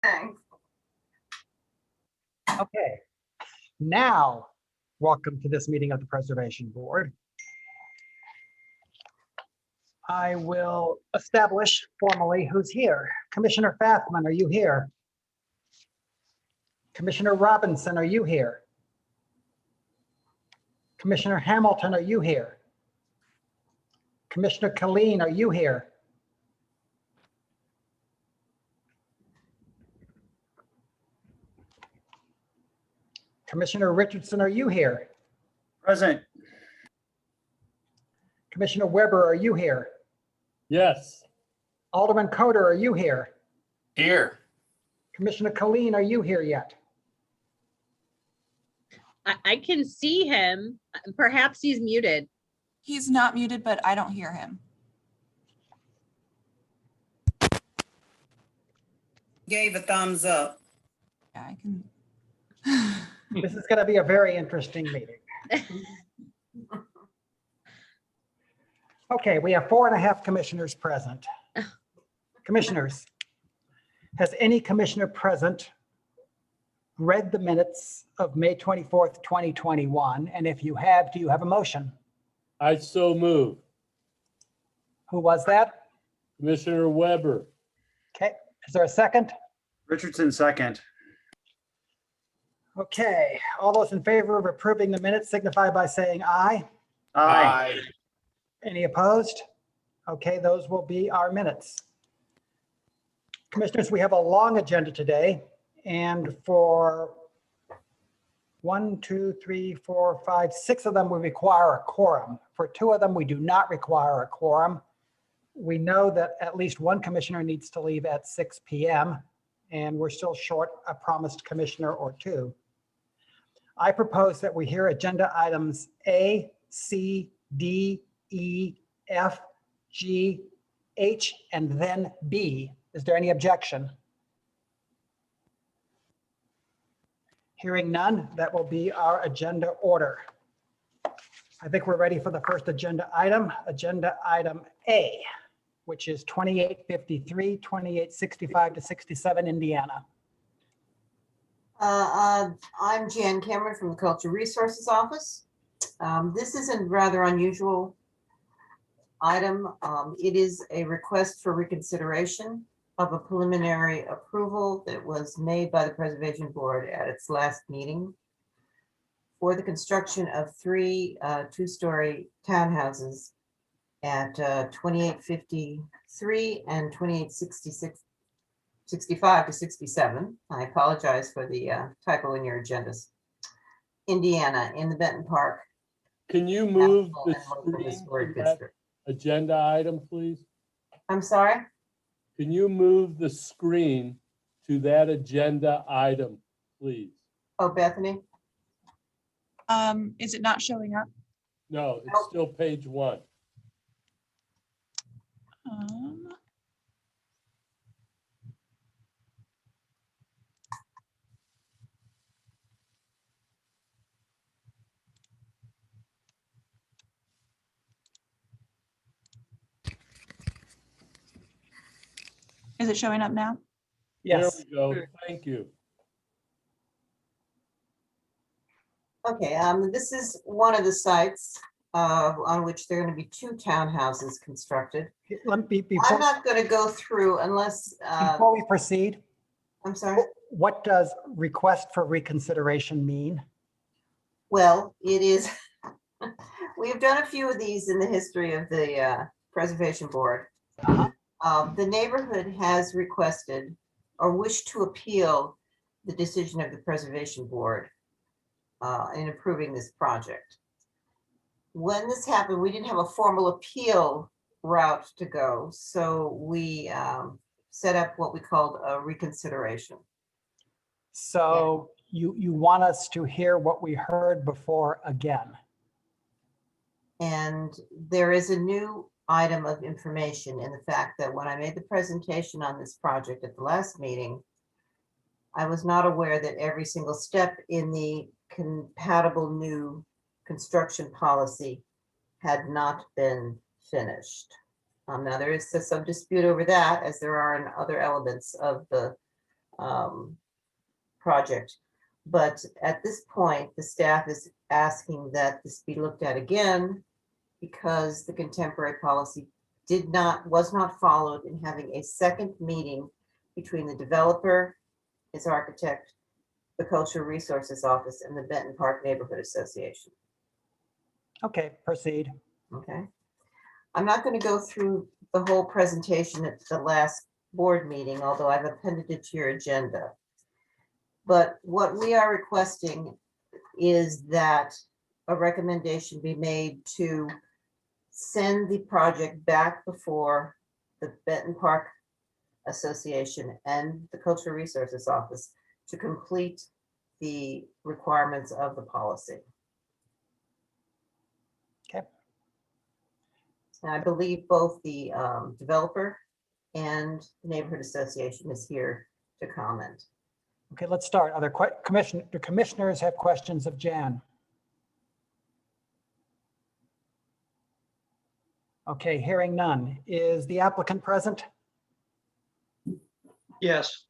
Thanks. Okay, now, welcome to this meeting of the Preservation Board. I will establish formally who's here. Commissioner Fathman, are you here? Commissioner Robinson, are you here? Commissioner Hamilton, are you here? Commissioner Colleen, are you here? Commissioner Richardson, are you here? Present. Commissioner Weber, are you here? Yes. Alderman Coder, are you here? Here. Commissioner Colleen, are you here yet? I can see him. Perhaps he's muted. He's not muted, but I don't hear him. Gave a thumbs up. Yeah, I can. This is going to be a very interesting meeting. Okay, we have 4.5 commissioners present. Commissioners, has any commissioner present read the minutes of May 24th, 2021? And if you have, do you have a motion? I so move. Who was that? Commissioner Weber. Okay, is there a second? Richardson, second. Okay, all those in favor of approving the minutes signify by saying aye. Aye. Any opposed? Okay, those will be our minutes. Commissioners, we have a long agenda today, and for 1, 2, 3, 4, 5, 6 of them, we require a quorum. For 2 of them, we do not require a quorum. We know that at least one commissioner needs to leave at 6 p.m., and we're still short a promised commissioner or 2. I propose that we hear agenda items A, C, D, E, F, G, H, and then B. Is there any objection? Hearing none, that will be our agenda order. I think we're ready for the first agenda item A, which is 2853, 2865 to 67 Indiana. I'm Jan Cameron from the Cultural Resources Office. This is a rather unusual item. It is a request for reconsideration of a preliminary approval that was made by the Preservation Board at its last meeting for the construction of 3 two-story townhouses at 2853 and 65 to 67. I apologize for the typo in your agendas. Indiana, in the Benton Park. Can you move the National and Local screen Historic to that District. agenda item, please? I'm sorry? Can you move the screen to that agenda item, please? Oh, Bethany? Is it not showing up? No, it's Nope. still page 1. Is it showing up now? Yes. There we go. Thank you. Okay, this is one of the sites on which there are going to be 2 townhouses constructed. I'm Before not going to go through unless, we proceed, I'm sorry. what does request for reconsideration mean? Well, it is, we have done a few of these in the history of the Preservation Board. The neighborhood has requested or wished to appeal the decision of the Preservation Board in approving this project. When this happened, we didn't have a formal appeal route to go, so we set up what we called a reconsideration. So you want us to hear what we heard before again? And there is a new item of information in the fact that when I made the presentation on this project at the last meeting, I was not aware that every single step in the compatible new construction policy had not been finished. Now there is some dispute over that, as there are in other elements of the project. But at this point, the staff is asking that this be looked at again because the contemporary policy was not followed in having a second meeting between the developer, his architect, the Cultural Resources Office, and the Benton Park Neighborhood Association. Okay, proceed. Okay. I'm not going to go through the whole presentation at the last board meeting, although I've appended it to your agenda. But what we are requesting is that a recommendation be made to send the project back before the Benton Park Association and the Cultural Resources Office to complete the requirements of the policy. Okay. And I believe both the developer and the neighborhood association is here to comment. Okay, let's start. Do commissioners have questions of Jan? Okay, hearing none. Is the applicant present? Yes,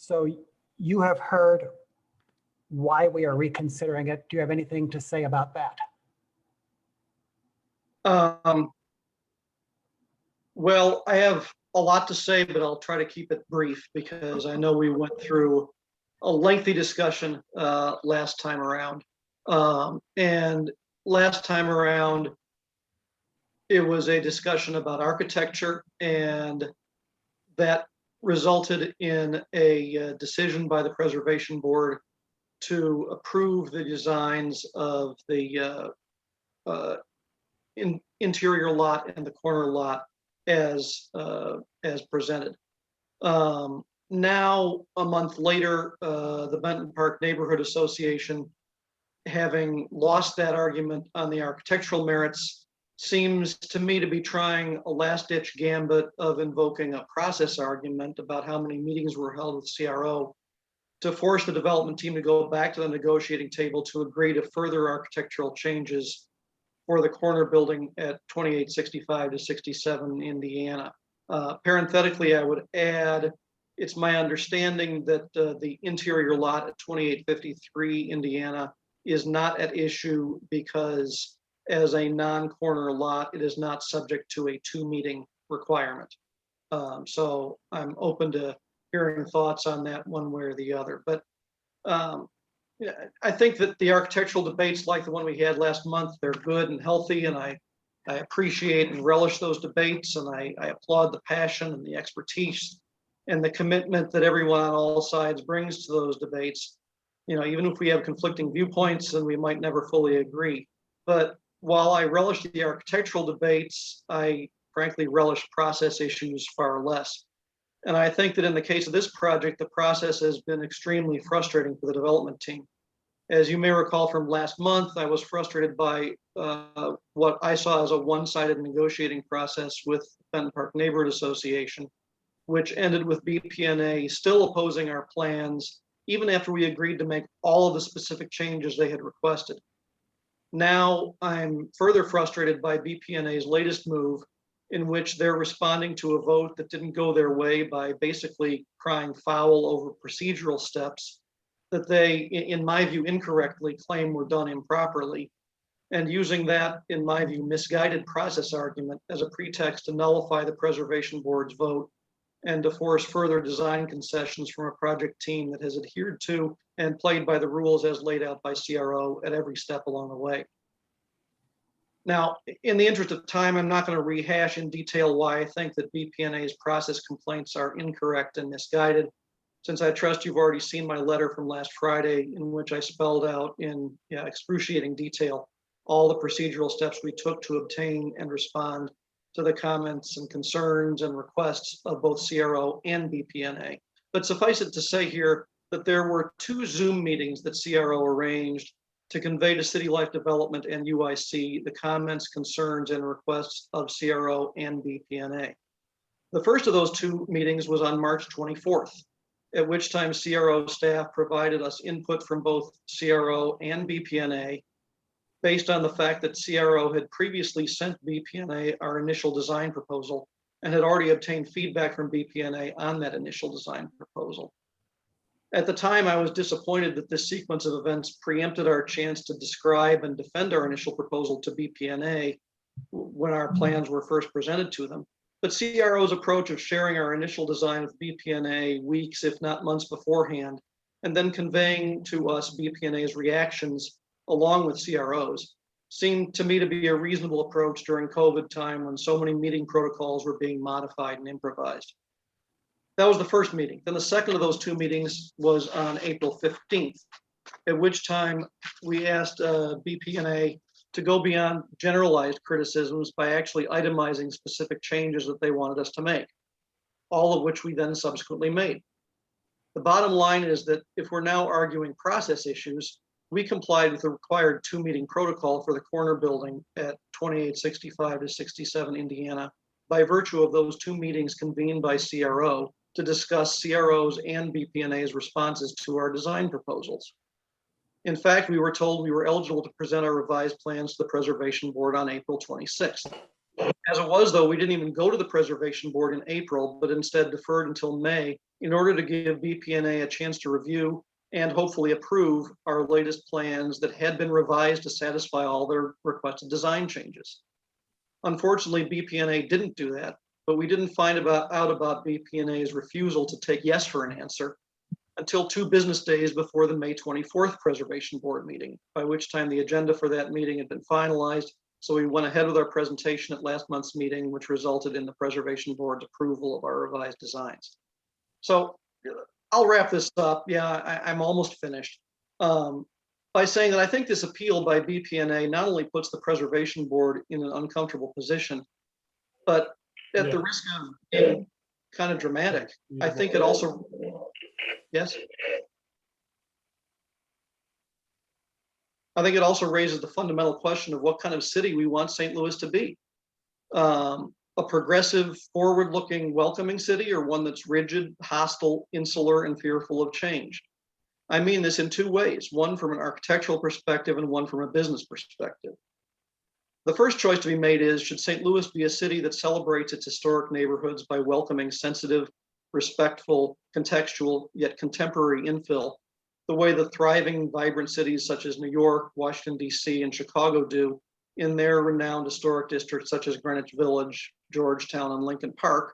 So you have heard why we are reconsidering it. Do you have anything to say about that? well, I have a lot to say, but I'll try to keep it brief because I know we went through a lengthy discussion last time around. And last time around, it was a discussion about architecture, and that resulted in a decision by the Preservation Board to approve the designs of the interior lot and the corner lot as presented. Now, a month later, the Benton Park Neighborhood Association, having lost that argument on the architectural merits, seems to me to be trying a last-ditch gambit of invoking a process argument about how many meetings were held with CRO to force the development team to go back to the negotiating table to agree to further architectural changes for the corner building at 2865 to 67 Indiana. Parenthetically, I would add, it's my understanding that the interior lot at 2853 Indiana is not at issue because as a non-corner lot, it is not subject to a 2-meeting requirement. So I'm open to hearing thoughts on that one way or the other. But yeah, I think that the architectural debates like the one we had last month, they're good and healthy, and I appreciate and relish those debates, and I applaud the passion and the expertise and the commitment that everyone on all sides brings to those debates. You know, even if we have conflicting viewpoints and we might never fully agree. But while I relish the architectural debates, I frankly relish process issues far less. And I think that in the case of this project, the process has been extremely frustrating for the development team. As you may recall from last month, I was frustrated by what I saw as a one-sided negotiating process with Benton Park Neighborhood Association, which ended with BPNA still opposing our plans, even after we agreed to make all of the specific changes they had requested. Now I'm further frustrated by BPNA's latest move, in which they're responding to a vote that didn't go their way by basically crying foul over procedural steps that they, in my view, incorrectly claim were done improperly, and using that, in my view, misguided process argument as a pretext to nullify the Preservation Board's vote and to force further design concessions from a project team that has adhered to and played by the rules as laid out by CRO at every step along the way. Now, in the interest of time, I'm not going to rehash in detail why I think that BPNA's process complaints are incorrect and misguided, since I trust you've already seen my letter from last Friday, in which I spelled out in excruciating detail all the procedural steps we took to obtain and respond to the comments and concerns and requests of both CRO and BPNA. But suffice it to say here that there were 2 Zoom meetings that CRO arranged to convey to City Life Development and UIC the comments, concerns, and requests of CRO and BPNA. The first of those 2 meetings was on March 24th, at which time CRO staff provided us input from both CRO and BPNA based on the fact that CRO had previously sent BPNA our initial design proposal and had already obtained feedback from BPNA on that initial design proposal. At the time, I was disappointed that this sequence of events preempted our chance to describe and defend our initial proposal to BPNA when our plans were first presented to them. But CRO's approach of sharing our initial design with BPNA weeks, if not months beforehand, and then conveying to us BPNA's reactions along with CRO's, seemed to me to be a reasonable approach during COVID time when so many meeting protocols were being modified and improvised. That was the first meeting. Then the second of those two meetings was on April 15th, at which time we asked BPNA to go beyond generalized criticisms by actually itemizing specific changes that they wanted us to make, all of which we then subsequently made. The bottom line is that if we're now arguing process issues, we complied with the required two-meeting protocol for the corner building at 2865 to 67 Indiana by virtue of those two meetings convened by CRO to discuss CRO's and BPNA's responses to our design proposals. In fact, we were told we were eligible to present our revised plans to the Preservation Board on April 26th. As it was, though, we didn't even go to the Preservation Board in April, but instead deferred until May in order to give BPNA a chance to review and hopefully approve our latest plans that had been revised to satisfy all their requested design changes. Unfortunately, BPNA didn't do that, but we didn't find out about BPNA's refusal to take yes for an answer until 2 business days before the May 24th Preservation Board meeting, by which time the agenda for that meeting had been finalized. So we went ahead with our presentation at last month's meeting, which resulted in the Preservation Board's approval of our revised designs. So I'll wrap this up. Yeah, I'm almost finished. By saying that I think this appeal by BPNA not only puts the Preservation Board in an uncomfortable position, but at the risk of being kind of dramatic, I think it also, yes? I think it also raises the fundamental question of what kind of city we want St. Louis to be. A progressive, forward-looking, welcoming city, or one that's rigid, hostile, insular, and fearful of change? I mean this in 2 ways, one from an architectural perspective and one from a business perspective. The first choice to be made is, should St. Louis be a city that celebrates its historic neighborhoods by welcoming sensitive, respectful, contextual, yet contemporary infill, the way the thriving, vibrant cities such as New York, Washington, D.C., and Chicago do in their renowned historic districts such as Greenwich Village, Georgetown, and Lincoln Park?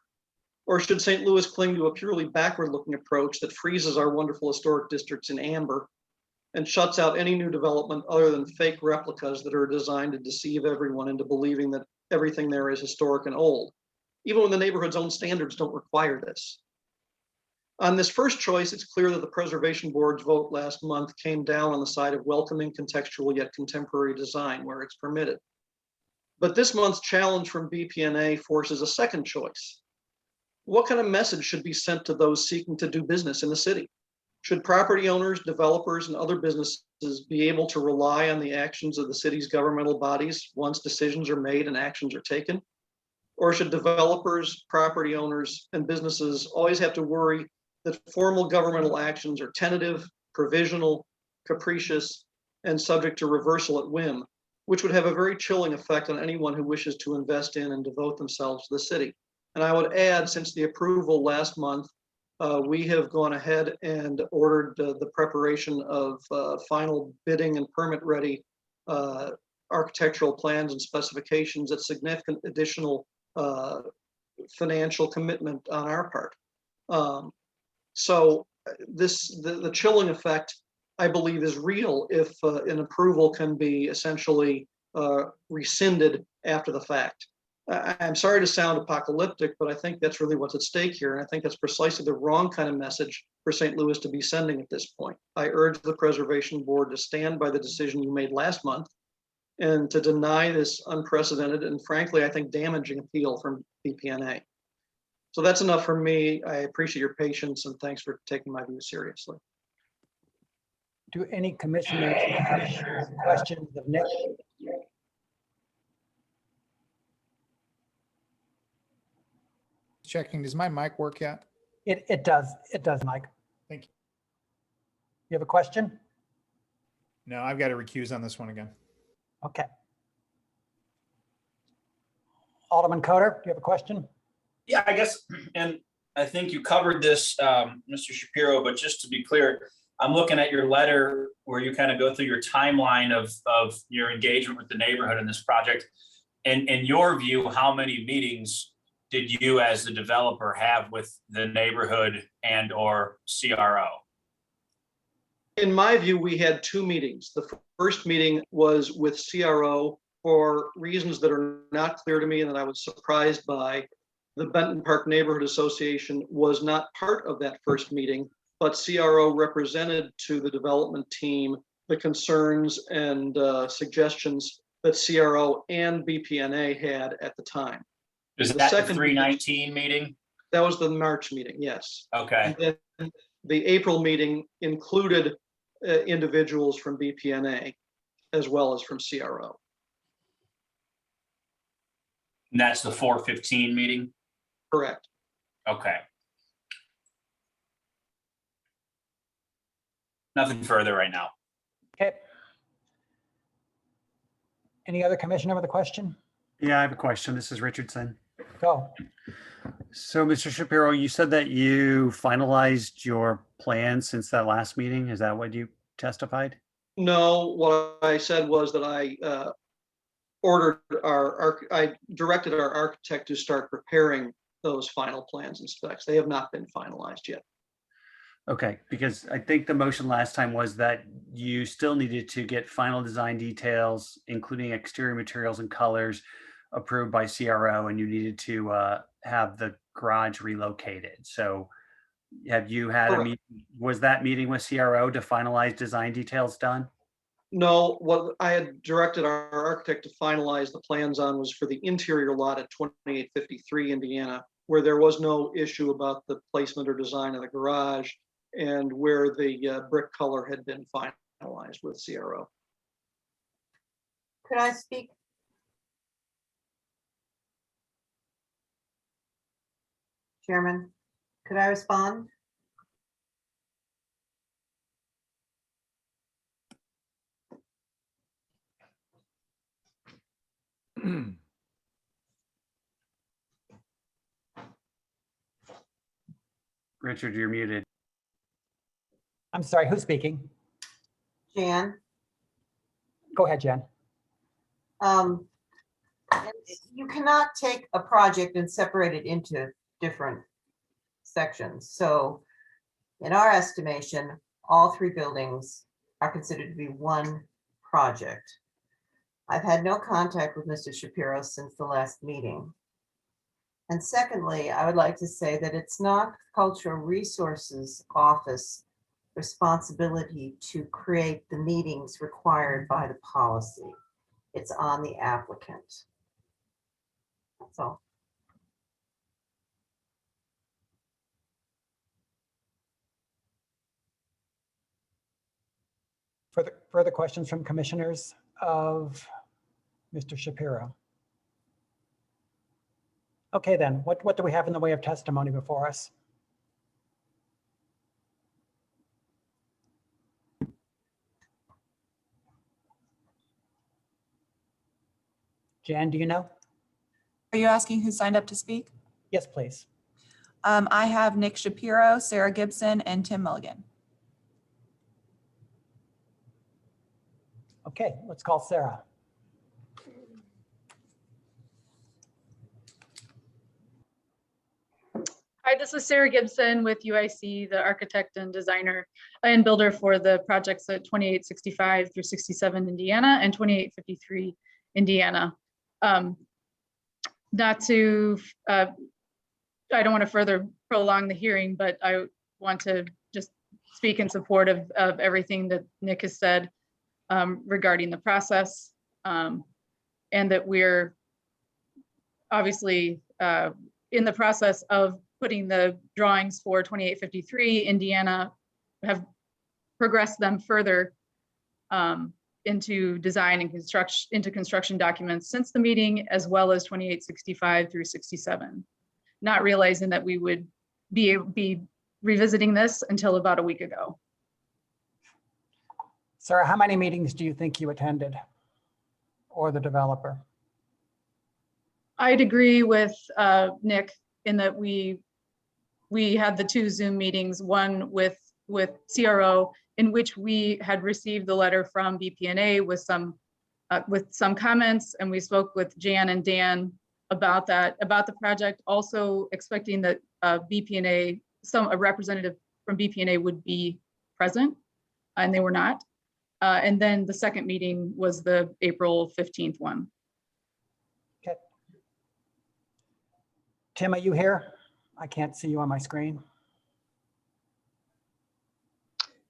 Or should St. Louis cling to a purely backward-looking approach that freezes our wonderful historic districts in amber and shuts out any new development other than fake replicas that are designed to deceive everyone into believing that everything there is historic and old, even when the neighborhood's own standards don't require this? On this first choice, it's clear that the Preservation Board's vote last month came down on the side of welcoming, contextual, yet contemporary design where it's permitted. But this month's challenge from BPNA forces a second choice. What kind of message should be sent to those seeking to do business in the city? Should property owners, developers, and other businesses be able to rely on the actions of the city's governmental bodies once decisions are made and actions are taken? Or should developers, property owners, and businesses always have to worry that formal governmental actions are tentative, provisional, capricious, and subject to reversal at whim, which would have a very chilling effect on anyone who wishes to invest in and devote themselves to the city? And I would add, since the approval last month, we have gone ahead and ordered the preparation of final bidding and permit ready architectural plans and specifications at significant additional financial commitment on our part. So the chilling effect, I believe, is real if an approval can be essentially rescinded after the fact. I'm sorry to sound apocalyptic, but I think that's really what's at stake here. And I think that's precisely the wrong kind of message for St. Louis to be sending at this point. I urge the Preservation Board to stand by the decision you made last month and to deny this unprecedented and, frankly, I think damaging appeal from BPNA. So that's enough for me. I appreciate your patience and thanks for taking my view seriously. Do any commissioners have questions of Nick? Checking, does my mic work yet? It does, Mike. Thank you. You have a question? No, I've got to recuse on this one again. Okay. Alderman Coder, do you have a question? Yeah, I guess, and I think you covered this, Mr. Shapiro, but just to be clear, I'm looking at your letter where you kind of go through your timeline of your engagement with the neighborhood in this project. And in your view, how many meetings did you as the developer have with the neighborhood and or CRO? In my view, we had 2 meetings. The first meeting was with CRO for reasons that are not clear to me and that I was surprised by. The Benton Park Neighborhood Association was not part of that first meeting, but CRO represented to the development team the concerns and suggestions that CRO and BPNA had at the time. Is The that the second 319 meeting? That was the March meeting, yes. Okay, And then the April meeting included individuals from BPNA as well as from CRO. and that's the 415 meeting? Correct. Okay. Nothing further right now. Okay. Any other commissioner with a question? Yeah, I have a question. This is Richardson. Go. So, Mr. Shapiro, you said that you finalized your plan since that last meeting. Is that what you testified? No, what I said was that I I directed our architect to start preparing those final plans and specs. They have not been finalized yet. Okay, because I think the motion last time was that you still needed to get final design details, including exterior materials and colors, approved by CRO, and you needed to have the garage relocated. So have you had a Correct. meeting? Was that meeting with CRO to finalize design details done? No, what I had directed our architect to finalize the plans on was for the interior lot at 2853 Indiana, where there was no issue about the placement or design of the garage and where the brick color had been finalized with CRO. Could I speak? Chairman, could I respond? Richard, you're muted. I'm sorry, who's speaking? Jan? Go ahead, Jen. You cannot take a project and separate it into different sections. So in our estimation, all 3 buildings are considered to be one project. I've had no contact with Mr. Shapiro since the last meeting. And secondly, I would like to say that it's not Cultural Resources Office responsibility to create the meetings required by the policy. It's on the applicant. That's all. Further questions from commissioners of Mr. Shapiro? Okay, then, what do we have in the way of testimony before us? Jan, do you know? Are you asking who signed up to speak? Yes, please. I have Nick Shapiro, Sarah Gibson, and Tim Milligan. Okay, let's call Sarah. Hi, this is Sarah Gibson with UIC, the architect and designer and builder for the projects at 2865 through 67 Indiana and 2853 Indiana. Not to, I don't want to further prolong the hearing, but I want to just speak in support of everything that Nick has said regarding the process, and that we're obviously in the process of putting the drawings for 2853 Indiana, have progressed them further into design and construction documents since the meeting, as well as 2865 through 67. Not realizing that we would be revisiting this until about a week ago. Sarah, how many meetings do you think you attended, or the developer? I'd agree with Nick in that we had the 2 Zoom meetings, one with CRO, in which we had received the letter from BPNA with some comments, and we spoke with Jan and Dan about the project, also expecting that BPNA, a representative from BPNA would be present, and they were not. And then the second meeting was the April 15th one. Okay. Tim, are you here? I can't see you on my screen.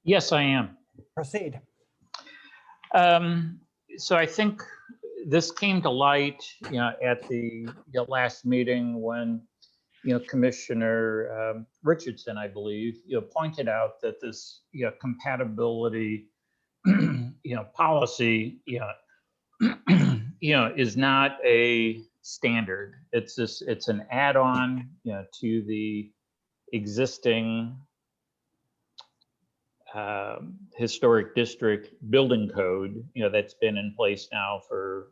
Yes, I am. Proceed. So I think this came to light, at the last meeting when, Commissioner Richardson, I believe, pointed out that this, compatibility, policy, is not a standard. It's an add-on, to the existing historic district building code, that's been in place now for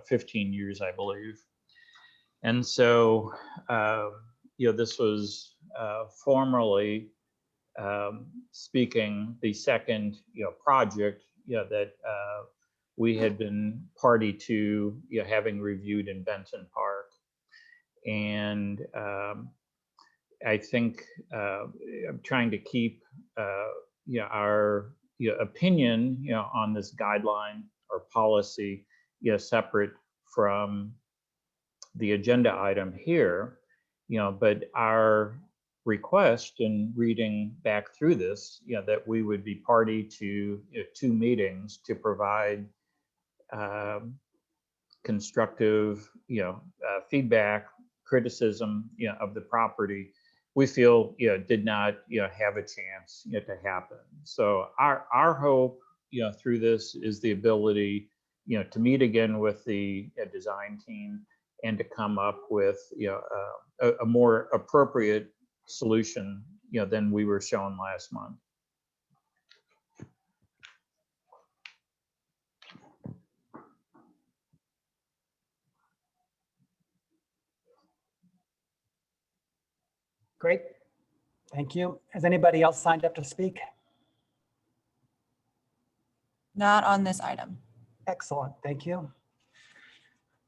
15 years, I believe. And so, this was formally speaking the second, project, that we had been party to, having reviewed in Benton Park. And I think I'm trying to keep our opinion on this guideline or policy separate from the agenda item here, but our request in reading back through this, that we would be party to 2 meetings to provide constructive feedback, criticism of the property, we feel did not have a chance to happen. So our hope through this is the ability to meet again with the design team and to come up with a more appropriate solution than we were shown last month. Great. Thank you. Has anybody else signed up to speak? Not on this item. Excellent. Thank you.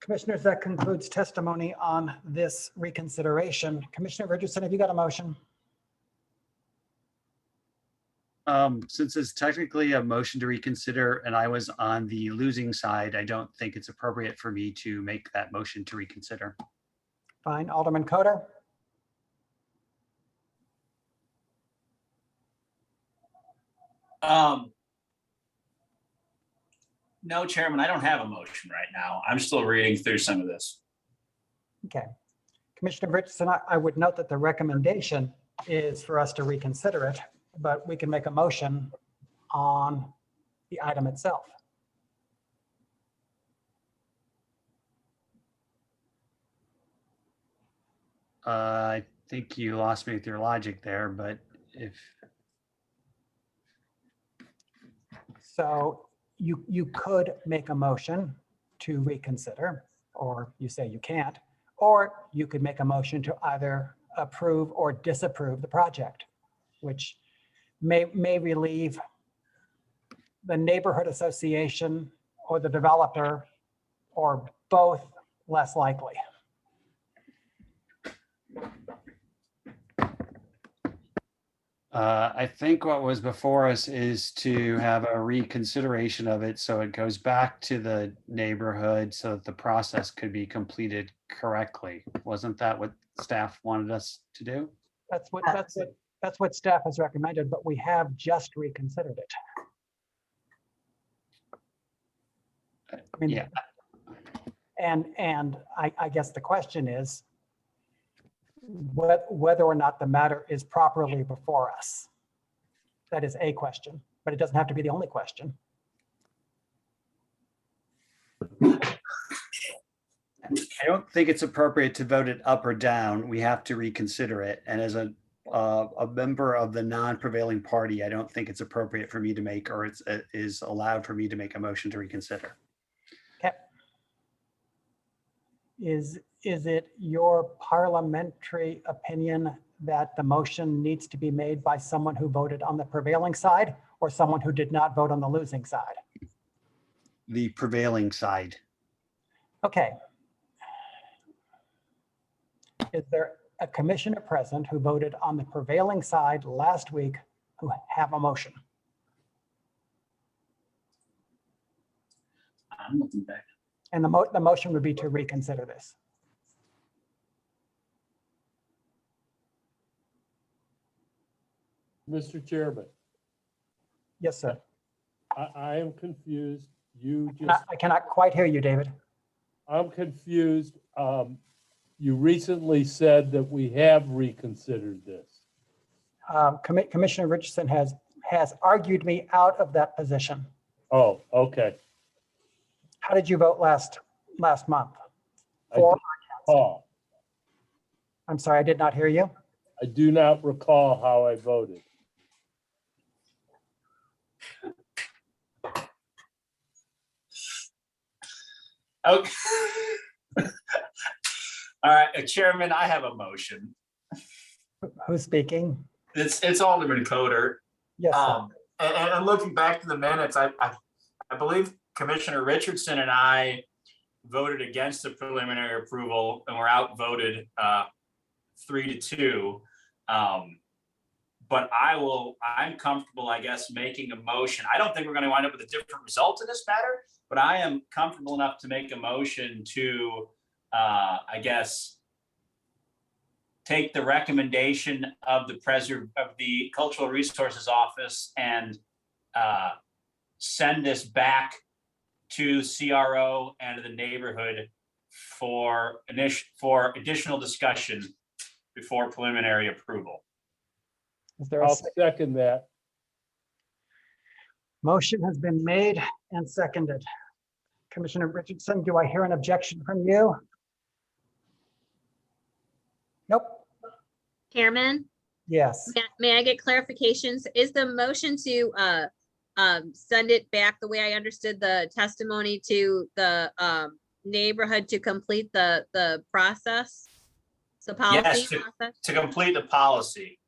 Commissioners, that concludes testimony on this reconsideration. Commissioner Richardson, have you got a motion? Since it's technically a motion to reconsider and I was on the losing side, I don't think it's appropriate for me to make that motion to reconsider. Fine. Alderman Coder? No, Chairman, I don't have a motion right now. I'm still reading through some of this. Okay. Commissioner Richardson, I would note that the recommendation is for us to reconsider it, but we can make a motion on the item itself. I think you lost me with your logic there, but if. So you could make a motion to reconsider, or you say you can't, or you could make a motion to either approve or disapprove the project, which may relieve the neighborhood association or the developer or both less likely. I think what was before us is to have a reconsideration of it so it goes back to the neighborhood so that the process could be completed correctly. Wasn't that what staff wanted us to do? That's what staff has recommended, but we have just reconsidered it. I mean, Yeah. And I guess the question is whether or not the matter is properly before us. That is a question, but it doesn't have to be the only question. I don't think it's appropriate to vote it up or down. We have to reconsider it. And as a member of the non-prevailing party, I don't think it's appropriate for me to make, or it is allowed for me to make a motion to reconsider. Okay. Is it your parliamentary opinion that the motion needs to be made by someone who voted on the prevailing side or someone who did not vote on the losing side? The prevailing side. Okay. Is there a commissioner present who voted on the prevailing side last week who have a motion? I'm looking back. And the motion would be to reconsider this. Mr. Chairman, Yes, sir. I am confused. You And just, I cannot quite hear you, David. I'm confused. You recently said that we have reconsidered this. Commissioner Richardson has argued me out of that position. Oh, okay. How did you vote last month? I For, don't recall. I'm sorry, I did not hear you. I do not recall how I voted. Okay. All right, Chairman, I have a motion. Who's speaking? It's Alderman Coder. Yes, sir. And looking back to the minutes, I believe Commissioner Richardson and I voted against the preliminary approval and were outvoted 3-2. But I'm comfortable, I guess, making a motion. I don't think we're going to wind up with a different result in this matter, but I am comfortable enough to make a motion to, I guess, take the recommendation of the Cultural Resources Office and send this back to CRO and the neighborhood for additional discussion before preliminary approval. Is there a I'll second? second that. Motion has been made and seconded. Commissioner Richardson, do I hear an objection from you? Nope. Chairman, Yes. may I get clarifications? Is the motion to send it back the way I understood the testimony to the neighborhood to complete the process? The policy Yes, process? to complete the policy.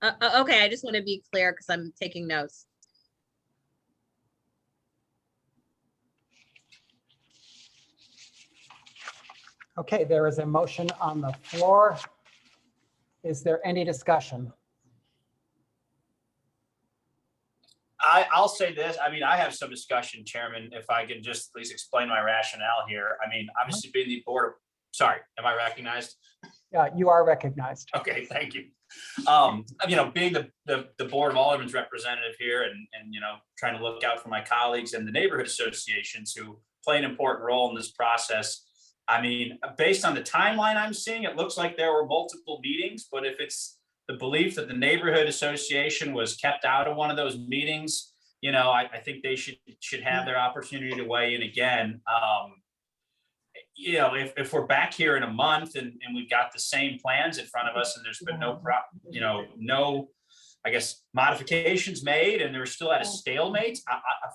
Okay, I just want to be clear because I'm taking notes. Okay, there is a motion on the floor. Is there any discussion? I'll say this. I mean, I have some discussion, Chairman, if I can just please explain my rationale here. I mean, obviously being the board, sorry, am I recognized? You are recognized. Okay, thank you. Being the Board of Aldermen's representative here and, trying to look out for my colleagues and the neighborhood associations who play an important role in this process. I mean, based on the timeline I'm seeing, it looks like there were multiple meetings, but if it's the belief that the neighborhood association was kept out of one of those meetings, I think they should have their opportunity to weigh in again. If we're back here in a month and we've got the same plans in front of us and there's been no, I guess, modifications made and they're still at a stalemate,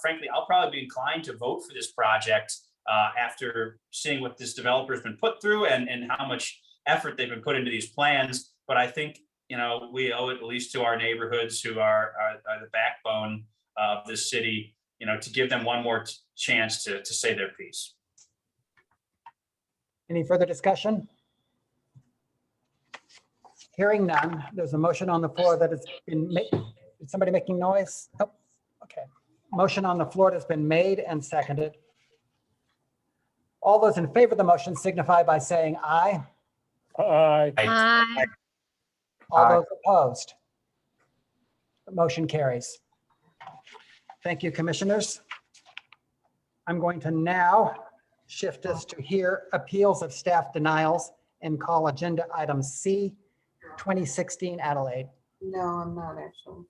frankly, I'll probably be inclined to vote for this project after seeing what this developer has been put through and how much effort they've been put into these plans. But I think, we owe it at least to our neighborhoods who are the backbone of this city, to give them one more chance to say their piece. Any further discussion? Hearing none, there's a motion on the floor that has been made. Is somebody making noise? Nope. Okay. Motion on the floor that's been made and seconded. All those in favor of the motion signify by saying aye. Aye. Aye. All those opposed? The motion carries. Thank you, commissioners. I'm going to now shift us to hear appeals of staff denials and call agenda item C, 2016 Adelaide. No, I'm not actually.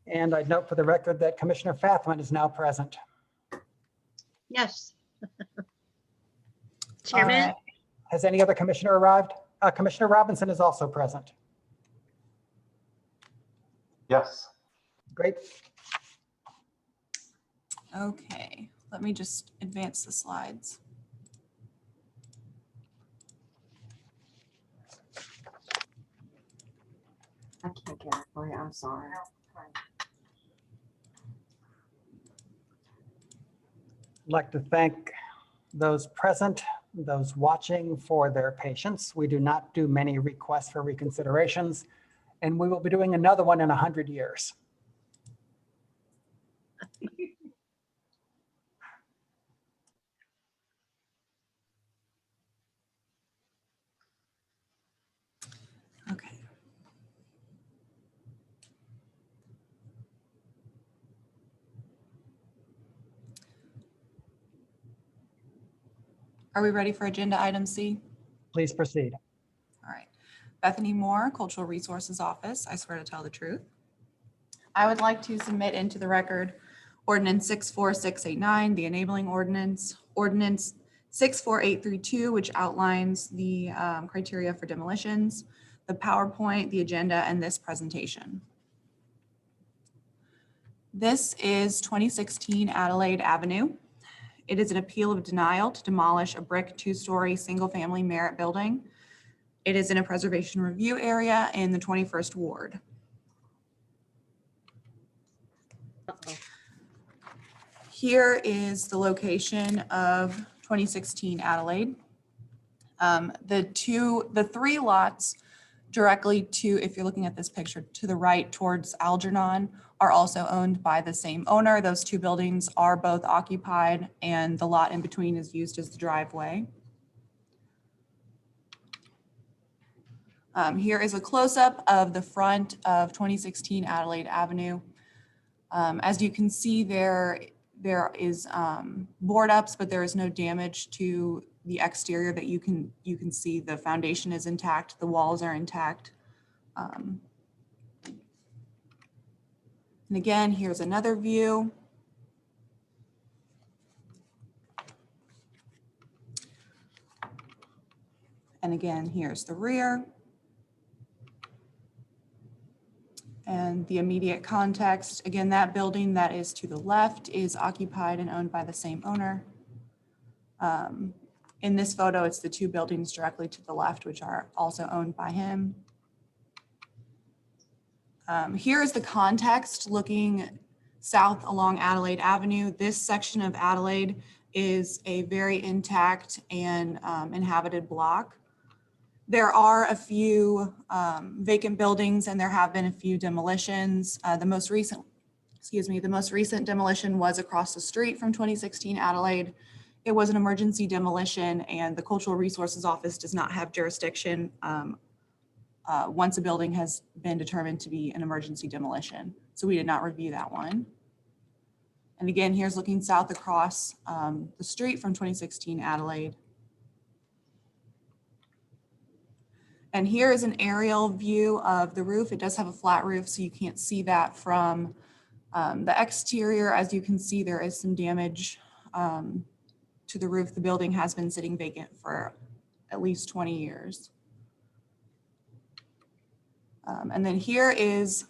And I'd note for the record that Commissioner Fathman is now present. Yes. Chairman, Has any other commissioner arrived? Commissioner Robinson is also present. Yes. Great. Okay, Let me just advance the slides. I can't get it for you, I'm sorry. I'd like to thank those present, those watching for their patience. We do not do many requests for reconsiderations, and we will be doing another one in 100 years. Okay. Are we ready for agenda item C? Please proceed. All right. Bethany Moore, Cultural Resources Office. I swear to tell the truth. I would like to submit into the record Ordinance 64689, the enabling ordinance, Ordinance 64832, which outlines the criteria for demolitions, the PowerPoint, the agenda, and this presentation. This is 2016 Adelaide Avenue. It is an appeal of denial to demolish a brick two-story single-family Merit building. It is in a preservation review area in the 21st Ward. Uh-oh. Here is the location of 2016 Adelaide. The three lots directly to, if you're looking at this picture, to the right towards Algernon are also owned by the same owner. Those two buildings are both occupied and the lot in between is used as the driveway. Here is a close-up of the front of 2016 Adelaide Avenue. As you can see, there is board ups, but there is no damage to the exterior that you can see. The foundation is intact, the walls are intact. And again, here's another view. And again, here's the rear. And the immediate context, again, that building that is to the left is occupied and owned by the same owner. In this photo, it's the two buildings directly to the left, which are also owned by him. Here is the context looking south along Adelaide Avenue. This section of Adelaide is a very intact and inhabited block. There are a few vacant buildings and there have been a few demolitions. The most recent demolition was across the street from 2016 Adelaide. It was an emergency demolition and the Cultural Resources Office does not have jurisdiction once a building has been determined to be an emergency demolition. So we did not review that one. And again, here's looking south across the street from 2016 Adelaide. And here is an aerial view of the roof. It does have a flat roof, so you can't see that from the exterior. As you can see, there is some damage to the roof. The building has been sitting vacant for at least 20 years. And then here is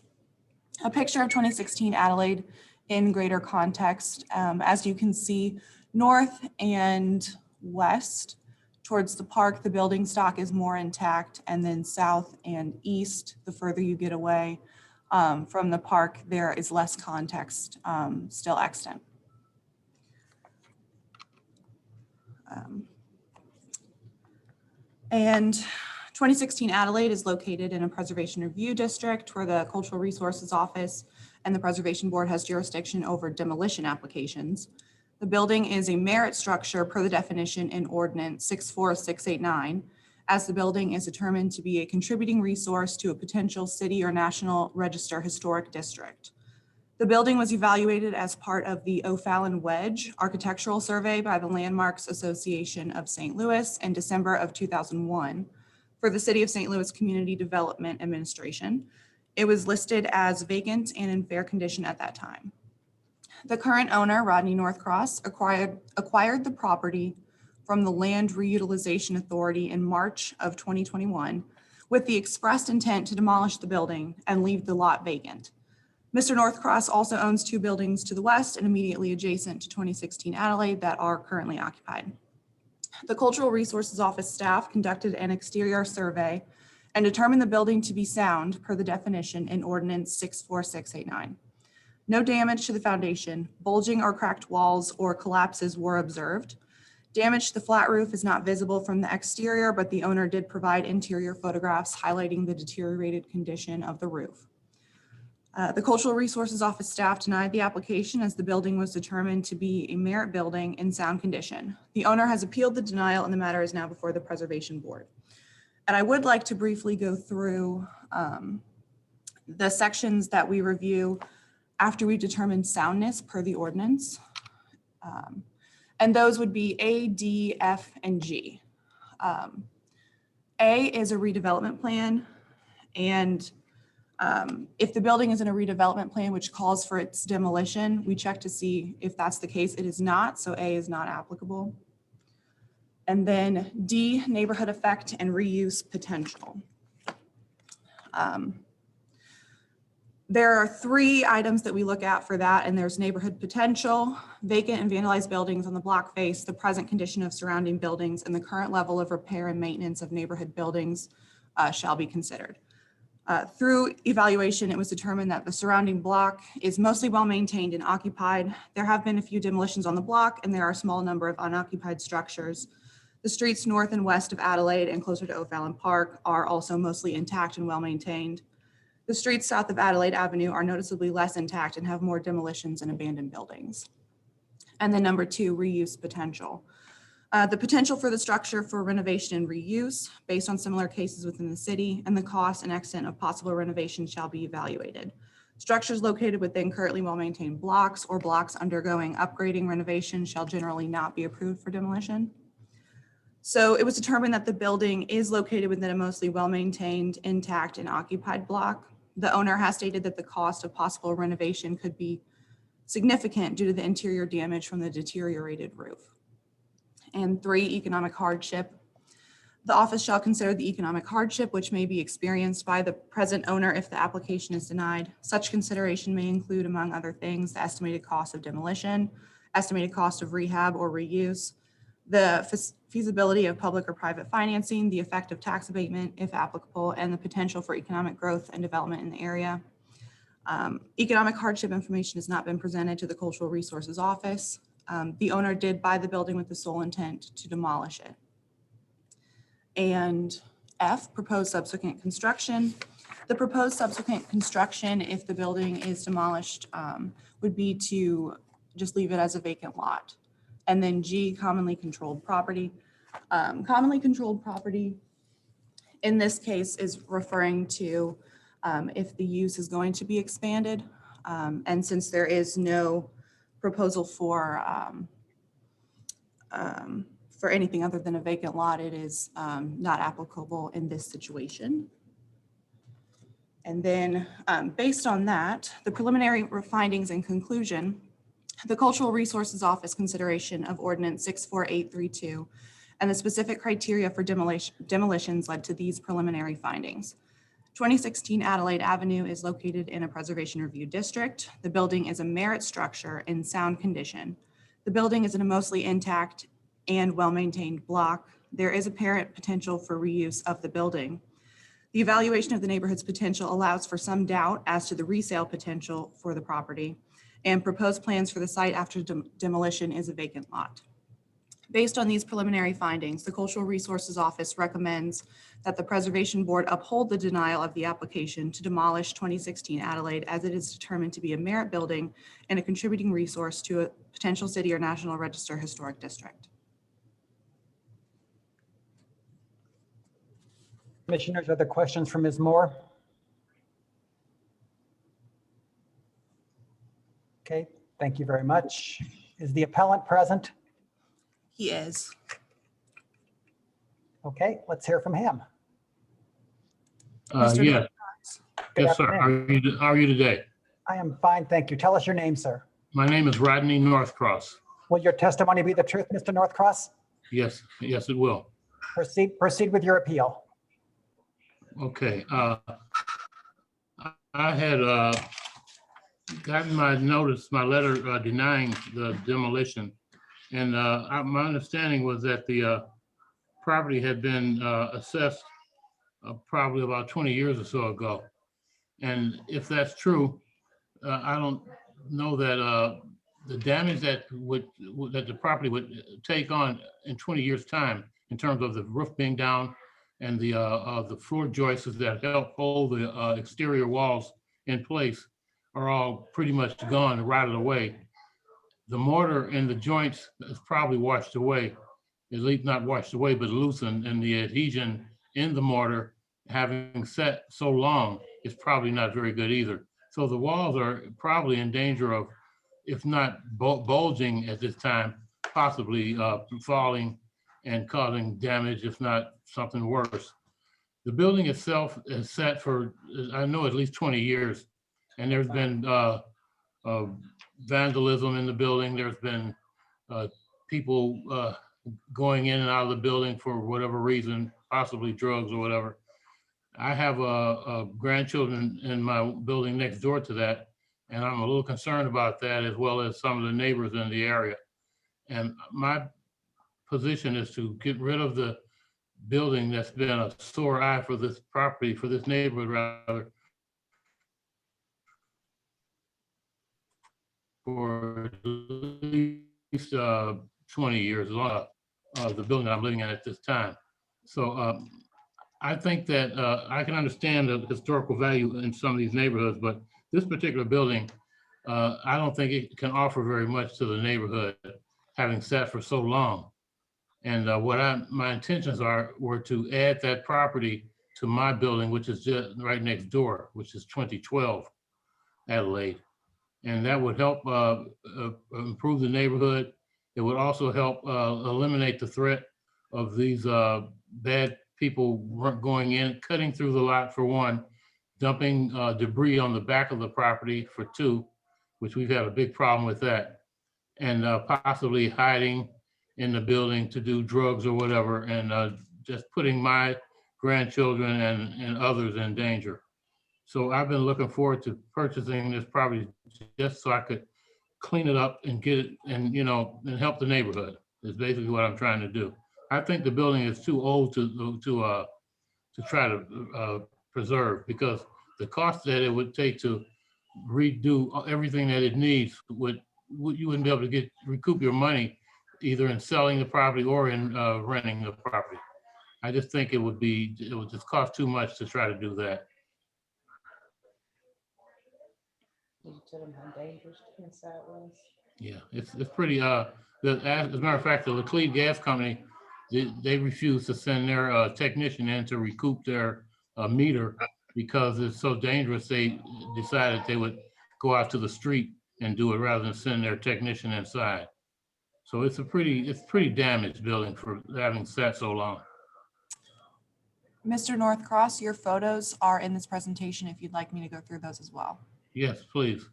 a picture of 2016 Adelaide in greater context. As you can see, north and west towards the park, the building stock is more intact, and then south and east, the further you get away from the park, there is less context still extant. And 2016 Adelaide is located in a preservation review district where the Cultural Resources Office and the Preservation Board has jurisdiction over demolition applications. The building is a merit structure per the definition in Ordinance 64689, as the building is determined to be a contributing resource to a potential city or national register historic district. The building was evaluated as part of the O'Fallon Wedge architectural survey by the Landmarks Association of St. Louis in December of 2001 for the City of St. Louis Community Development Administration. It was listed as vacant and in fair condition at that time. The current owner, Rodney Northcross, acquired the property from the Land Reutilization Authority in March of 2021 with the expressed intent to demolish the building and leave the lot vacant. Mr. Northcross also owns 2 buildings to the west and immediately adjacent to 2016 Adelaide that are currently occupied. The Cultural Resources Office staff conducted an exterior survey and determined the building to be sound per the definition in Ordinance 64689. No damage to the foundation, bulging or cracked walls or collapses were observed. Damage to the flat roof is not visible from the exterior, but the owner did provide interior photographs highlighting the deteriorated condition of the roof. The Cultural Resources Office staff denied the application as the building was determined to be a merit building in sound condition. The owner has appealed the denial and the matter is now before the Preservation Board. And I would like to briefly go through the sections that we review after we determine soundness per the ordinance. And those would be A, D, F, and G. A is a redevelopment plan, and if the building is in a redevelopment plan which calls for its demolition, we check to see if that's the case. It is not, so A is not applicable. And then D, neighborhood effect and reuse potential. There are 3 items that we look at for that, and there's neighborhood potential, vacant and vandalized buildings on the block face, the present condition of surrounding buildings, and the current level of repair and maintenance of neighborhood buildings shall be considered. Through evaluation, it was determined that the surrounding block is mostly well-maintained and occupied. There have been a few demolitions on the block, and there are a small number of unoccupied structures. The streets north and west of Adelaide and closer to O'Fallon Park are also mostly intact and well-maintained. The streets south of Adelaide Avenue are noticeably less intact and have more demolitions and abandoned buildings. And then number 2, reuse potential. The potential for the structure for renovation and reuse based on similar cases within the city, and the cost and extent of possible renovation shall be evaluated. Structures located within currently well-maintained blocks or blocks undergoing upgrading renovation shall generally not be approved for demolition. So it was determined that the building is located within a mostly well-maintained, intact, and occupied block. The owner has stated that the cost of possible renovation could be significant due to the interior damage from the deteriorated roof. And 3, economic hardship. The office shall consider the economic hardship which may be experienced by the present owner if the application is denied. Such consideration may include, among other things, the estimated cost of demolition, estimated cost of rehab or reuse, the feasibility of public or private financing, the effect of tax abatement, if applicable, and the potential for economic growth and development in the area. Economic hardship information has not been presented to the Cultural Resources Office. The owner did buy the building with the sole intent to demolish it. And F, proposed subsequent construction. The proposed subsequent construction, if the building is demolished, would be to just leave it as a vacant lot. And then G, commonly controlled property. Commonly controlled property in this case is referring to if the use is going to be expanded. And since there is no proposal for anything other than a vacant lot, it is not applicable in this situation. And then based on that, the preliminary findings and conclusion, the Cultural Resources Office consideration of Ordinance 64832 and the specific criteria for demolitions led to these preliminary findings. 2016 Adelaide Avenue is located in a preservation review district. The building is a merit structure in sound condition. The building is in a mostly intact and well-maintained block. There is apparent potential for reuse of the building. The evaluation of the neighborhood's potential allows for some doubt as to the resale potential for the property, and proposed plans for the site after demolition is a vacant lot. Based on these preliminary findings, the Cultural Resources Office recommends that the Preservation Board uphold the denial of the application to demolish 2016 Adelaide as it is determined to be a merit building and a contributing resource to a potential city or National Register historic district. Commissioners, are there questions for Ms. Moore? Okay, thank you very much. Is the appellant present? He is. Okay, let's hear from him. Mr. Yes, Good yes, sir. afternoon. How are you today? I am fine, thank you. Tell us your name, sir. My name is Rodney Northcross. Will your testimony be the truth, Mr. Northcross? Yes, yes, it will. Proceed with your appeal. Okay. I had gotten my notice, my letter denying the demolition. And my understanding was that the property had been assessed probably about 20 years or so ago. And if that's true, I don't know that the damage that that the property would take on in 20 years' time in terms of the roof being down and the floor joists that help hold the exterior walls in place are all pretty much gone, rotted away. The mortar and the joints is probably washed away, at least not washed away, but loosened, and the adhesion in the mortar, having set so long, is probably not very good either. So the walls are probably in danger of, if not bulging at this time, possibly falling and causing damage, if not something worse. The building itself is set for, I know, at least 20 years, and there's been vandalism in the building. There's been people going in and out of the building for whatever reason, possibly drugs or whatever. I have grandchildren in my building next door to that, and I'm a little concerned about that, as well as some of the neighbors in the area. And my position is to get rid of the building that's been a sore eye for this property, for this neighborhood rather, for at least 20 years, the building that I'm living in at this time. So I think that I can understand the historical value in some of these neighborhoods, but this particular building, I don't think it can offer very much to the neighborhood, having sat for so long. And my intentions were to add that property to my building, which is just right next door, which is 2012 Adelaide. And that would help improve the neighborhood. It would also help eliminate the threat of these bad people going in, cutting through the lot for one, dumping debris on the back of the property for two, which we've had a big problem with that, and possibly hiding in the building to do drugs or whatever, and just putting my grandchildren and others in danger. So I've been looking forward to purchasing this property just so I could clean it up and get it and, and help the neighborhood is basically what I'm trying to do. I think the building is too old to try to preserve, because the cost that it would take to redo everything that it needs you wouldn't be able to recoup your money either in selling the property or in renting the property. I just think it would just cost too much to try to do that. Did you tell them how dangerous the inside was? Yeah, it's pretty, as a matter of fact, the Laclede Gas Company, they refused to send their technician in to recoup their meter because it's so dangerous. They decided they would go out to the street and do it rather than send their technician inside. So it's pretty damaged building for having sat so long. Mr. Northcross, your photos are in this presentation if you'd like me to go through those as well. Yes, please.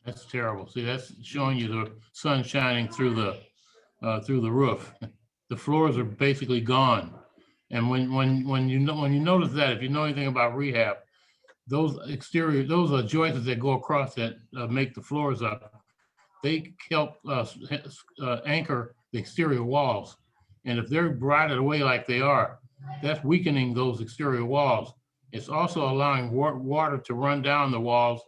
That's terrible. See, that's showing you the sun shining through the roof. The floors are basically gone. And when you notice that, if you know anything about rehab, those joists that go across that make the floors up, they help anchor the exterior walls. And if they're rotted away like they are, that's weakening those exterior walls. It's also allowing water to run down the walls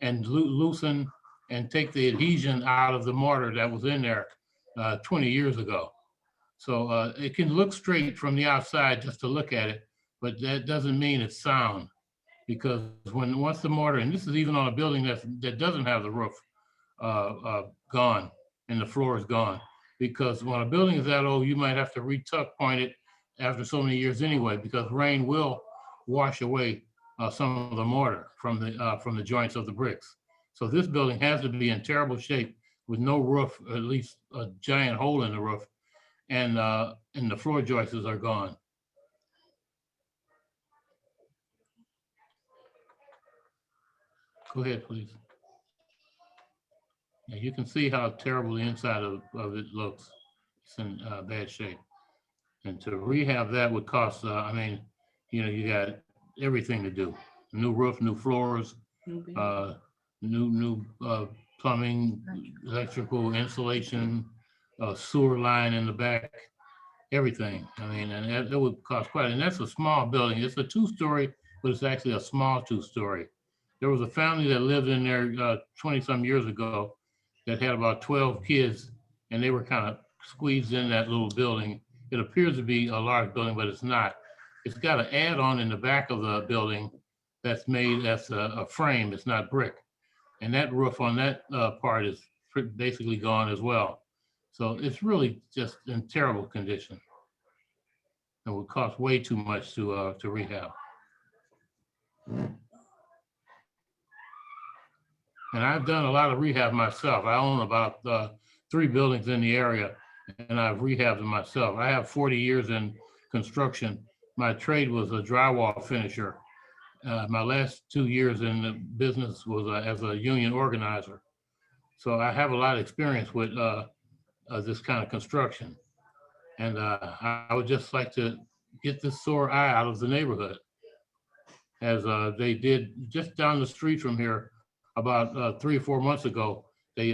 and loosen and take the adhesion out of the mortar that was in there 20 years ago. So it can look straight from the outside just to look at it, but that doesn't mean it's sound, because once the mortar, and this is even on a building that doesn't have the roof gone and the floor is gone, because when a building is that old, you might have to retuck point it after so many years anyway, because rain will wash away some of the mortar from the joints of the bricks. So this building has to be in terrible shape with no roof, at least a giant hole in the roof, and the floor joists are gone. Go ahead, please. Yeah, you can see how terrible the inside of it looks. It's in bad shape. And to rehab that would cost, I mean, you got everything to do. New roof, new floors, new plumbing, electrical, insulation, sewer line in the back, everything. I mean, and it would cost quite, and that's a small building. It's a 2-story, but it's actually a small 2-story. There was a family that lived in there 20-some years ago that had about 12 kids, and they were kind of squeezed in that little building. It appears to be a large building, but it's not. It's got an add-on in the back of the building that's made as a frame. It's not brick. And that roof on that part is basically gone as well. So it's really just in terrible condition. It would cost way too much to rehab. And I've done a lot of rehab myself. I own about 3 buildings in the area, and I've rehabbed them myself. I have 40 years in construction. My trade was a drywall finisher. My last 2 years in the business was as a union organizer. So I have a lot of experience with this kind of construction. And I would just like to get this sore eye out of the neighborhood, as they did just down the street from here about 3 or 4 months ago. They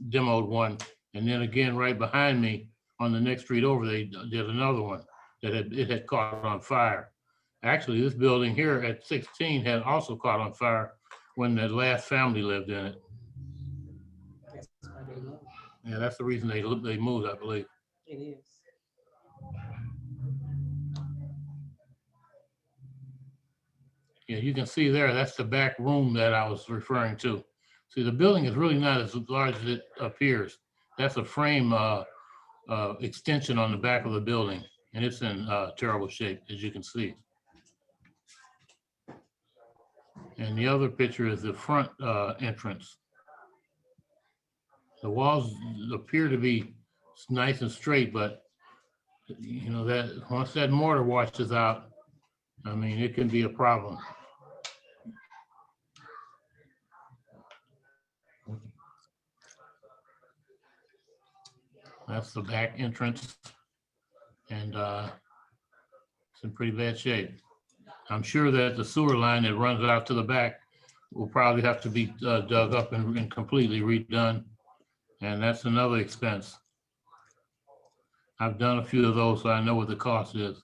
demoed one, and then again right behind me on the next street over, they did another one that it had caught on fire. Actually, this building here at 16 had also caught on fire when the last family lived in it. Yeah, that's the reason they moved, I believe. It is. Yeah, you can see there, that's the back room that I was referring to. See, the building is really not as large as it appears. That's a frame extension on the back of the building, and it's in terrible shape, as you can see. And the other picture is the front entrance. The walls appear to be nice and straight, but you know that once that mortar washes out, I mean, it can be a problem. That's the back entrance, and it's in pretty bad shape. I'm sure that the sewer line that runs out to the back will probably have to be dug up and completely redone, and that's another expense. I've done a few of those, so I know what the cost is.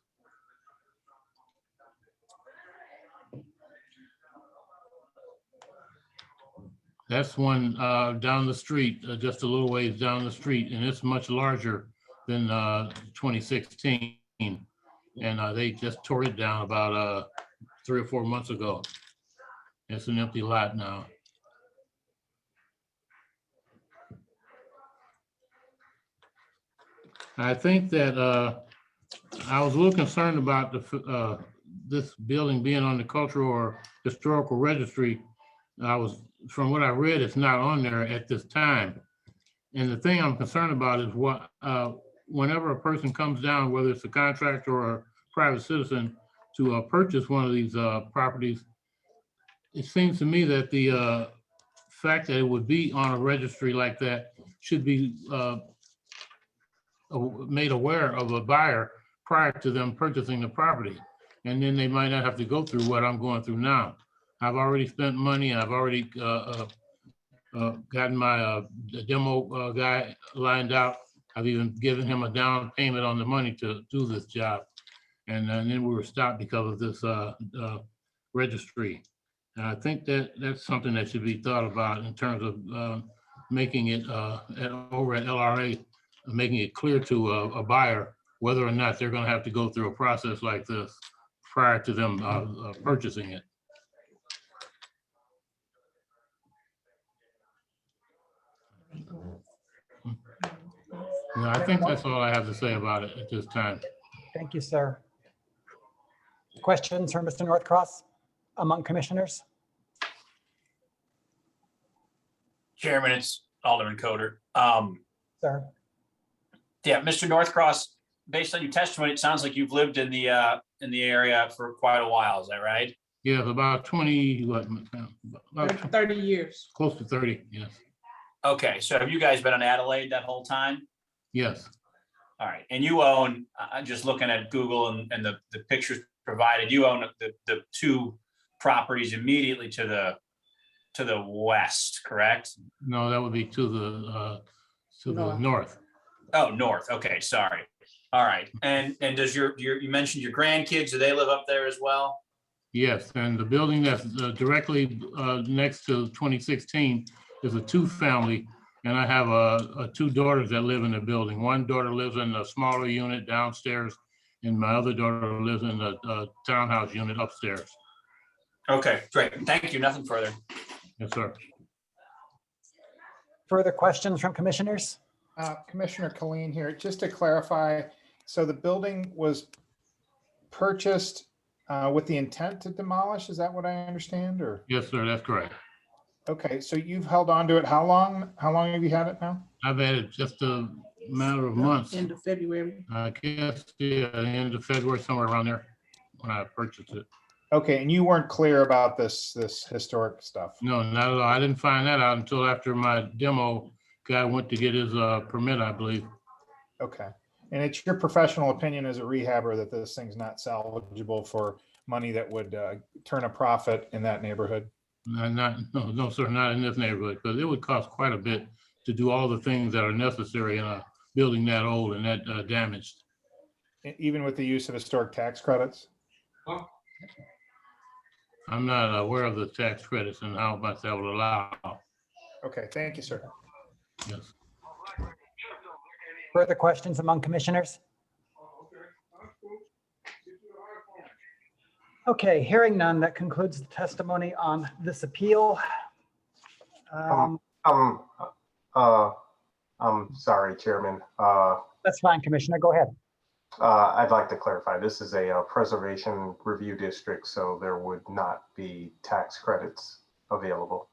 That's one down the street, just a little ways down the street, and it's much larger than 2016. And they just tore it down about 3 or 4 months ago. It's an empty lot now. I think that I was a little concerned about this building being on the cultural or historical registry. From what I read, it's not on there at this time. And the thing I'm concerned about is what, whenever a person comes down, whether it's a contractor or a private citizen, to purchase one of these properties, it seems to me that the fact that it would be on a registry like that should be made aware of a buyer prior to them purchasing the property. And then they might not have to go through what I'm going through now. I've already spent money, and I've already gotten my demo guy lined out. I've even given him a down payment on the money to do this job. And then we were stopped because of this registry. And I think that that's something that should be thought about in terms of making it over at LRA, making it clear to a buyer whether or not they're going to have to go through a process like this prior to them purchasing it. No, I think that's all I have to say about it at this time. Thank you, sir. Questions for Mr. Northcross among commissioners? Chairman, it's Alderman Coder. Sir. Yeah, Mr. Northcross, based on your testimony, it sounds like you've lived in the area for quite a while. Is that right? Yeah, about 20, what, about 30 years. close to 30, yes. Okay, so have you guys been on Adelaide that whole time? Yes. All right, and you own, I'm just looking at Google and the pictures provided. You own the two properties immediately to the west, correct? No, that would be to the north. Oh, north. Okay, sorry. All right. And does you mentioned your grandkids, do they live up there as well? Yes, and the building that's directly next to 2016 is a two-family, and I have two daughters that live in the building. One daughter lives in the smaller unit downstairs, and my other daughter lives in the townhouse unit upstairs. Okay, great. Thank you. Nothing further. Yes, sir. Further questions from commissioners? Commissioner Colleen here, just to clarify, so the building was purchased with the intent to demolish, is that what I understand, or? Yes, sir, that's correct. Okay, so you've held on to it, how long? How long have you had it now? I've had it just a matter of months. End of February. I guess the end of February, somewhere around there, when I purchased it. Okay, and you weren't clear about this historic stuff? No, not at all. I didn't find that out until after my demo guy went to get his permit, I believe. Okay, and it's your professional opinion as a rehabber that this thing's not salvageable for money that would turn a profit in that neighborhood? No, sir, not in this neighborhood, because it would cost quite a bit to do all the things that are necessary in a building that old and that damaged. Even with the use of historic tax credits? I'm not aware of the tax credits and how much that would allow. Okay, thank you, sir. Yes. Further questions among commissioners? Okay, hearing none, that concludes the testimony on this appeal. I'm sorry, Chairman. That's fine, Commissioner, go ahead. I'd like to clarify, this is a preservation review district, so there would not be tax credits available.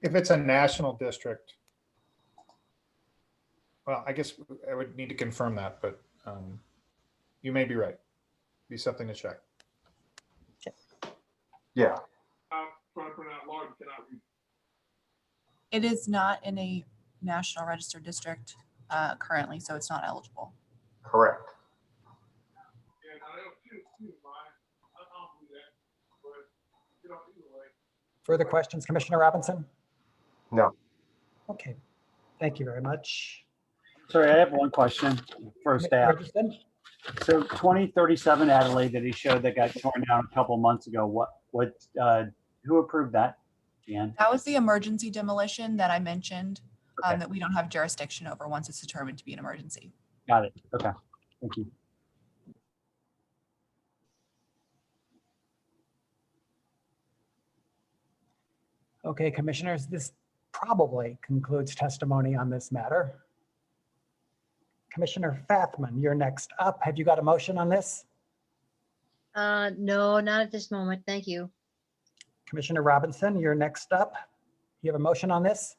If it's a national district, well, I guess I would need to confirm that, but you may be right. Be something to check. Yeah. It is not in a national register district currently, so it's not eligible. Correct. Further questions, Commissioner Robinson? No. Okay, thank you very much. Sorry, I have one question for staff. Richardson? So 2037 Adelaide that he showed that got torn down a couple months ago, who approved that, Jan? That was the emergency demolition that I mentioned Okay. that we don't have jurisdiction over once it's determined to be an emergency. Got it. Okay, thank you. Okay, commissioners, this probably concludes testimony on this matter. Commissioner Fathman, you're next up. Have you got a motion on this? No, not at this moment. Thank you. Commissioner Robinson, you're next up. You have a motion on this?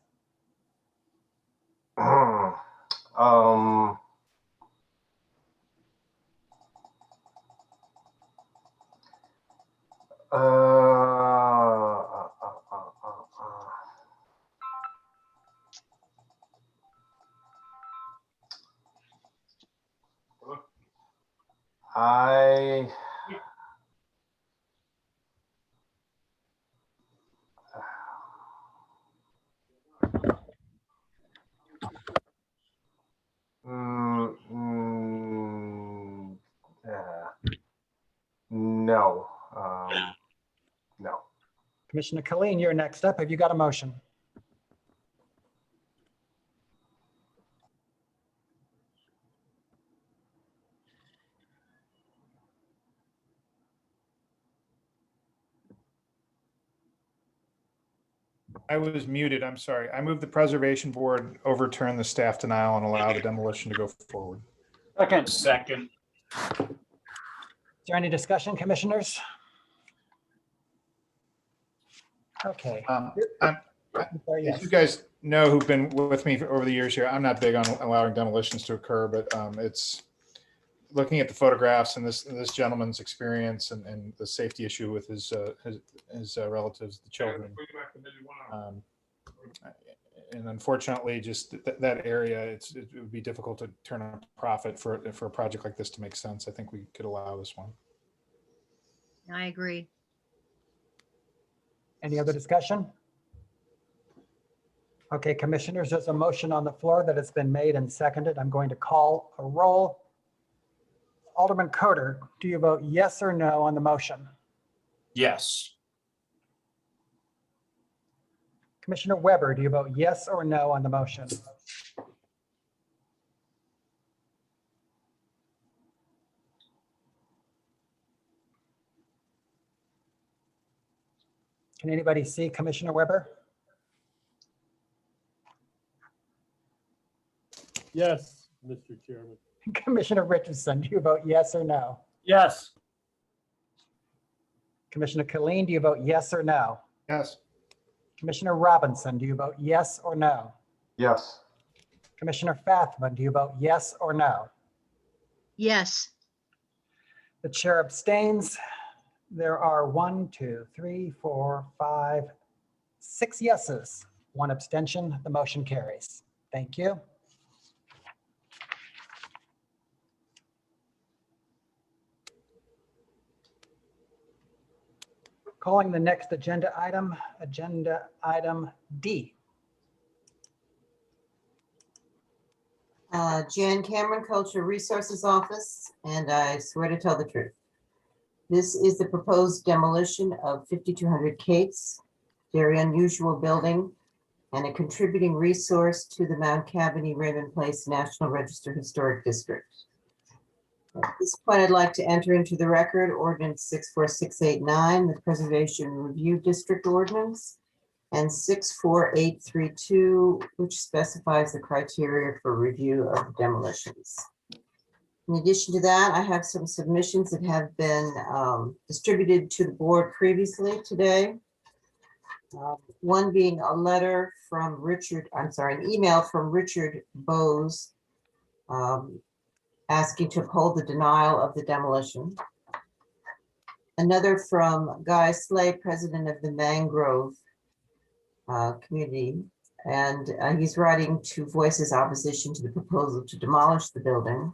No. No. Commissioner Colleen, you're next up. Have you got a motion? I was muted, I'm sorry. I move the Preservation Board overturn the staff denial and allow the demolition to go forward. Second. Is there any discussion, commissioners? Okay. As you guys know, who've been with me over the years here, I'm not big on allowing demolitions to occur, but it's looking at the photographs and this gentleman's experience and the safety issue with his relatives, the children. And And unfortunately, just that area, it would be difficult to turn a profit for a project like this to make sense. I think we could allow this one. I agree. Any other discussion? Okay, commissioners, there's a motion on the floor that has been made and seconded. I'm going to call a roll. Alderman Coder, do you vote yes or no on the motion? Yes. Commissioner Weber, do you vote yes or no on the motion? Can anybody see Commissioner Weber? Yes, Mr. Chairman. Commissioner Richardson, do you vote yes or no? Yes. Commissioner Killeen, do you vote yes or no? Yes. Commissioner Robinson, do you vote yes or no? Yes. Commissioner Fathman, do you vote yes or no? Yes. The chair abstains. There are 1, 2, 3, 4, 5, 6 yeses, 1 abstention. The motion carries. Thank you. Calling the next agenda item D. Jan Cameron, Cultural Resources Office, and I swear to tell the truth. This is the proposed demolition of 5200 Kate's, very unusual building, and a contributing resource to the Mount Cavity Raymond Place National Register Historic District. At this point, I'd like to enter into the record Ordinance 64689, the Preservation Review District Ordinance, and 64832, which specifies the criteria for review of demolitions. In addition to that, I have some submissions that have been distributed to the board previously today. One being a letter from an email from Richard Bowes asking to uphold the denial of the demolition. Another from Guy Slay, president of the Mangrove community, and he's writing to voice his opposition to the proposal to demolish the building.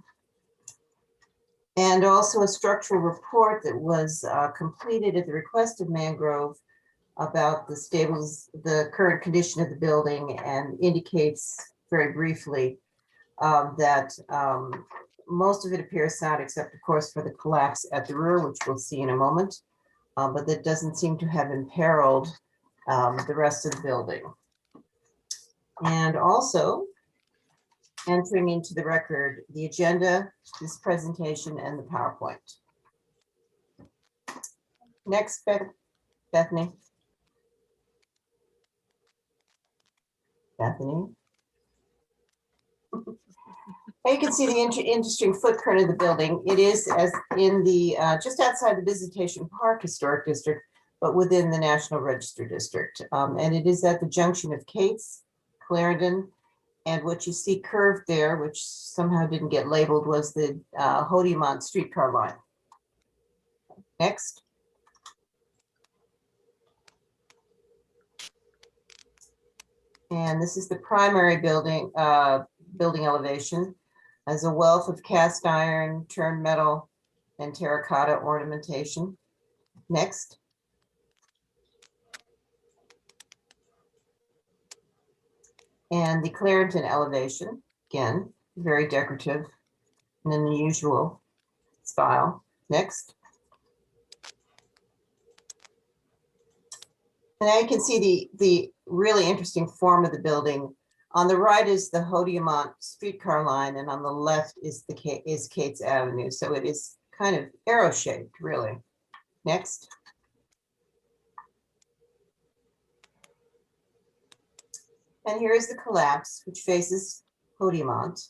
And also a structural report that was completed at the request of Mangrove about the current condition of the building, and indicates very briefly that most of it appears sound, except of course for the collapse at the rear, which we'll see in a moment, but that doesn't seem to have imperiled the rest of the building. And also entering into the record the agenda, this presentation, and the PowerPoint. Next, Bethany. Bethany. You can see the interesting footprint of the building. It is as in the just outside the Visitation Park Historic District, but within the National Register District. And it is at the junction of Kate's, Clarendon, and what you see curved there, which somehow didn't get labeled, was the Hodiamont streetcar line. Next. And this is the primary building elevation, as a wealth of cast iron, turned metal, and terracotta ornamentation. Next. And the Clarendon elevation, again, very decorative and an unusual style. Next. And now you can see the really interesting form of the building. On the right is the Hodiamont streetcar line, and on the left is Kate's Avenue. So it is kind of arrow-shaped, really. Next. And here is the collapse, which faces Hodiamont.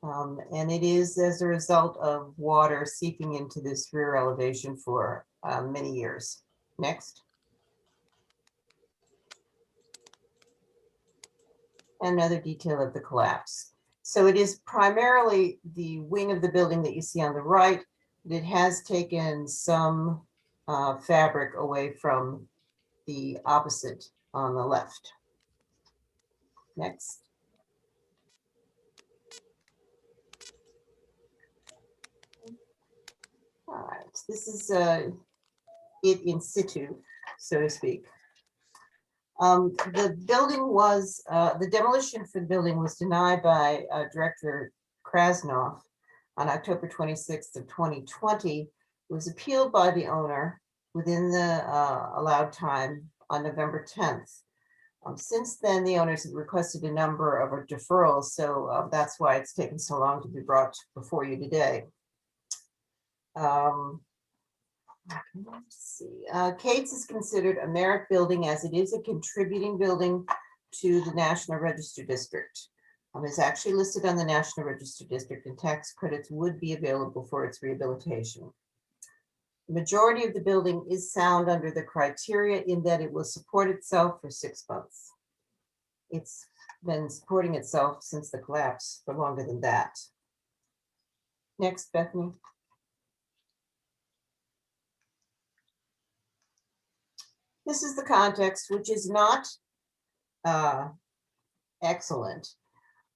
And it is as a result of water seeping into this rear elevation for many years. Next. Another detail of the collapse. So it is primarily the wing of the building that you see on the right, but it has taken some fabric away from the opposite on the left. Next. All right, this is it in situ, so to speak. The building was, the demolition for the building was denied by Director Krasnoff on October 26th of 2020. It was appealed by the owner within the allowed time on November 10th. Since then, the owners have requested a number of deferrals, so that's why it's taken so long to be brought before you today. Let's see. Kate's is considered a merit building as it is a contributing building to the National Register District. It's actually listed on the National Register District, and tax credits would be available for its rehabilitation. The majority of the building is sound under the criteria in that it will support itself for 6 months. It's been supporting itself since the collapse for longer than that. Next, Bethany. This is the context, which is not excellent,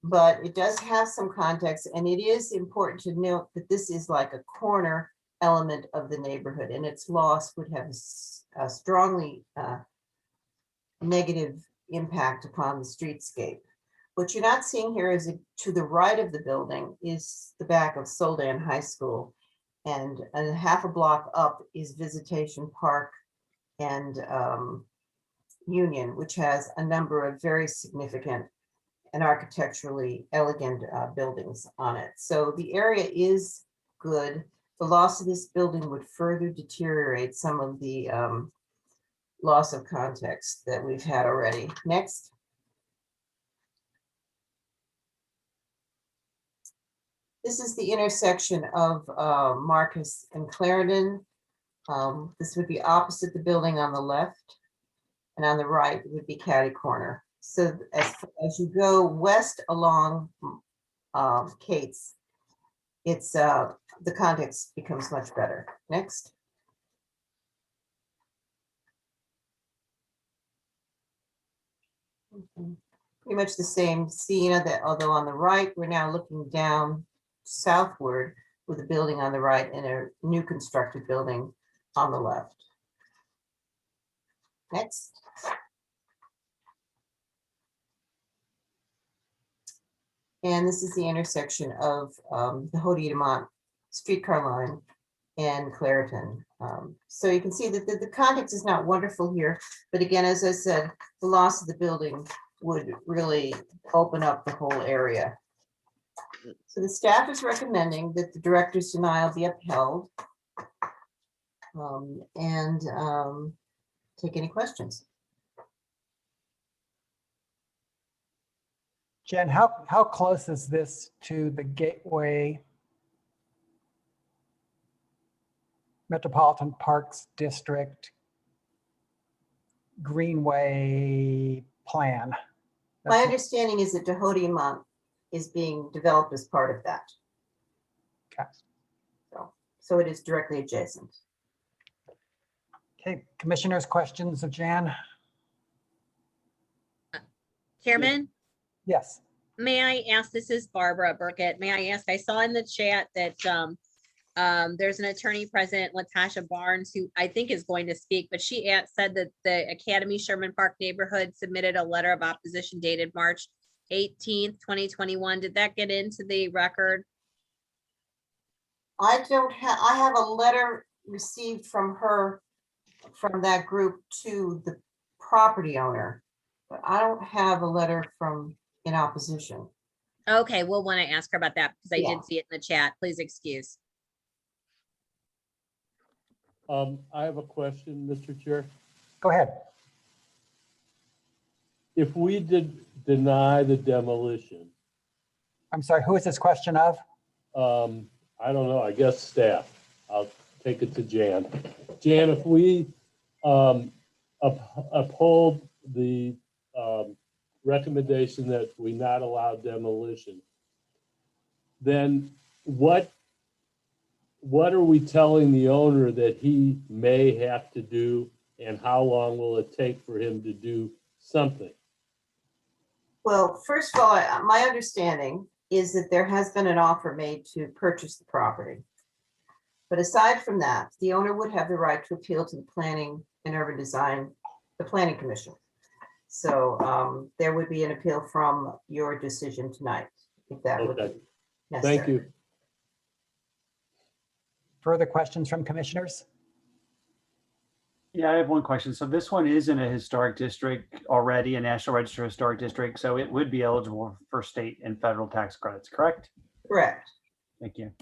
but it does have some context, and it is important to note that this is like a corner element of the neighborhood, and its loss would have a strongly negative impact upon the streetscape. What you're not seeing here is to the right of the building is the back of Soldan High School, and a half a block up is Visitation Park and Union, which has a number of very significant and architecturally elegant buildings on it. So the area is good. The loss of this building would further deteriorate some of the loss of context that we've had already. Next. This is the intersection of Marcus and Clarendon. This would be opposite the building on the left, and on the right would be Catty Corner. So as you go west along Kate's, it's the context becomes much better. Next. Pretty much the same scene, that although on the right, we're now looking down southward with a building on the right and a new constructed building on the left. Next. And this is the intersection of the Hodie-Demont streetcar line and Clareton. So you can see that the context is not wonderful here, but again, as I said, the loss of the building would really open up the whole area. So the staff is recommending that the director's denial be upheld. Take any questions. Jen, how close is this to the Gateway Metropolitan Parks District Greenway plan? My understanding is that Hodie-Demont is being developed as part of that. Okay. So it is directly adjacent. Okay, commissioners, questions of Jan? Chairman, Yes. may I ask, this is Barbara Burkett. May I ask, I saw in the chat that there's an attorney present, Latasha Barnes, who I think is going to speak, but she said that the Academy Sherman Park neighborhood submitted a letter of opposition dated March 18th, 2021. Did that get into the record? I have a letter received from her, from that group to the property owner, but I don't have a letter in opposition. Okay, we'll want to ask her about that because I Yeah. did see it in the chat. Please excuse. I have a question, Mr. Chair. Go ahead. If we did deny the demolition, I'm sorry, who is this question of? I don't know, I guess staff. I'll take it to Jan. Jan, if we uphold the recommendation that we not allow demolition, then what are we telling the owner that he may have to do, and how long will it take for him to do something? Well, first of all, my understanding is that there has been an offer made to purchase the property. But aside from that, the owner would have the right to appeal to the Planning and Urban Design, the Planning Commission. So there would be an appeal from your decision tonight, if that would Okay, be necessary. thank you. Further questions from commissioners? Yeah, I have one question. So this one is in a historic district already, a National Register Historic District, so it would be eligible for state and federal tax credits, correct? Correct. Thank you.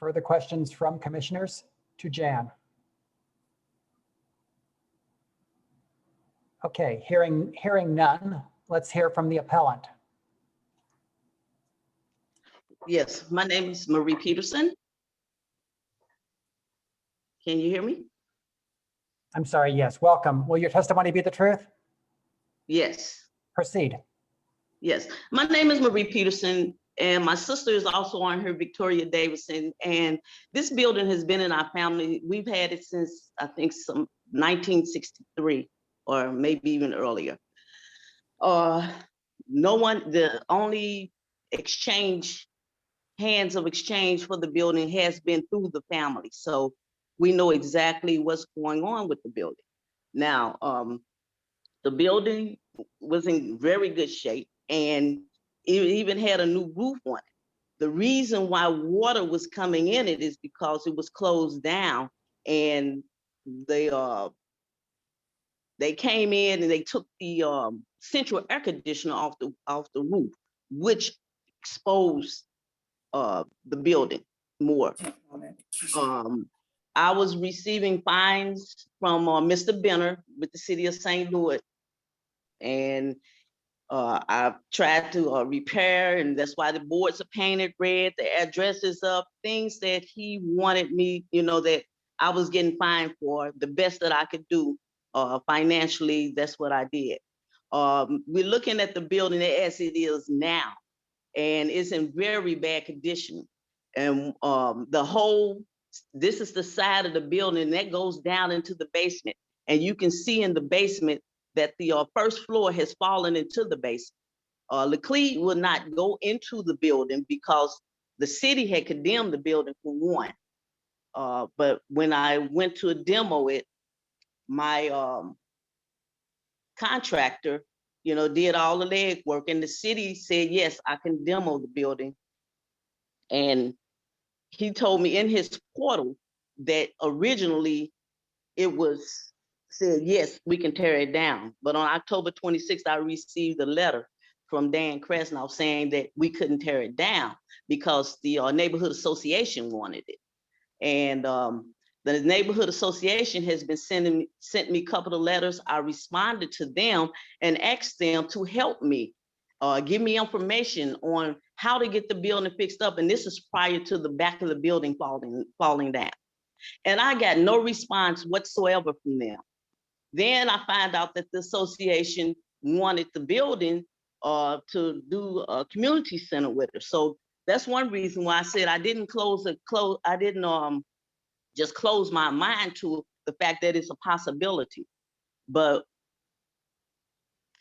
Further questions from commissioners to Jan? Okay, hearing none, let's hear from the appellant. Yes, my name is Marie Peterson. Can you hear me? I'm sorry, yes, welcome. Will your testimony be the truth? Yes, Proceed. yes. My name is Marie Peterson, and my sister is also on her, Victoria Davidson. And this building has been in our family. We've had it since, I think, some 1963, or maybe even earlier. The only hands of exchange for the building has been through the family. So we know exactly what's going on with the building. Now, the building was in very good shape, and it even had a new roof on it. The reason why water was coming in it is because it was closed down, and they came in and they took the central air conditioner off the roof, which exposed the building more. I was receiving fines from Mr. Benner with the city of St. Louis, and I tried to repair, and that's why the boards are painted red, the addresses up, things that he wanted me, that I was getting fined for. The best that I could do financially, that's what I did. We're looking at the building as it is now, and it's in very bad condition. And this is the side of the building that goes down into the basement. And you can see in the basement that the first floor has fallen into the basement. Leclerc would not go into the building because the city had condemned the building for one. But when I went to demo it, my contractor, did all the legwork, and the city said, yes, I can demo the building. And he told me in his portal that originally it was said, yes, we can tear it down. But on October 26th, I received a letter from Dan Krasnow saying that we couldn't tear it down because the neighborhood association wanted it. And the neighborhood association has been sent me a couple of letters. I responded to them and asked them to help me, give me information on how to get the building fixed up. And this is prior to the back of the building falling down. And I got no response whatsoever from them. Then I find out that the association wanted the building to do a community center with her. So that's one reason why I said I didn't just close my mind to the fact that it's a possibility. But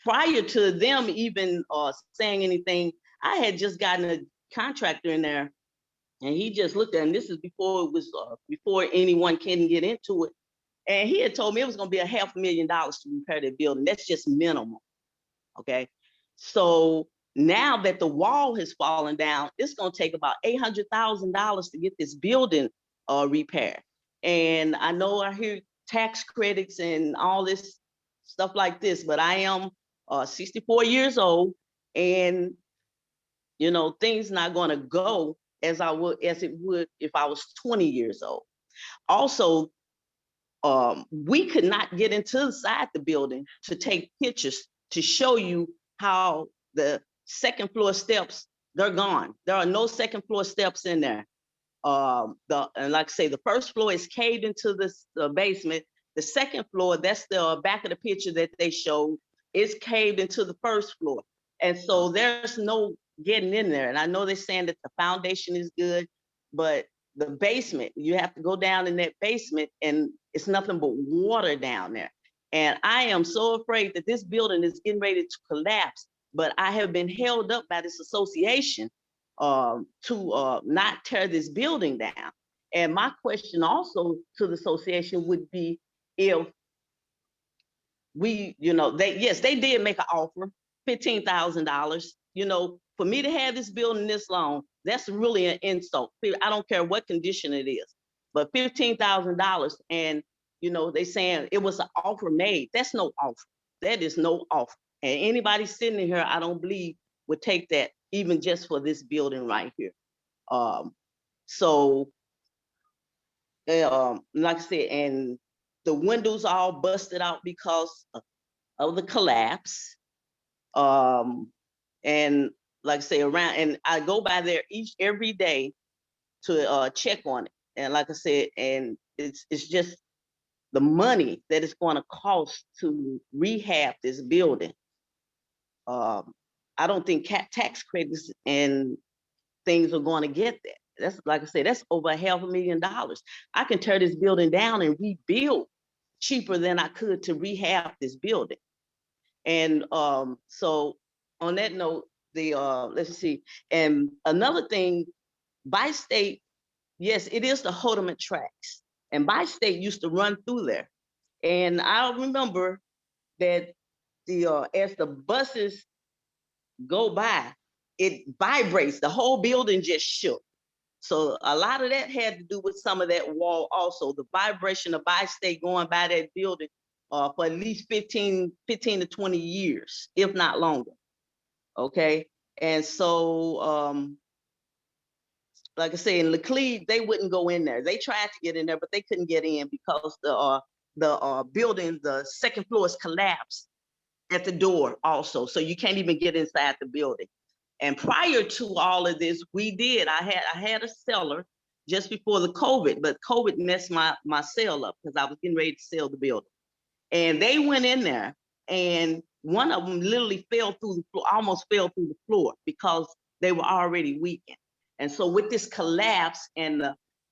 prior to them even saying anything, I had just gotten a contractor in there, and he just looked at it, and this is before anyone can get into it. And he had told me it was going to be $500,000 to repair the building. That's just minimal. Okay. So now that the wall has fallen down, it's going to take about $800,000 to get this building repaired. And I know I hear tax credits and all this stuff like this, but I am 64 years old, and things not going to go as it would if I was 20 years old. Also, we could not get inside the building to take pictures to show you how the second floor steps, they're gone. There are no second floor steps in there. And like I say, the first floor is caved into the basement. The second floor, that's the back of the picture that they showed, is caved into the first floor. And so there's no getting in there. And I know they're saying that the foundation is good, but the basement, you have to go down in that basement and it's nothing but water down there. And I am so afraid that this building is getting ready to collapse, but I have been held up by this association to not tear this building down. And my question also to the association would be if we, they did make an offer, $15,000. For me to have this building this long, that's really an insult. I don't care what condition it is, but $15,000, and they saying it was an offer made. That's no offer. That is no offer. And anybody sitting in here, I don't believe would take that, even just for this building right here. Like I said, and the windows all busted out because of the collapse. And like I say, and I go by there every day to check on it. And like I said, and it's just the money that it's going to cost to rehab this building. I don't think tax credits and things are going to get that. That's, like I said, that's over $500,000. I can tear this building down and rebuild cheaper than I could to rehab this building. And so on that note, let's see. And another thing, Bi-State, yes, it is the Waterman tracks. And Bi-State used to run through there. And I remember that as the buses go by, it vibrates. The whole building just shook. So a lot of that had to do with some of that wall also. The vibration of Bi-State going by that building for at least 15 to 20 years, if not longer. Okay. And so, like I said, in Laclede, they wouldn't go in there. They tried to get in there, but they couldn't get in because the building, the second floor is collapsed at the door also. So you can't even get inside the building. And prior to all of this, I had a seller just before the COVID, but COVID messed my sale up because I was getting ready to sell the building. And they went in there, and one of them literally fell through the floor, almost fell through the floor because they were already weakened. And so with this collapse and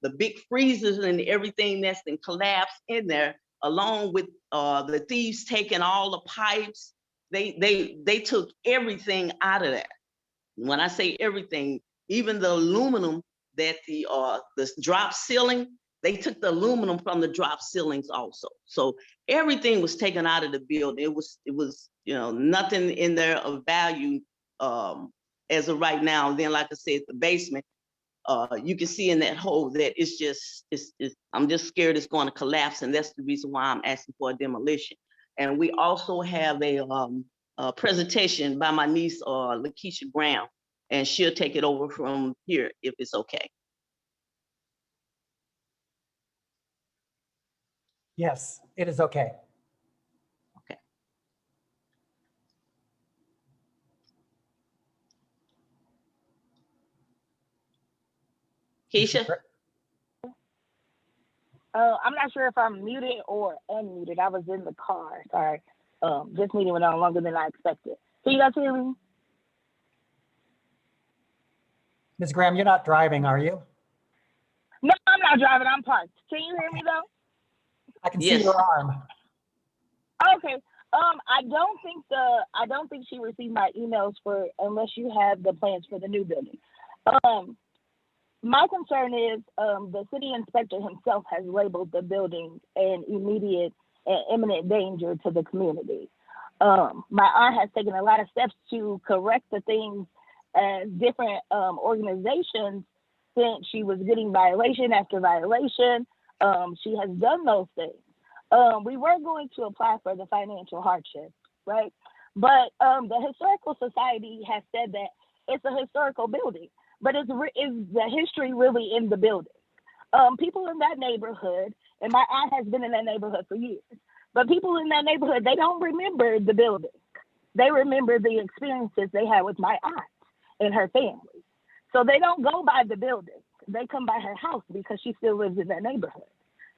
the big freezers and everything that's been collapsed in there, along with the thieves taking all the pipes, they took everything out of that. When I say everything, even the aluminum that the drop ceiling, they took the aluminum from the drop ceilings also. So everything was taken out of the building. It was nothing in there of value as of right now. And then, like I said, the basement, you can see in that hole that I'm just scared it's going to collapse, and that's the reason why I'm asking for a demolition. And we also have a presentation by my niece, Lakeisha Brown, and she'll take it over from here if it's okay. Yes, it is okay. Okay. Keisha? I'm not sure if I'm muted or unmuted. I was in the car. Sorry. This meeting went on longer than I expected. Can you guys hear me? Ms. Graham, you're not driving, are you? No, I'm not driving. I'm parked. Can you hear me though? I can see your arm. Okay. I don't think she received my emails unless you have the plans for the new building. My concern is the city inspector himself has labeled the building an immediate and imminent danger to the community. My aunt has taken a lot of steps to correct the things as different organizations since she was getting violation after violation. She has done those things. We were going to apply for the financial hardship, right? But the Historical Society has said that it's a historical building, but is the history really in the building? People in that neighborhood, and my aunt has been in that neighborhood for years, but people in that neighborhood, they don't remember the building. They remember the experiences they had with my aunt and her family. So they don't go by the building. They come by her house because she still lives in that neighborhood.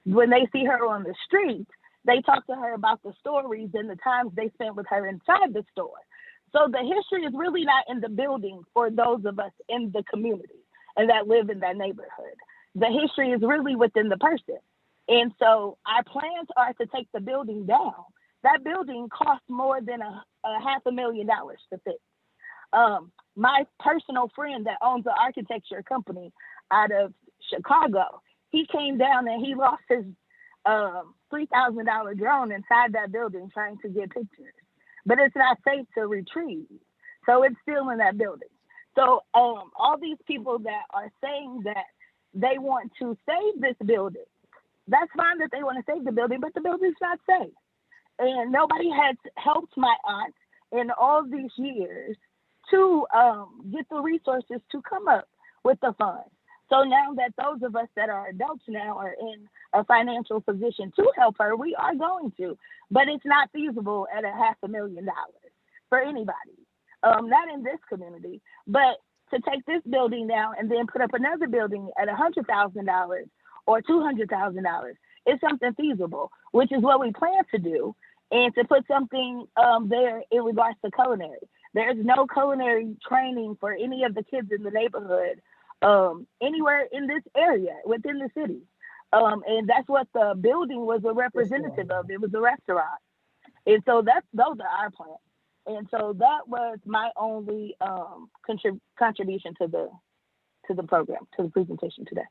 When they see her on the street, they talk to her about the stories and the times they spent with her inside the store. So the history is really not in the building for those of us in the community and that live in that neighborhood. The history is really within the person. And so our plans are to take the building down That building cost more than a $500,000 to fix. My personal friend that owns an architecture company out of Chicago, he came down and he lost his $3,000 drone inside that building trying to get pictures. But it's not safe to retrieve. So it's still in that building. So all these people that are saying that they want to save this building, that's fine that they want to save the building, but the building's not safe. And nobody has helped my aunt in all these years to get the resources to come up with the funds. So now that those of us that are adults now are in a financial position to help her, we are going to, but it's not feasible at $500,000 for anybody. Not in this community, but to take this building down and then put up another building at $100,000 or $200,000 is something feasible, which is what we plan to do, and to put something there in regards to culinary. There's no culinary training for any of the kids in the neighborhood anywhere in this area within the city. And that's what the building was a representative of. It was a restaurant. And so those are our plans. And so that was my only contribution to the program, to the presentation today.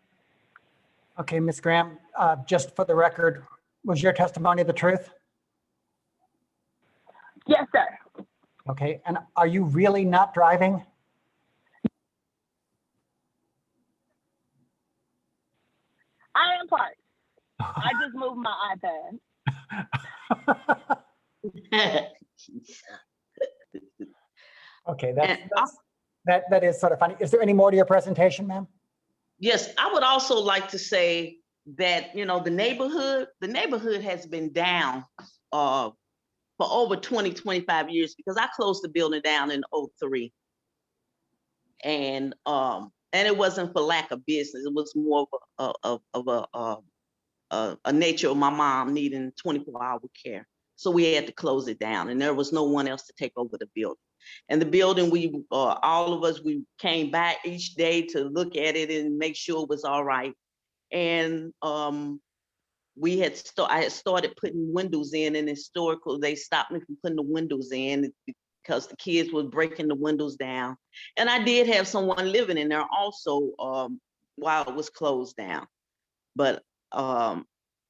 Okay, Ms. Graham, just for the record, was your testimony the truth? Yes, sir. Okay, and are you really not driving? I am parked. I just moved my iPad. Okay, that is sort of funny. Is there any more to your presentation, ma'am? Yes, I would also like to say that, the neighborhood has been down for over 20, 25 years, because I closed the building down in 2003. And it wasn't for lack of business. It was more of a nature of my mom needing 24-hour care. So we had to close it down, and there was no one else to take over the building. And the building, all of us, we came back each day to look at it and make sure it was all right. And I had started putting windows in, and historical, they stopped me from putting the windows in because the kids were breaking the windows down. And I did have someone living in there also while it was closed down. But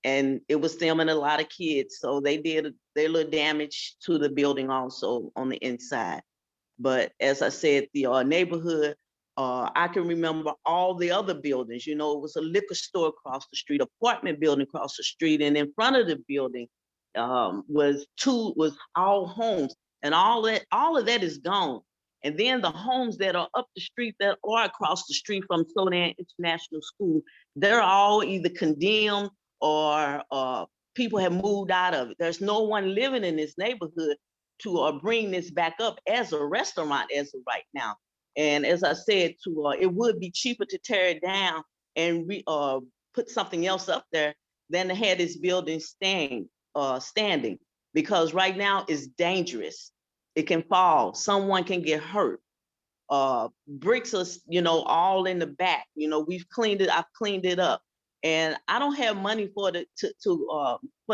and it was them and a lot of kids, so they did their little damage to the building also on the inside. But as I said, the neighborhood, I can remember all the other buildings. It was a liquor store across the street, apartment building across the street, and in front of the building was all homes, and all of that is gone. And then the homes that are up the street, that are across the street from Sodan International School, they're all either condemned or people have moved out of it. There's no one living in this neighborhood to bring this back up as a restaurant as of right now. And as I said, it would be cheaper to tear it down and put something else up there than to have this building standing, because right now it's dangerous. It can fall. Someone can get hurt. Bricks are, all in the back. We've cleaned it. I've cleaned it up, and I don't have money for the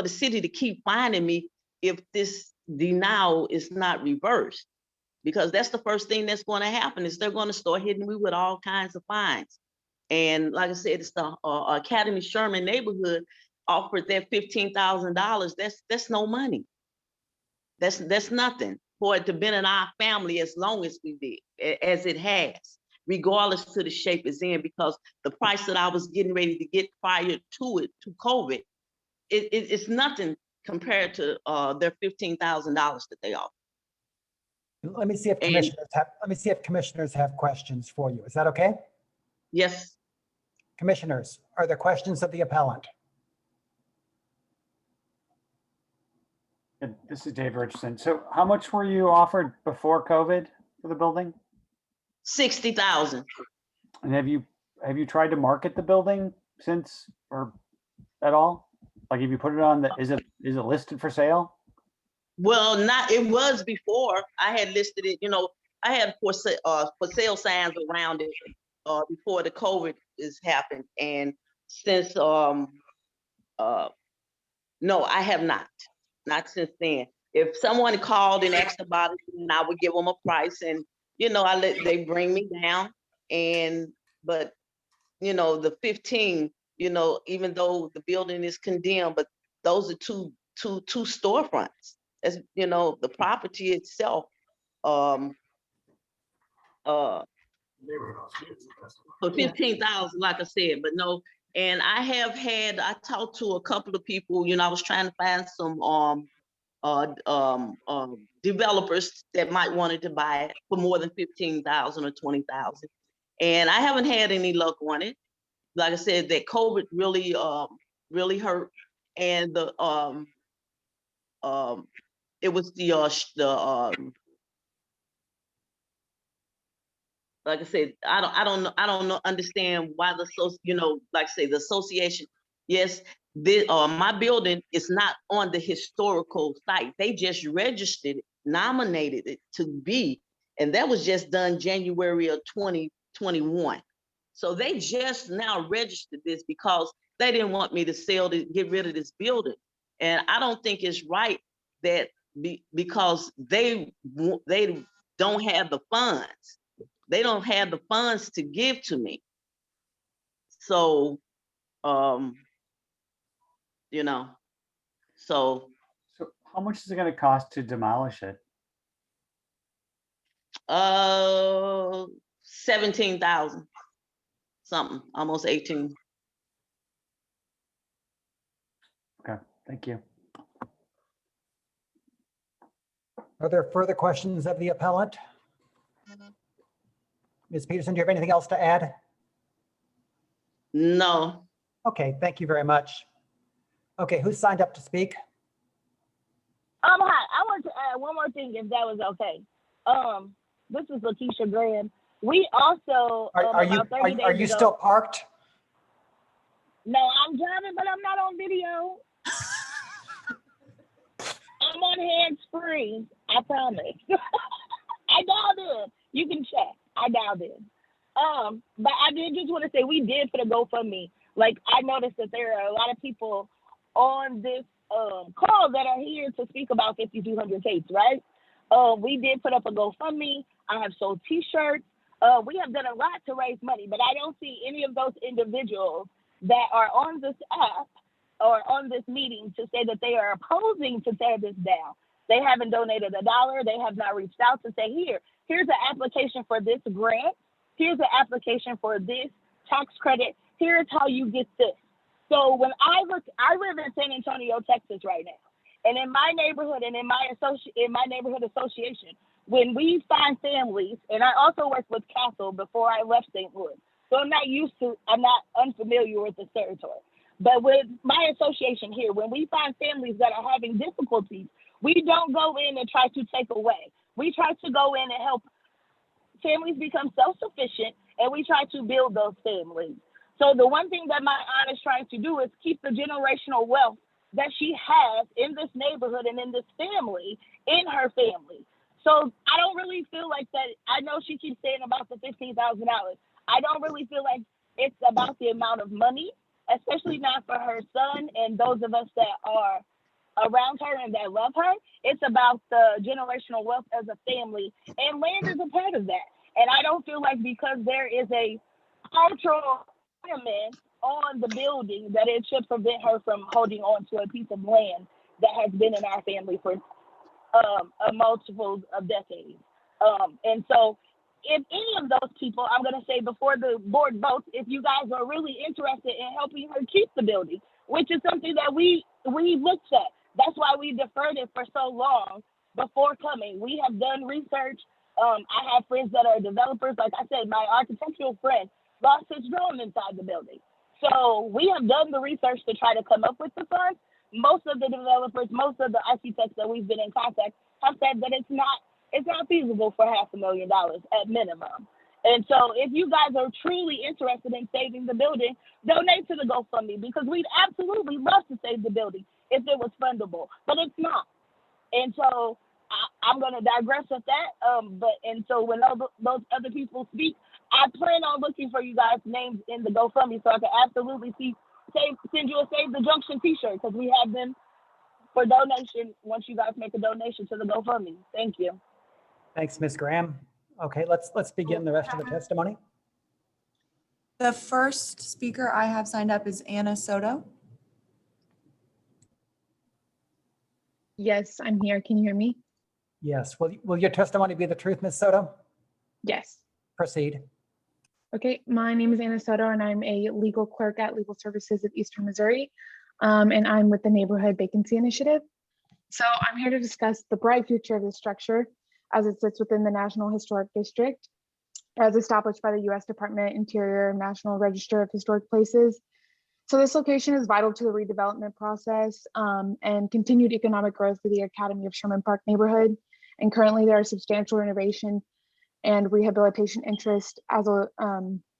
city to keep finding me if this denial is not reversed, because that's the first thing that's going to happen is they're going to start hitting me with all kinds of fines. And like I said, it's the Academy Sherman neighborhood offered that $15,000. That's no money. That's nothing for it to be in our family as long as we did, as it has, regardless to the shape it's in, because the price that I was getting ready to get prior to COVID, it's nothing compared to their $15,000 that they offer. Let me see if commissioners have questions for you. Is that okay? Yes. Commissioners, are there questions of the appellant? This is Dave Richardson. So how much were you offered before COVID for the building? $60,000. And have you tried to market the building since, or at all? Like, have you put it on is it listed for sale? Well, it was before. I had listed it, I had for sale signs around it before the COVID has happened. And since no, I have not. not since then. If someone called and asked about it, then I would give them a price, and they bring me down. But the 15, even though the building is condemned, but those are two storefronts. As the property itself, for 15,000, like I said, but no. And I talked to a couple of people, I was trying to find some developers that might wanted to buy it for more than 15,000 or 20,000. And I haven't had any luck on it. Like I said, that COVID really hurt. And it was like I said, I don't know, understand why like I say, the association, yes, my building is not on the historical site. They just registered it, nominated it to be, and that was just done January of 2021. So they just now registered this because they didn't want me to get rid of this building. And I don't think it's right that because they don't have the funds. They don't have the funds to give to me. So, so So how much is it going to cost to demolish it? 17,000 something, almost 18. Okay, thank you. Are there further questions of the appellant? Ms. Peterson, do you have anything else to add? No. Okay, thank you very much. Okay, who signed up to speak? Hi, I want to add one more thing, if that was okay. This is Lakeisha Graham. We also Are you still parked? No, I'm driving, but I'm not on video. I'm on hands-free, I promise. I dialed in. You can check. I dialed in. But I did just want to say we did put a GoFundMe. Like, I noticed that there are a lot of people on this call that are here to speak about 5200 Capes, right? We did put up a GoFundMe. I have sold t-shirts. We have done a lot to raise money, but I don't see any of those individuals that are on this app or on this meeting to say that they are opposing to tear this down. They haven't donated $1. They have not reached out to say, here's an application for this grant. Here's an application for this tax credit. Here's how you get this. So when I live in San Antonio, Texas right now. And in my neighborhood and in my neighborhood association, when we find families, and I also worked with Castle before I left St. Louis. So I'm not unfamiliar with this territory. But with my association here, when we find families that are having difficulties, we don't go in and try to take away. We try to go in and help families become self-sufficient, and we try to build those families. So the one thing that my aunt is trying to do is keep the generational wealth that she has in this neighborhood and in this family, in her family. So I don't really feel like that. I know she keeps saying about the $15,000. I don't really feel like it's about the amount of money, especially not for her son and those of us that are around her and that love her. It's about the generational wealth as a family, and land is a part of that. And I don't feel like because there is a cultural element on the building that it should prevent her from holding on to a piece of land that has been in our family for a multiple of decades. And so if any of those people, I'm going to say before the board votes, if you guys are really interested in helping her keep the building, which is something that we looked at. That's why we deferred it for so long before coming. We have done research. I have friends that are developers. Like I said, my architectural friend lost his drone inside the building. So we have done the research to try to come up with the funds. Most of the developers, most of the architects that we've been in contact have said that it's not feasible for $500,000 at minimum. And so if you guys are truly interested in saving the building, donate to the GoFundMe, because we'd absolutely love to save the building if it was fundable, but it's not. And so I'm going to digress with that. And so when those other people speak, I plan on looking for you guys' names in the GoFundMe so I can absolutely send you a Save the Junction t-shirt, because we have them for donation once you guys make a donation to the GoFundMe. Thank you. Thanks, Ms. Graham. Okay, let's begin the rest of the testimony. The first speaker I have signed up is Anna Soto. Yes, I'm here. Can you hear me? Yes. Will your testimony be the truth, Ms. Soto? Yes. Proceed. Okay, my name is Anna Soto and I'm a legal clerk at Legal Services of Eastern Missouri. And I'm with the Neighborhood Vacancy Initiative. So I'm here to discuss the bright future of this structure as it sits within the National Historic District, as established by the U.S. Department of Interior National Register of Historic Places. So this location is vital to the redevelopment process and continued economic growth for the Academy of Sherman Park neighborhood. And currently there are substantial renovation and rehabilitation interest as a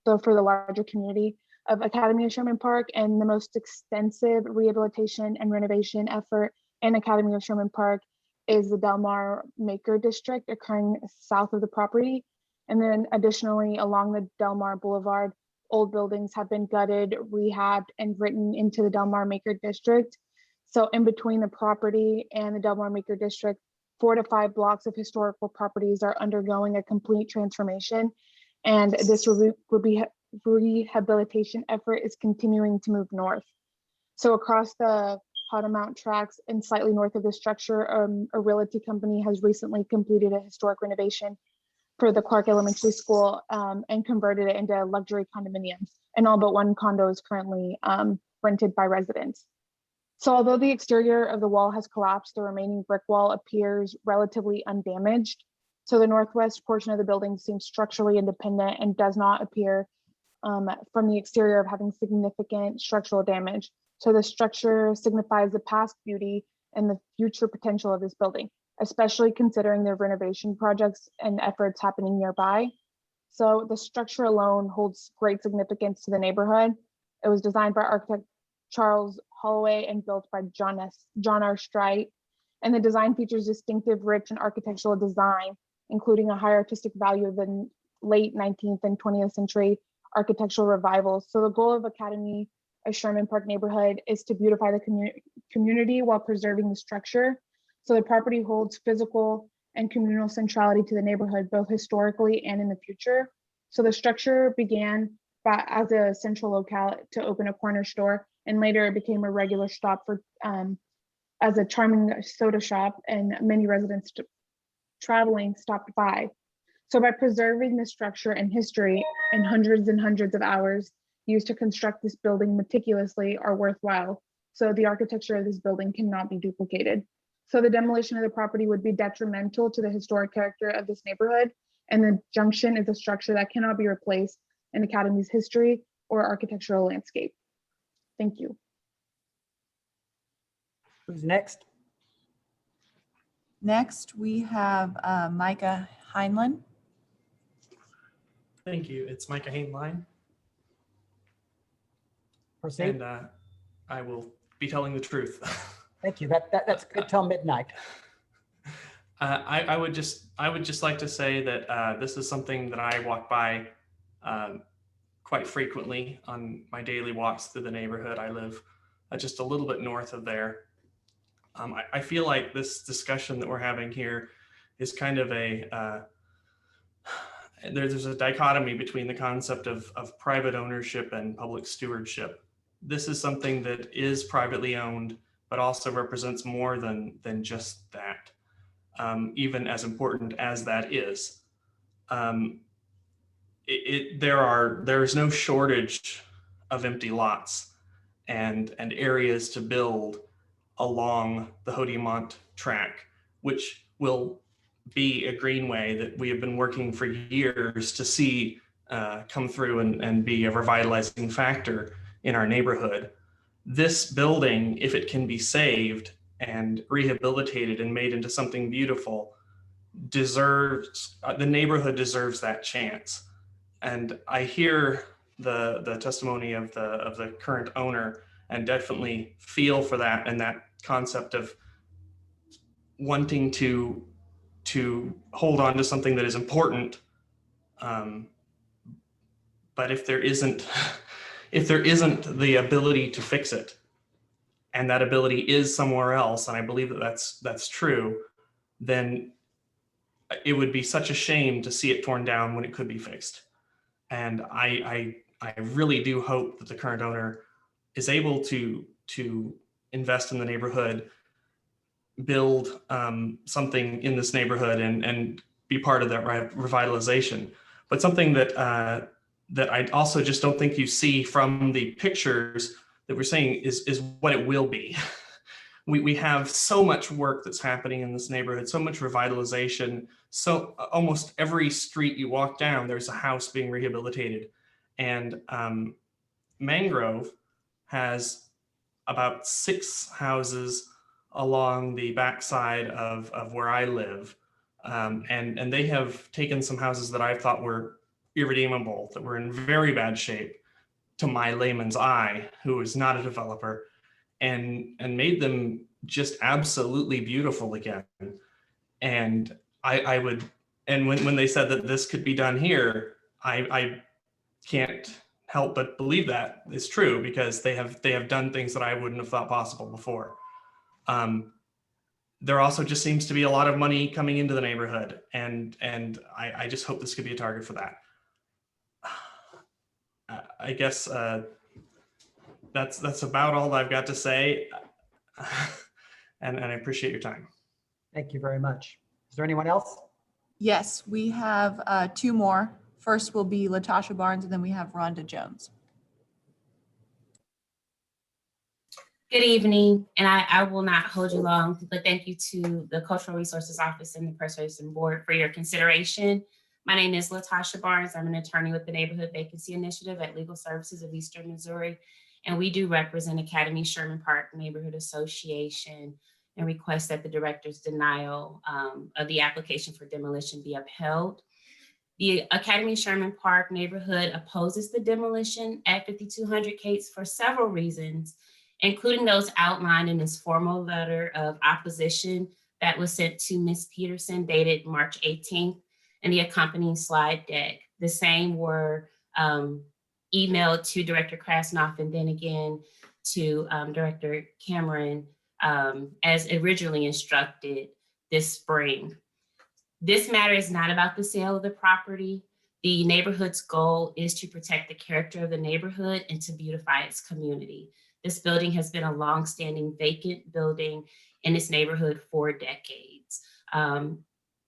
though for the larger community of Academy of Sherman Park, and the most extensive rehabilitation and renovation effort in Academy of Sherman Park is the Del Mar Maker District occurring south of the property. And then additionally, along the Del Mar Boulevard, old buildings have been gutted, rehabbed, and written into the Del Mar Maker District. So in between the property and the Del Mar Maker District, 4 to 5 blocks of historical properties are undergoing a complete transformation. And this rehabilitation effort is continuing to move north. So across the Potamount tracks and slightly north of the structure, a realty company has recently completed a historic renovation for the Clark Elementary School and converted it into luxury condominiums. And all but one condo is currently rented by residents. So although the exterior of the wall has collapsed, the remaining brick wall appears relatively undamaged. So the northwest portion of the building seems structurally independent and does not appear from the exterior of having significant structural damage. So the structure signifies the past beauty and the future potential of this building, especially considering the renovation projects and efforts happening nearby. So the structure alone holds great significance to the neighborhood. It was designed by architect Charles Holloway and built by John R. Strite. And the design features distinctive, rich and architectural design, including a high artistic value of the late 19th and 20th century architectural revivals. So the goal of Academy of Sherman Park neighborhood is to beautify the community while preserving the structure. So the property holds physical and communal centrality to the neighborhood, both historically and in the future. So the structure began as a central locale to open a corner store, and later it became a regular stop for as a charming soda shop, and many residents traveling stopped by. So by preserving the structure and history, and hundreds of hours used to construct this building meticulously are worthwhile. So the architecture of this building cannot be duplicated. So the demolition of the property would be detrimental to the historic character of this neighborhood, and the junction is a structure that cannot be replaced in Academy's history or architectural landscape. Thank you. Who's next? Next, we have Micah Heinlein. Thank you. It's Micah Heinlein. Proceed. And I will be telling the truth. Thank you. That's good till midnight. I would just like to say that this is something that I walk by quite frequently on my daily walks through the neighborhood. I live just a little bit north of there. I feel like this discussion that we're having here is kind of there's a dichotomy between the concept of private ownership and public stewardship. This is something that is privately owned, but also represents more than just that, even as important as that is. There's no shortage of empty lots and areas to build along the Hodiamont track, which will be a greenway that we have been working for years to see come through and be a revitalizing factor in our neighborhood. This building, if it can be saved and rehabilitated and made into something beautiful, the neighborhood deserves that chance. And I hear the testimony of the current owner and definitely feel for that, and that concept of wanting to hold on to something that is important. But if there isn't the ability to fix it, and that ability is somewhere else, and I believe that that's true, then it would be such a shame to see it torn down when it could be fixed. And I really do hope that the current owner is able to invest in the neighborhood, build something in this neighborhood, and be part of that revitalization. But something that that I also just don't think you see from the pictures that we're saying is what it will be. We have so much work that's happening in this neighborhood, so much revitalization. So almost every street you walk down, there's a house being rehabilitated. And Mangrove has about 6 houses along the backside of where I live. And they have taken some houses that I thought were irredeemable, that were in very bad shape to my layman's eye, who is not a developer, and made them just absolutely beautiful again. And I would, and when they said that this could be done here, I can't help but believe that is true, because they have done things that I wouldn't have thought possible before. There also just seems to be a lot of money coming into the neighborhood, and I just hope this could be a target for that. I guess that's about all I've got to say, and I appreciate your time. Thank you very much. Is there anyone else? Yes, we have 2 more. First will be Latasha Barnes, and then we have Rhonda Jones. Good evening, and I will not hold you long, but thank you to the Cultural Resources Office and the Preservation Board for your consideration. My name is Latasha Barnes. I'm an attorney with the Neighborhood Vacancy Initiative at Legal Services of Eastern Missouri, and we do represent Academy Sherman Park Neighborhood Association and request that the director's denial of the application for demolition be upheld. The Academy Sherman Park neighborhood opposes the demolition at 5200 Cates for several reasons, including those outlined in this formal letter of opposition that was sent to Ms. Peterson dated March 18th, and the accompanying slide deck. The same were emailed to Director Krasnoff and then again to Director Cameron as originally instructed this spring. This matter is not about the sale of the property. The neighborhood's goal is to protect the character of the neighborhood and to beautify its community. This building has been a longstanding vacant building in this neighborhood for decades.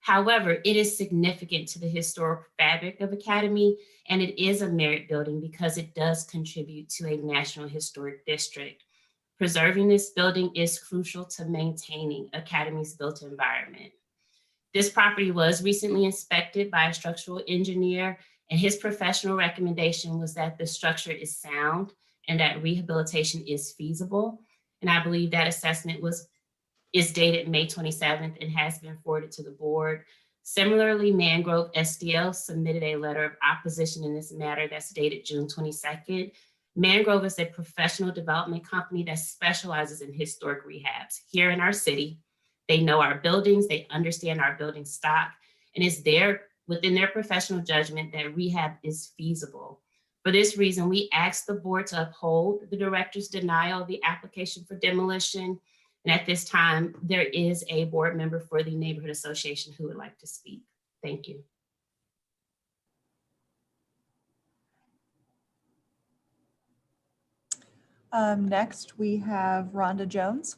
However, it is significant to the historic fabric of Academy, and it is a merit building because it does contribute to a National Historic District. Preserving this building is crucial to maintaining Academy's built environment. This property was recently inspected by a structural engineer, and his professional recommendation was that the structure is sound and that rehabilitation is feasible. And I believe that assessment is dated May 27th and has been forwarded to the board. Similarly, Mangrove SDL submitted a letter of opposition in this matter that's dated June 22nd. Mangrove is a professional development company that specializes in historic rehabs here in our city. They know our buildings, they understand our building stock, and it's within their professional judgment that rehab is feasible. For this reason, we ask the board to uphold the director's denial of the application for demolition. And at this time, there is a board member for the Neighborhood Association who would like to speak. Thank you. Next, we have Rhonda Jones.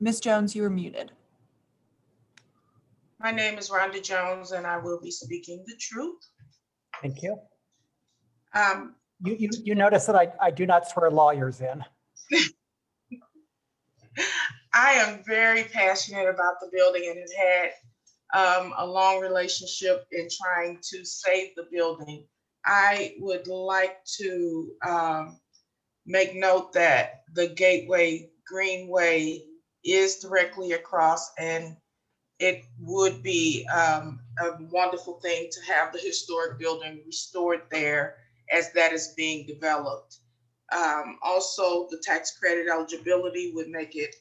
Ms. Jones, you are muted. My name is Rhonda Jones, and I will be speaking the truth. Thank you. You notice that I do not swear lawyers in. I am very passionate about the building and have had a long relationship in trying to save the building. I would like to make note that the Gateway Greenway is directly across, and it would be a wonderful thing to have the historic building restored there as that is being developed. Also, the tax credit eligibility would make it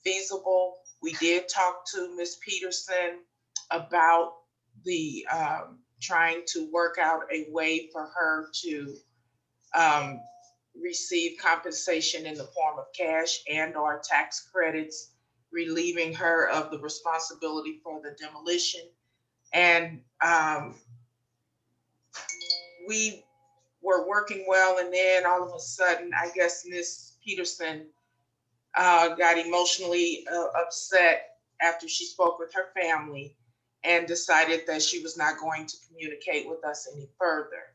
feasible. We did talk to Ms. Peterson about the trying to work out a way for her to receive compensation in the form of cash and/or tax credits, relieving her of the responsibility for the demolition. And we were working well, and then all of a sudden, I guess Miss Peterson got emotionally upset after she spoke with her family and decided that she was not going to communicate with us any further.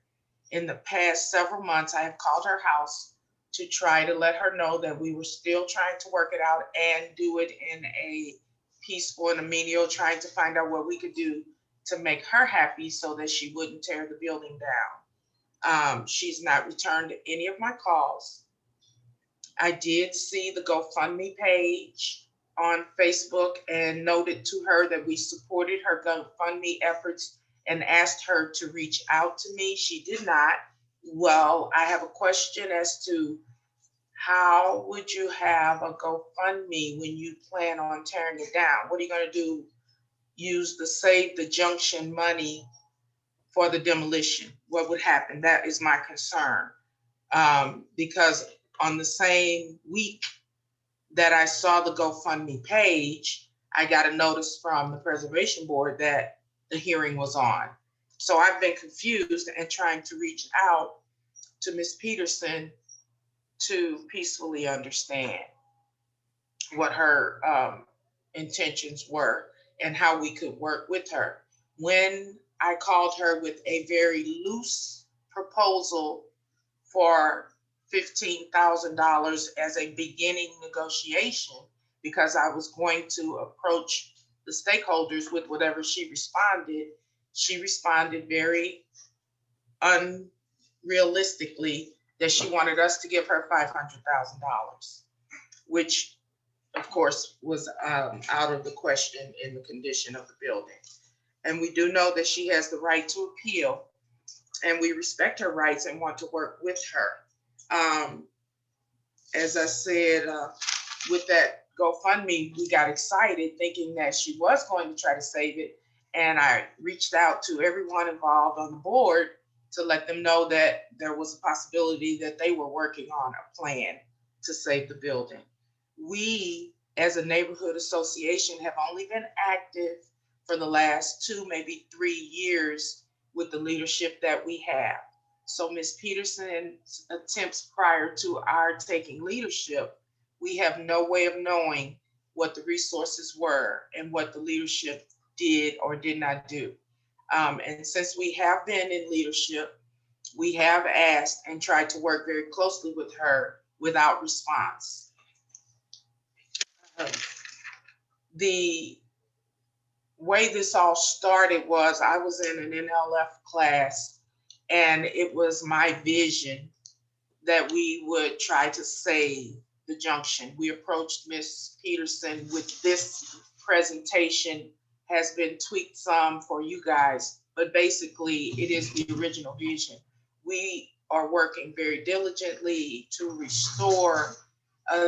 In the past several months, I have called her house to try to let her know that we were still trying to work it out and do it in a peaceful and amenable, trying to find out what we could do to make her happy so that she wouldn't tear the building down. She's not returned any of my calls. I did see the GoFundMe page on Facebook and noted to her that we supported her GoFundMe efforts and asked her to reach out to me. She did not. Well, I have a question as to how would you have a GoFundMe when you plan on tearing it down? What are you going to do? Use the Save the Junction money for the demolition? What would happen? That is my concern. Because on the same week that I saw the GoFundMe page, I got a notice from the Preservation Board that the hearing was on. So I've been confused and trying to reach out to Ms. Peterson to peacefully understand what her intentions were and how we could work with her. When I called her with a very loose proposal for $15,000 as a beginning negotiation, because I was going to approach the stakeholders with whatever she responded very unrealistically that she wanted us to give her $500,000, which of course was out of the question in the condition of the building. And we do know that she has the right to appeal, and we respect her rights and want to work with her. As I said, with that GoFundMe, we got excited thinking that she was going to try to save it. And I reached out to everyone involved on the board to let them know that there was a possibility that they were working on a plan to save the building. We, as a neighborhood association, have only been active for the last 2, maybe 3 years with the leadership that we have. So Ms. Peterson's attempts prior to our taking leadership, we have no way of knowing what the resources were and what the leadership did or did not do. And since we have been in leadership, we have asked and tried to work very closely with her without response. The way this all started was I was in an NLF class, and it was my vision that we would try to save the junction. We approached Ms. Peterson with this presentation, has been tweaked some for you guys, but basically it is the original vision. We are working very diligently to restore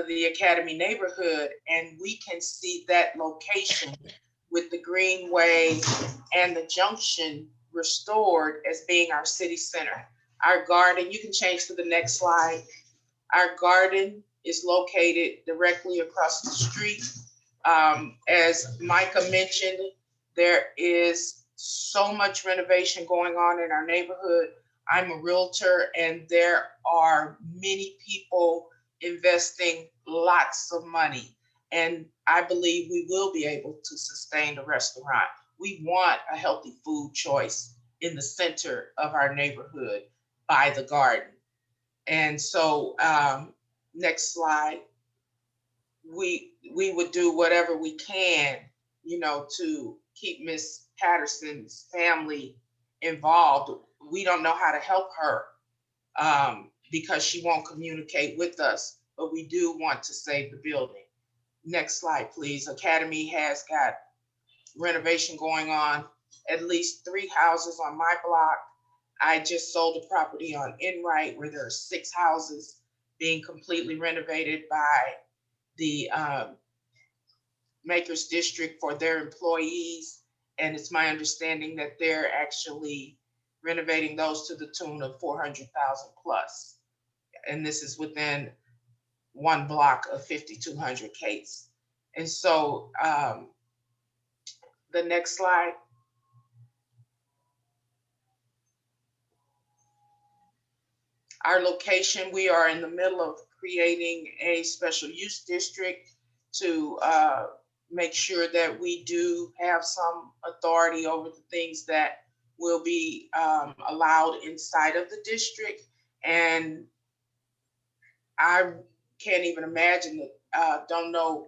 the Academy neighborhood, and we can see that location with the Greenway and the junction restored as being our city center. Our garden, you can change to the next slide. Our garden is located directly across the street. As Micah mentioned, there is so much renovation going on in our neighborhood. I'm a realtor, and there are many people investing lots of money. And I believe we will be able to sustain the restaurant. We want a healthy food choice in the center of our neighborhood by the garden. And so, next slide, we would do whatever we can, to keep Miss Patterson's family involved. We don't know how to help her because she won't communicate with us, but we do want to save the building. Next slide, please. Academy has got renovation going on, at least 3 houses on my block. I just sold a property on Enright where there are 6 houses being completely renovated by the Makers District for their employees. And it's my understanding that they're actually renovating those to the tune of $400,000 plus. and this is within one block of 5200 Cates. And so the next slide. Our location, we are in the middle of creating a special use district to make sure that we do have some authority over the things that will be allowed inside of the district. And I can't even imagine, don't know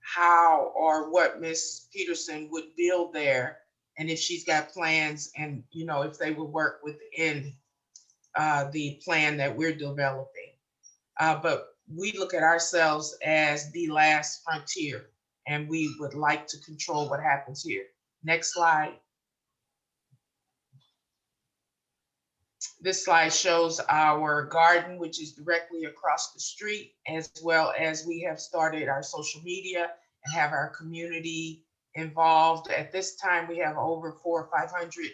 how or what Ms. Peterson would build there, and if she's got plans, and you know, if they would work within the plan that we're developing. But we look at ourselves as the last frontier, and we would like to control what happens here. Next slide. This slide shows our garden, which is directly across the street, as well as we have started our social media and have our community involved. At this time, we have over 400 or 500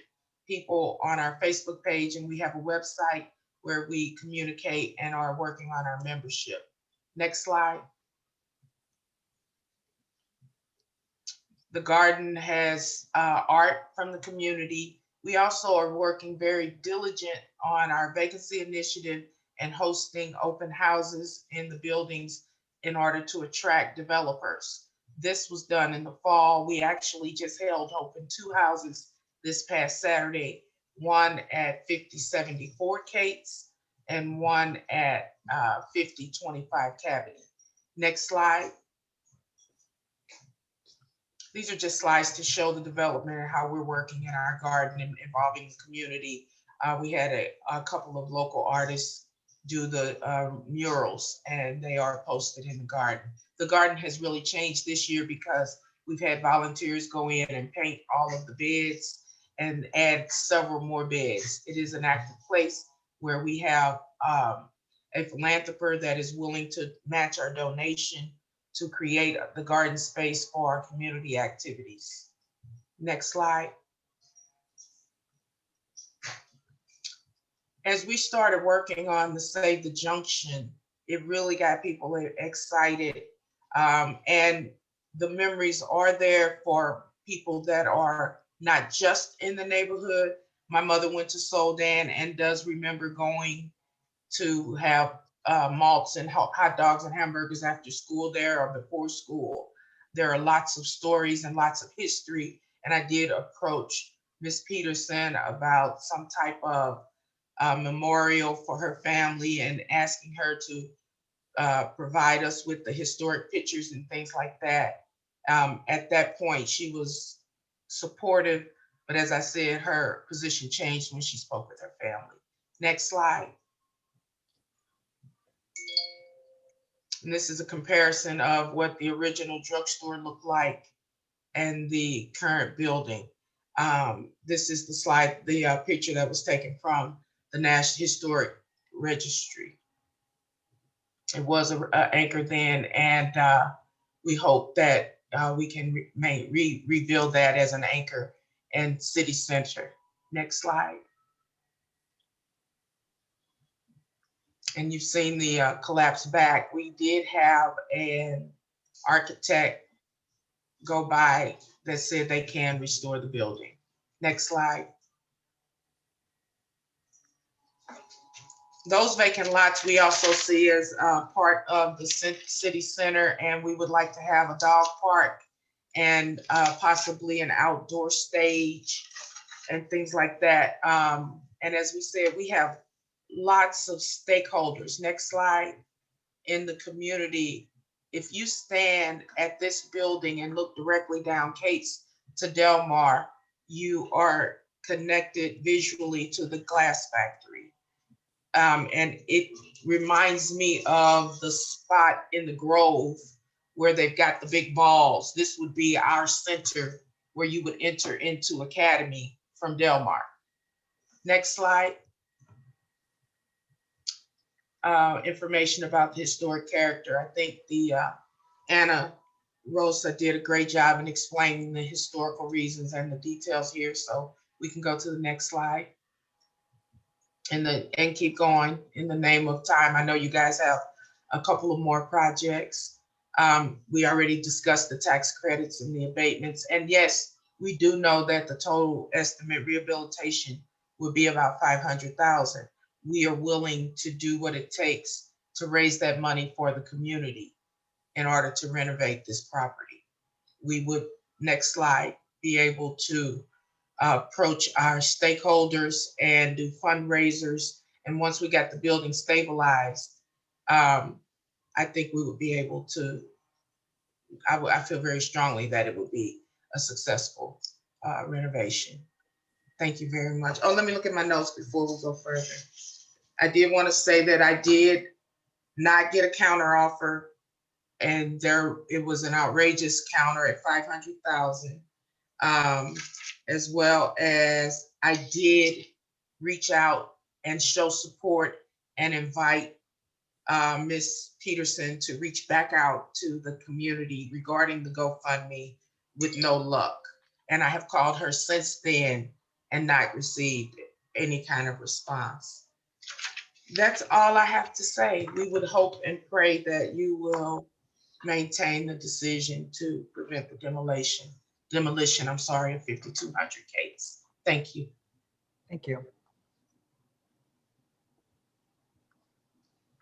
people on our Facebook page, and we have a website where we communicate and are working on our membership. Next slide. The garden has art from the community. We also are working very diligent on our vacancy initiative and hosting open houses in the buildings in order to attract developers. This was done in the fall. We actually just held open 2 houses this past Saturday, one at 5074 Cates and one at 5025 Cavity. Next slide. These are just slides to show the development and how we're working in our garden and involving the community. We had a couple of local artists do the murals, and they are posted in the garden. The garden has really changed this year because we've had volunteers go in and paint all of the beds and add several more beds. It is an active place where we have a philanthropist that is willing to match our donation to create the garden space for our community activities. Next slide. As we started working on the Save the Junction, it really got people excited. And the memories are there for people that are not just in the neighborhood. My mother went to Soldan and does remember going to have malts and hot dogs and hamburgers after school there or before school. There are lots of stories and lots of history. And I did approach Ms. Peterson about some type of memorial for her family and asking her to provide us with the historic pictures and things like that. At that point, she was supportive, but as I said, her position changed when she spoke with her family. Next slide. And this is a comparison of what the original drugstore looked like and the current building. This is the slide, the picture that was taken from the National Historic Registry. It was an anchor then, and we hope that we can rebuild that as an anchor in city center. Next slide. And you've seen the collapse back. We did have an architect go by that said they can restore the building. Next slide. Those vacant lots we also see as part of the city center, and we would like to have a dog park and possibly an outdoor stage and things like that. And as we said, we have lots of stakeholders. Next slide. In the community, if you stand at this building and look directly down Cates to Del Mar, you are connected visually to the glass factory. And it reminds me of the spot in the Grove where they've got the big balls. This would be our center where you would enter into Academy from Del Mar. Next slide. Information about the historic character. I think the Anna Rosa did a great job in explaining the historical reasons and the details here. So we can go to the next slide. and keep going in the name of time. I know you guys have a couple of more projects. We already discussed the tax credits and the abatements. And yes, we do know that the total estimate rehabilitation would be about 500,000. We are willing to do what it takes to raise that money for the community in order to renovate this property. We would, next slide, be able to approach our stakeholders and do fundraisers. And once we got the building stabilized, I think we would be able to, I feel very strongly that it would be a successful renovation. Thank you very much. Oh, let me look at my notes before we go further. I did want to say that I did not get a counter offer, and it was an outrageous counter at 500,000. As well as I did reach out and show support and invite Ms. Peterson to reach back out to the community regarding the GoFundMe with no luck. And I have called her since then and not received any kind of response. That's all I have to say. We would hope and pray that you will maintain the decision to prevent the demolition, I'm sorry, of 5200 Cates. Thank you. Thank you.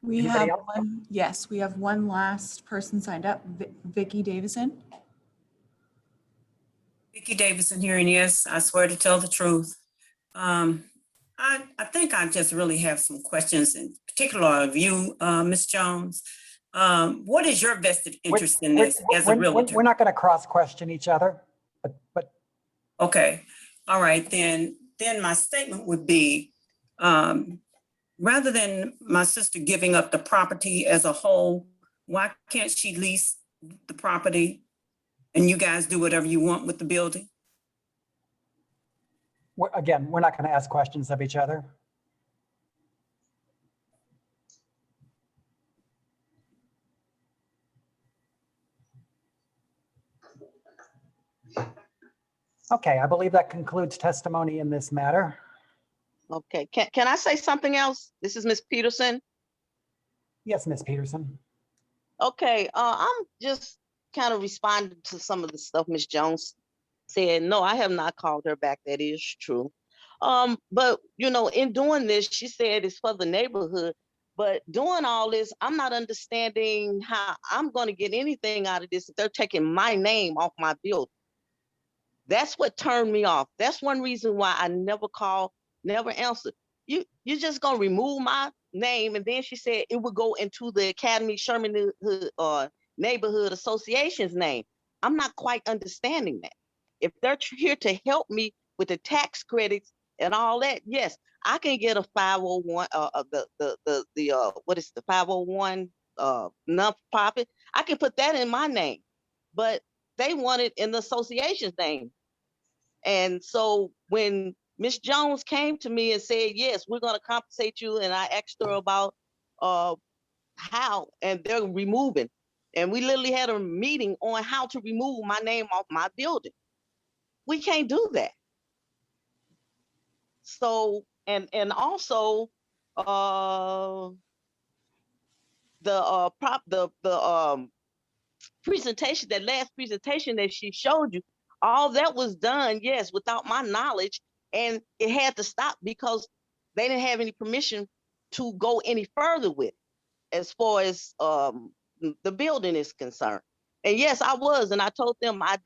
We Anybody have else? one, yes, we have one last person signed up, Vicki Davison. Vicki Davison here, and yes, I swear to tell the truth. I think I just really have some questions, in particular of you, Ms. Jones. What is your vested interest in this as a realtor? We're not going to cross-question each other, but. Okay, all right, then my statement would be, rather than my sister giving up the property as a whole, why can't she lease the property and you guys do whatever you want with the building? Again, we're not going to ask questions of each other. Okay, I believe that concludes testimony in this matter. Okay, can I say something else? This is Ms. Peterson. Yes, Ms. Peterson. Okay, I'm just kind of responding to some of the stuff Ms. Jones said. No, I have not called her back. That is true. But you know, in doing this, she said it's for the neighborhood. But doing all this, I'm not understanding how I'm going to get anything out of this if they're taking my name off my building. That's what turned me off. That's one reason why I never called, never answered. You're just gonna remove my name, and then she said it would go into the Academy Sherman Neighborhood Association's name. I'm not quite understanding that. If they're here to help me with the tax credits and all that, yes, I can get a 501. What is the 501 nonprofit? I can put that in my name, but they want it in the association's name. And so when Ms. Jones came to me and said, yes, we're going to compensate you, and I asked her about how, and they're removing. And we literally had a meeting on how to remove my name off my building. We can't do that. So, and also the presentation, that last presentation that she showed you, all that was done, yes, without my knowledge, and it had to stop because they didn't have any permission to go any further with as far as the building is concerned. And yes, I was, and I told them I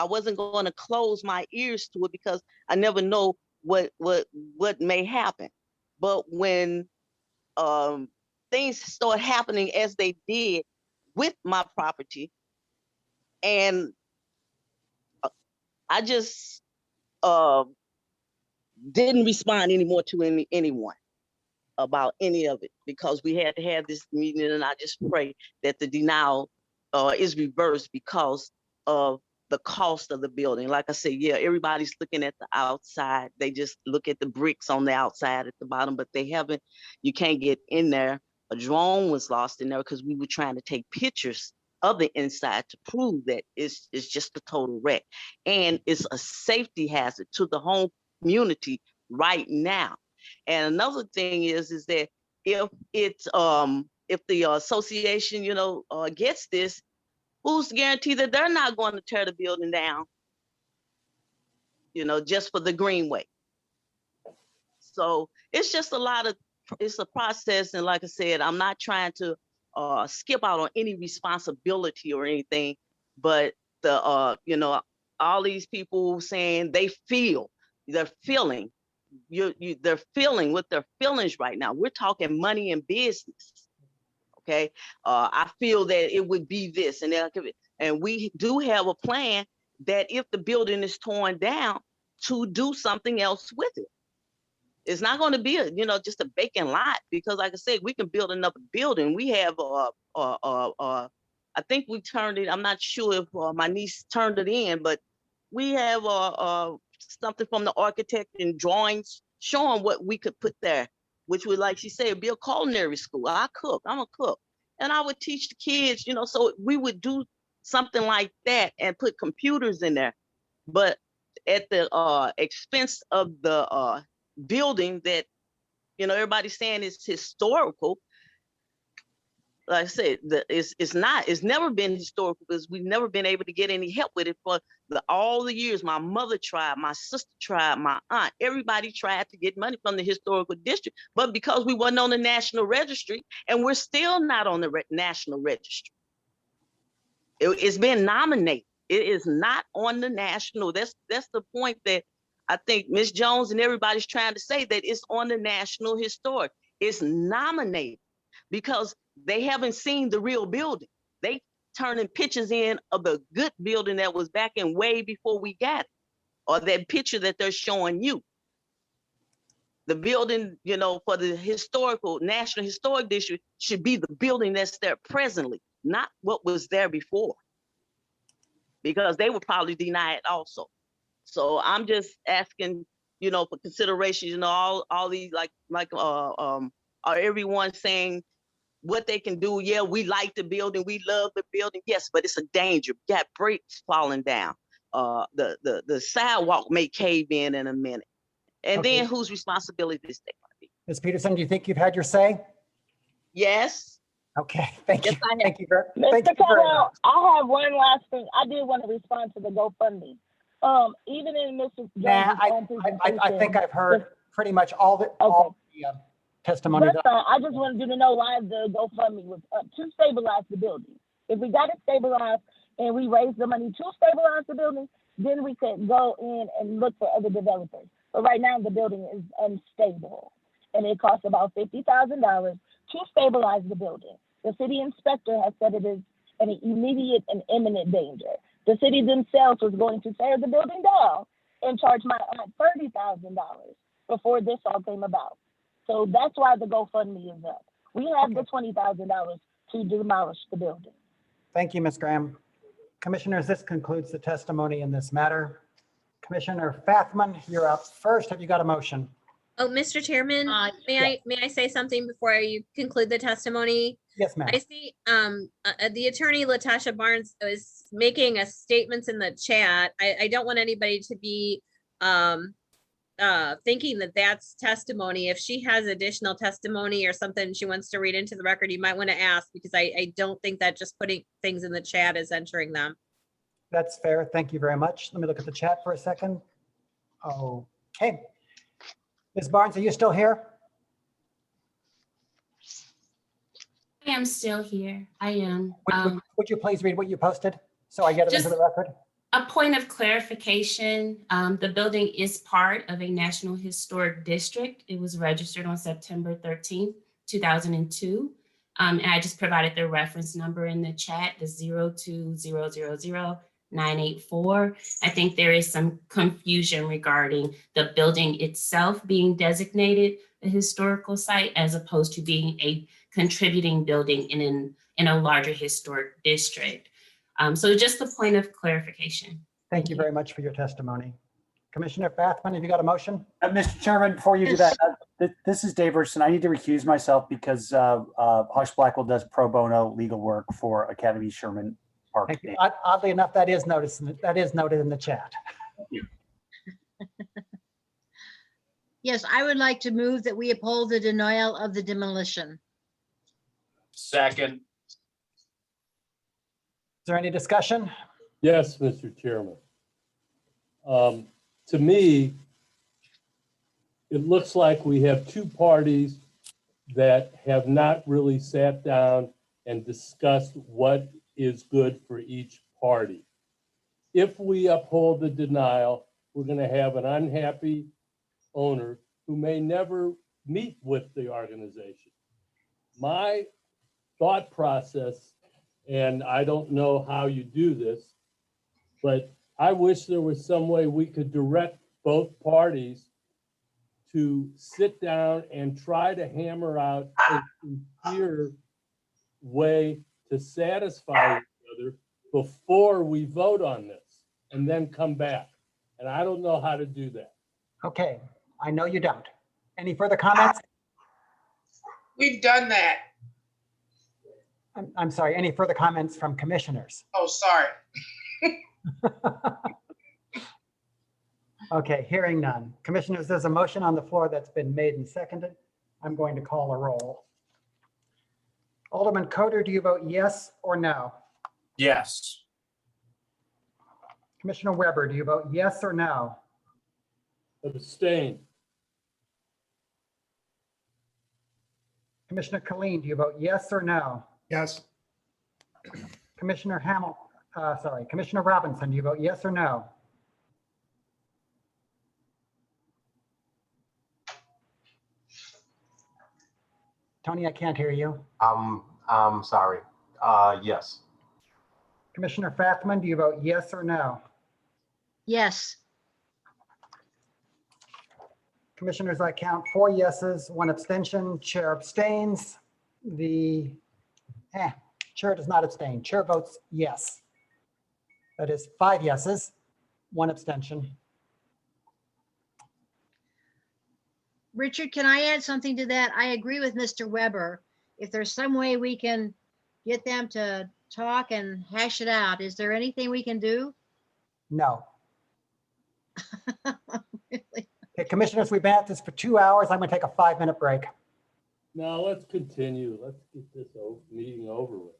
wasn't going to close my ears to it because I never know what may happen. But when things start happening as they did with my property, and I just didn't respond anymore to anyone about any of it because we had to have this meeting, and I just pray that the denial is reversed because of the cost of the building. Like I said, yeah, everybody's looking at the outside. They just look at the bricks on the outside at the bottom, but you can't get in there. A drone was lost in there because we were trying to take pictures of the inside to prove that it's just a total wreck. And it's a safety hazard to the home community right now. And another thing is that if the association, gets this, who's to guarantee that they're not going to tear the building down, just for the greenway? So it's just it's a process. And like I said, I'm not trying to skip out on any responsibility or anything, but all these people saying they're feeling with their feelings right now. We're talking money and business. Okay. I feel that it would be this and we do have a plan that if the building is torn down, to do something else with it. It's not going to be just a vacant lot, because like I said, we can build another building. We have I think we turned it. I'm not sure if my niece turned it in, but we have something from the architect and drawings showing what we could put there, which would, like she said, be a culinary school. I'm a cook, and I would teach the kids, so we would do something like that and put computers in there, but at the expense of the building that everybody's saying is historical. Like I said, it's never been historical, because we've never been able to get any help with it for all the years. My mother tried, my sister tried, my aunt, everybody tried to get money from the historical district, but because we weren't on the national registry, and we're still not on the national registry. It's been nominated. It is not on the national. That's the point that I think Ms. Jones and everybody's trying to say, that it's on the National Historic. It's nominated because they haven't seen the real building. They turning pictures in of the good building that was back in way before we got it, or that picture that they're showing you. The building, for the National Historic District should be the building that's there presently, not what was there before, because they would probably deny it also. So I'm just asking, for consideration, all these are everyone saying what they can do. Yeah, we like the building, we love the building. Yes, but it's a danger. We got bricks falling down. The sidewalk may cave in a minute. And Okay. then whose responsibility is that going to be? Ms. Peterson, do you think you've had your say? Yes. Okay, thank you. Yes, I have. Thank you very, Mr. thank you very Caldwell, much. I have one last thing. I did want to respond to the GoFundMe. Even in Mrs. Nah, Jones' own presentation. I think I've heard pretty much all the testimony. That's fine. I just wanted you to know why the GoFundMe was up, to stabilize the building. If we got it stabilized and we raised the money to stabilize the building, then we could go in and look for other developers. But right now the building is unstable, and it costs about $50,000 to stabilize the building. The city inspector has said it is an immediate and imminent danger. The city themselves was going to tear the building down and charge my aunt $30,000 before this all came about. So that's why the GoFundMe is up. We have the $20,000 to demolish the building. Thank you, Ms. Graham. Commissioners, this concludes the testimony in this matter. Commissioner Fathman, you're up first. Have you got a motion? Oh, Mr. Chairman, may I say something before you conclude the testimony? Yes, ma'am. I see the attorney Latasha Barnes is making a statements in the chat. I don't want anybody to be thinking that that's testimony. If she has additional testimony or something she wants to read into the record, you might want to ask, because I don't think that just putting things in the chat is entering them. That's fair. Thank you very much. Let me look at the chat for a second. Okay. Ms. Barnes, are you still here? I am still here. I am. Would you please read what you posted so I get it into the record? A point of clarification, the building is part of a National Historic District. It was registered on September 13th, 2002. And I just provided the reference number in the chat, the 020000984. I think there is some confusion regarding the building itself being designated a historical site as opposed to being a contributing building in a larger historic district. So just a point of clarification. Thank you very much for your testimony. Commissioner Fathman, have you got a motion? Mr. Chairman, before you do that, this is Dave Richardson. I need to recuse myself because Hush Blackwell does pro bono legal work for Academy Sherman Park. Thank you. Oddly enough, that is noted in the chat. Yes, I would like to move that we uphold the denial of the demolition. Second. Is there any discussion? Yes, Mr. Chairman. To me, it looks like we have two parties that have not really sat down and discussed what is good for each party. If we uphold the denial, we're going to have an unhappy owner who may never meet with the organization. My thought process, and I don't know how you do this, but I wish there was some way we could direct both parties to sit down and try to hammer out a sincere way to satisfy each other before we vote on this and then come back. And I don't know how to do that. Okay, I know you don't. Any further comments? We've done that. I'm sorry, any further comments from commissioners? Oh, sorry. Okay, hearing none. Commissioners, there's a motion on the floor that's been made and seconded. I'm going to call a roll. Alderman Coder, do you vote yes or no? Yes. Commissioner Weber, do you vote yes or no? Abstain. Commissioner Colleen, do you vote yes or no? Yes. Commissioner Commissioner Robinson, do you vote yes or no? Tony, I can't hear you. I'm sorry. Yes. Commissioner Fathman, do you vote yes or no? Yes. Commissioners, I count 4 yeses, 1 abstention, chair abstains. Chair does not abstain. Chair votes yes. That is 5 yeses, 1 abstention. Richard, can I add something to that? I agree with Mr. Weber. If there's some way we can get them to talk and hash it out, is there anything we can do? No. Okay, commissioners, we've been at this for 2 hours. I'm going to take a 5-minute break. Now let's continue. Let's get this meeting over with.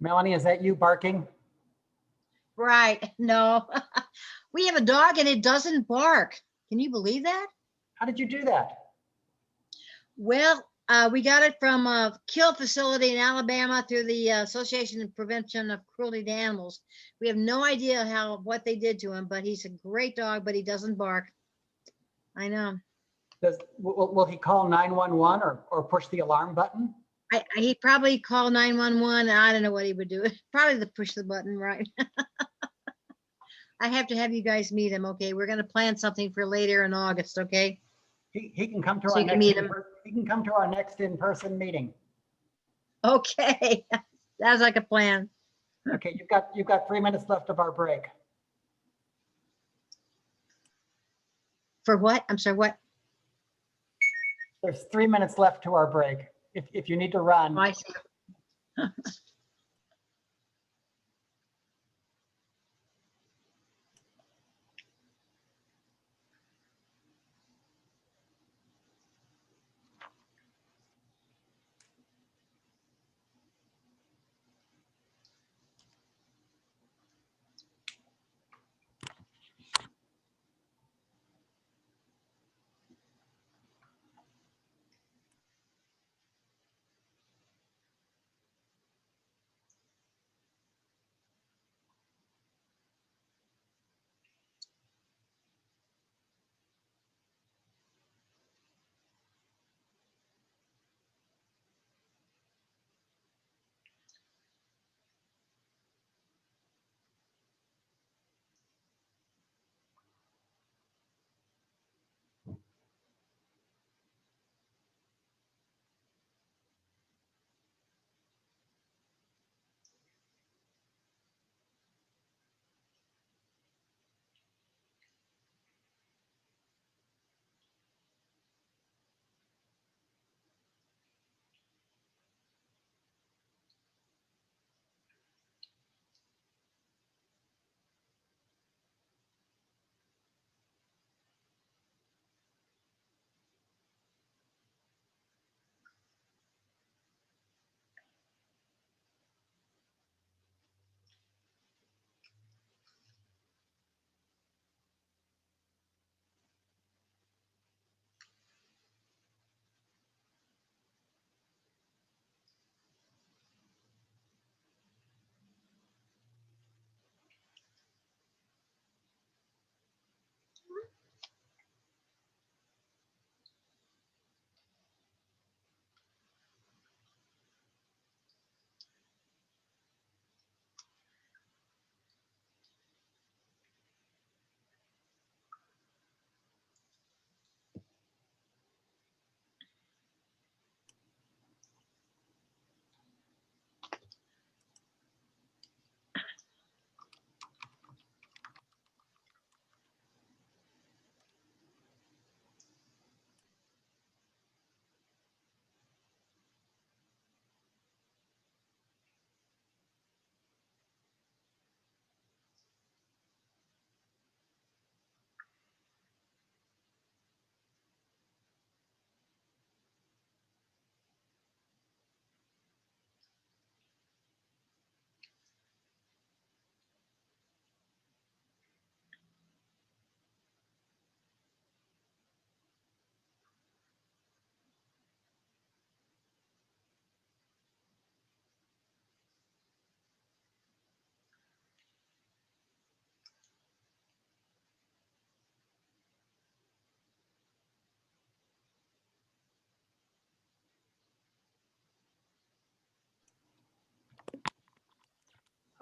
Melanie, is that you barking? Right, no. We have a dog and it doesn't bark. Can you believe that? How did you do that? Well, we got it from a kill facility in Alabama through the Association of Prevention of Cruelty to Animals. We have no idea what they did to him, but he's a great dog, but he doesn't bark. I know. Will he call 911 or push the alarm button? He'd probably call 911. I don't know what he would do. Probably the push the button, right? I have to have you guys meet him. Okay, we're going to plan something for later in August. Okay. He can come to So our you can next meet him. he can come to our next in-person meeting. Okay, sounds like a plan. Okay, you've got 3 minutes left of our break. For what? I'm sorry, what? There's 3 minutes left to our break. If you need to run. Oh, I see.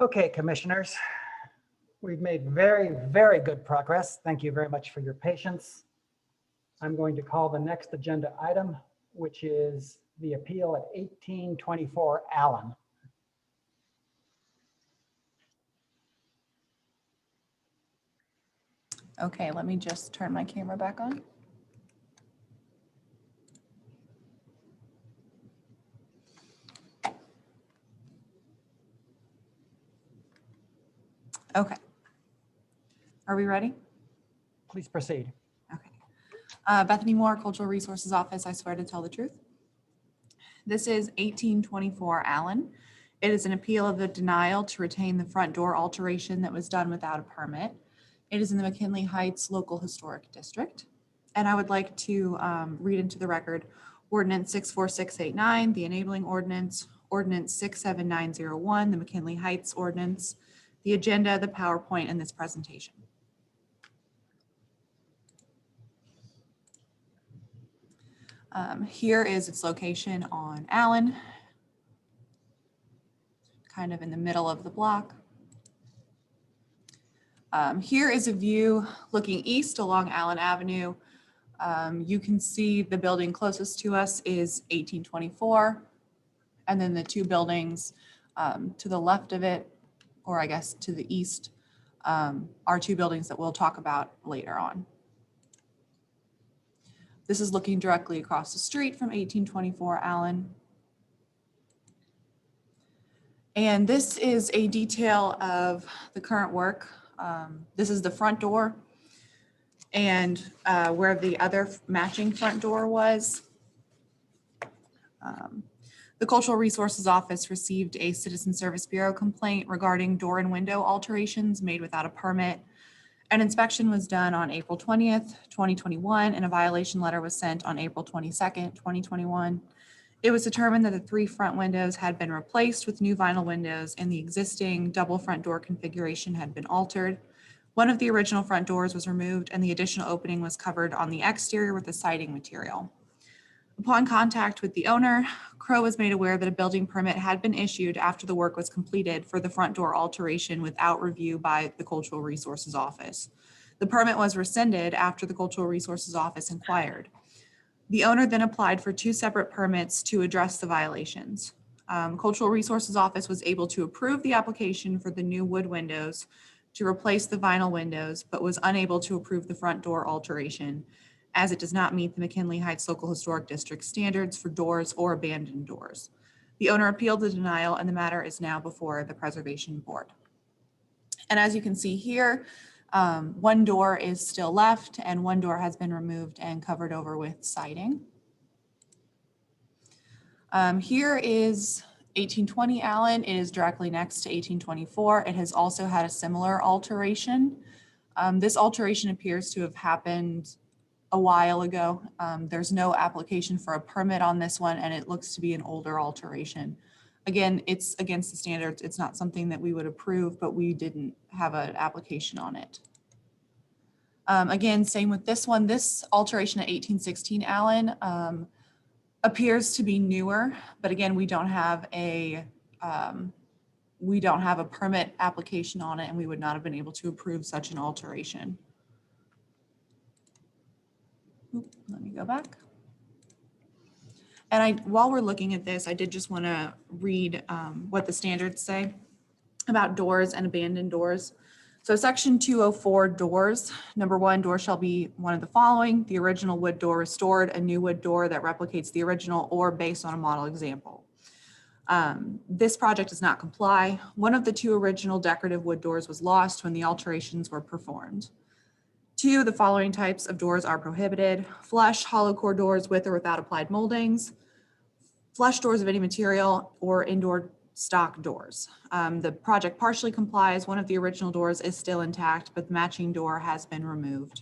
Okay, commissioners, we've made very, very good progress. Thank you very much for your patience. I'm going to call the next agenda item, which is the appeal at 1824 Allen. Okay, let me just turn my camera back on. Okay. Are we ready? Please proceed. Okay. Bethany Moore, Cultural Resources Office. I swear to tell the truth. This is 1824 Allen. It is an appeal of the denial to retain the front door alteration that was done without a permit. It is in the McKinley Heights Local Historic District. And I would like to read into the record Ordinance 64689, the enabling ordinance, Ordinance 67901, the McKinley Heights ordinance, the agenda, the PowerPoint, and this presentation. Here is its location on Allen, kind of in the middle of the block. Here is a view looking east along Allen Avenue. You can see the building closest to us is 1824, and then the two buildings to the left of it, or I guess to the east, are two buildings that we'll talk about later on. This is looking directly across the street from 1824 Allen. And this is a detail of the current work. This is the front door and where the other matching front door was. The Cultural Resources Office received a Citizen Service Bureau complaint regarding door and window alterations made without a permit. An inspection was done on April 20th, 2021, and a violation letter was sent on April 22nd, 2021. It was determined that the three front windows had been replaced with new vinyl windows and the existing double front door configuration had been altered. One of the original front doors was removed and the additional opening was covered on the exterior with a siding material. Upon contact with the owner, Crow was made aware that a building permit had been issued after the work was completed for the front door alteration without review by the Cultural Resources Office. The permit was rescinded after the Cultural Resources Office inquired. The owner then applied for two separate permits to address the violations. Cultural Resources Office was able to approve the application for the new wood windows to replace the vinyl windows, but was unable to approve the front door alteration as it does not meet the McKinley Heights Local Historic District standards for doors or abandoned doors. The owner appealed the denial and the matter is now before the Preservation Board. And as you can see here, one door is still left and one door has been removed and covered over with siding. Here is 1820 Allen. It is directly next to 1824. It has also had a similar alteration. This alteration appears to have happened a while ago. There's no application for a permit on this one and it looks to be an older alteration. Again, it's against the standards. It's not something that we would approve, but we didn't have an application on it. Again, same with this one. This alteration at 1816 Allen appears to be newer, but again, we don't have a permit application on it and we would not have been able to approve such an alteration. Let me go back. And while we're looking at this, I did just want to read what the standards say about doors and abandoned doors. So section 204 doors, number 1, door shall be one of the following: the original wood door restored, a new wood door that replicates the original or based on a model example. This project does not comply. One of the 2 original decorative wood doors was lost when the alterations were performed. 2, the following types of doors are prohibited: flush, hollow core doors with or without applied moldings, flush doors of any material, or indoor stock doors. The project partially complies. One of the original doors is still intact, but the matching door has been removed.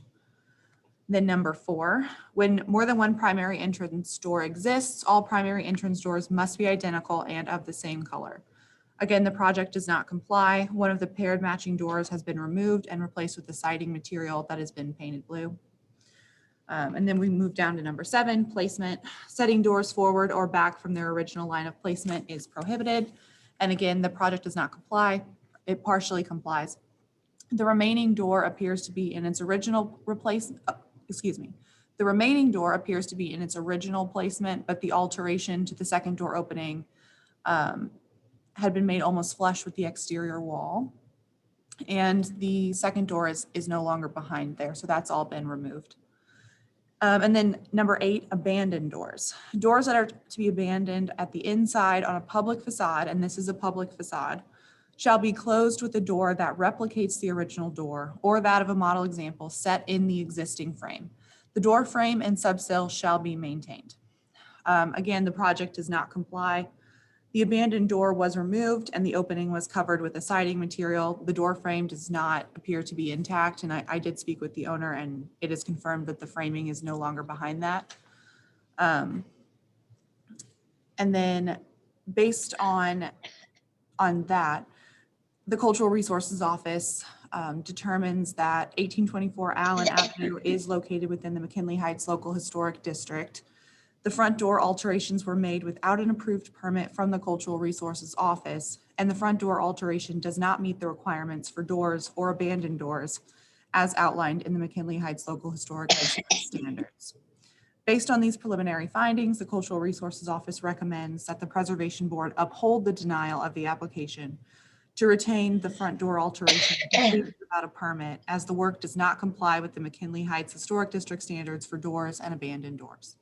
Then number 4, when more than one primary entrance door exists, all primary entrance doors must be identical and of the same color. Again, the project does not comply. One of the paired matching doors has been removed and replaced with the siding material that has been painted blue. And then we move down to number 7, placement. Setting doors forward or back from their original line of placement is prohibited. And again, the project does not comply. it partially complies. The remaining door appears to be in its original the remaining door appears to be in its original placement, but the alteration to the second door opening had been made almost flush with the exterior wall. And the second door is no longer behind there, so that's all been removed. And then number 8, abandoned doors. Doors that are to be abandoned at the inside on a public facade, and this is a public facade, shall be closed with a door that replicates the original door or that of a model example set in the existing frame. The door frame and subsill shall be maintained. Again, the project does not comply. The abandoned door was removed and the opening was covered with a siding material. The door frame does not appear to be intact, and I did speak with the owner and it is confirmed that the framing is no longer behind that. And then based on that, the Cultural Resources Office determines that 1824 Allen Avenue is located within the McKinley Heights Local Historic District. The front door alterations were made without an approved permit from the Cultural Resources Office, and the front door alteration does not meet the requirements for doors or abandoned doors as outlined in the McKinley Heights Local Historic District standards. Based on these preliminary findings, the Cultural Resources Office recommends that the Preservation Board uphold the denial of the application to retain the front door alteration completed without a permit, as the work does not comply with the McKinley Heights Historic District standards for doors and abandoned doors.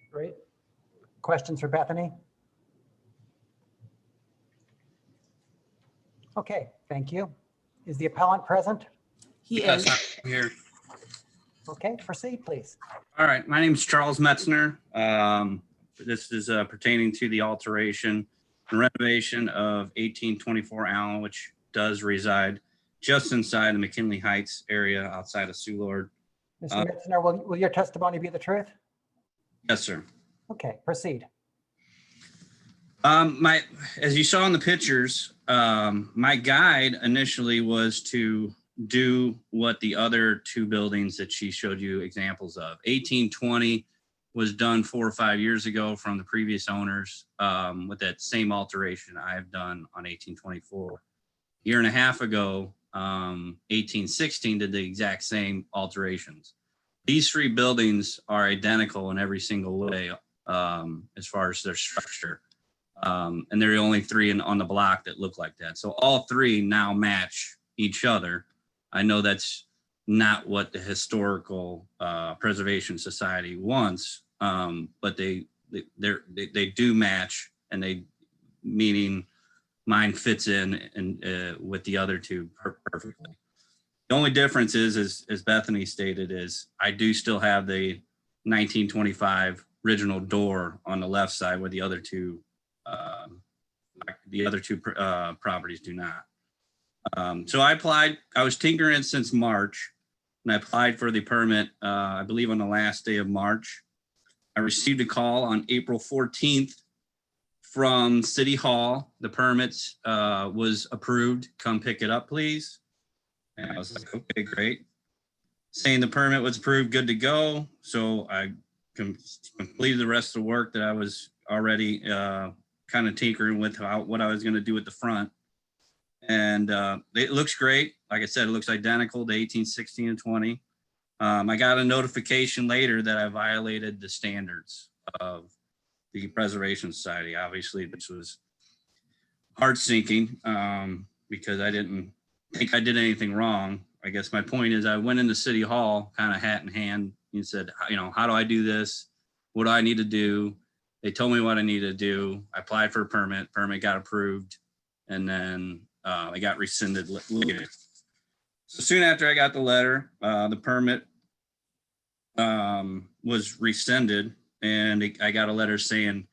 Great. Questions for Bethany? Okay, thank you. Is the appellant present? He Yes, is. I'm here. Okay, proceed, please. All right, my name is Charles Metzner. This is pertaining to the alteration and renovation of 1824 Allen, which does reside just inside the McKinley Heights area outside of Soulard. Mr. Metzner, will your testimony be the truth? Yes, sir. Okay, proceed. As you saw in the pictures, my guide initially was to do what the other two buildings that she showed you examples of. 1820 was done 4 or 5 years ago from the previous owners with that same alteration I've done on 1824. A year and a half ago, 1816 did the exact same alterations. These 3 buildings are identical in every single way as far as their structure. And they're the only 3 on the block that look like that. So all 3 now match each other. I know that's not what the Historical Preservation Society wants, but they do match, and meaning mine fits in with the other 2 perfectly. The only difference is, as Bethany stated, is I do still have the 1925 original door on the left side where the other two properties do not. So I applied. I was tinkering since March, and I applied for the permit, I believe on the last day of March. I received a call on April 14th from City Hall. The permits was approved. Come pick it up, please. And I was like, okay, great. Saying the permit was approved, good to go. So I completed the rest of the work that I was already kind of tinkering with what I was going to do at the front. And it looks great. Like I said, it looks identical to 18, 16, and 20. I got a notification later that I violated the standards of the Preservation Society. Obviously, this was heart sinking because I didn't think I did anything wrong. I guess my point is I went into City Hall kind of hat in hand and said, how do I do this? What do I need to do? They told me what I needed to do. I applied for a permit got approved, and then I got rescinded later. So soon after I got the letter, the permit was rescinded, and I got a letter saying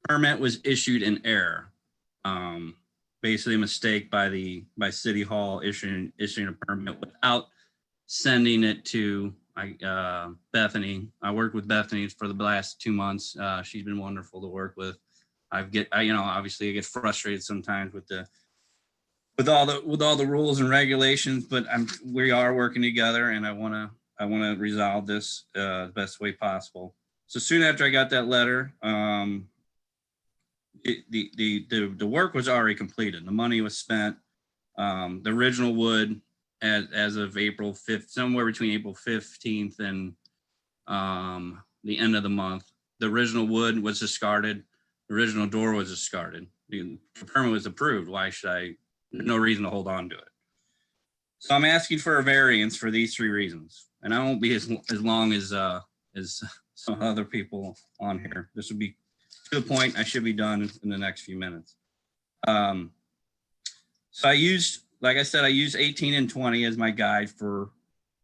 permit was issued in error. Basically a mistake by City Hall issuing a permit without sending it to Bethany. I worked with Bethany for the last 2 months. She's been wonderful to work with. Obviously I get frustrated sometimes with all the rules and regulations, but we are working together, and I want to resolve this the best way possible. So soon after I got that letter, the work was already completed. The money was spent. The original wood as of April 5th, somewhere between April 15th and the end of the month, the original wood was discarded. The original door was discarded. The permit was approved. Why should I? There's no reason to hold on to it. So I'm asking for a variance for these 3 reasons, and I won't be as long as some other people on here. This will be to the point. I should be done in the next few minutes. So I used, like I said, I used 18 and 20 as my guide for,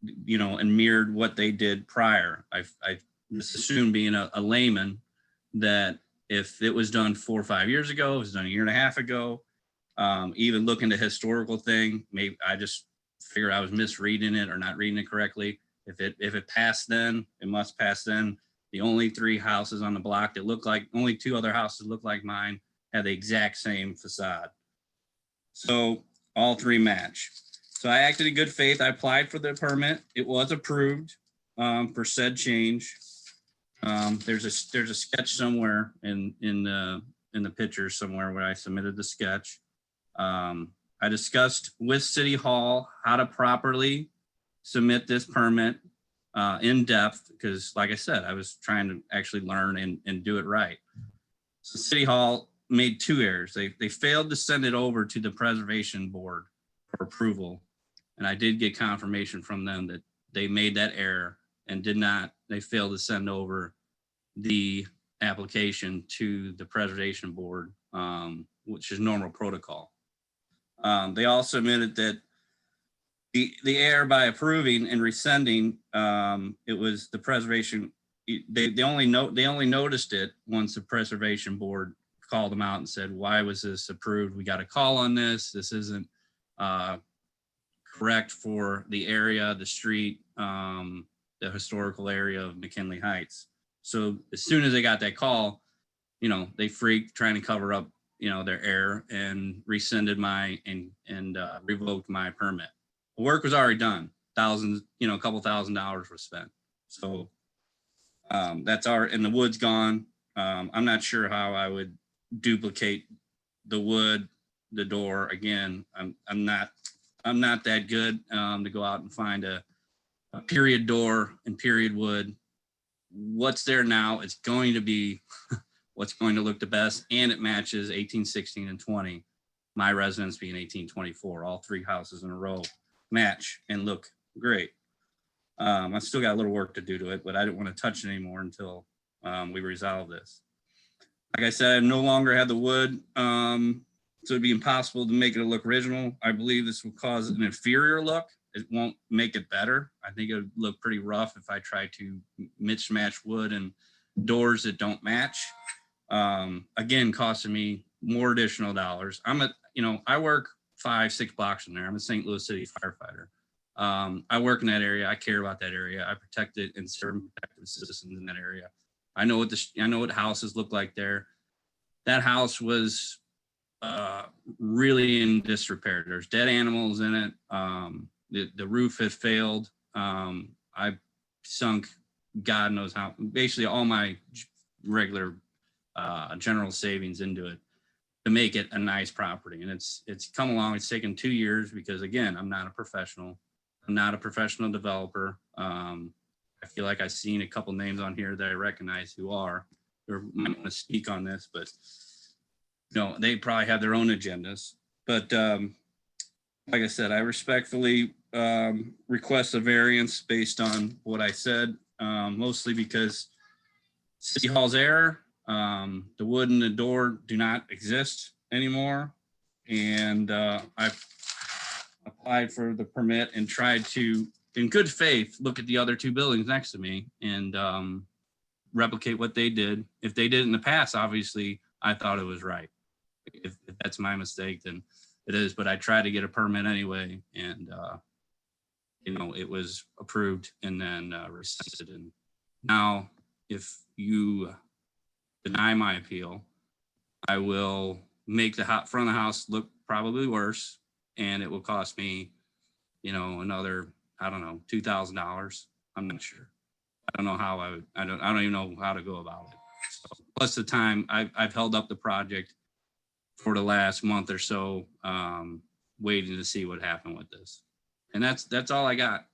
and mirrored what they did prior. I just assumed, being a layman, that if it was done 4 or 5 years ago, it was done a year and a half ago, even looking at the historical thing, maybe I just figured I was misreading it or not reading it correctly. If it passed then, it must pass then. The only 3 houses on the block that look like, only 2 other houses look like mine, had the exact same facade. So all 3 match. So I acted in good faith. I applied for the permit. It was approved for said change. There's a sketch somewhere in the picture somewhere where I submitted the sketch. I discussed with City Hall how to properly submit this permit in depth, because like I said, I was trying to actually learn and do it right. So City Hall made 2 errors. They failed to send it over to the Preservation Board for approval. And I did get confirmation from them that they made that error and they failed to send over the application to the Preservation Board, which is normal protocol. They also admitted that the error by approving and rescinding, it was the preservation. They only noticed it once the Preservation Board called them out and said, "Why was this approved? We got a call on this. This isn't correct for the area, the street, the historical area of McKinley Heights." So as soon as they got that call, they freaked, trying to cover up, their error, and rescinded and revoked my permit. The work was already done. Thousands, a couple $1,000s was spent. So and the wood's gone. I'm not sure how I would duplicate the wood, the door again. I'm not that good to go out and find a period door and period wood. What's there now, it's going to be what's going to look the best, and it matches 18, 16, and 20. My residence being 1824, all 3 houses in a row match and look great. I still got a little work to do to it, but I didn't want to touch it anymore until we resolve this. Like I said, I no longer have the wood, so it'd be impossible to make it look original. I believe this will cause an inferior look. It won't make it better. I think it would look pretty rough if I try to mismatch wood and doors that don't match. Again, costing me more additional dollars. I work 5-6 blocks from there. I'm a St. Louis City firefighter. I work in that area. I care about that area. I protect it and serve protective citizens in that area. I know what houses look like there. That house was really in disrepair. There's dead animals in it. The roof had failed. I sunk God knows how, basically all my regular general savings into it to make it a nice property. And it's come along. It's taken 2 years because, again, I'm not a professional. I'm not a professional developer. I feel like I've seen a couple names on here that I recognize who are. They might want to speak on this, but they probably have their own agendas. But like I said, I respectfully request a variance based on what I said, mostly because City Hall's error, the wood and the door do not exist anymore. And I've applied for the permit and tried to, in good faith, look at the other 2 buildings next to me and replicate what they did. If they did in the past, obviously, I thought it was right. If that's my mistake, then it is. But I tried to get a permit anyway, and it was approved and then rescinded. And now, if you deny my appeal, I will make the front of the house look probably worse, and it will cost me, another, I don't know, $2,000. I'm not sure. I don't know how I don't even know how to go about it. So, plus the time I've held up the project for the last month or so, waiting to see what happened with this. And that's all I got.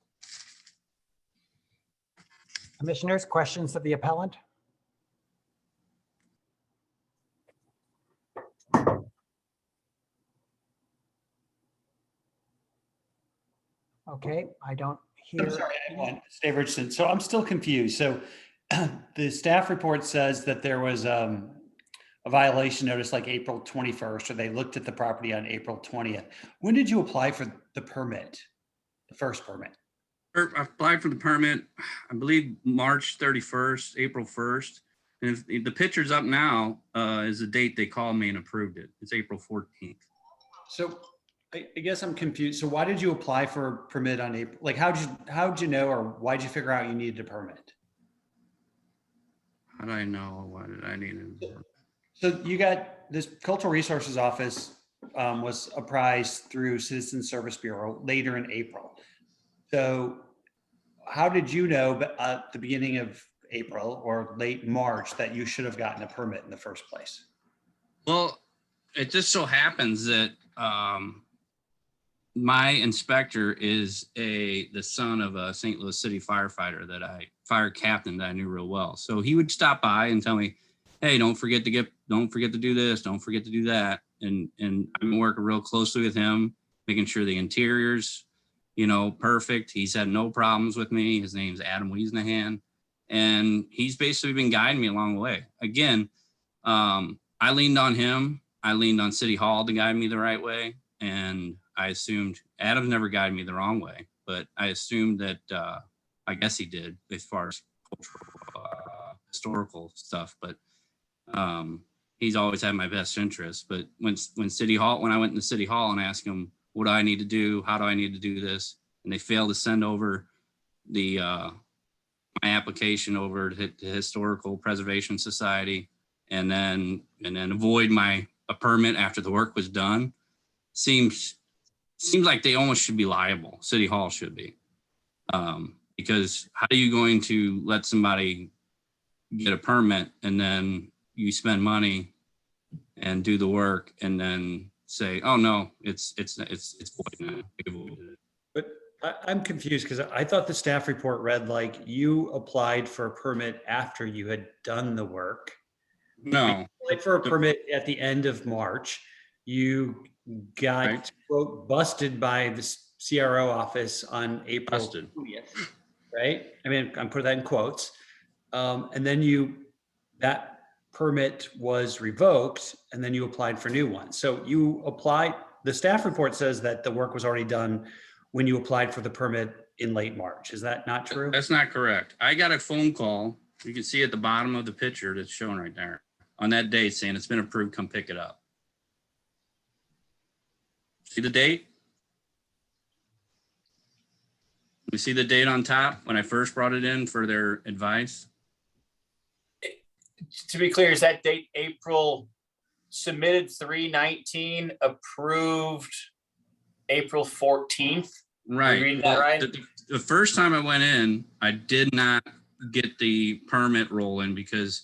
Commissioners, questions of the appellant? Okay, I don't hear. I'm sorry, I want Dave Richardson. So I'm still confused. So the staff report says that there was a violation notice like April 21st, or they looked at the property on April 20th. When did you apply for the permit, the first permit? I applied for the permit, I believe March 31st, April 1st. And if the picture's up now, is the date they called me and approved it. It's April 14th. So I guess I'm confused. So why did you apply for a permit on April? Like, how'd you know, or why'd you figure out you needed a permit? How did I know? Why did I need it? So you got this Cultural Resources Office was apprised through Citizen Service Bureau later in April. So how did you know at the beginning of April or late March that you should have gotten a permit in the first place? Well, it just so happens that my inspector is the son of a St. Louis City firefighter fire captain that I knew real well. So he would stop by and tell me, hey, don't forget to do this, don't forget to do that. And I've been working real closely with him, making sure the interior's, perfect. He's had no problems with me. His name's Adam Wiesnahan. And he's basically been guiding me along the way. Again, I leaned on him. I leaned on City Hall to guide me the right way. And I assumed Adam's never guided me the wrong way, but I assumed that, I guess he did as far as cultural, historical stuff, but he's always had my best interest. But when I went into City Hall and asked him, what do I need to do? How do I need to do this? And they failed to send over my application over to the Historical Preservation Society and then avoid a permit after the work was done. Seems like they almost should be liable. City Hall should be. Because how are you going to let somebody get a permit and then you spend money and do the work and then say, oh no, it's void now. But I'm confused because I thought the staff report read like you applied for a permit after you had done the work. No. Like for a permit at the end of March, you got quote busted by the CRO office on April 20th, right? I mean, I'm putting that in quotes. And then that permit was revoked and then you applied for new ones. So the staff report says that the work was already done when you applied for the permit in late March. Is that not true? That's not correct. I got a phone call. You can see at the bottom of the picture that's shown right there on that date saying it's been approved, come pick it up. See the date? We see the date on top when I first brought it in for their advice. To be clear, is that date April submitted 3/19, approved April 14th? Right. Reading that right? The first time I went in, I did not get the permit rolling because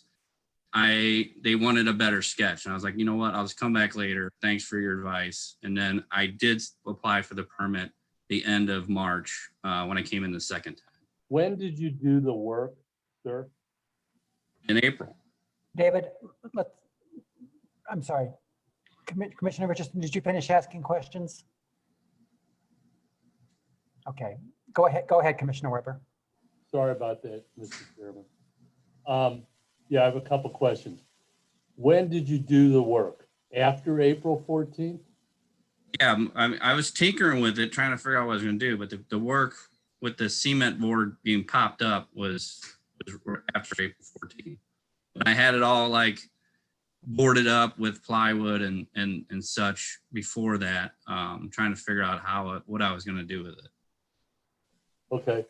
they wanted a better sketch. And I was like, you know what? I'll just come back later. Thanks for your advice. And then I did apply for the permit the end of March when I came in the second time. When did you do the work, sir? In April. David, I'm sorry. Commissioner Richardson, did you finish asking questions? Okay, go ahead, Commissioner Weber. Sorry about that, Mr. Chairman. Yeah, I have a couple questions. When did you do the work? After April 14th? Yeah, I was tinkering with it, trying to figure out what I was going to do, but the work with the cement board being popped up was after April 14th. And I had it all like boarded up with plywood and such before that, trying to figure out what I was going to do with it. Okay.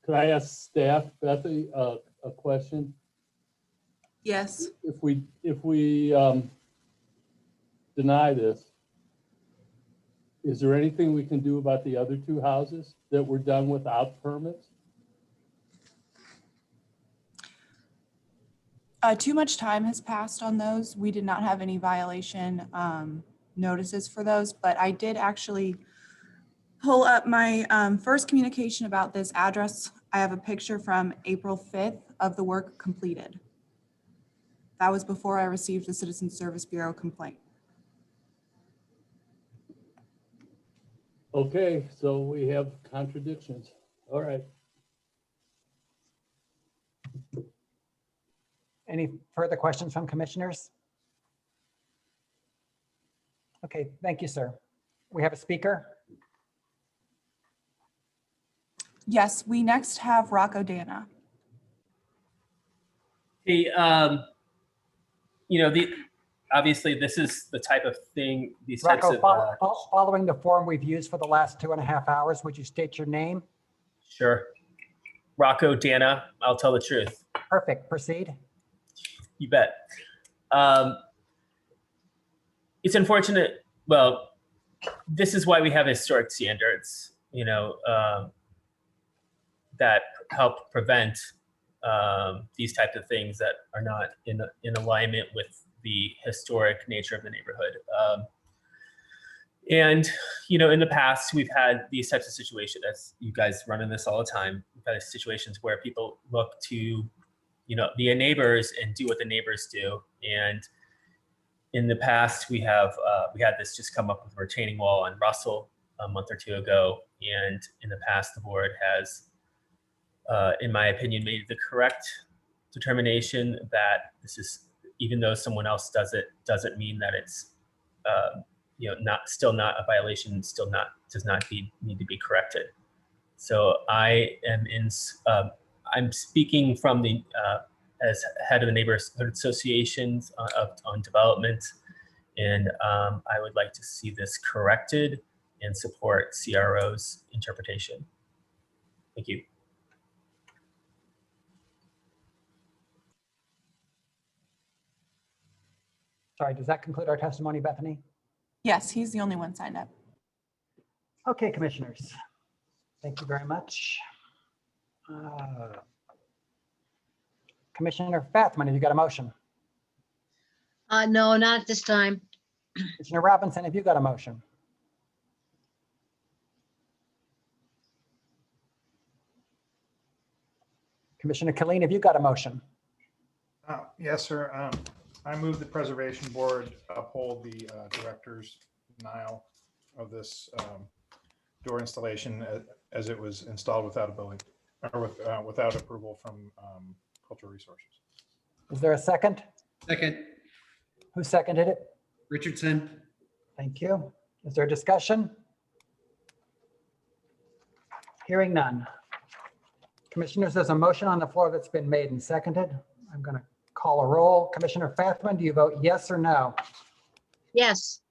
Could I ask staff, Bethany, a question? Yes. If we deny this, is there anything we can do about the other two houses that were done without permits? Too much time has passed on those. We did not have any violation notices for those, but I did actually pull up my first communication about this address. I have a picture from April 5th of the work completed. That was before I received the Citizen Service Bureau complaint. Okay, so we have contradictions. All right. Any further questions from commissioners? Okay, thank you, sir. We have a speaker. Yes, we next have Rocco Dana. Hey, obviously this is the type of thing, these types Rocco, of. following the form we've used for the last 2.5 hours, would you state your name? Sure. Rocco Dana, I'll tell the truth. Perfect, proceed. You bet. It's unfortunate. Well, this is why we have historic standards, that help prevent these types of things that are not in alignment with the historic nature of the neighborhood. And, in the past, we've had these types of situations, as you guys run in this all the time. We've had situations where people look to, be neighbors and do what the neighbors do. And in the past, we had this just come up with a retaining wall on Russell a month or two ago. And in the past, the board has, in my opinion, made the correct determination that this is, even though someone else does it, doesn't mean that it's, still not a violation, does not need to be corrected. So I am I'm speaking from the, as head of the neighborhood associations on development. And I would like to see this corrected and support CRO's interpretation. Thank you. Sorry, does that conclude our testimony, Bethany? Yes, he's the only one signed up. Okay, commissioners. Thank you very much. Commissioner Fathman, have you got a motion? No, not at this time. Commissioner Robinson, have you got a motion? Commissioner Killeen, have you got a motion? Yes, sir. I move the Preservation Board uphold the director's denial of this door installation as it was installed without a building or without approval from Cultural Resources. Is there a second? Second. Who seconded it? Richardson. Thank you. Is there discussion? Hearing none. Commissioners, there's a motion on the floor that's been made and seconded. I'm going to call a roll. Commissioner Fathman, do you vote yes or no? Yes.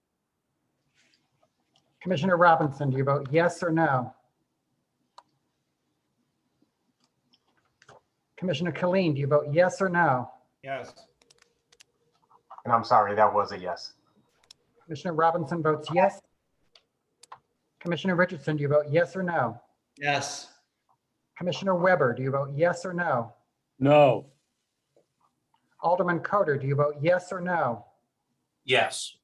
Commissioner Robinson, do you vote yes or no? Commissioner Killeen, do you vote yes or no? Yes. And I'm sorry, that was a yes. Commissioner Robinson votes yes. Commissioner Richardson, do you vote yes or no? Yes. Commissioner Weber, do you vote yes or no? No. Alderman Coder, do you vote yes or no? Yes.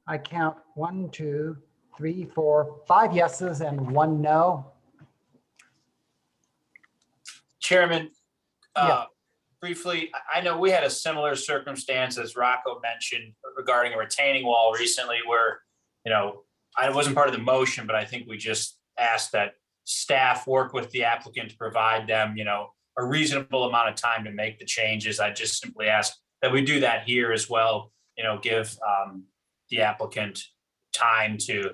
I count 1, 2, 3, 4, 5 yeses and 1 no. Chairman, Yeah. briefly, I know we had a similar circumstance as Rocco mentioned regarding a retaining wall recently where, I wasn't part of the motion, but I think we just asked that staff work with the applicant to provide them, a reasonable amount of time to make the changes. I just simply ask that we do that here as well, give the applicant time to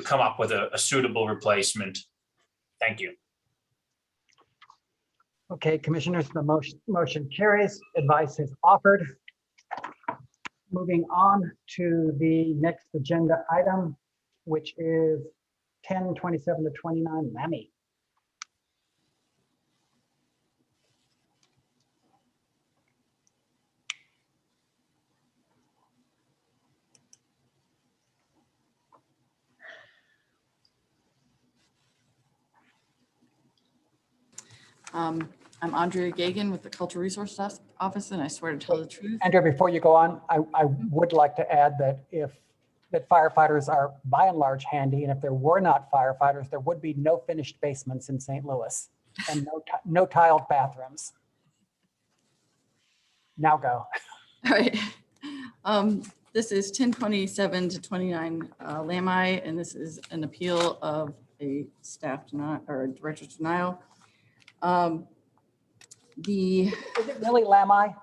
come up with a suitable replacement. Thank you. Okay, commissioners, the motion carries. Advice is offered. Moving on to the next agenda item, which is 1027 to 29 LAMI. I'm Andrea Gagan with the Cultural Resource Desk. office and I swear to tell the truth. Andrew, before you go on, I would like to add that that firefighters are by and large handy, and if there were not firefighters, there would be no finished basements in St. Louis and no tiled bathrooms. Now go. All right. This is 1027 to 29 LAMI, and this is an appeal of a staff denial or a director's denial. Is it really LAMI?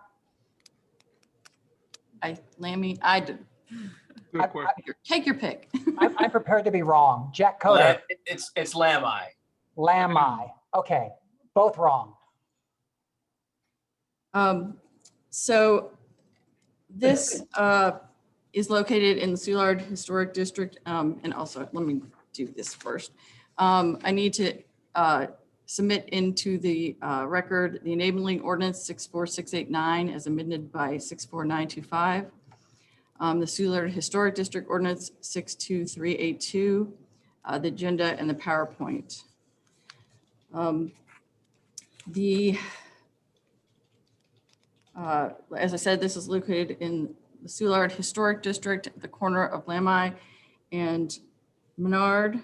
LAMI, I did. Take your pick. I'm prepared to be wrong. Jack Coder. It's LAMI. LAMI. Okay, both wrong. So this is located in the Soulard Historic District. And also, let me do this first. I need to submit into the record the enabling ordinance 64689 as amended by 64925. The Soulard Historic District Ordinance 62382, the agenda and the PowerPoint. As I said, this is located in the Soulard Historic District at the corner of LAMI and Menard.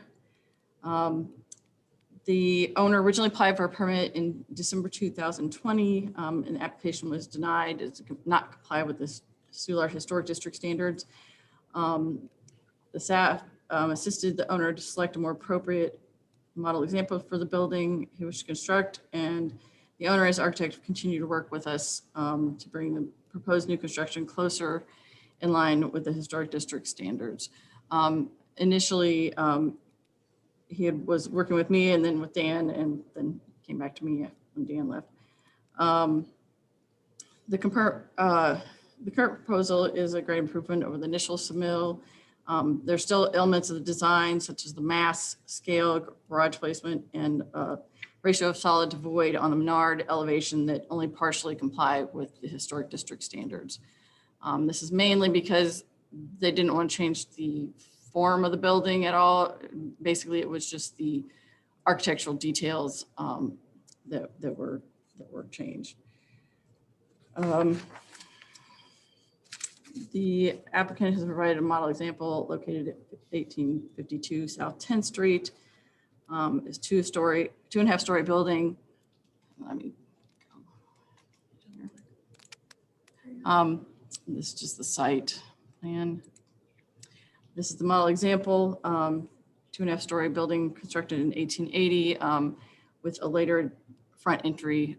The owner originally applied for a permit in December 2020. An application was denied as not comply with the Soulard Historic District standards. The staff assisted the owner to select a more appropriate model example for the building he wished to construct, and the owner as architect continued to work with us to bring the proposed new construction closer in line with the historic district standards. Initially, he was working with me and then with Dan, and then came back to me when Dan left. The current proposal is a great improvement over the initial submittal. There's still elements of the design, such as the mass, scale, garage placement, and ratio of solid to void on the Menard elevation that only partially comply with the historic district standards. This is mainly because they didn't want to change the form of the building at all. Basically, it was just the architectural details that were changed. The applicant has provided a model example located at 1852 South 10th Street. It's 2.5 story building. This is just the site plan. This is the model example, 2.5 story building constructed in 1880 with a later front entry,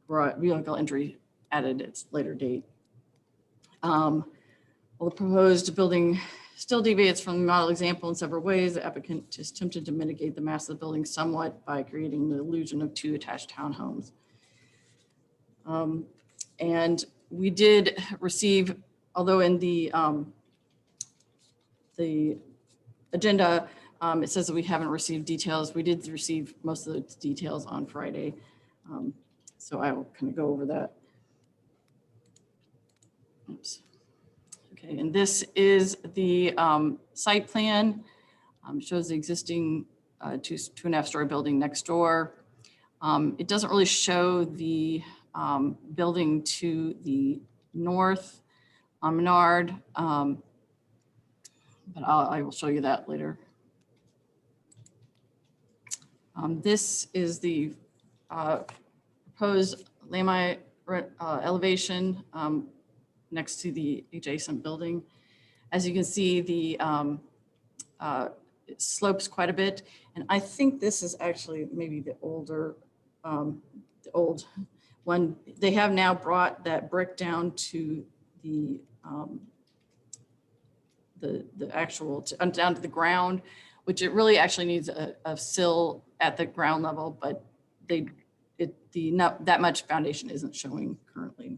vehicle entry added at its later date. Well, the proposed building still deviates from the model example in several ways. The applicant is tempted to mitigate the mass of the building somewhat by creating the illusion of 2 attached townhomes. And we did receive, although in the agenda, it says that we haven't received details. We did receive most of the details on Friday. So I will kind of go over that. Oops. Okay, and this is the site plan. Shows the existing 2.5 story building next door. It doesn't really show the building to the north on Menard, but I will show you that later. This is the proposed LAMI elevation next to the adjacent building. As you can see, it slopes quite a bit. And I think this is actually maybe the older, the old one. They have now brought that brick down to the actual, down to the ground, which it really actually needs a sill at the ground level, but that much foundation isn't showing currently.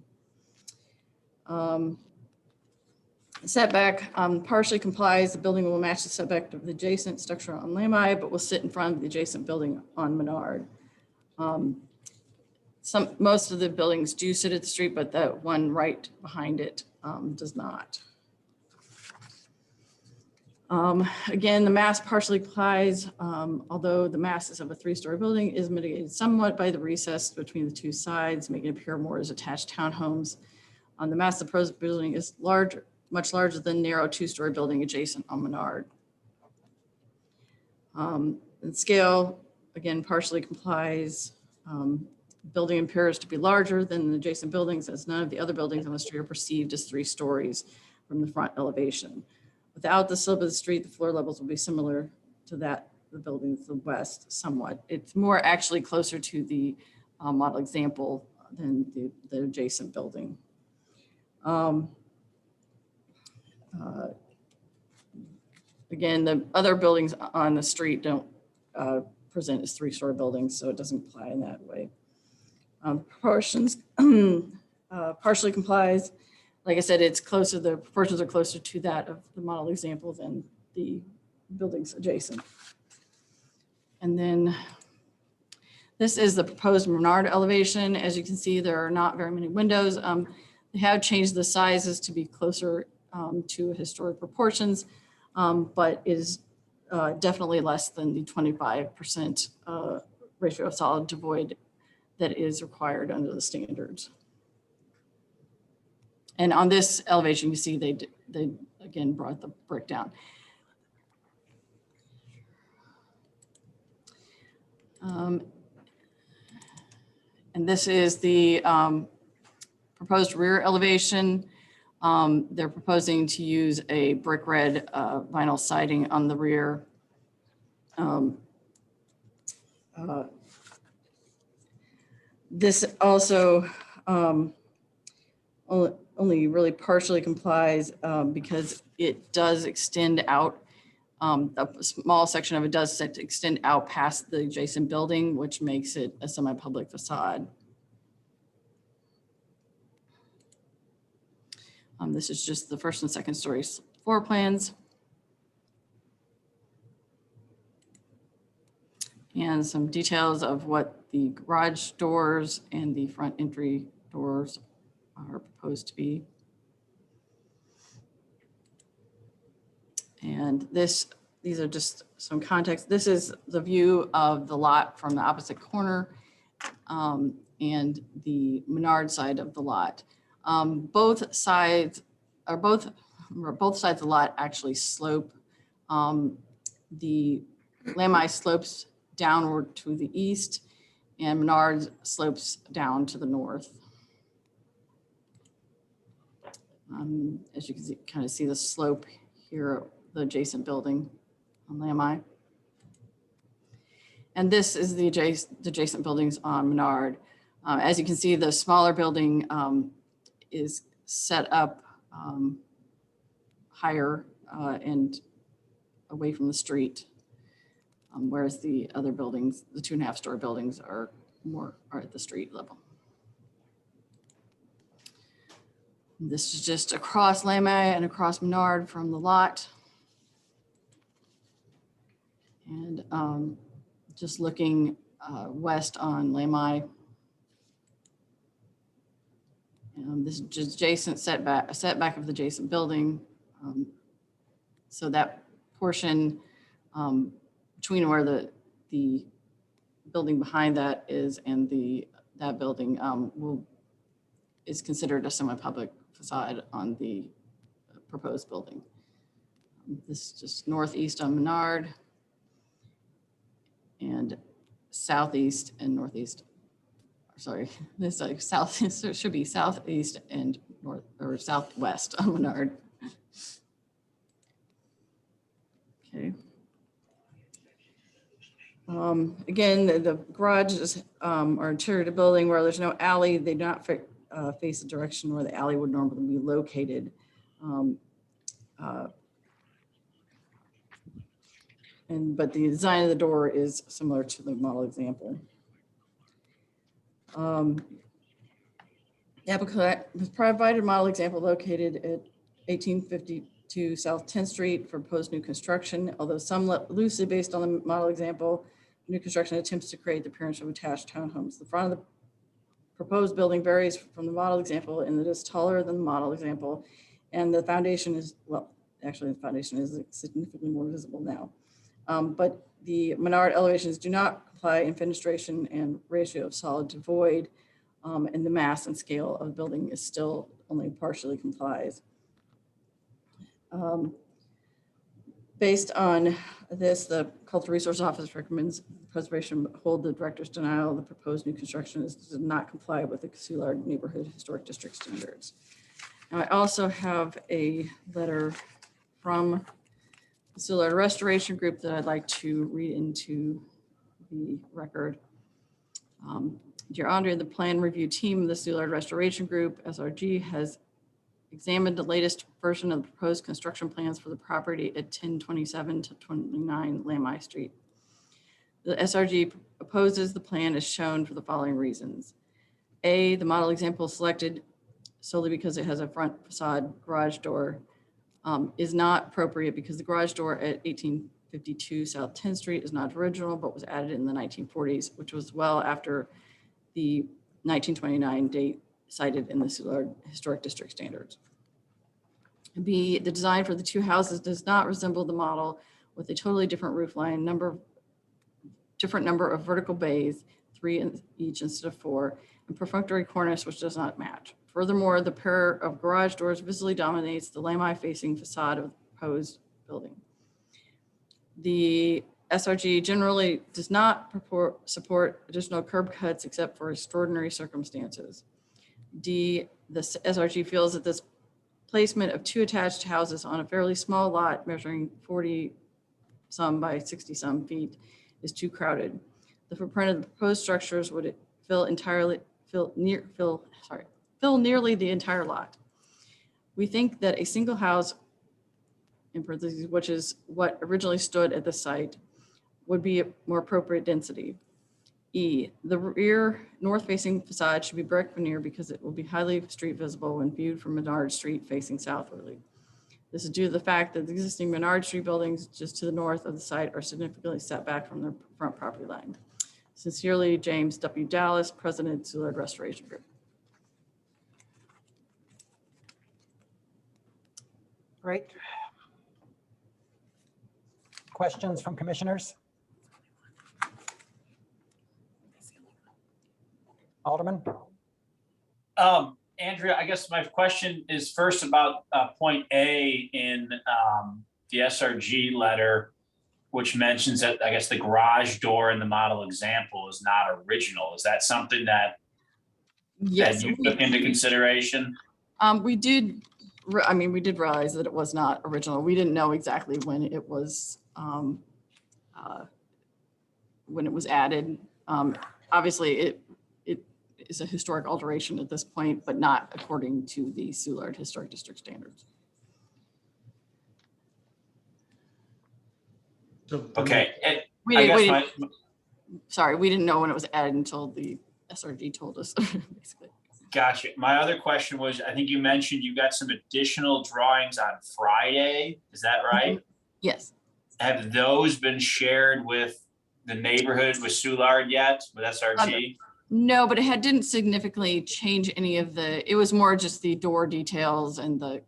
Setback partially complies. The building will match the setback of the adjacent structure on LAMI, but will sit in front of the adjacent building on Menard. Most of the buildings do sit at the street, but the one right behind it does not. Again, the mass partially complies, although the mass is of a 3-story building is mitigated somewhat by the recess between the two sides, making it appear more as attached townhomes. The mass of the proposed building is large, much larger than narrow 2-story building adjacent on Menard. And scale, again, partially complies. Building appears to be larger than the adjacent buildings, as none of the other buildings on the street are perceived as 3 stories from the front elevation. Without the slope of the street, the floor levels will be similar to that the building to the west somewhat. It's more actually closer to the model example than the adjacent building. Again, the other buildings on the street don't present as 3-story buildings, so it doesn't apply in that way. Proportions partially complies. Like I said, it's closer, the proportions are closer to that of the model example than the buildings adjacent. And then this is the proposed Menard elevation. As you can see, there are not very many windows. They have changed the sizes to be closer to historic proportions, but is definitely less than the 25% ratio of solid to void that is required under the standards. And on this elevation, you see they again brought the brick down. And this is the proposed rear elevation. They're proposing to use a brick red vinyl siding on the rear. This also only really partially complies because it does extend out. A small section of it does extend out past the adjacent building, which makes it a semi-public facade. This is just the first and second story floor plans. And some details of what the garage doors and the front entry doors are proposed to be. And these are just some context. This is the view of the lot from the opposite corner and the Menard side of the lot. Both sides of the lot actually slope. The LAMI slopes downward to the east and Menard slopes down to the north. As you can see, kind of see the slope here, the adjacent building on LAMI. And this is the adjacent buildings on Menard. As you can see, the smaller building is set up higher and away from the street, whereas the other buildings, the 2.5-story buildings, are at the street level. This is just across LAMI and across Menard from the lot. And just looking west on LAMI. This is just adjacent setback of the adjacent building. So that portion between where the building behind that is and that building is considered a semi-public facade on the proposed building. This is just northeast on Menard and southeast and northeast. Sorry, this is south. So it should be southeast and north or southwest on Menard. Okay. Again, the garages are interior to building where there's no alley. They do not face the direction where the alley would normally be located. But the design of the door is similar to the model example. The applicant has provided a model example located at 1852 South 10th Street for proposed new construction. Although somewhat loosely based on the model example, new construction attempts to create the appearance of attached townhomes. The front of the proposed building varies from the model example in that it is taller than the model example, and the foundation is, well, Actually, the foundation is significantly more visible now. But the Menard elevations do not comply in fenestration and ratio of solid to void, and the mass and scale of the building is still only partially complies. Based on this, the Cultural Resource Office recommends preservation hold the director's denial of the proposed new construction does not comply with the Soulard Neighborhood Historic District standards. Now, I also have a letter from the Soulard Restoration Group that I'd like to read into the record. Dear Andre, the plan review team of the Soulard Restoration Group, SRG, has examined the latest version of the proposed construction plans for the property at 1027 to 29 LAMI Street. The SRG opposes the plan as shown for the following reasons. A, the model example selected solely because it has a front facade garage door is not appropriate because the garage door at 1852 South 10th Street is not original, but was added in the 1940s, which was well after the 1929 date cited in the Soulard Historic District standards. B, the design for the two houses does not resemble the model with a totally different roof line, different number of vertical bays, 3 in each instead of 4, and perfunctory cornice, which does not match. Furthermore, the pair of garage doors visibly dominates the LAMI facing facade of the proposed building. The SRG generally does not support additional curb cuts except for extraordinary circumstances. D, the SRG feels that this placement of 2 attached houses on a fairly small lot measuring 40 some by 60 some feet is too crowded. The footprint of the proposed structures would fill nearly the entire lot. We think that a single house, in parentheses, which is what originally stood at the site, would be a more appropriate density. E, the rear north-facing facade should be brick veneer because it will be highly street visible when viewed from Menard Street facing southwardly. This is due to the fact that the existing Menard Street buildings just to the north of the site are significantly set back from their front property line. Sincerely, James W. Dallas, President, Soulard Restoration Group. Great. Questions from commissioners? Alderman? Andrea, I guess my question is first about point A in the SRG letter, which mentions that I guess the garage door in the model example is not original. Is that something that, yes, that you took into consideration? We did realize that it was not original. We didn't know exactly when it was added. Obviously, it is a historic alteration at this point, but not according to the Soulard Historic District standards. Okay. We didn't know when it was added until the SRG told us, basically. Gotcha. My other question was, I think you mentioned you got some additional drawings on Friday. Is that right? Yes. Have those been shared with the neighborhood with Soulard yet, with SRG? No, but it didn't significantly change any of it was more just the door details and the,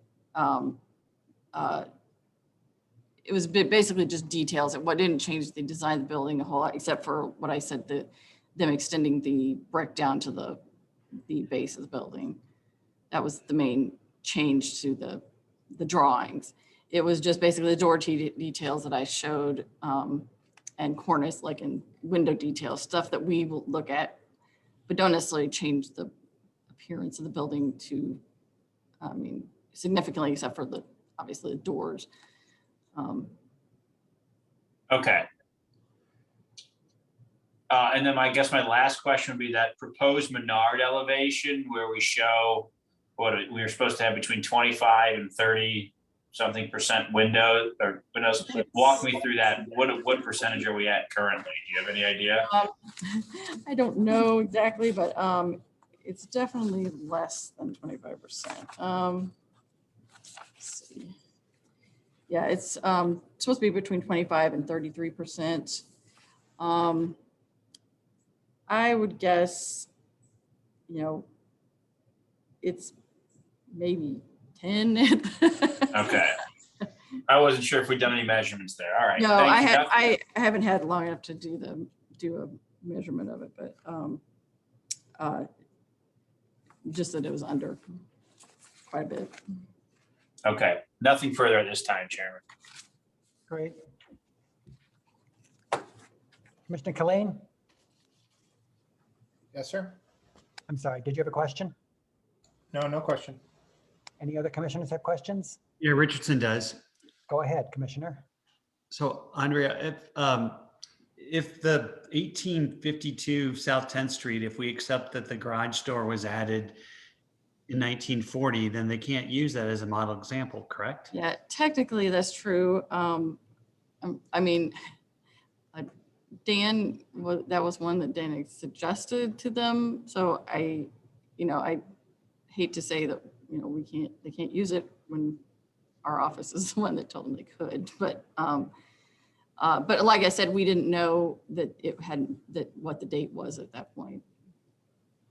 it was basically just details. It didn't change the design of the building a whole lot, except for what I said, them extending the brick down to the base of the building. That was the main change to the drawings. It was just basically the door details that I showed and cornice, like in window details, stuff that we will look at, but don't necessarily change the appearance of the building significantly, except for obviously the doors. Okay. And then I guess my last question would be that proposed Menard elevation where we show what we were supposed to have between 25 and 30 something % windows. Walk me through that. What percentage are we at currently? Do you have any idea? I don't know exactly, but it's definitely less than 25%. Let's see. Yeah, it's supposed to be between 25 and 33%. I would guess, it's maybe 10. Okay. I wasn't sure if we'd done any measurements there. All right. No, thank I you. had, I haven't had long enough to do a measurement of it, but just that it was under quite a bit. Okay, nothing further at this time, Chairman. Great. Commissioner Killeen? Yes, sir. I'm sorry, did you have a question? No, no question. Any other commissioners have questions? Yeah, Richardson does. Go ahead, Commissioner. So Andrea, if the 1852 South 10th Street, if we accept that the garage door was added in 1940, then they can't use that as a model example, correct? Yeah, technically that's true. I mean, Dan, that was one that Dan had suggested to them. So I hate to say that, they can't use it when our office is the one that told them they could, but like I said, we didn't know that what the date was at that point.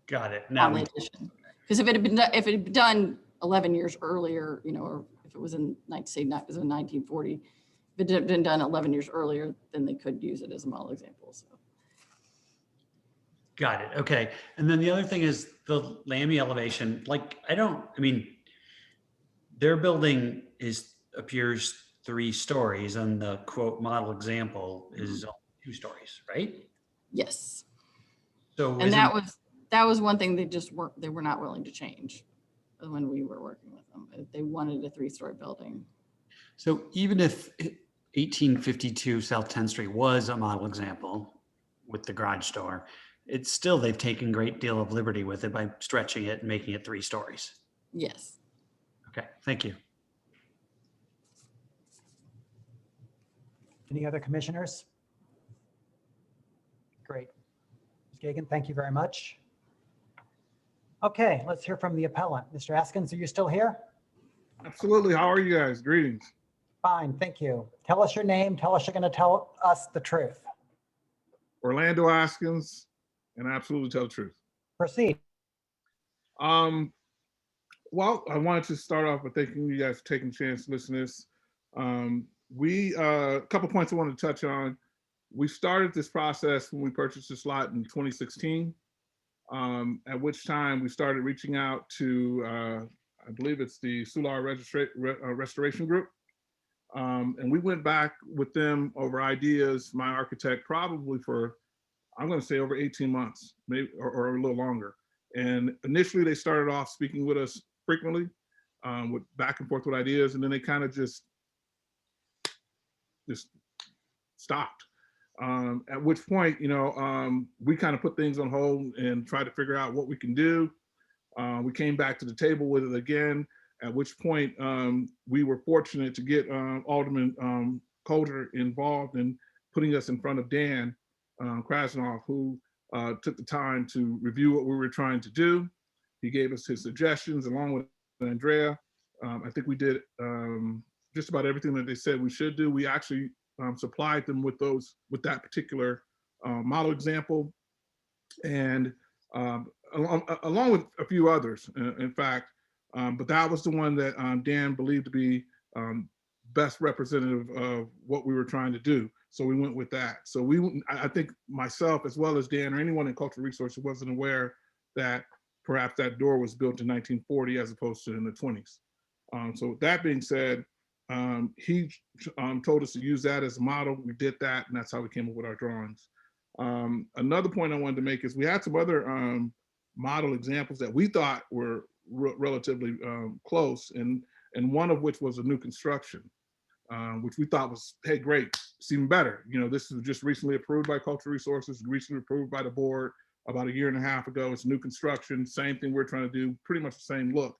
Got it. Now we because if it had been done 11 years earlier, or if it was in 1940, if it had been done 11 years earlier, then they could use it as a model example. So. Got it. Okay. And then the other thing is the LAMI elevation. Their building appears 3 stories and the quote model example is 2 stories, right? Yes. So and that was one thing they were not willing to change when we were working with them. They wanted a 3-story building. So even if 1852 South 10th Street was a model example with the garage door, it's still, they've taken a great deal of liberty with it by stretching it and making it 3 stories. Yes. Okay, thank you. Any other commissioners? Great. Ms. Gagan, thank you very much. Okay, let's hear from the appellant. Mr. Askins, are you still here? Absolutely. How are you guys? Greetings. Fine, thank you. Tell us your name. Tell us you're going to tell us the truth. Orlando Askins, and I absolutely tell the truth. Proceed. Well, I wanted to start off by thanking you guys for taking a chance to listen to this. A couple points I wanted to touch on. We started this process when we purchased this lot in 2016, at which time we started reaching out to, I believe it's the Solar Restoration Group. And we went back with them over ideas, my architect, probably for, I'm going to say over 18 months, maybe, or a little longer. And initially they started off speaking with us frequently, with back and forth with ideas, and then they kind of just stopped. At which point, we kind of put things on hold and tried to figure out what we can do. We came back to the table with it again, at which point we were fortunate to get Alderman Coulter involved in putting us in front of Dan Krasnoff, who took the time to review what we were trying to do. He gave us his suggestions along with Andrea. I think we did just about everything that they said we should do. We actually supplied them with that particular model example, and along with a few others, in fact. But that was the one that Dan believed to be best representative of what we were trying to do. So we went with that. So I think myself, as well as Dan or anyone in Cultural Resources, wasn't aware that perhaps that door was built in 1940 as opposed to in the 20s. So with that being said, he told us to use that as a model. We did that, and that's how we came up with our drawings. Another point I wanted to make is we had some other model examples that we thought were relatively close, and one of which was a new construction, which we thought was, hey, great, it's even better. This was just recently approved by Cultural Resources, recently approved by the board about 1.5 years ago. It's new construction, same thing we're trying to do, pretty much the same look.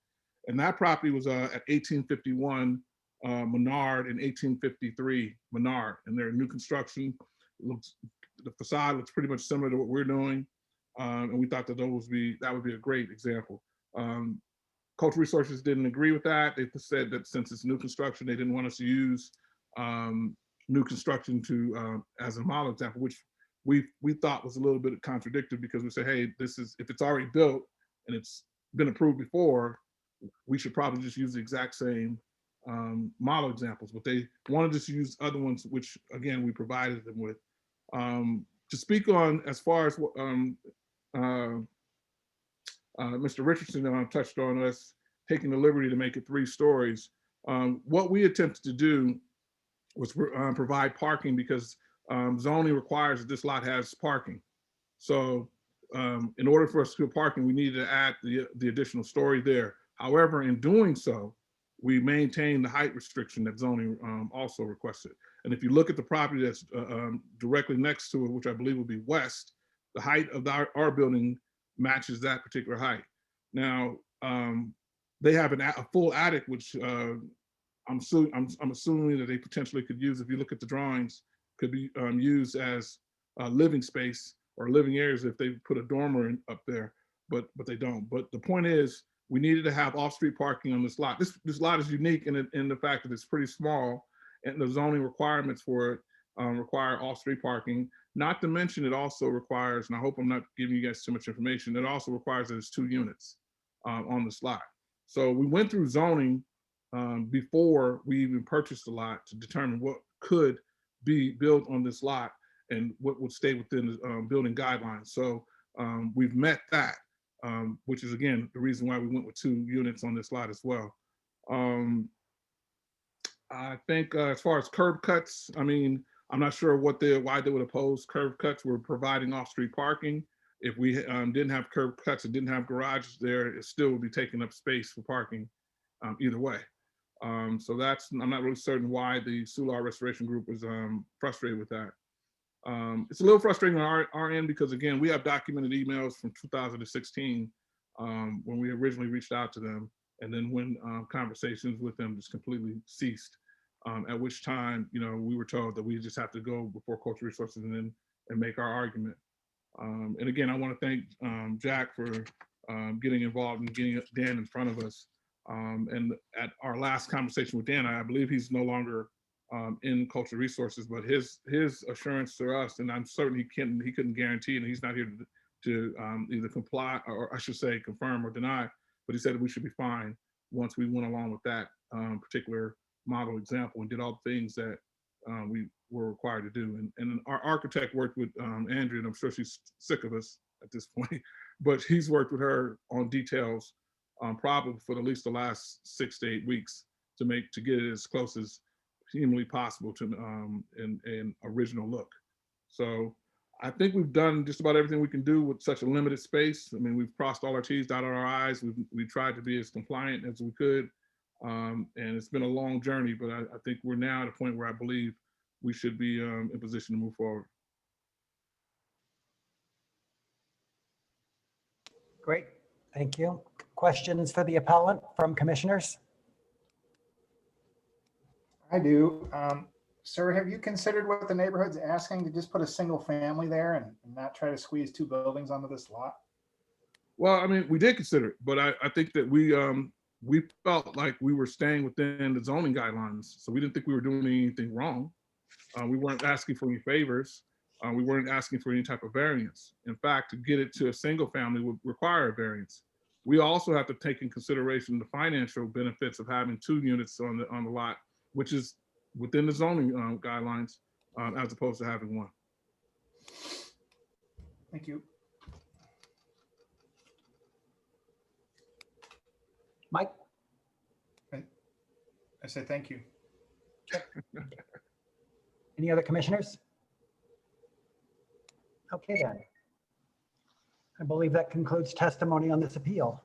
And that property was at 1851 Menard and 1853 Menard, and their new construction the facade looks pretty much similar to what we're doing, and we thought that that would be a great example. Cultural Resources didn't agree with that. They said that since it's new construction, they didn't want us to use new construction as a model example, which we thought was a little bit contradictory, because we said, hey, if it's already built and it's been approved before, we should probably just use the exact same model examples, but they wanted us to use other ones, which again, we provided them with. To speak on as far as Mr. Richardson touched on us taking the liberty to make it 3 stories. What we attempted to do was provide parking because zoning requires that this lot has parking. So in order for us to do parking, we needed to add the additional story there. However, in doing so, we maintain the height restriction that zoning also requested. And if you look at the property that's directly next to it, which I believe would be west, the height of our building matches that particular height. Now, they have a full attic, which I'm assuming that they potentially could use, if you look at the drawings, could be used as living space or living areas if they put a dormer up there, but they don't. But the point is, we needed to have off-street parking on this lot. This lot is unique in the fact that it's pretty small, and the zoning requirements for it require off-street parking. Not to mention, it also requires, and I hope I'm not giving you guys too much information, it also requires that it's 2 units on this lot. So we went through zoning before we even purchased the lot to determine what could be built on this lot and what would stay within the building guidelines. So we've met that, which is again, the reason why we went with 2 units on this lot as well. I think as far as curb cuts, I mean, I'm not sure why they would oppose curb cuts. We're providing off-street parking. If we didn't have curb cuts and didn't have garages there, it still would be taking up space for parking either way. So I'm not really certain why the Solar Restoration Group was frustrated with that. It's a little frustrating on our end because again, we have documented emails from 2016 when we originally reached out to them, and then when conversations with them just completely ceased. At which time, we were told that we just have to go before Cultural Resources and make our argument. And again, I want to thank Jack for getting involved and getting Dan in front of us. And at our last conversation with Dan, I believe he's no longer in Cultural Resources, but his assurance to us, and I'm certain he couldn't guarantee, and he's not here to either comply, or I should say confirm or deny, but he said that we should be fine once we went along with that particular model example and did all the things that we were required to do. And our architect worked with Andrea, and I'm sure she's sick of us at this point, but he's worked with her on details probably for at least the last 6 to 8 weeks to get it as close as humanly possible to an original look. So I think we've done just about everything we can do with such a limited space. I mean, we've crossed all our T's, dotted our I's. We've tried to be as compliant as we could. And it's been a long journey, but I think we're now at a point where I believe we should be in position to move forward. Great, thank you. Questions for the appellant from commissioners? I do. Sir, have you considered what the neighborhood's asking to just put a single family there and not try to squeeze 2 buildings onto this lot? Well, I mean, we did consider it, but I think that we felt like we were staying within the zoning guidelines. So we didn't think we were doing anything wrong. We weren't asking for any favors. We weren't asking for any type of variance. In fact, to get it to a single family would require a variance. We also have to take in consideration the financial benefits of having 2 units on the lot, which is within the zoning guidelines, as opposed to having 1. Thank you. Mike? I say thank you. Any other commissioners? Okay then. I believe that concludes testimony on this appeal.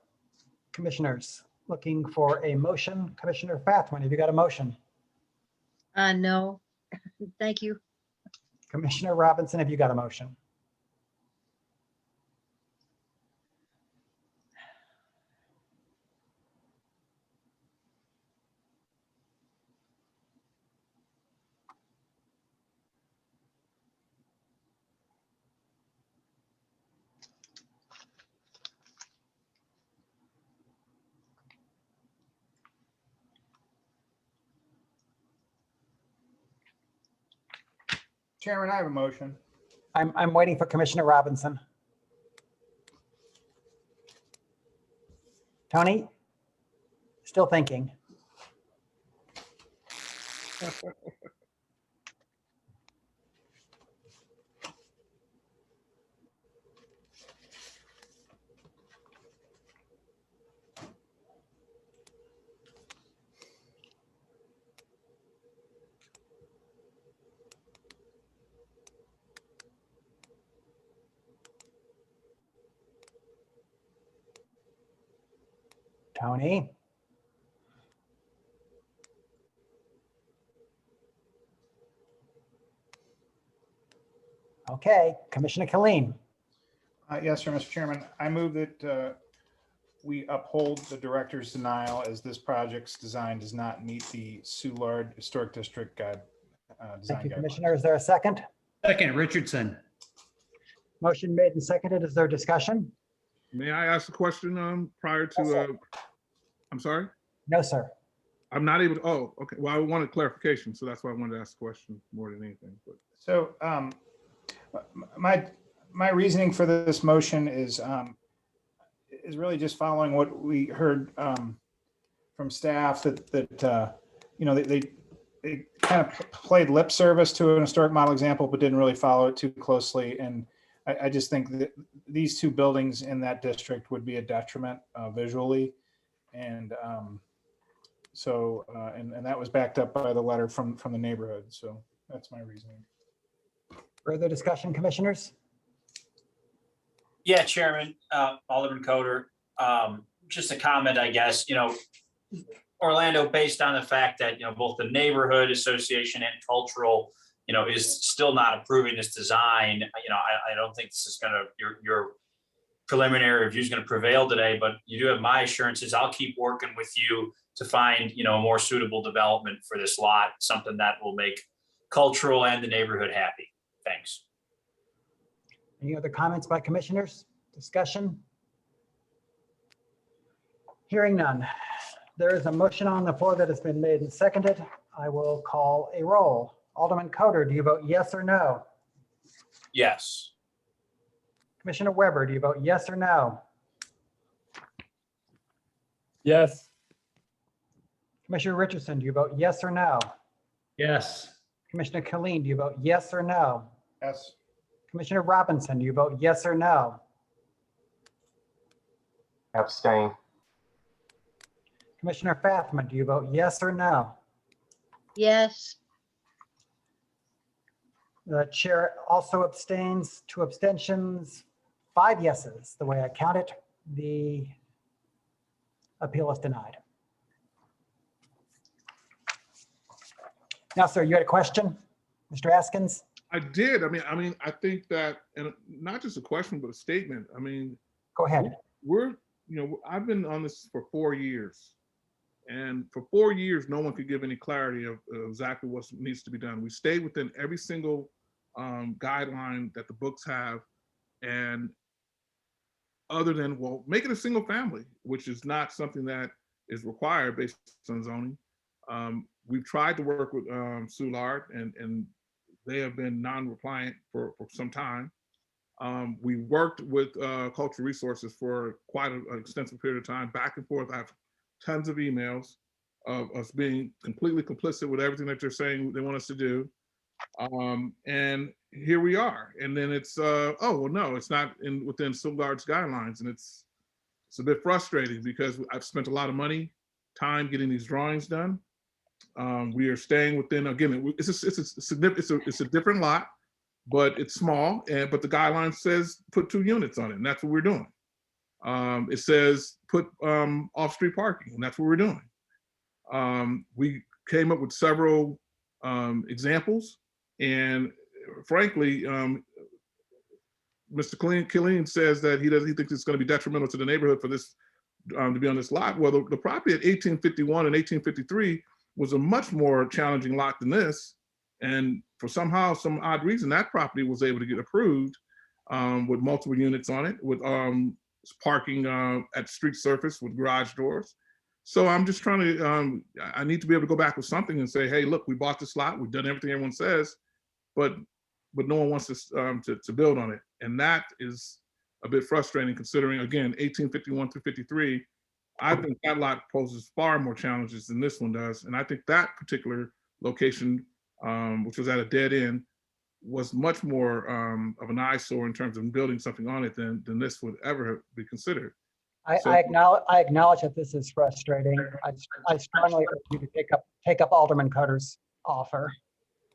Commissioners, looking for a motion. Commissioner Fathman, have you got a motion? No, thank you. Commissioner Robinson, have you got a motion? Chairman, I have a motion. I'm waiting for Commissioner Robinson. Tony? Still thinking. Tony? Okay, Commissioner Killeen. Yes, sir, Mr. Chairman. I move that we uphold the director's denial as this project's design does not meet the Soulard Historic District Thank design you, guidelines. Commissioner. Is there a second? Second, Richardson. Motion made and seconded. Is there discussion? May I ask a question prior Yes, to, sir. I'm sorry? No, sir. I'm not able to, oh, okay. Well, I wanted clarification, so that's why I wanted to ask the question more than anything. But So my reasoning for this motion is really just following what we heard from staff that you know, they kind of played lip service to an historic model example, but didn't really follow it too closely. And I just think that these two buildings in that district would be a detriment visually. And and that was backed up by the letter from the neighborhood. So that's my reasoning. Further discussion, commissioners? Yeah, Chairman, Alderman Coder, just a comment, I guess, you know, Orlando, based on the fact that, you know, both the neighborhood association and cultural, you know, is still not approving this design, you know, I don't think this is gonna, your preliminary review is gonna prevail today, but you do have my assurances. I'll keep working with you to find, you know, a more suitable development for this lot, something that will make cultural and the neighborhood happy. Thanks. Any other comments by commissioners? Discussion? Hearing none. There is a motion on the floor that has been made and seconded. I will call a roll. Alderman Coder, do you vote yes or no? Yes. Commissioner Weber, do you vote yes or no? Yes. Commissioner Richardson, do you vote yes or no? Yes. Commissioner Killeen, do you vote yes or no? Yes. Commissioner Robinson, do you vote yes or no? Abstain. Commissioner Fathman, do you vote yes or no? Yes. The chair also abstains, 2 abstentions, 5 yeses, the way I count it. The appeal is denied. Now, sir, you had a question, Mr. Askins? I did. I mean, I think that, and not just a question, but a statement. I mean, go ahead. You know, I've been on this for 4 years, and for 4 years, no one could give any clarity of exactly what needs to be done. We stayed within every single guideline that the books have, and other than, well, make it a single family, which is not something that is required based on zoning. We've tried to work with Soulard, and they have been non-compliant for some time. We worked with Cultural Resources for quite an extensive period of time, back and forth. I have tons of emails of us being completely complicit with everything that they're saying they want us to do. And here we are. And then it's, oh, well, no, it's not within Soulard's guidelines. And it's a bit frustrating because I've spent a lot of money, time getting these drawings done. We are staying within, again, it's a different lot, but it's small, but the guideline says put 2 units on it, and that's what we're doing. It says put off-street parking, and that's what we're doing. We came up with several examples, and frankly, Mr. Killeen says that he thinks it's going to be detrimental to the neighborhood for this to be on this lot. Well, the property at 1851 and 1853 was a much more challenging lot than this. And for some odd reason, that property was able to get approved with multiple units on it, with parking at street surface with garage doors. So I'm just trying to, I need to be able to go back with something and say, hey, look, we bought this lot, we've done everything everyone says, but no one wants to build on it. And that is a bit frustrating considering, again, 1851 through 53, I think that lot poses far more challenges than this one does. And I think that particular location, which was at a dead end, was much more of an eyesore in terms of building something on it than this would ever be considered. I So- acknowledge that this is frustrating. I strongly urge you to take up Alderman Cutter's offer,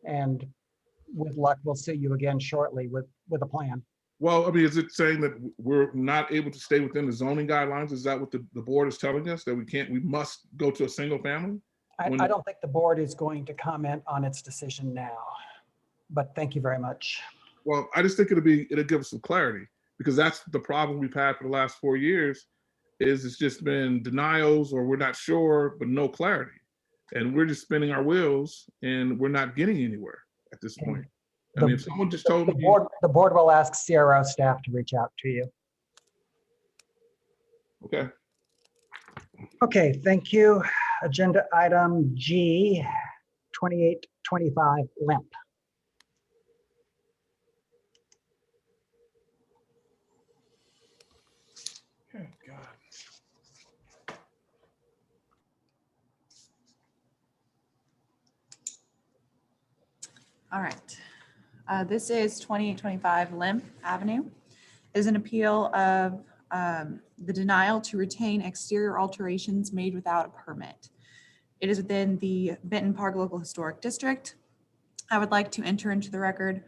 and with luck, we'll see you again shortly with a plan. Well, I mean, is it saying that we're not able to stay within the zoning guidelines? Is that what the board is telling us, that we must go to a single family? I don't think the board is going to comment on its decision now, but thank you very much. Well, I just think it'll give us some clarity, because that's the problem we've had for the last 4 years, is it's just been denials, or we're not sure, but no clarity. And we're just spinning our wheels and we're not getting anywhere at this point. I mean, if someone just told me. The board will ask CRO staff to reach out to you. Okay. Okay, thank you. Agenda item G, 2825 Lemp. Oh, God. All right. This is 2825 Lemp Avenue. It is an appeal of the denial to retain exterior alterations made without a permit. It is within the Benton Park Local Historic District. I would like to enter into the record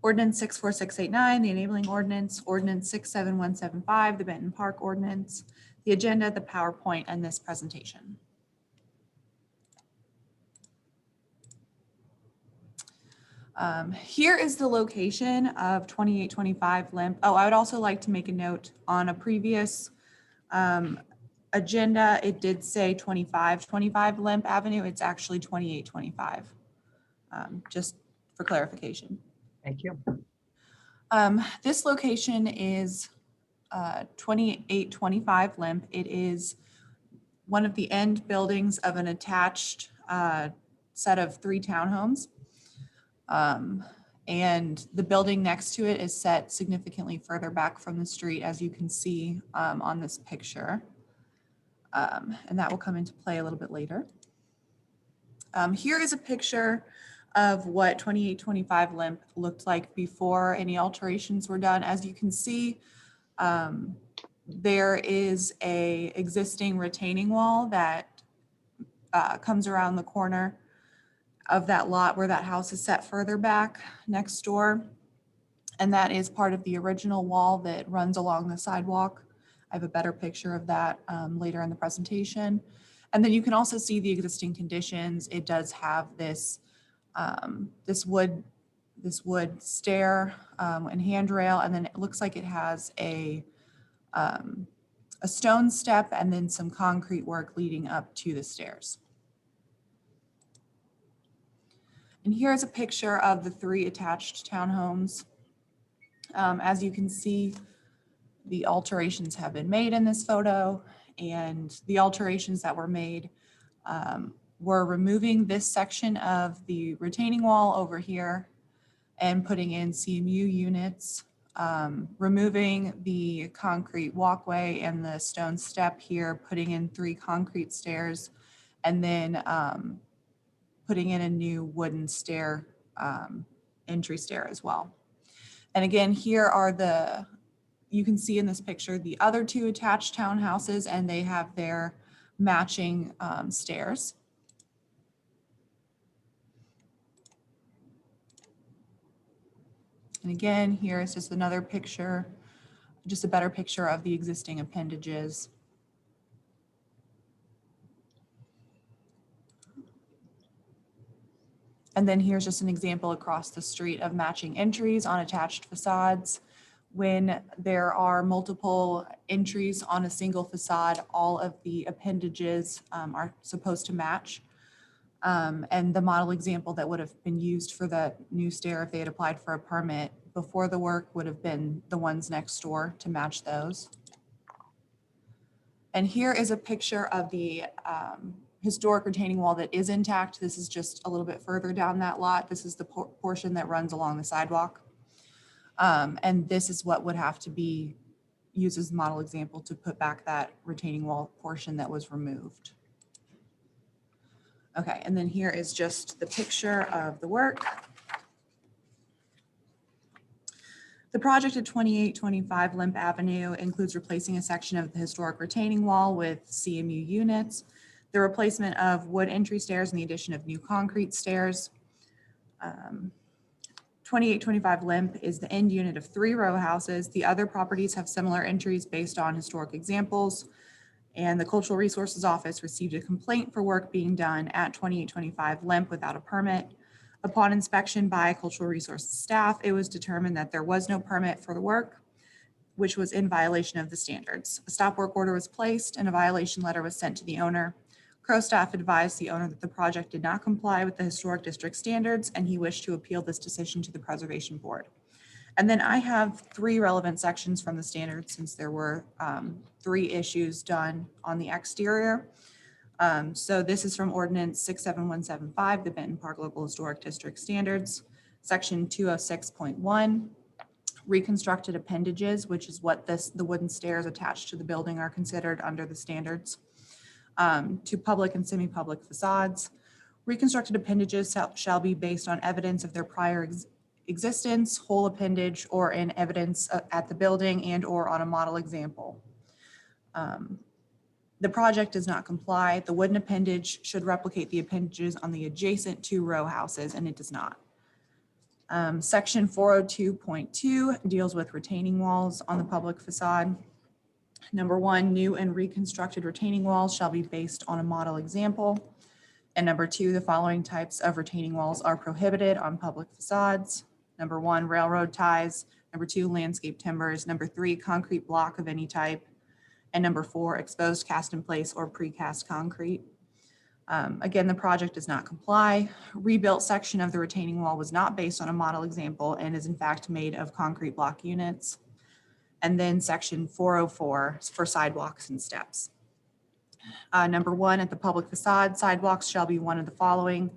Ordinance 64689, the enabling ordinance, Ordinance 67175, the Benton Park ordinance, the agenda, the PowerPoint, and this presentation. Here is the location of 2825 Lemp. Oh, I would also like to make a note on a previous agenda. It did say 2525 Lemp Avenue. It's actually 2825, just for clarification. Thank you. This location is 2825 Lemp. It is one of the end buildings of an attached set of 3 townhomes. And the building next to it is set significantly further back from the street, as you can see on this picture. And that will come into play a little bit later. Here is a picture of what 2825 Lemp looked like before any alterations were done. As you can see, there is a existing retaining wall that comes around the corner of that lot where that house is set further back next door. And that is part of the original wall that runs along the sidewalk. I have a better picture of that later in the presentation. And then you can also see the existing conditions. It does have this this wood stair and handrail, and then it looks like it has a stone step and then some concrete work leading up to the stairs. And here's a picture of the 3 attached townhomes. As you can see, the alterations have been made in this photo, and the alterations that were made were removing this section of the retaining wall over here and putting in CMU units, removing the concrete walkway and the stone step here, putting in 3 concrete stairs, and then putting in a new wooden stair, entry stair as well. And again, here are you can see in this picture, the other 2 attached townhouses, and they have their matching stairs. And again, here is just another picture, just a better picture of the existing appendages. And then here's just an example across the street of matching entries on attached facades. When there are multiple entries on a single facade, all of the appendages are supposed to match. And the model example that would have been used for the new stair, if they had applied for a permit before the work, would have been the ones next door to match those. And here is a picture of the historic retaining wall that is intact. This is just a little bit further down that lot. This is the portion that runs along the sidewalk. And this is what would have to be used as a model example to put back that retaining wall portion that was removed. Okay, and then here is just the picture of the work. The project at 2825 Lemp Avenue includes replacing a section of the historic retaining wall with CMU units, the replacement of wood entry stairs and the addition of new concrete stairs. 2825 Lemp is the end unit of 3 row houses. The other properties have similar entries based on historic examples. And the Cultural Resources Office received a complaint for work being done at 2825 Lemp without a permit. Upon inspection by Cultural Resources staff, it was determined that there was no permit for the work, which was in violation of the standards. A stop work order was placed and a violation letter was sent to the owner. Crow staff advised the owner that the project did not comply with the historic district standards and he wished to appeal this decision to the Preservation Board. And then I have 3 relevant sections from the standards since there were 3 issues done on the exterior. So this is from Ordinance 67175, the Benton Park Local Historic District Standards, Section 206.1, reconstructed appendages, which is what the wooden stairs attached to the building are considered under the standards, to public and semi-public facades. Reconstructed appendages shall be based on evidence of their prior existence, whole appendage, or in evidence at the building and or on a model example. The project does not comply. The wooden appendage should replicate the appendages on the adjacent 2 row houses, and it does not. Section 402.2 deals with retaining walls on the public facade. Number 1, new and reconstructed retaining walls shall be based on a model example. And number 2, the following types of retaining walls are prohibited on public facades. Number 1, railroad ties. Number 2, landscape timbers. Number 3, concrete block of any type. And number 4, exposed cast in place or precast concrete. Again, the project does not comply. Rebuilt section of the retaining wall was not based on a model example and is in fact made of concrete block units. And then section 404 for sidewalks and steps. Number 1, at the public facade, sidewalks shall be one of the following: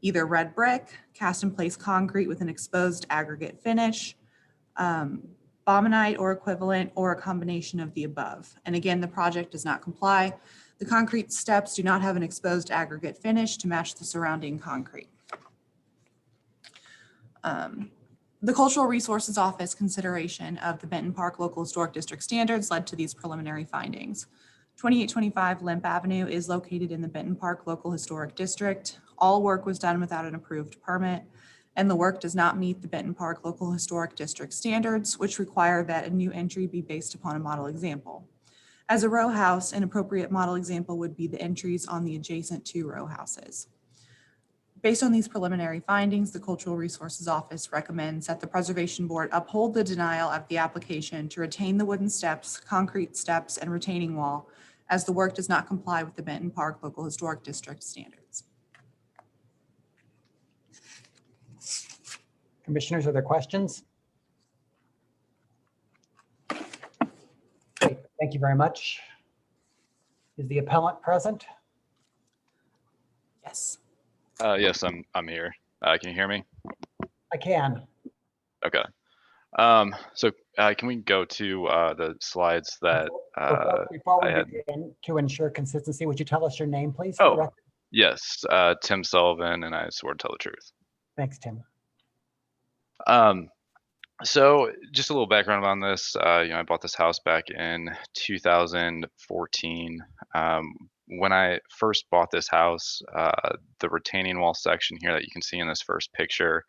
either red brick, cast in place concrete with an exposed aggregate finish, bomonite or equivalent, or a combination of the above. And again, the project does not comply. The concrete steps do not have an exposed aggregate finish to match the surrounding concrete. The Cultural Resources Office consideration of the Benton Park Local Historic District Standards led to these preliminary findings. 2825 Lemp Avenue is located in the Benton Park Local Historic District. All work was done without an approved permit, and the work does not meet the Benton Park Local Historic District Standards, which require that a new entry be based upon a model example. As a row house, an appropriate model example would be the entries on the adjacent 2 row houses. Based on these preliminary findings, the Cultural Resources Office recommends that the Preservation Board uphold the denial of the application to retain the wooden steps, concrete steps, and retaining wall, as the work does not comply with the Benton Park Local Historic District standards. Commissioners, are there questions? Great, thank you very much. Is the appellant present? Yes. Yes, I'm here. Can you hear me? I can. Okay. So can we go to the slides that Before I we had? begin, to ensure consistency, would you tell us your name, please? For the Oh, record? yes, Tim Sullivan, and I swear to tell the truth. Thanks, Tim. So just a little background on this. I bought this house back in 2014. When I first bought this house, the retaining wall section here that you can see in this first picture,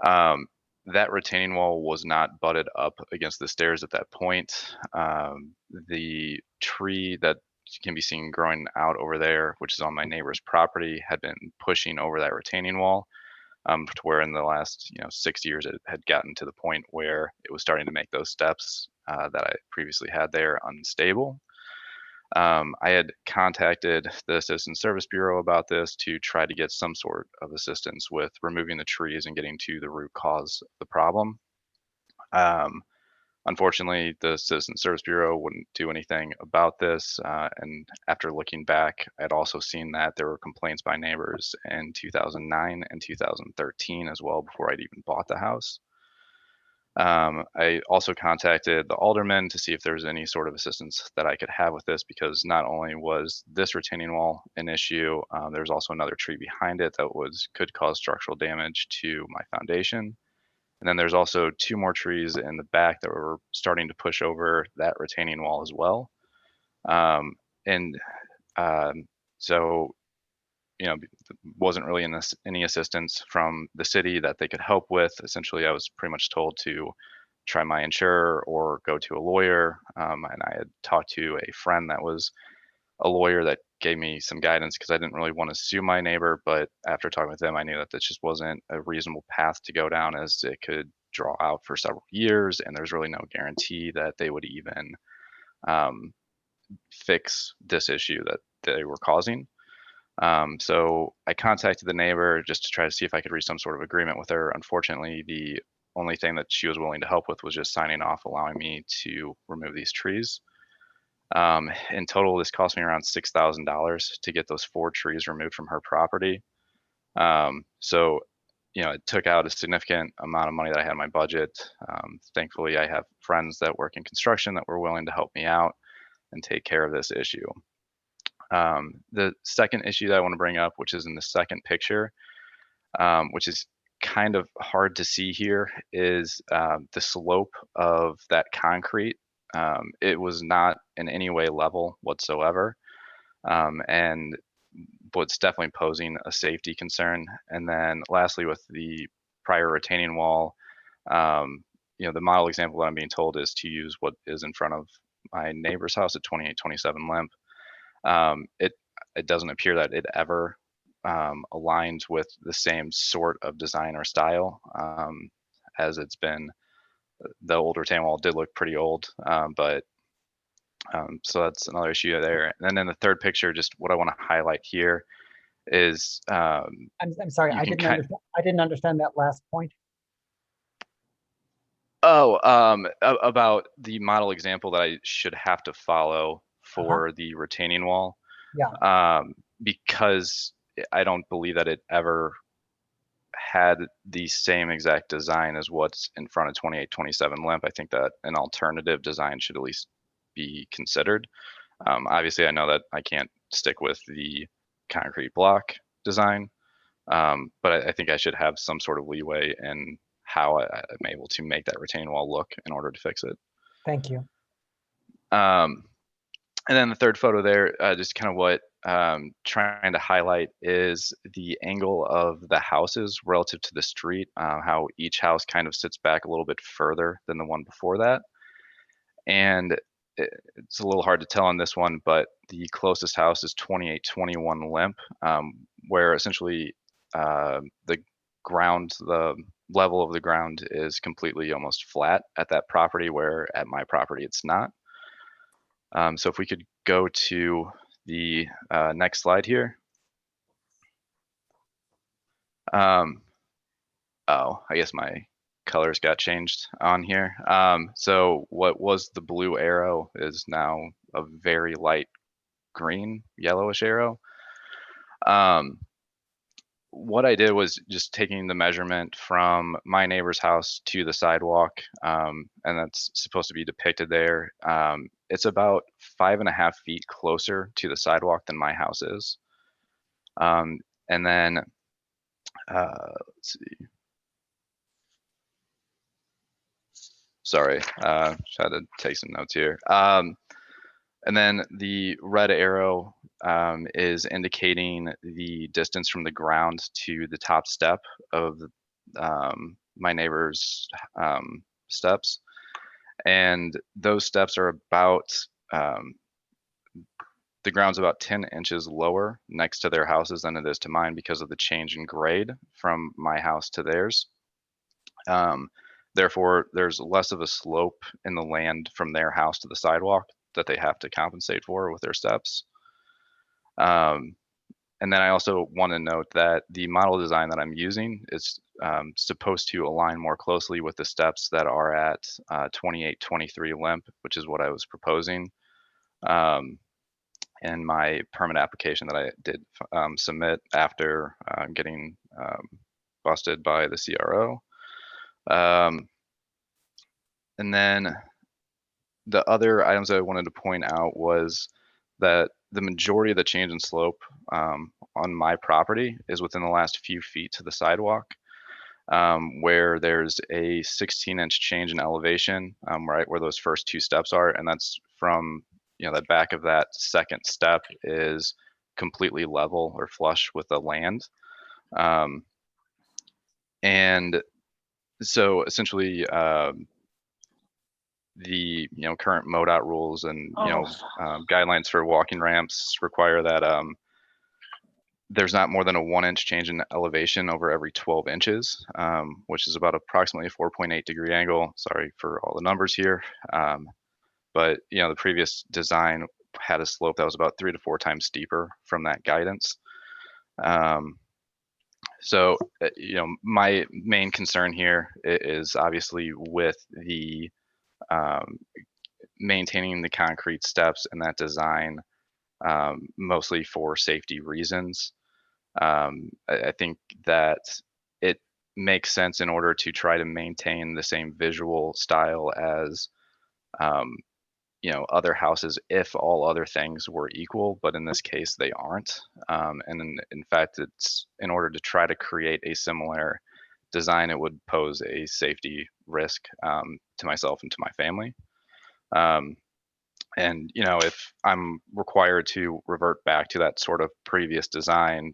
that retaining wall was not butted up against the stairs at that point. The tree that can be seen growing out over there, which is on my neighbor's property, had been pushing over that retaining wall. To where in the last 6 years it had gotten to the point where it was starting to make those steps that I previously had there unstable. I had contacted the Citizen Service Bureau about this to try to get some sort of assistance with removing the trees and getting to the root cause of the problem. Unfortunately, the Citizen Service Bureau wouldn't do anything about this. And after looking back, I'd also seen that there were complaints by neighbors in 2009 and 2013 as well, before I'd even bought the house. I also contacted the alderman to see if there's any sort of assistance that I could have with this, because not only was this retaining wall an issue, there's also another tree behind it that could cause structural damage to my foundation. And then there's also 2 more trees in the back that were starting to push over that retaining wall as well. And so, you know, wasn't really any assistance from the city that they could help with. Essentially, I was pretty much told to try my insurer or go to a lawyer. And I had talked to a friend that was a lawyer that gave me some guidance, because I didn't really want to sue my neighbor. But after talking with them, I knew that this just wasn't a reasonable path to go down, as it could draw out for several years, and there's really no guarantee that they would even fix this issue that they were causing. So I contacted the neighbor just to try to see if I could reach some sort of agreement with her. Unfortunately, the only thing that she was willing to help with was just signing off, allowing me to remove these trees. In total, this cost me around $6,000 to get those 4 trees removed from her property. So, you know, it took out a significant amount of money that I had in my budget. Thankfully, I have friends that work in construction that were willing to help me out and take care of this issue. The second issue that I want to bring up, which is in the second picture, which is kind of hard to see here, is the slope of that concrete. It was not in any way level whatsoever, and what's definitely posing a safety concern. And then lastly, with the prior retaining wall, you know, the model example that I'm being told is to use what is in front of my neighbor's house at 2827 Lemp. It doesn't appear that it ever aligns with the same sort of design or style, as it's been. The old retaining wall did look pretty old, so that's another issue there. And then in the third picture, just what I want to highlight here is I'm sorry, I didn't understand that last point. About the model example that I should have to follow for the retaining wall. Yeah. Because I don't believe that it ever had the same exact design as what's in front of 2827 Lemp. I think that an alternative design should at least be considered. Obviously, I know that I can't stick with the concrete block design, but I think I should have some sort of leeway in how I'm able to make that retaining wall look in order to fix it. Thank you. And then the third photo there, just kind of what trying to highlight is the angle of the houses relative to the street, how each house kind of sits back a little bit further than the one before that. And it's a little hard to tell on this one, but the closest house is 2821 Lemp, where essentially the level of the ground is completely almost flat at that property, where at my property it's not. So if we could go to the next slide here. Oh, I guess my colors got changed on here. So what was the blue arrow is now a very light green, yellowish arrow. What I did was just taking the measurement from my neighbor's house to the sidewalk, and that's supposed to be depicted there. It's about 5.5 feet closer to the sidewalk than my house is. And then, let's see. Sorry, just had to take some notes here. And then the red arrow is indicating the distance from the ground to the top step of my neighbor's steps. And those steps are about, the ground's about 10 inches lower next to their houses than it is to mine, because of the change in grade from my house to theirs. Therefore, there's less of a slope in the land from their house to the sidewalk that they have to compensate for with their steps. And then I also want to note that the model design that I'm using is supposed to align more closely with the steps that are at 2823 Lemp, which is what I was proposing in my permit application that I did submit after getting busted by the CRO. And then the other items that I wanted to point out was that the majority of the change in slope on my property is within the last few feet to the sidewalk, where there's a 16-inch change in elevation, right where those first two steps are, and that's from, you know, the back of that second step is completely level or flush with the land. And so essentially, the current MoDOT rules and guidelines for walking ramps require that there's not more than a 1-inch change in elevation over every 12 inches, which is about approximately a 4.8 degree angle. Sorry for all the numbers here, but the previous design had a slope that was about 3 to 4 times steeper from that guidance. So my main concern here is obviously with the maintaining the concrete steps in that design, mostly for safety reasons. I think that it makes sense in order to try to maintain the same visual style as other houses if all other things were equal, but in this case they aren't. And in fact, it's in order to try to create a similar design, it would pose a safety risk to myself and to my family. And if I'm required to revert back to that sort of previous design,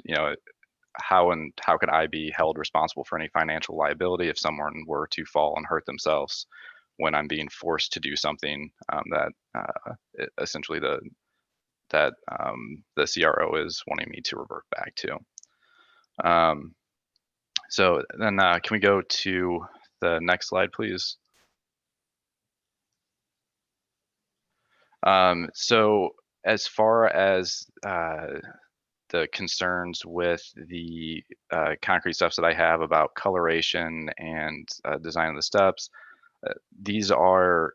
how could I be held responsible for any financial liability if someone were to fall and hurt themselves when I'm being forced to do something that essentially the CRO is wanting me to revert back to. So then can we go to the next slide, please? So as far as the concerns with the concrete steps that I have about coloration and design of the steps, these are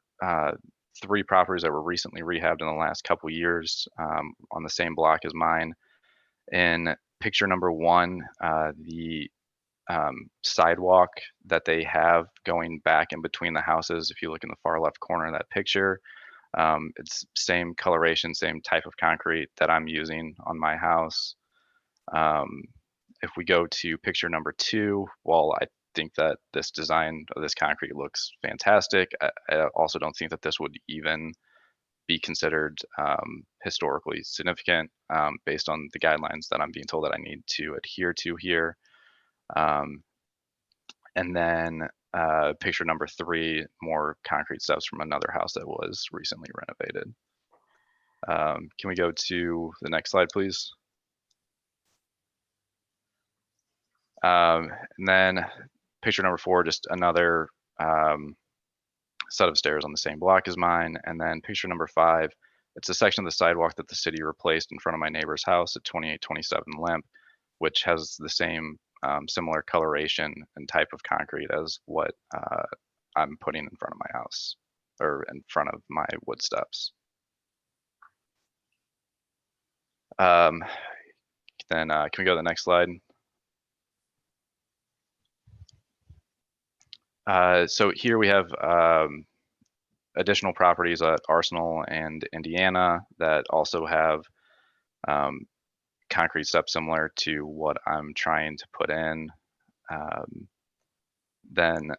3 properties that were recently rehabbed in the last couple years on the same block as mine. In picture number 1, the sidewalk that they have going back in between the houses, if you look in the far left corner of that picture, it's same coloration, same type of concrete that I'm using on my house. If we go to picture number 2, while I think that this design of this concrete looks fantastic, I also don't think that this would even be considered historically significant based on the guidelines that I'm being told that I need to adhere to here. And then picture number 3, more concrete steps from another house that was recently renovated. Can we go to the next slide, please? And then picture number 4, just another set of stairs on the same block as mine. And then picture number 5, it's a section of the sidewalk that the city replaced in front of my neighbor's house at 2827 Lemp, which has the same similar coloration and type of concrete as what I'm putting in front of my house or in front of my wood steps. Then can we go to the next slide? So here we have additional properties at Arsenal and Indiana that also have concrete steps similar to what I'm trying to put in. Then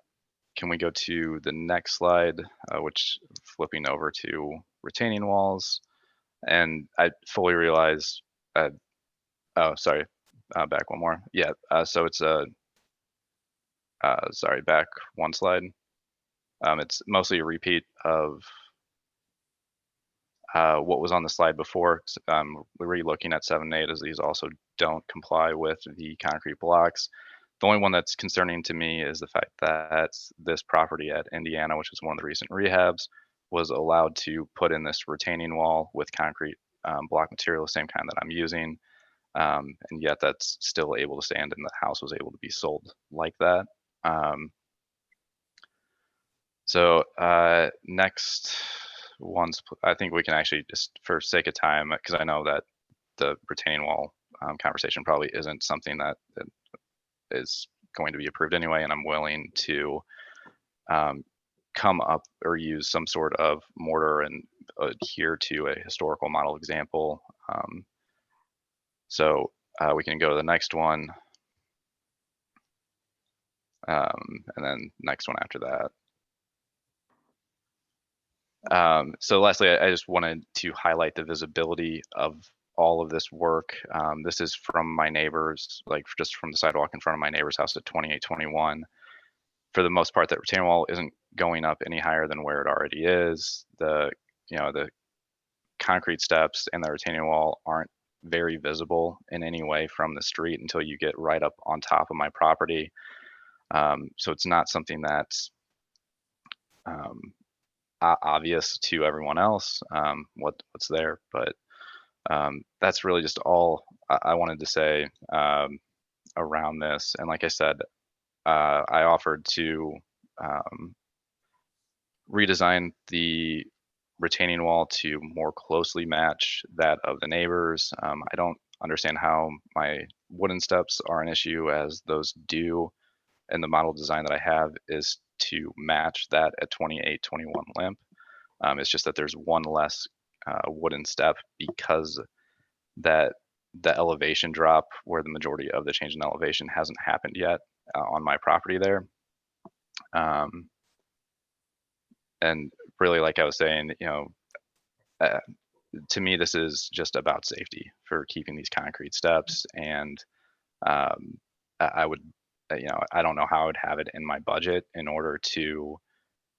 can we go to the next slide, which flipping over to retaining walls. And I fully realize, oh, sorry, back one more. Yeah, so it's sorry, back one slide. It's mostly a repeat of what was on the slide before. We're re-looking at 7 and 8 as these also don't comply with the concrete blocks. The only one that's concerning to me is the fact that this property at Indiana, which is one of the recent rehabs, was allowed to put in this retaining wall with concrete block material, the same kind that I'm using. And yet that's still able to stand and the house was able to be sold like that. So next ones, I think we can actually just, for sake of time, because I know that the retaining wall conversation probably isn't something that is going to be approved anyway, and I'm willing to come up or use some sort of mortar and adhere to a historical model example. So we can go to the next one, and then next one after that. So lastly, I just wanted to highlight the visibility of all of this work. This is from my neighbors, like just from the sidewalk in front of my neighbor's house at 2821. For the most part, that retaining wall isn't going up any higher than where it already is. The concrete steps and the retaining wall aren't very visible in any way from the street until you get right up on top of my property. So it's not something that's obvious to everyone else, what's there, but that's really just all I wanted to say around this. And like I said, I offered to redesign the retaining wall to more closely match that of the neighbors. I don't understand how my wooden steps are an issue, as those do, and the model design that I have is to match that at 2821 Lemp. It's just that there's one less wooden step because that the elevation drop, where the majority of the change in elevation hasn't happened yet on my property there. And really, like I was saying, to me, this is just about safety for keeping these concrete steps. And I would, I don't know how I would have it in my budget in order to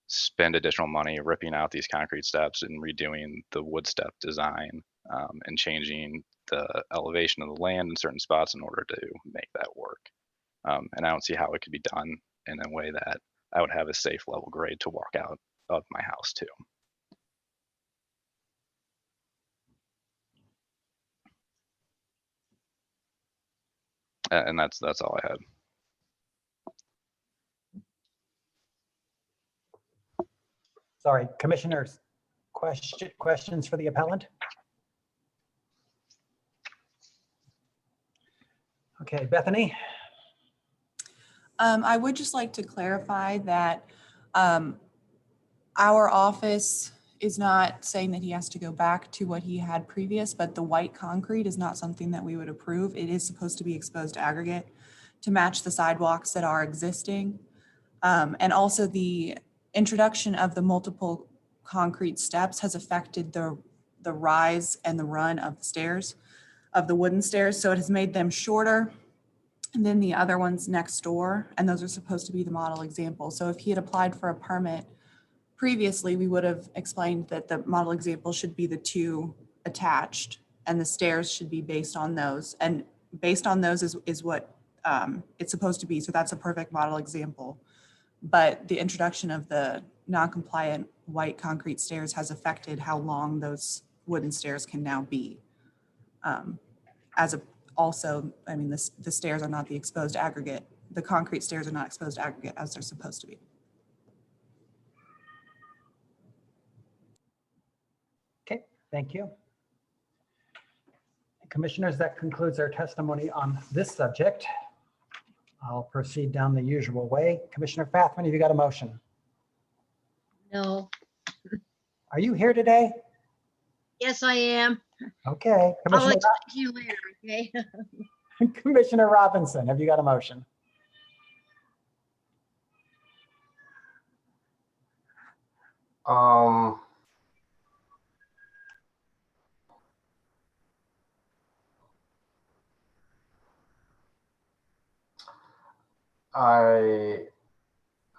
spend additional money ripping out these concrete steps and redoing the wood step design and changing the elevation of the land in certain spots in order to make that work. And I don't see how it could be done in a way that I would have a safe level grade to walk out of my house too. And that's all I had. Sorry, commissioners, questions for the appellant? Okay, Bethany. I would just like to clarify that our office is not saying that he has to go back to what he had previous, but the white concrete is not something that we would approve. It is supposed to be exposed aggregate to match the sidewalks that are existing. And also the introduction of the multiple concrete steps has affected the rise and the run of the stairs, of the wooden stairs. So it has made them shorter than the other ones next door. And those are supposed to be the model example. So if he had applied for a permit previously, we would have explained that the model example should be the two attached and the stairs should be based on those. And based on those is what it's supposed to be. So that's a perfect model example. But the introduction of the non-compliant white concrete stairs has affected how long those wooden stairs can now be. Also, I mean, the stairs are not the exposed aggregate. The concrete stairs are not exposed aggregate as they're supposed to be. Okay, thank you. Commissioners, that concludes our testimony on this subject. I'll proceed down the usual way. Commissioner Fathman, have you got a motion? No. Are you here today? Yes, I am. Okay. I'll Commissioner, explain to you later, okay? Commissioner Robinson, have you got a motion?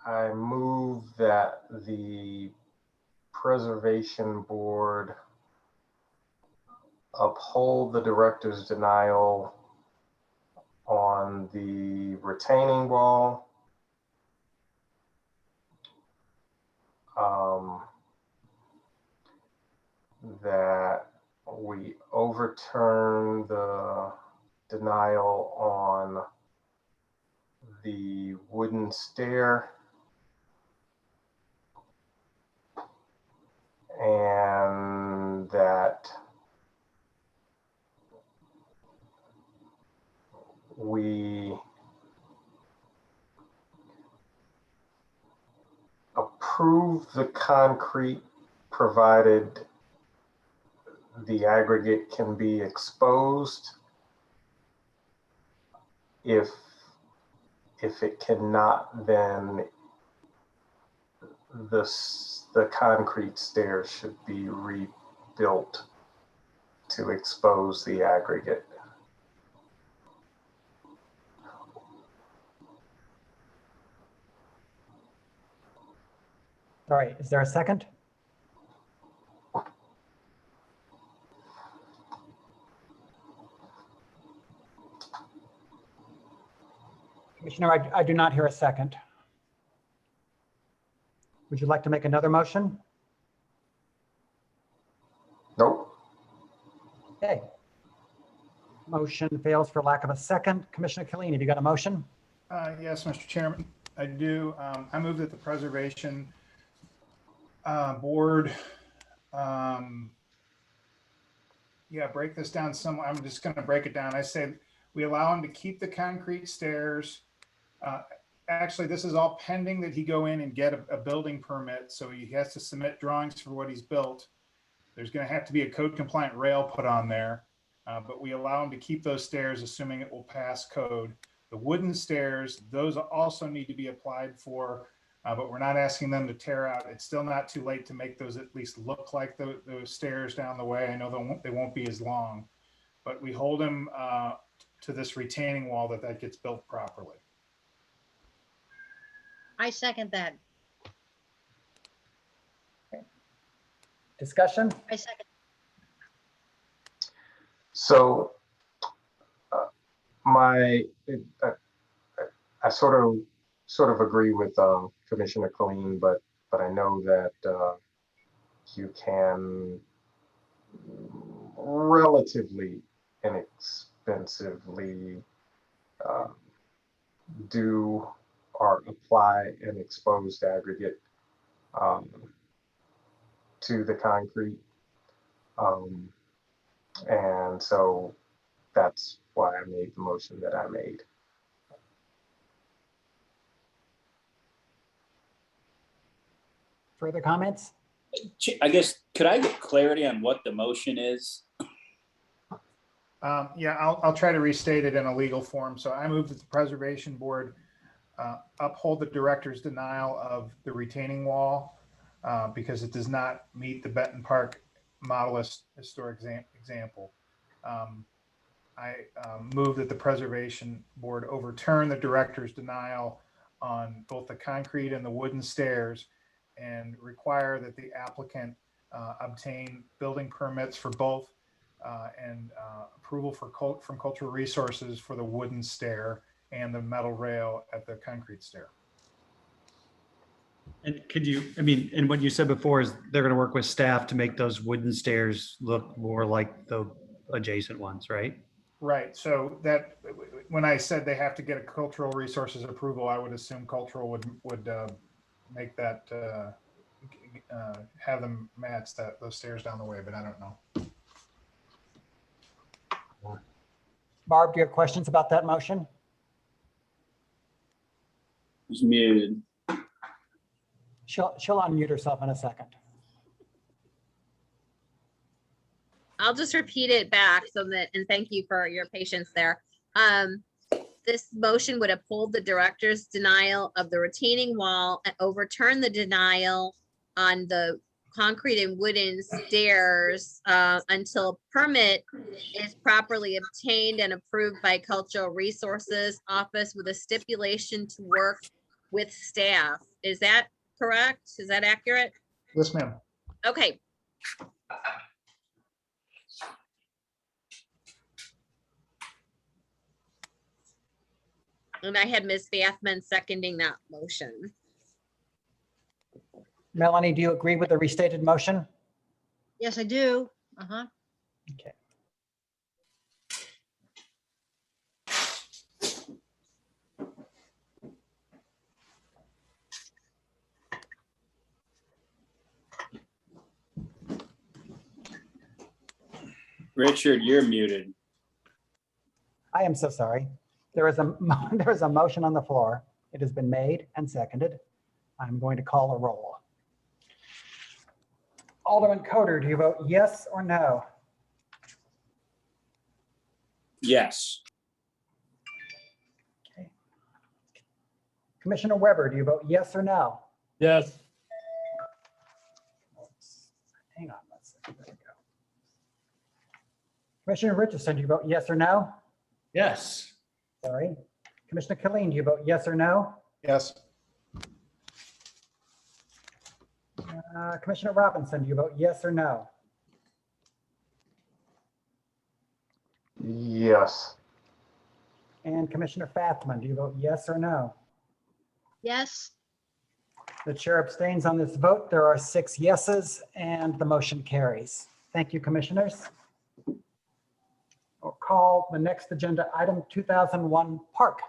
I move that the Preservation Board uphold the director's denial on the retaining wall, that we overturn the denial on the wooden stair, and that we approve the concrete provided the aggregate can be exposed. If it cannot, then the concrete stairs should be rebuilt to expose the aggregate. All right, is there a second? Commissioner, I do not hear a second. Would you like to make another motion? Nope. Okay. Motion fails for lack of a second. Commissioner Killeen, have you got a motion? Yes, Mr. Chairman, I do. I move that the Preservation Board, break this down some. I'm just going to break it down. I say we allow him to keep the concrete stairs. Actually, this is all pending that he go in and get a building permit. So he has to submit drawings for what he's built. There's going to have to be a code compliant rail put on there, but we allow him to keep those stairs, assuming it will pass code. The wooden stairs, those also need to be applied for, but we're not asking them to tear out. It's still not too late to make those at least look like those stairs down the way. I know they won't be as long, but we hold him to this retaining wall that gets built properly. I second that. Discussion? I second. So I sort of agree with Commissioner Killeen, but I know that you can relatively inexpensively do or apply an exposed aggregate to the concrete. And so that's why I made the motion that I made. Further comments? I guess, could I get clarity on what the motion is? I'll try to restate it in a legal form. So I move that the Preservation Board uphold the director's denial of the retaining wall because it does not meet the Benton Park model historic example. I move that the Preservation Board overturn the director's denial on both the concrete and the wooden stairs and require that the applicant obtain building permits for both and approval from Cultural Resources for the wooden stair and the metal rail at the concrete stair. And could you, and what you said before is they're going to work with staff to make those wooden stairs look more like the adjacent ones, right? Right. So that when I said they have to get a Cultural Resources approval, I would assume Cultural would make that have them match those stairs down the way, but I don't know. Barb, do you have questions about that motion? He's muted. She'll unmute herself in a second. I'll just repeat it back and thank you for your patience there. This motion would uphold the director's denial of the retaining wall and overturn the denial on the concrete and wooden stairs until permit is properly obtained and approved by Cultural Resources Office with a stipulation to work with staff. Is that correct? Is that accurate? Yes, ma'am. Okay. And I had Ms. Bathman seconding that motion. Melanie, do you agree with the restated motion? Yes, I do. Okay. Richard, you're muted. I am so sorry. There is a motion on the floor. It has been made and seconded. I'm going to call a roll. Alderman Coder, do you vote yes or no? Yes. Okay. Commissioner Weber, do you vote yes or no? Yes. Hang on, let's see. There we go. Commissioner Richardson, do you vote yes or no? Yes. Sorry. Commissioner Killeen, do you vote yes or no? Yes. Commissioner Robinson, do you vote yes or no? Yes. And Commissioner Fathman, do you vote yes or no? Yes. The chair abstains on this vote. There are 6 yeses and the motion carries. Thank you, commissioners. We'll call the next agenda item 2001 Park.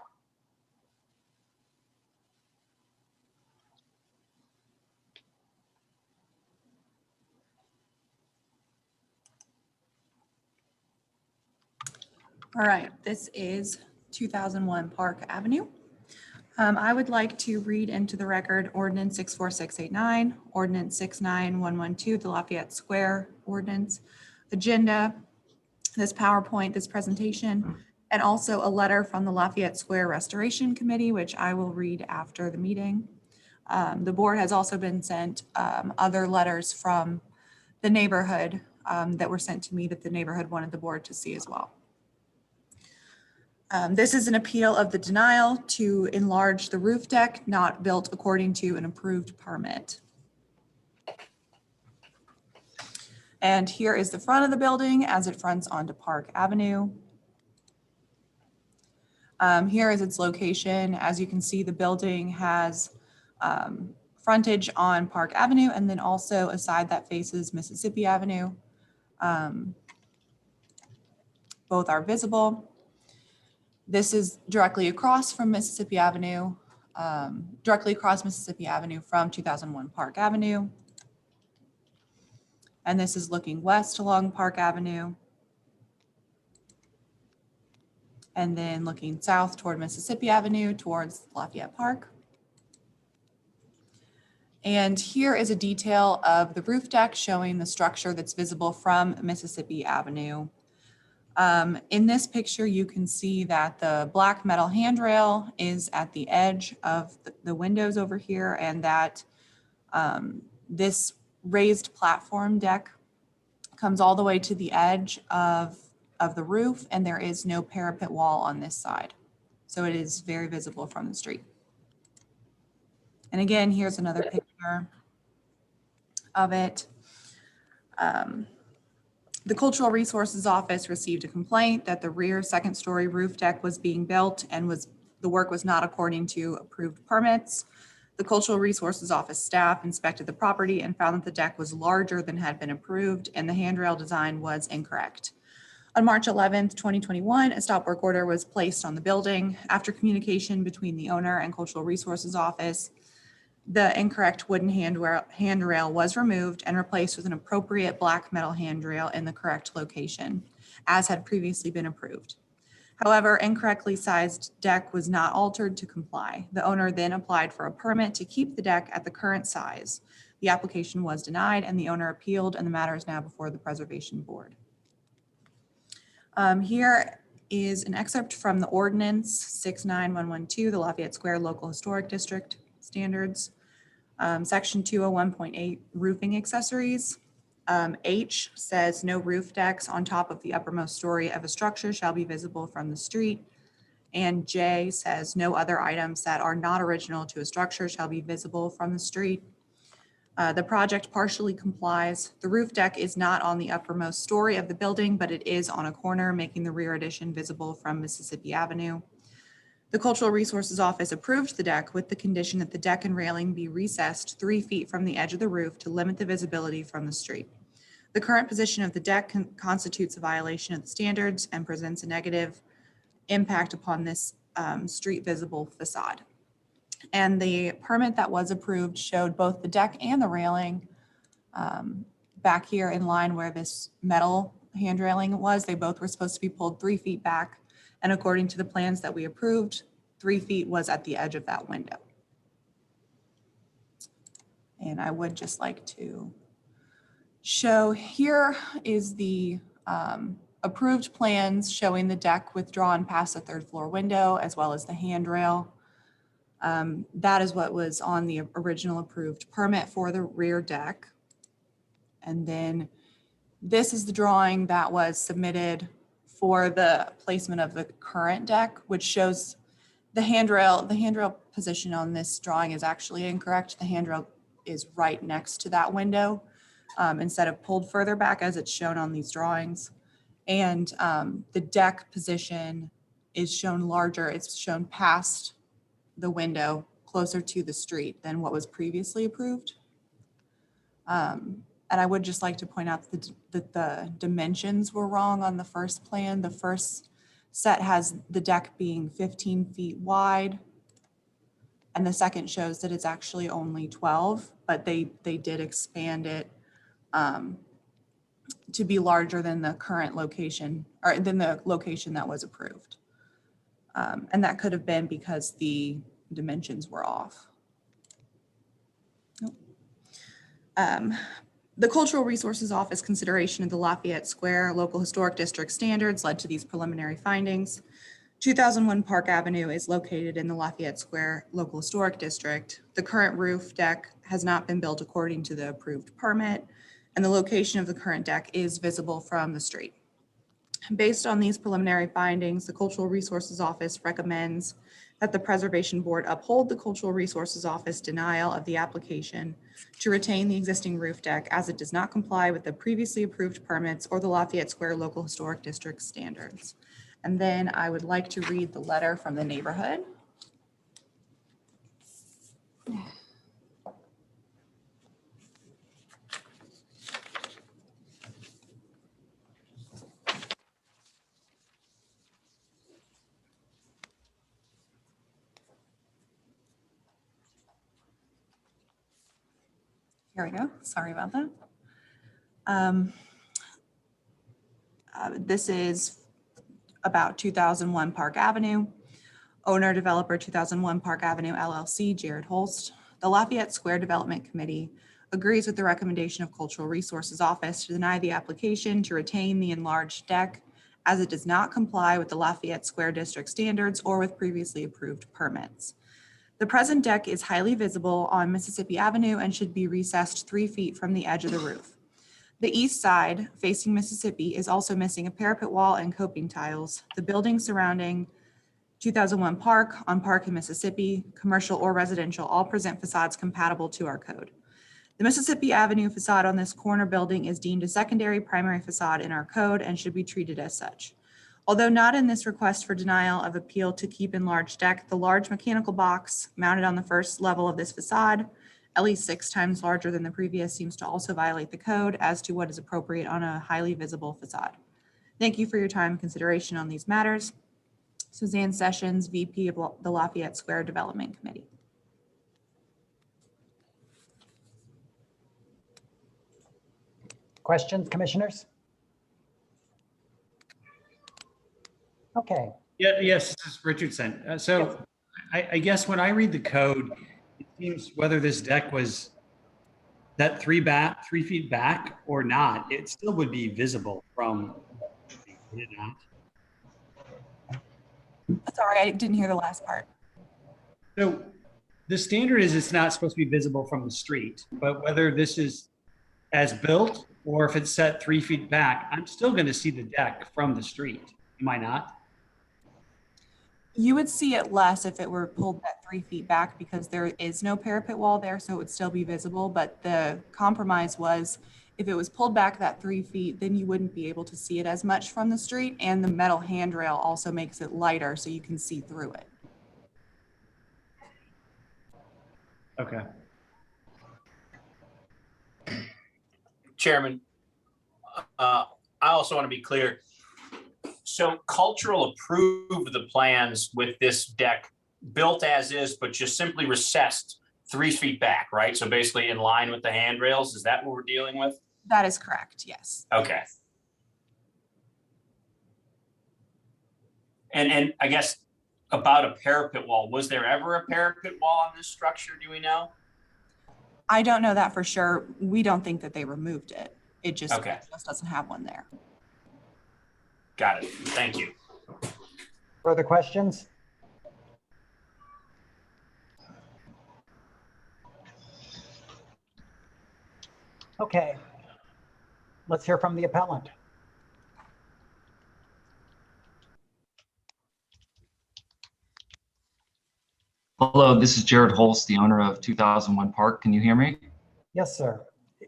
All right, this is 2001 Park Avenue. I would like to read into the record Ordinance 64689, Ordinance 69112, the Lafayette Square Ordinance, agenda, this PowerPoint, this presentation, and also a letter from the Lafayette Square Restoration Committee, which I will read after the meeting. The board has also been sent other letters from the neighborhood that were sent to me that the neighborhood wanted the board to see as well. This is an appeal of the denial to enlarge the roof deck not built according to an approved permit. And here is the front of the building as it fronts onto Park Avenue. Here is its location. As you can see, the building has frontage on Park Avenue and then also a side that faces Mississippi Avenue. Both are visible. This is directly across from Mississippi Avenue, directly across Mississippi Avenue from 2001 Park Avenue. And this is looking west along Park Avenue. And then looking south toward Mississippi Avenue towards Lafayette Park. And here is a detail of the roof deck showing the structure that's visible from Mississippi Avenue. In this picture, you can see that the black metal handrail is at the edge of the windows over here, and that this raised platform deck comes all the way to the edge of the roof, and there is no parapet wall on this side. So it is very visible from the street. And again, here's another picture of it. The Cultural Resources Office received a complaint that the rear second-story roof deck was being built and the work was not according to approved permits. The Cultural Resources Office staff inspected the property and found that the deck was larger than had been approved and the handrail design was incorrect. On March 11th, 2021, a stop work order was placed on the building. After communication between the owner and Cultural Resources Office, the incorrect wooden handrail was removed and replaced with an appropriate black metal handrail in the correct location, as had previously been approved. However, incorrectly sized deck was not altered to comply. The owner then applied for a permit to keep the deck at the current size. The application was denied and the owner appealed, and the matter is now before the Preservation Board. Here is an excerpt from the ordinance 69112, the Lafayette Square Local Historic District Standards, section 201.8 roofing accessories. H says no roof decks on top of the uppermost story of a structure shall be visible from the street. And J says no other items that are not original to a structure shall be visible from the street. The project partially complies. The roof deck is not on the uppermost story of the building, but it is on a corner, making the rear addition visible from Mississippi Avenue. The Cultural Resources Office approved the deck with the condition that the deck and railing be recessed 3 feet from the edge of the roof to limit the visibility from the street. The current position of the deck constitutes a violation of the standards and presents a negative impact upon this street visible facade. And the permit that was approved showed both the deck and the railing back here in line where this metal hand railing was. They both were supposed to be pulled 3 feet back. And according to the plans that we approved, 3 feet was at the edge of that window. And I would just like to show, here is the approved plans showing the deck withdrawn past the 3rd floor window, as well as the handrail. That is what was on the original approved permit for the rear deck. And then this is the drawing that was submitted for the placement of the current deck, which shows the handrail. The handrail position on this drawing is actually incorrect. The handrail is right next to that window instead of pulled further back as it's shown on these drawings. And the deck position is shown larger. It's shown past the window, closer to the street than what was previously approved. And I would just like to point out that the dimensions were wrong on the first plan. The first set has the deck being 15 feet wide, and the second shows that it's actually only 12, but they did expand it to be larger than the current location, or than the location that was approved. And that could have been because the dimensions were off. The Cultural Resources Office consideration of the Lafayette Square Local Historic District standards led to these preliminary findings. 2001 Park Avenue is located in the Lafayette Square Local Historic District. The current roof deck has not been built according to the approved permit, and the location of the current deck is visible from the street. Based on these preliminary findings, the Cultural Resources Office recommends that the Preservation Board uphold the Cultural Resources Office denial of the application to retain the existing roof deck as it does not comply with the previously approved permits or the Lafayette Square Local Historic District standards. And then I would like to read the letter from the neighborhood. Here we go. Sorry about that. This is about 2001 Park Avenue. Owner developer 2001 Park Avenue LLC, Jared Holst. The Lafayette Square Development Committee agrees with the recommendation of Cultural Resources Office to deny the application to retain the enlarged deck as it does not comply with the Lafayette Square District standards or with previously approved permits. The present deck is highly visible on Mississippi Avenue and should be recessed 3 feet from the edge of the roof. The east side, facing Mississippi, is also missing a parapet wall and coping tiles. The buildings surrounding 2001 Park, on Park and Mississippi, commercial or residential, all present facades compatible to our code. The Mississippi Avenue facade on this corner building is deemed a secondary primary facade in our code and should be treated as such. Although not in this request for denial of appeal to keep enlarged deck, the large mechanical box mounted on the first level of this facade, at least 6 times larger than the previous, seems to also violate the code as to what is appropriate on a highly visible facade. Thank you for your time and consideration on these matters. Suzanne Sessions, VP of the Lafayette Square Development Committee. Questions, commissioners? Okay. Yeah, yes, this is Richardson. I guess when I read the code, it seems whether this deck was that 3 feet back or not, it still would be visible from, would it not? Sorry, I didn't hear the last part. So the standard is it's not supposed to be visible from the street, but whether this is as built or if it's set 3 feet back, I'm still going to see the deck from the street. Am I not? You would see it less if it were pulled that 3 feet back because there is no parapet wall there, so it would still be visible. But the compromise was if it was pulled back that 3 feet, then you wouldn't be able to see it as much from the street. And the metal handrail also makes it lighter so you can see through it. Okay. Chairman, I also want to be clear. So Cultural approved the plans with this deck built as is, but just simply recessed 3 feet back, right? So basically in line with the handrails. Is that what we're dealing with? That is correct, yes. Okay. And I guess about a parapet wall, was there ever a parapet wall on this structure? Do we know? I don't know that for sure. We don't think that they removed it. It just doesn't have one there. Got it. Thank you. Further questions? Okay. Let's hear from the appellant. Hello, this is Jared Holst, the owner of 2001 Park. Can you hear me? Yes, sir.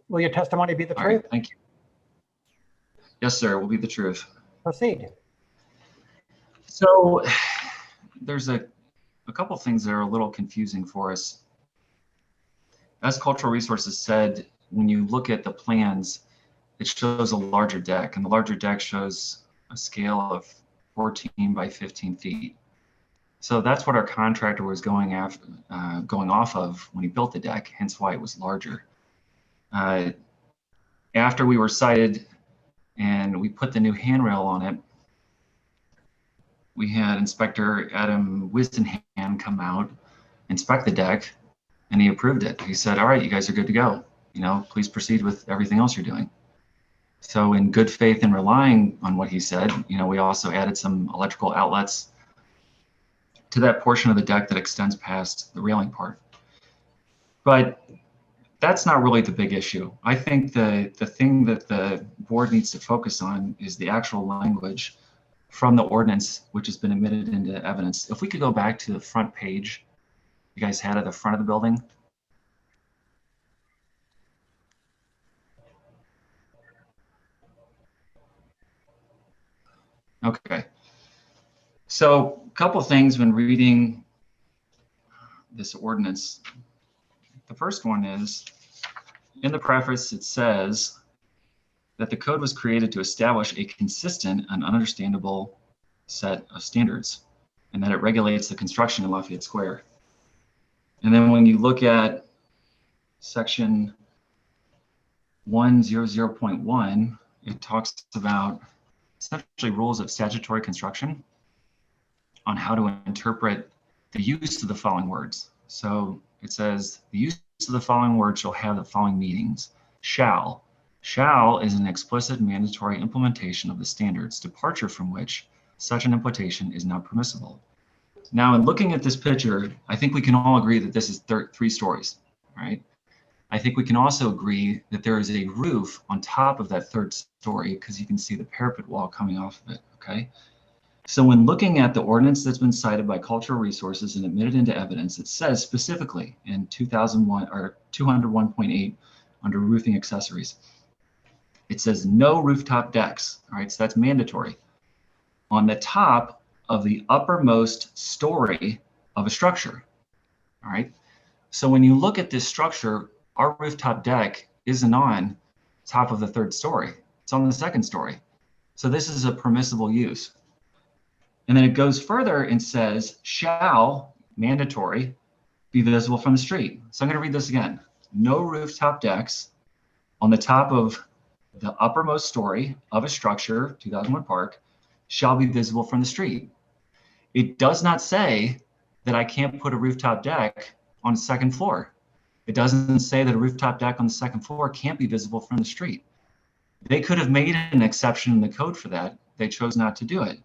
Will your testimony be the All truth? right, thank you. Yes, sir, it will be the truth. Proceed. So there's a couple things that are a little confusing for us. As Cultural Resources said, when you look at the plans, it shows a larger deck, and the larger deck shows a scale of 14 by 15 feet. So that's what our contractor was going off of when he built the deck, hence why it was larger. After we were cited and we put the new handrail on it, we had Inspector Adam Wisdenham come out, inspect the deck, and he approved it. He said, all right, you guys are good to go. You know, please proceed with everything else you're doing. So in good faith and relying on what he said, you know, we also added some electrical outlets to that portion of the deck that extends past the railing part. But that's not really the big issue. I think the thing that the board needs to focus on is the actual language from the ordinance, which has been admitted into evidence. If we could go back to the front page you guys had at the front of the building. Okay. So a couple things when reading this ordinance. The first one is, in the preface, it says that the code was created to establish a consistent and understandable set of standards, and that it regulates the construction in Lafayette Square. And then when you look at section 100.1, it talks about essentially rules of statutory construction on how to interpret the use of the following words. So it says the use of the following words shall have the following meanings. Shall. Shall is an explicit mandatory implementation of the standards, departure from which such an implementation is not permissible. Now, in looking at this picture, I think we can all agree that this is 3 stories, right? I think we can also agree that there is a roof on top of that 3rd story because you can see the parapet wall coming off of it, okay? So when looking at the ordinance that's been cited by Cultural Resources and admitted into evidence, it says specifically in 2001 or 201.8 under roofing accessories, it says no rooftop decks, all right? So that's mandatory. On the top of the uppermost story of a structure, all right? So when you look at this structure, our rooftop deck isn't on top of the 3rd story. It's on the 2nd story. So this is a permissible use. And then it goes further and says, shall, mandatory, be visible from the street. So I'm going to read this again. No rooftop decks on the top of the uppermost story of a structure, 2001 Park, shall be visible from the street. It does not say that I can't put a rooftop deck on the 2nd floor. It doesn't say that a rooftop deck on the 2nd floor can't be visible from the street. They could have made an exception in the code for that. They chose not to do it.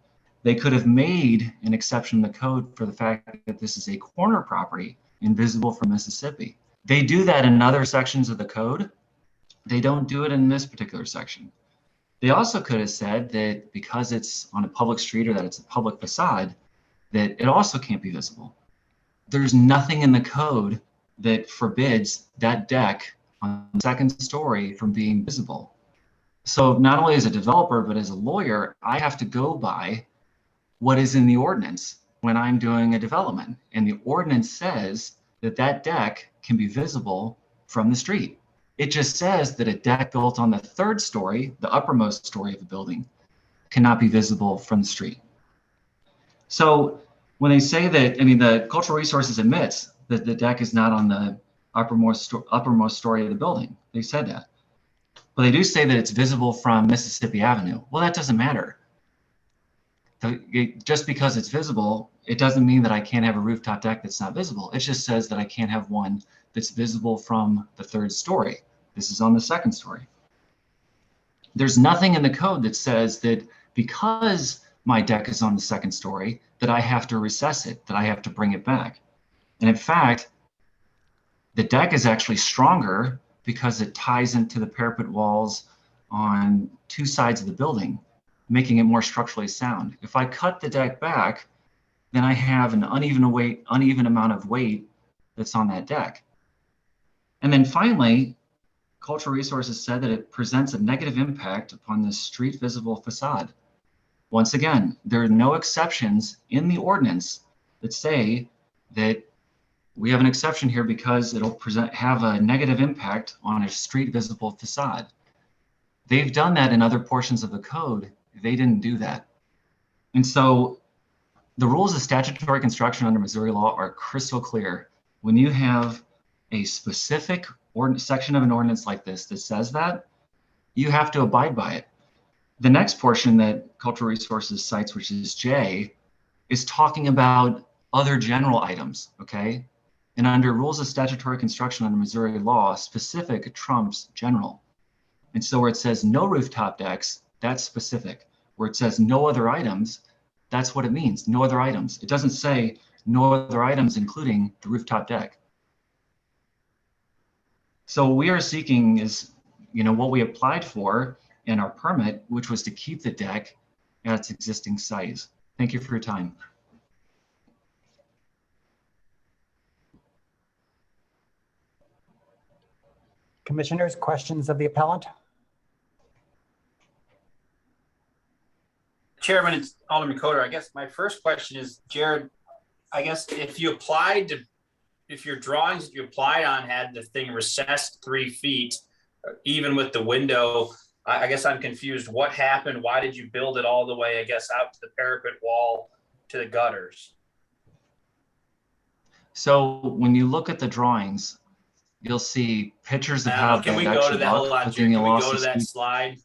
They could have made an exception in the code for the fact that this is a corner property and visible from Mississippi. They do that in other sections of the code. They don't do it in this particular section. They also could have said that because it's on a public street or that it's a public facade, that it also can't be visible. There's nothing in the code that forbids that deck on the 2nd story from being visible. So not only as a developer, but as a lawyer, I have to go by what is in the ordinance when I'm doing a development. And the ordinance says that that deck can be visible from the street. It just says that a deck built on the 3rd story, the uppermost story of a building, cannot be visible from the street. So when they say that, I mean, the Cultural Resources admits that the deck is not on the uppermost story of the building. They said that. But they do say that it's visible from Mississippi Avenue. Well, that doesn't matter. Just because it's visible, it doesn't mean that I can't have a rooftop deck that's not visible. It just says that I can't have one that's visible from the 3rd story. This is on the 2nd story. There's nothing in the code that says that because my deck is on the 2nd story, that I have to recess it, that I have to bring it back. And in fact, the deck is actually stronger because it ties into the parapet walls on 2 sides of the building, making it more structurally sound. If I cut the deck back, then I have an uneven amount of weight that's on that deck. And then finally, Cultural Resources said that it presents a negative impact upon the street visible facade. Once again, there are no exceptions in the ordinance that say that we have an exception here because it'll have a negative impact on a street visible facade. They've done that in other portions of the code. They didn't do that. And so the rules of statutory construction under Missouri law are crystal clear. When you have a specific section of an ordinance like this that says that, you have to abide by it. The next portion that Cultural Resources cites, which is J, is talking about other general items, okay? And under rules of statutory construction under Missouri law, specific trumps general. And so where it says no rooftop decks, that's specific. Where it says no other items, that's what it means, no other items. It doesn't say no other items, including the rooftop deck. So what we are seeking is, what we applied for in our permit, which was to keep the deck at its existing size. Thank you for your time. Commissioners, questions of the appellant? Chairman, it's Alderman Coder. I guess my first question is, Jared, I guess if your drawings that you applied on had the thing recessed 3 feet, even with the window, I guess I'm confused. What happened? Why did you build it all the way, I guess, out to the parapet wall to the gutters? So when you look at the drawings, you'll see pictures of how can we that go to that? Hold on, but Jared, then can you'll we go also to that see slide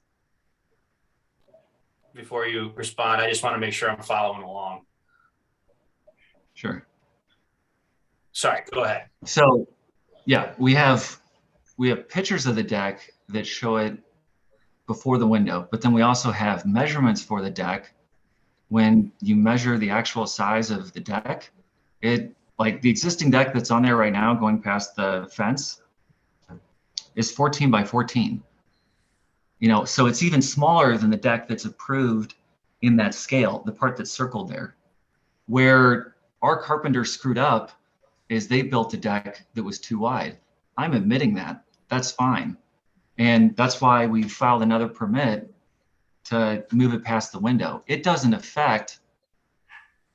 before you respond? I just want to make sure I'm following along. Sure. Sorry, go ahead. So yeah, we have pictures of the deck that show it before the window, but then we also have measurements for the deck. When you measure the actual size of the deck, like the existing deck that's on there right now going past the fence is 14 by 14. So it's even smaller than the deck that's approved in that scale, the part that's circled there. Where our carpenter screwed up is they built a deck that was too wide. I'm admitting that. That's fine. And that's why we filed another permit to move it past the window. It doesn't affect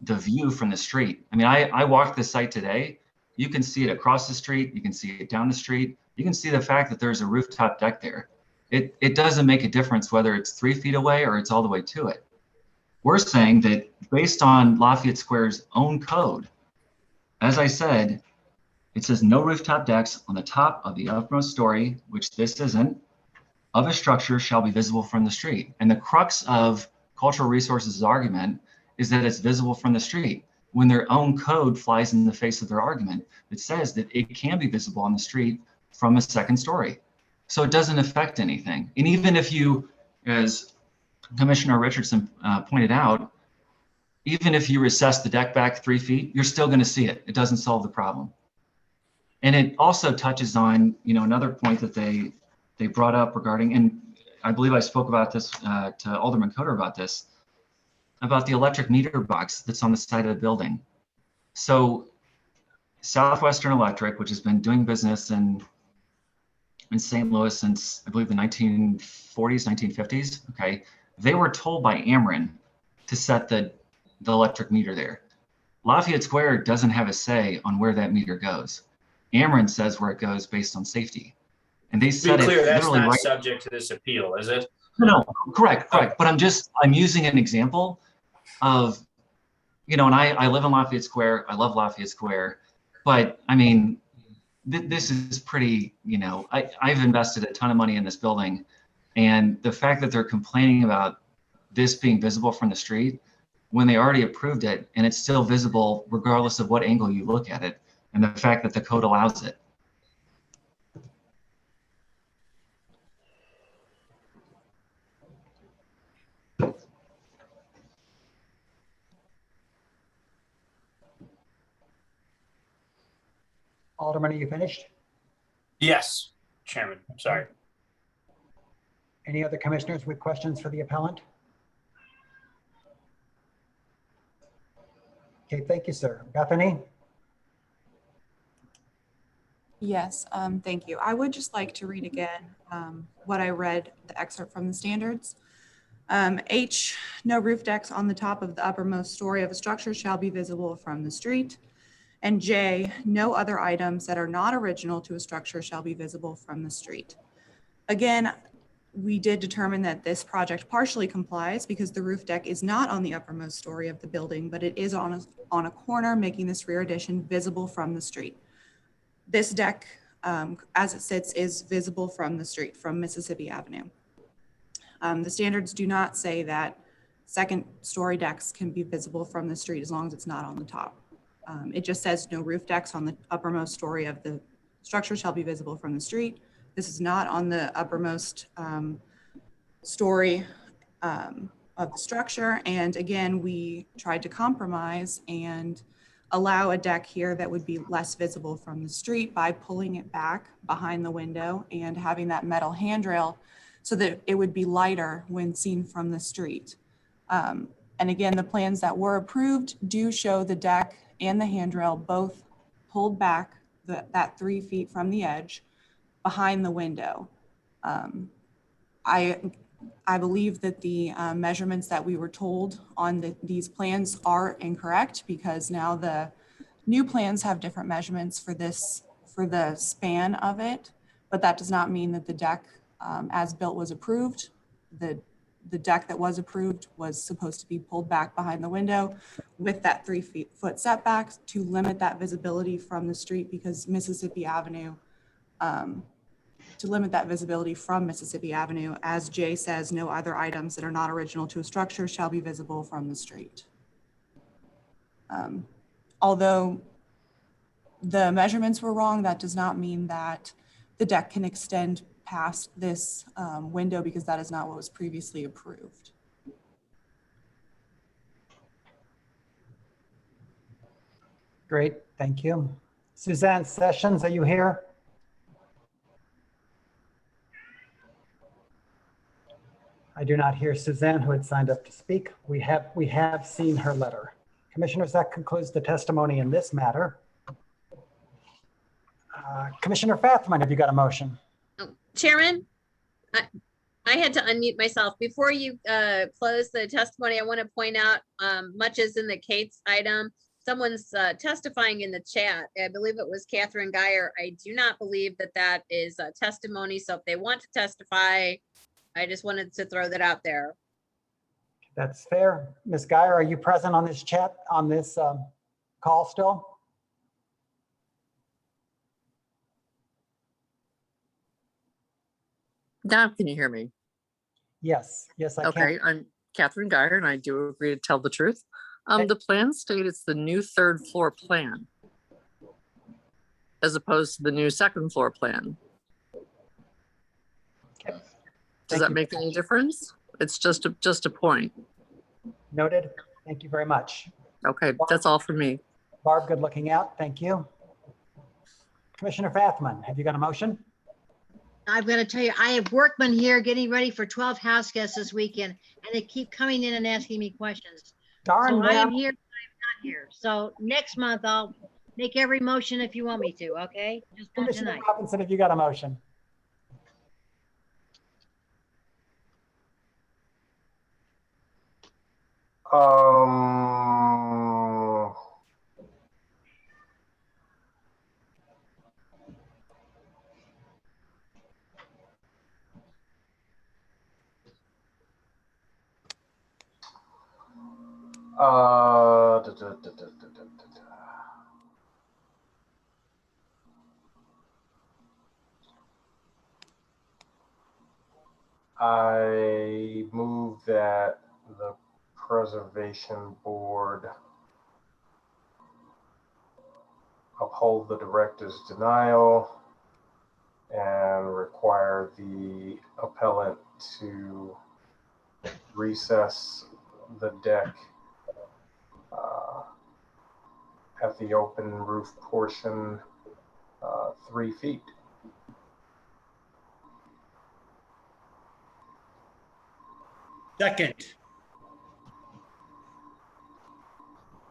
the view from the street. I mean, I walked the site today. You can see it across the street. You can see it down the street. You can see the fact that there's a rooftop deck there. It doesn't make a difference whether it's 3 feet away or it's all the way to it. We're saying that based on Lafayette Square's own code, as I said, it says no rooftop decks on the top of the uppermost story, which this isn't, of a structure shall be visible from the street. And the crux of Cultural Resources' argument is that it's visible from the street, when their own code flies in the face of their argument. It says that it can be visible on the street from a 2nd story. So it doesn't affect anything. And even if you, as Commissioner Richardson pointed out, even if you recess the deck back 3 feet, you're still going to see it. It doesn't solve the problem. And it also touches on, another point that they brought up regarding, and I believe I spoke about this to Alderman Coder about the electric meter box that's on the side of the building. So Southwestern Electric, which has been doing business in St. Louis since, I believe, the 1940s, 1950s, okay, they were told by Ameren to set the electric meter there. Lafayette Square doesn't have a say on where that meter goes. Ameren says where it goes based on safety. And they said Be clear, it that's literally not right. subject to this appeal, is it? No, correct. But I'm using an example of, and I live in Lafayette Square. I love Lafayette Square, but I mean, this is pretty, I've invested a ton of money in this building, and the fact that they're complaining about this being visible from the street, when they already approved it and it's still visible regardless of what angle you look at it, and the fact that the code allows it. Alderman, are you finished? Yes, Chairman, I'm sorry. Any other commissioners with questions for the appellant? Okay, thank you, sir. Bethany? Yes, thank you. I would just like to read again what I read, the excerpt from the standards. H, no roof decks on the top of the uppermost story of a structure shall be visible from the street. And J, no other items that are not original to a structure shall be visible from the street. Again, we did determine that this project partially complies because the roof deck is not on the uppermost story of the building, but it is on a corner, making this rear addition visible from the street. This deck, as it sits, is visible from the street, from Mississippi Avenue. The standards do not say that second story decks can be visible from the street as long as it's not on the top. It just says no roof decks on the uppermost story of the structure shall be visible from the street. This is not on the uppermost story of the structure. And again, we tried to compromise and allow a deck here that would be less visible from the street by pulling it back behind the window and having that metal handrail so that it would be lighter when seen from the street. And again, the plans that were approved do show the deck and the handrail both pulled back that 3 feet from the edge behind the window. I believe that the measurements that we were told on these plans are incorrect because now the new plans have different measurements for the span of it, but that does not mean that the deck as built was approved. The deck that was approved was supposed to be pulled back behind the window with that 3 foot setback to limit that visibility from the street because Mississippi Avenue, as Jay says, no other items that are not original to a structure shall be visible from the street. Although the measurements were wrong, that does not mean that the deck can extend past this window because that is not what was previously approved. Great, thank you. Suzanne Sessions, are you here? I do not hear Suzanne, who had signed up to speak. We have seen her letter. Commissioners, that concludes the testimony in this matter. Commissioner Fathman, have you got a motion? Oh, Chairman, I had to unmute myself. Before you close the testimony, I want to point out, much as in the Kate's item, someone's testifying in the chat. I believe it was Catherine Geyer. I do not believe that that is a testimony. So if they want to testify, I just wanted to throw that out there. That's fair. Ms. Geyer, are you present on this chat, on this call still? Now, can you hear me? Yes, yes, I can. Okay, I'm Catherine Geyer, and I do agree to tell the truth. The plan state it's the new third floor plan, as opposed to the new second floor plan. Okay. Does that make any difference? It's just a point. Noted. Thank you very much. Okay, that's all for me. Barb, good looking out. Thank you. Commissioner Fathman, have you got a motion? I've got to tell you, I have workmen here getting ready for 12 house guests this weekend, and they keep coming in and asking me questions. Darn, so I am ma'am. here, I'm not here. So next month I'll make every motion if you want me to, okay? Just not Commissioner tonight. Robinson, have you got a motion? I move that the Preservation Board uphold the director's denial and require the appellant to recess the deck at the open roof portion 3 feet. Second.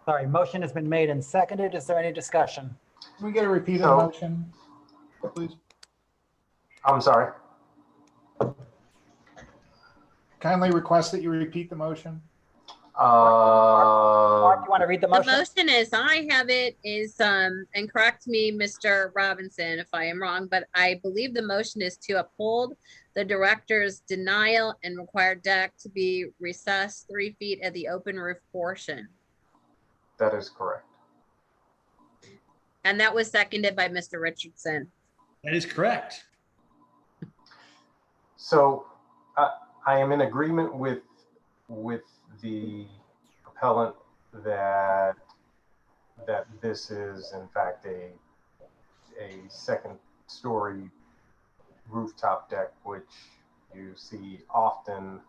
Sorry, motion has been made and seconded. Is there any discussion? Can we get a repeat of the motion, please? I'm sorry. Kindly request that you repeat the motion. Mark, you want to read the The motion? motion as I have it is, and correct me, Mr. Robinson, if I am wrong, but I believe the motion is to uphold the director's denial and require deck to be recessed 3 feet at the open roof portion. That is correct. And that was seconded by Mr. Richardson. That is correct. So I am in agreement with the appellant that this is in fact a second story rooftop deck, which you see often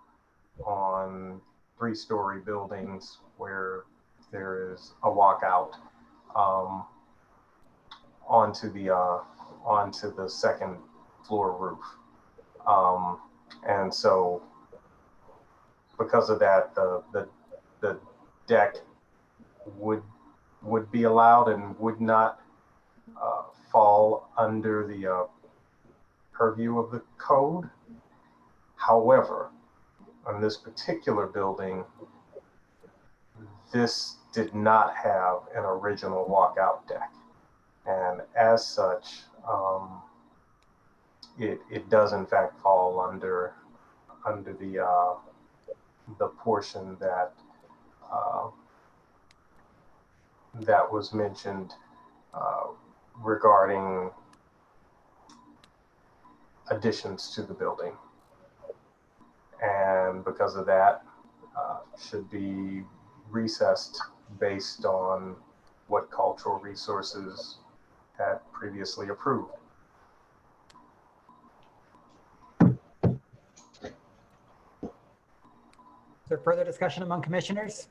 on 3-story buildings where there is a walkout onto the second floor roof. And so because of that, the deck would be allowed and would not fall under the purview of the code. However, on this particular building, this did not have an original walkout deck. And as such, it does in fact fall under the portion that that was mentioned regarding additions to the building. And because of that, should be recessed based on what Cultural Resources had previously approved. Is there further discussion among commissioners?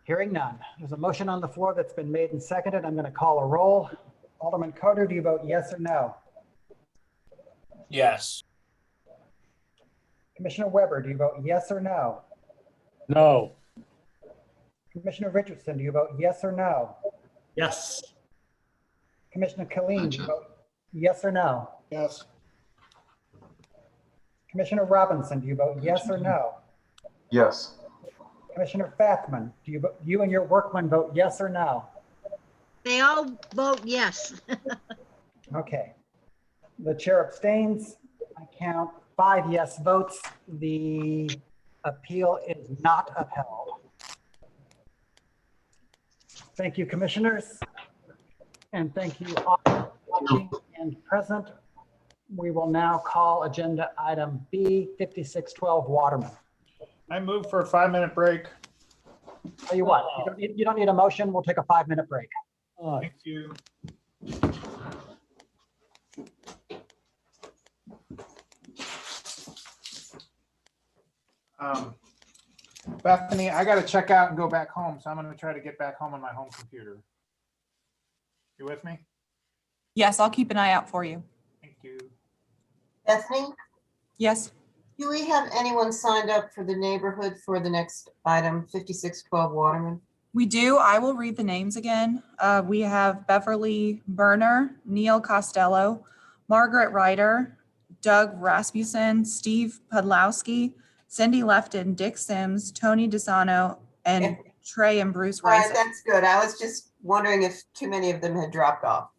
Hearing none. There's a motion on the floor that's been made and seconded. I'm going to call a roll. Alderman Carter, do you vote yes or no? Yes. Commissioner Weber, do you vote yes or no? No. Commissioner Richardson, do you vote yes or no? Yes. Commissioner Killeen, do you vote yes or no? Yes. Commissioner Robinson, do you vote yes or no? Yes. Commissioner Fathman, do you and your workman vote yes or no? They all vote yes. Okay. The chair abstains. I count 5 yes votes. The appeal is not upheld. Thank you, commissioners. And thank you all for watching and present. We will now call agenda item B, 5612 Waterman. I move for a 5-minute break. Tell you what, you don't need a motion. We'll take a 5-minute break. Thank you. Bethany, I got to check out and go back home, so I'm going to try to get back home on my home computer. You with me? Yes, I'll keep an eye out for you. Thank you. Bethany, Yes. do we have anyone signed up for the neighborhood for the next item, 5612 Waterman? We do. I will read the names again. We have Beverly Berner, Neil Costello, Margaret Ryder, Doug Rasmussen, Steve Podlowski, Cindy Lefton, Dick Sims, Tony DeSano, and Trey and Bruce All right, Rice. that's good. I was just wondering if too many of them had dropped off.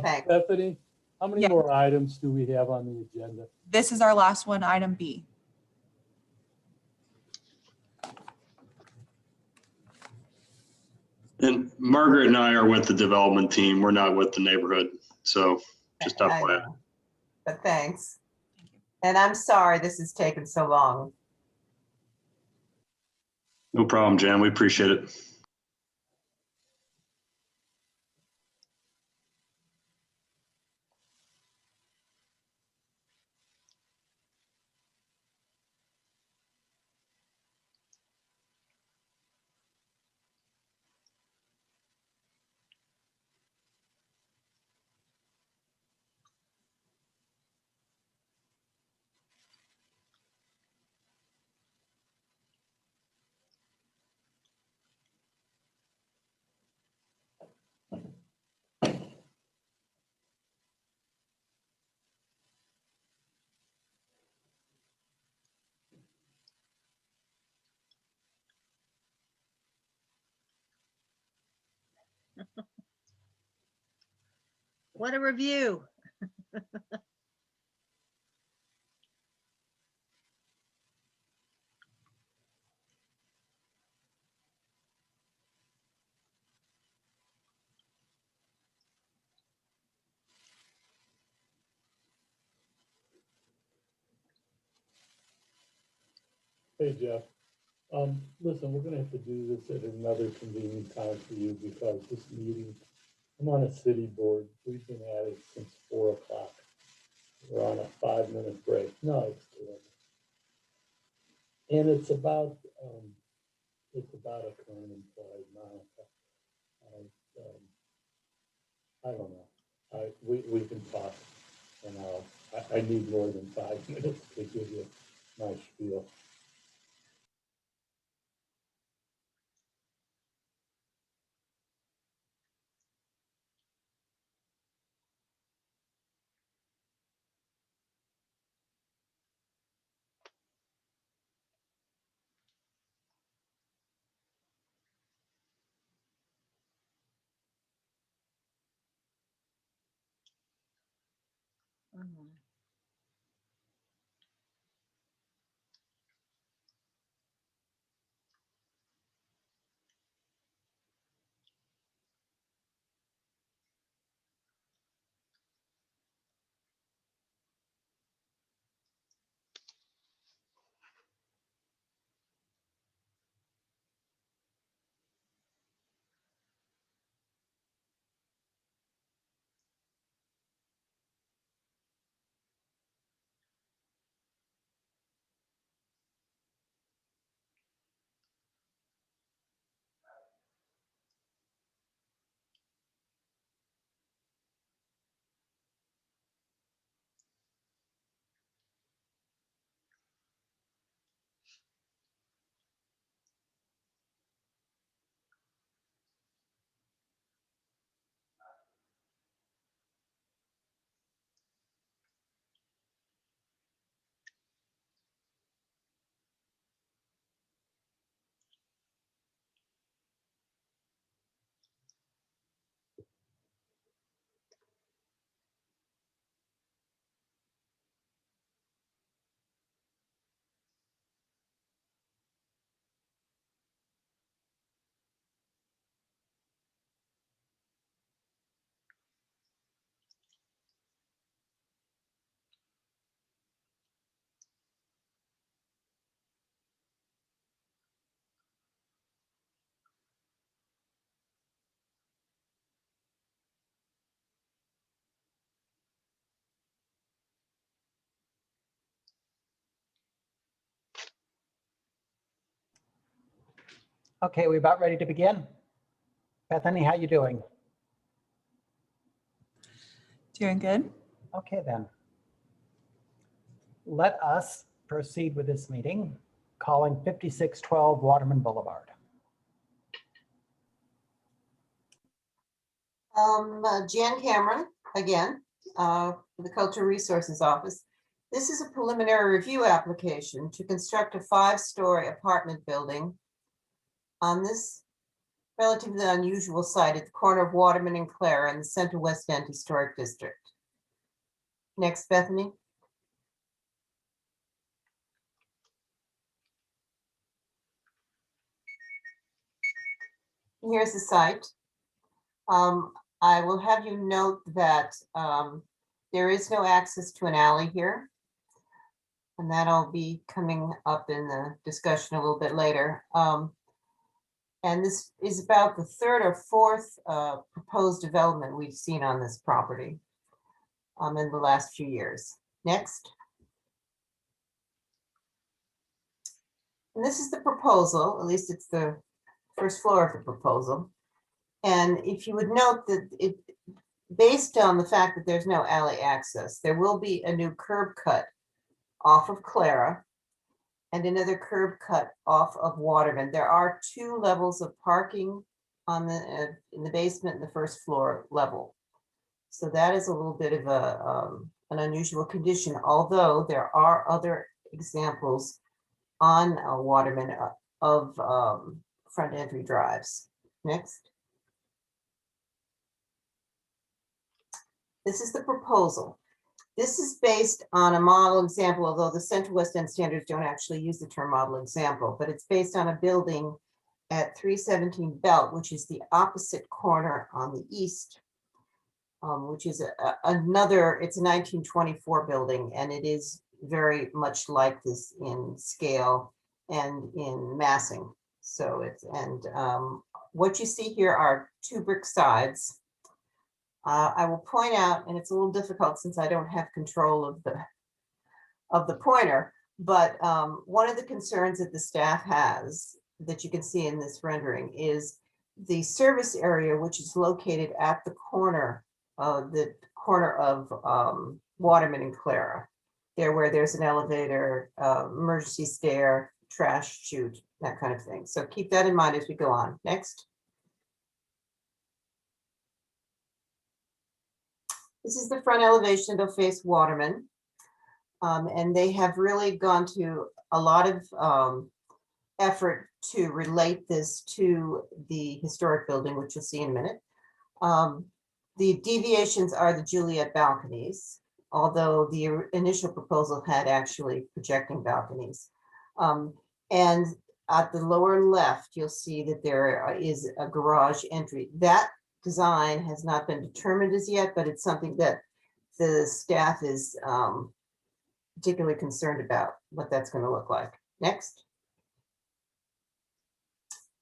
Thanks. Bethany, how many more items do we have on the agenda? This is our last one, item B. And Margaret and I are with the development team. We're not with the neighborhood. So just FYI. but thanks. And I'm sorry this has taken so long. No problem, Jan. We appreciate it. What a review. Hey, Jeff. Listen, we're gonna have to do this at another convenient time for you because this meeting, I'm on a city board. We've been at it since 4 o'clock. We're on a 5-minute break. No, it's 11. And it's about a current employee, Monica. I don't know. We can talk and I need more than 5 minutes to give you my spiel. Okay, we about ready to begin? Bethany, how you doing? Doing good. Okay, then. Let us proceed with this meeting, calling 5612 Waterman Boulevard. Jan Cameron, again, for the Cultural Resources Office. This is a preliminary review application to construct a 5-story apartment building on this relatively unusual site at the corner of Waterman and Clara in the Central West End Historic District. Next, Bethany. Here's the site. I will have you note that There is no access to an alley here. And that'll be coming up in the discussion a little bit later. And this is about the third or fourth proposed development we've seen on this property in the last few years. Next. And this is the proposal, at least it's the first floor of the proposal. And if you would note that it, based on the fact that there's no alley access, there will be a new curb cut off of Clara and another curb cut off of Waterman. There are 2 levels of parking on the in the basement and the first floor level. So that is a little bit of an unusual condition, although there are other examples on Waterman of front entry drives. Next. This is the proposal. This is based on a model example, although the Central West End standards don't actually use the term model example, but it's based on a building at 317 Belt, which is the opposite corner on the east, which is another, it's a 1924 building, and it is very much like this in scale and in massing. So it's, and what you see here are 2 brick sides. I will point out, and it's a little difficult since I don't have control of the pointer, but one of the concerns that the staff has that you can see in this rendering is the service area, which is located at the corner of Waterman and Clara, there where there's an elevator, emergency stair, trash chute, that kind of thing. So keep that in mind as we go on. Next. This is the front elevation. They'll face Waterman. And they have really gone to a lot of effort to relate this to the historic building, which you'll see in a minute. The deviations are the Juliet balconies, although the initial proposal had actually projecting balconies. And at the lower left, you'll see that there is a garage entry. That design has not been determined as yet, but it's something that the staff is particularly concerned about what that's going to look like. Next.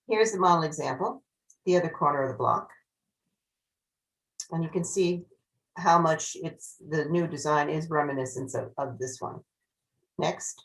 Here's the model example, the other corner of the block. And you can see how much it's the new design is reminiscent of this one. Next.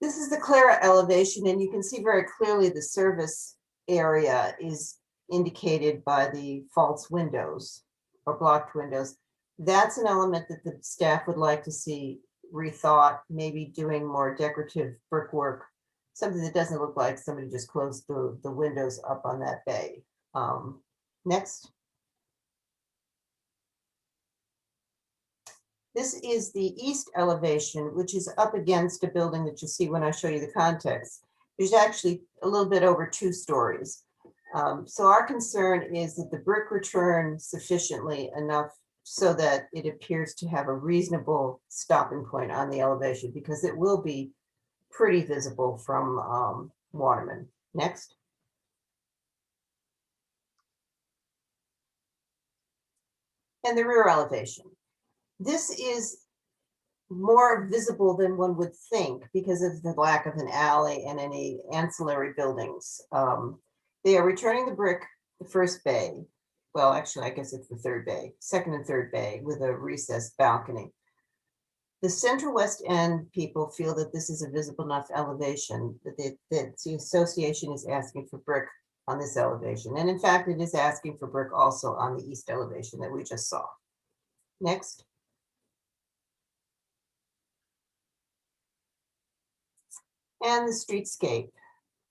This is the Clara elevation, and you can see very clearly the service area is indicated by the false windows or blocked windows. That's an element that the staff would like to see rethought, maybe doing more decorative brickwork, something that doesn't look like somebody just closed the windows up on that bay. Next. This is the east elevation, which is up against a building that you'll see when I show you the context. There's actually a little bit over 2 stories. So our concern is that the brick return sufficiently enough so that it appears to have a reasonable stopping point on the elevation, because it will be pretty visible from Waterman. Next. And the rear elevation. This is more visible than one would think because of the lack of an alley and any ancillary buildings. They are returning the brick, the first bay. Well, actually, I guess it's the third bay, second and third bay with a recessed balcony. The Central West End people feel that this is a visible enough elevation that the association is asking for brick on this elevation. And in fact, it is asking for brick also on the east elevation that we just saw. Next. And the streetscape.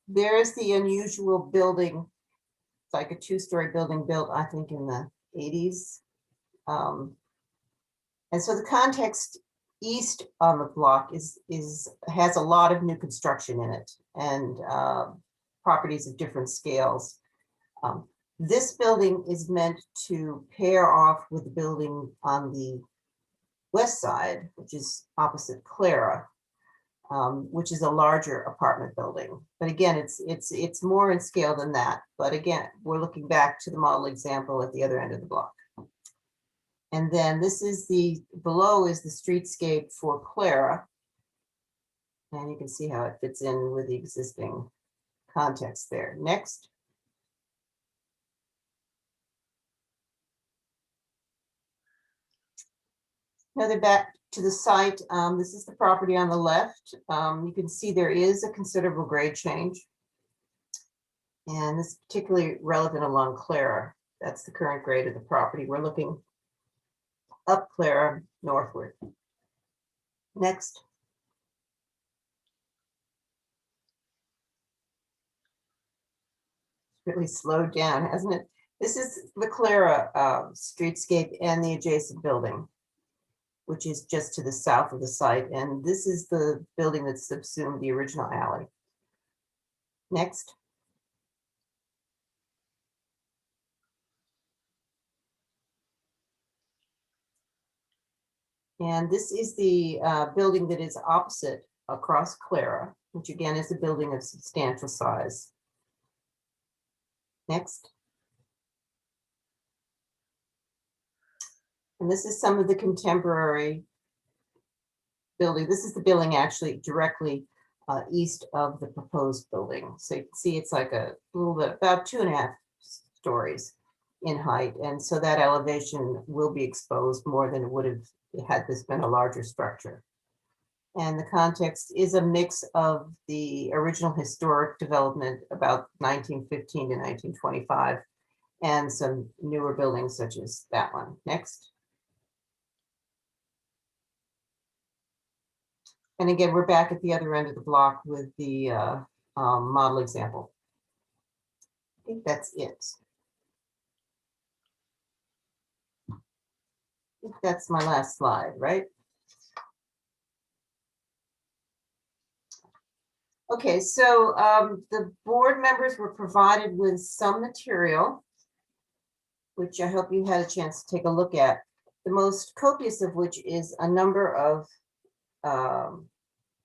There's the unusual building. It's like a 2-story building built, I think, in the 80s. And so the context east on the block has a lot of new construction in it and properties of different scales. This building is meant to pair off with the building on the west side, which is opposite Clara. which is a larger apartment building. But again, it's more in scale than that. But again, we're looking back to the model example at the other end of the block. And then this is below is the streetscape for Clara. And you can see how it fits in with the existing context there. Next. Another back to the site. This is the property on the left. You can see there is a considerable grade change. And this is particularly relevant along Clara. That's the current grade of the property. We're looking up Clara northward. Next. It's really slowed down, hasn't it? This is the Clara streetscape and the adjacent building, which is just to the south of the site. And this is the building that subsumed the original alley. Next. And this is the building that is opposite across Clara, which again is a building of substantial size. Next. And this is some of the contemporary building. This is the building actually directly east of the proposed building. So you can see it's like a little bit, about 2.5 stories in height. And so that elevation will be exposed more than it would have had this been a larger structure. And the context is a mix of the original historic development about 1915 to 1925 and some newer buildings such as that one. Next. And again, we're back at the other end of the block with the model example. I think that's it. I think that's my last slide, right? Okay, so the board members were provided with some material, which I hope you had a chance to take a look at, the most copious of which is a number of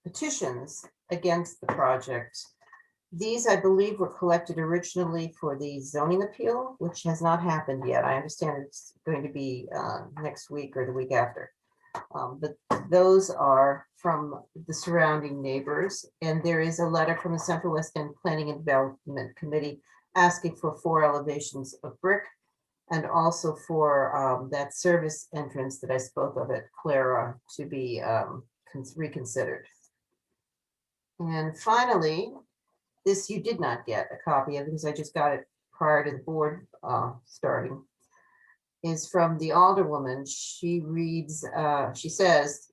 petitions against the project. These, I believe, were collected originally for the zoning appeal, which has not happened yet. I understand it's going to be next week or the week after. But those are from the surrounding neighbors. And there is a letter from the Central West End Planning and Development Committee asking for 4 elevations of brick and also for that service entrance that I spoke of at Clara to be reconsidered. And finally, this you did not get a copy of because I just got it prior to the board starting, is from the Alderwoman. She reads, she says,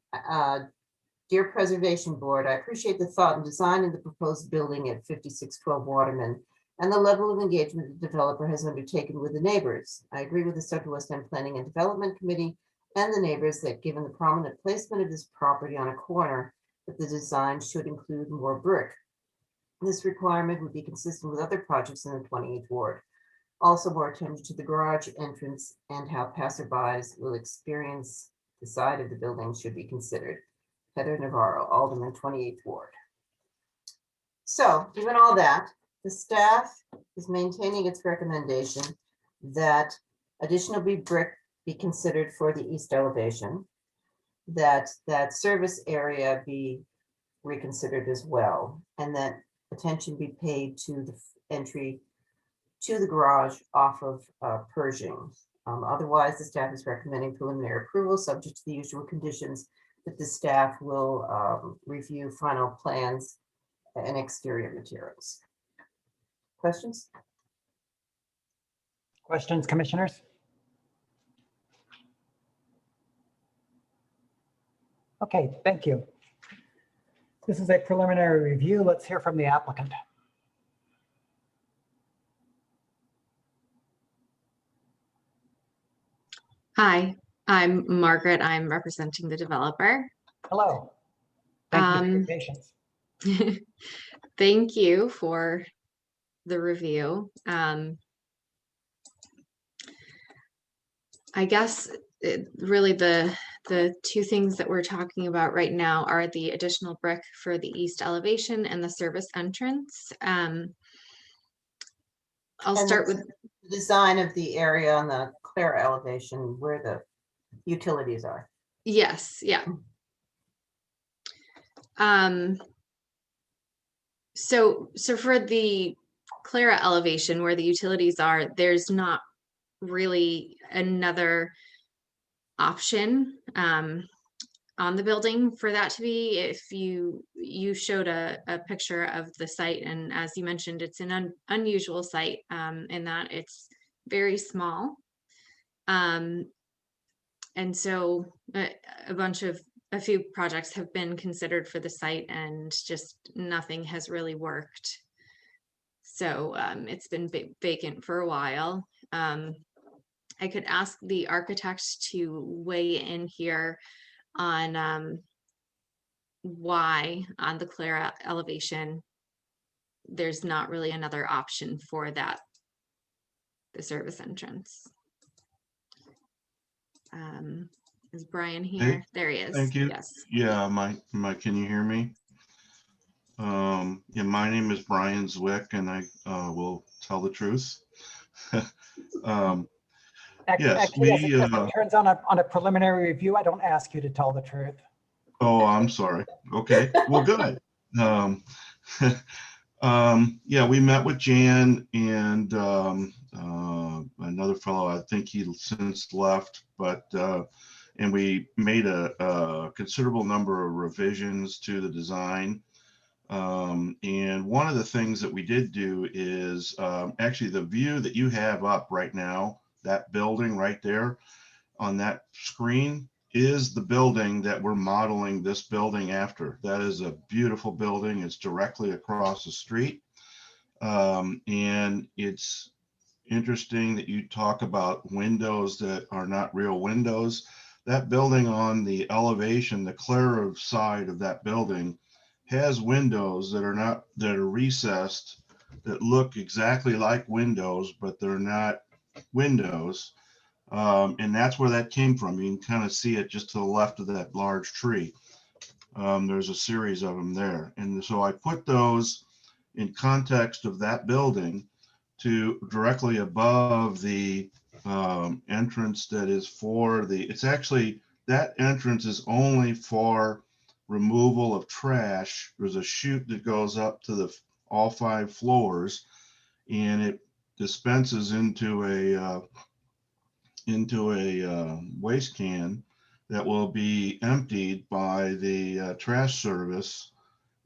Dear Preservation Board, I appreciate the thought and design of the proposed building at 5612 Waterman and the level of engagement the developer has undertaken with the neighbors. I agree with the Central West End Planning and Development Committee and the neighbors that given the prominent placement of this property on a corner, that the design should include more brick. This requirement would be consistent with other projects in the 28th Ward. Also, more attention to the garage entrance and how passerbys will experience the side of the building should be considered. Heather Navarro, Alderman, 28th Ward. So, given all that, the staff is maintaining its recommendation that additional brick be considered for the east elevation, that service area be reconsidered as well, and that attention be paid to the entry to the garage off of Pershing. Otherwise, the staff is recommending preliminary approval subject to the usual conditions that the staff will review final plans and exterior materials. Questions? Questions, commissioners? Okay, thank you. This is a preliminary review. Let's hear from the applicant. Hi, I'm Margaret. I'm representing the developer. Hello. Thank you for your patience. Thank you for the review. I guess really the the two things that we're talking about right now are the additional brick for the east elevation and the service entrance. I'll And start the with design of the area on the Clara elevation where the utilities are. yes, yeah. So for the Clara elevation where the utilities are, there's not really another option on the building for that to be. If you showed a picture of the site, and as you mentioned, it's an unusual site in that it's very small. And so a few projects have been considered for the site and just nothing has really worked. So it's been vacant for a while. I could ask the architect to weigh in here on why on the Clara elevation there's not really another option for that, the service entrance. Is Brian here? Hey, There he is. thank you. Yes. Yeah, can you hear me? Yeah, my name is Brian Zwick, and I will tell the truth. Yes, Actually, as it turns on a preliminary review, I don't ask you to tell the truth. Oh, I'm sorry. Okay, well, good. Yeah, we met with Jan and another fellow. I think he since left, but and we made a considerable number of revisions to the design. And one of the things that we did do is actually the view that you have up right now, that building right there on that screen is the building that we're modeling this building after. That is a beautiful building. It's directly across the street. And it's interesting that you talk about windows that are not real windows. That building on the elevation, the Clara side of that building has windows that are recessed, that look exactly like windows, but they're not windows. And that's where that came from. You can kind of see it just to the left of that large tree. There's a series of them there. And so I put those in context of that building to directly above the entrance that is for it's actually, that entrance is only for removal of trash. There's a chute that goes up to all 5 floors, and it dispenses into a waste can that will be emptied by the trash service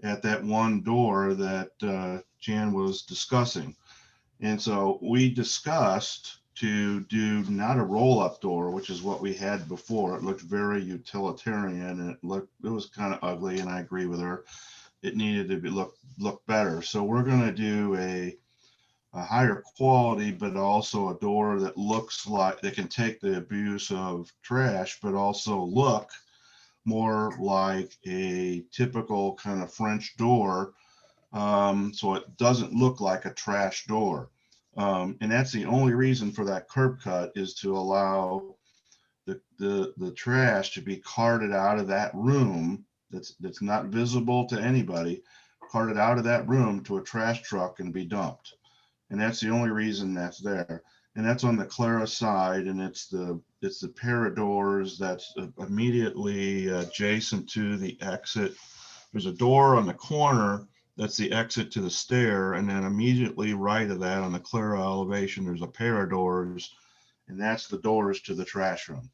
at that one door that Jan was discussing. And so we discussed to do not a roll-up door, which is what we had before. It looked very utilitarian, and it was kind of ugly, and I agree with her. It needed to look better. So we're going to do a higher quality, but also a door that looks like they can take the abuse of trash, but also look more like a typical kind of French door. So it doesn't look like a trash door. And that's the only reason for that curb cut, is to allow the trash to be carted out of that room that's not visible to anybody, carted out of that room to a trash truck and be dumped. And that's the only reason that's there. And that's on the Clara side, and it's the pair of doors that's immediately adjacent to the exit. There's a door on the corner that's the exit to the stair, and then immediately right of that on the Clara elevation, there's a pair of doors, and that's the doors to the trash room.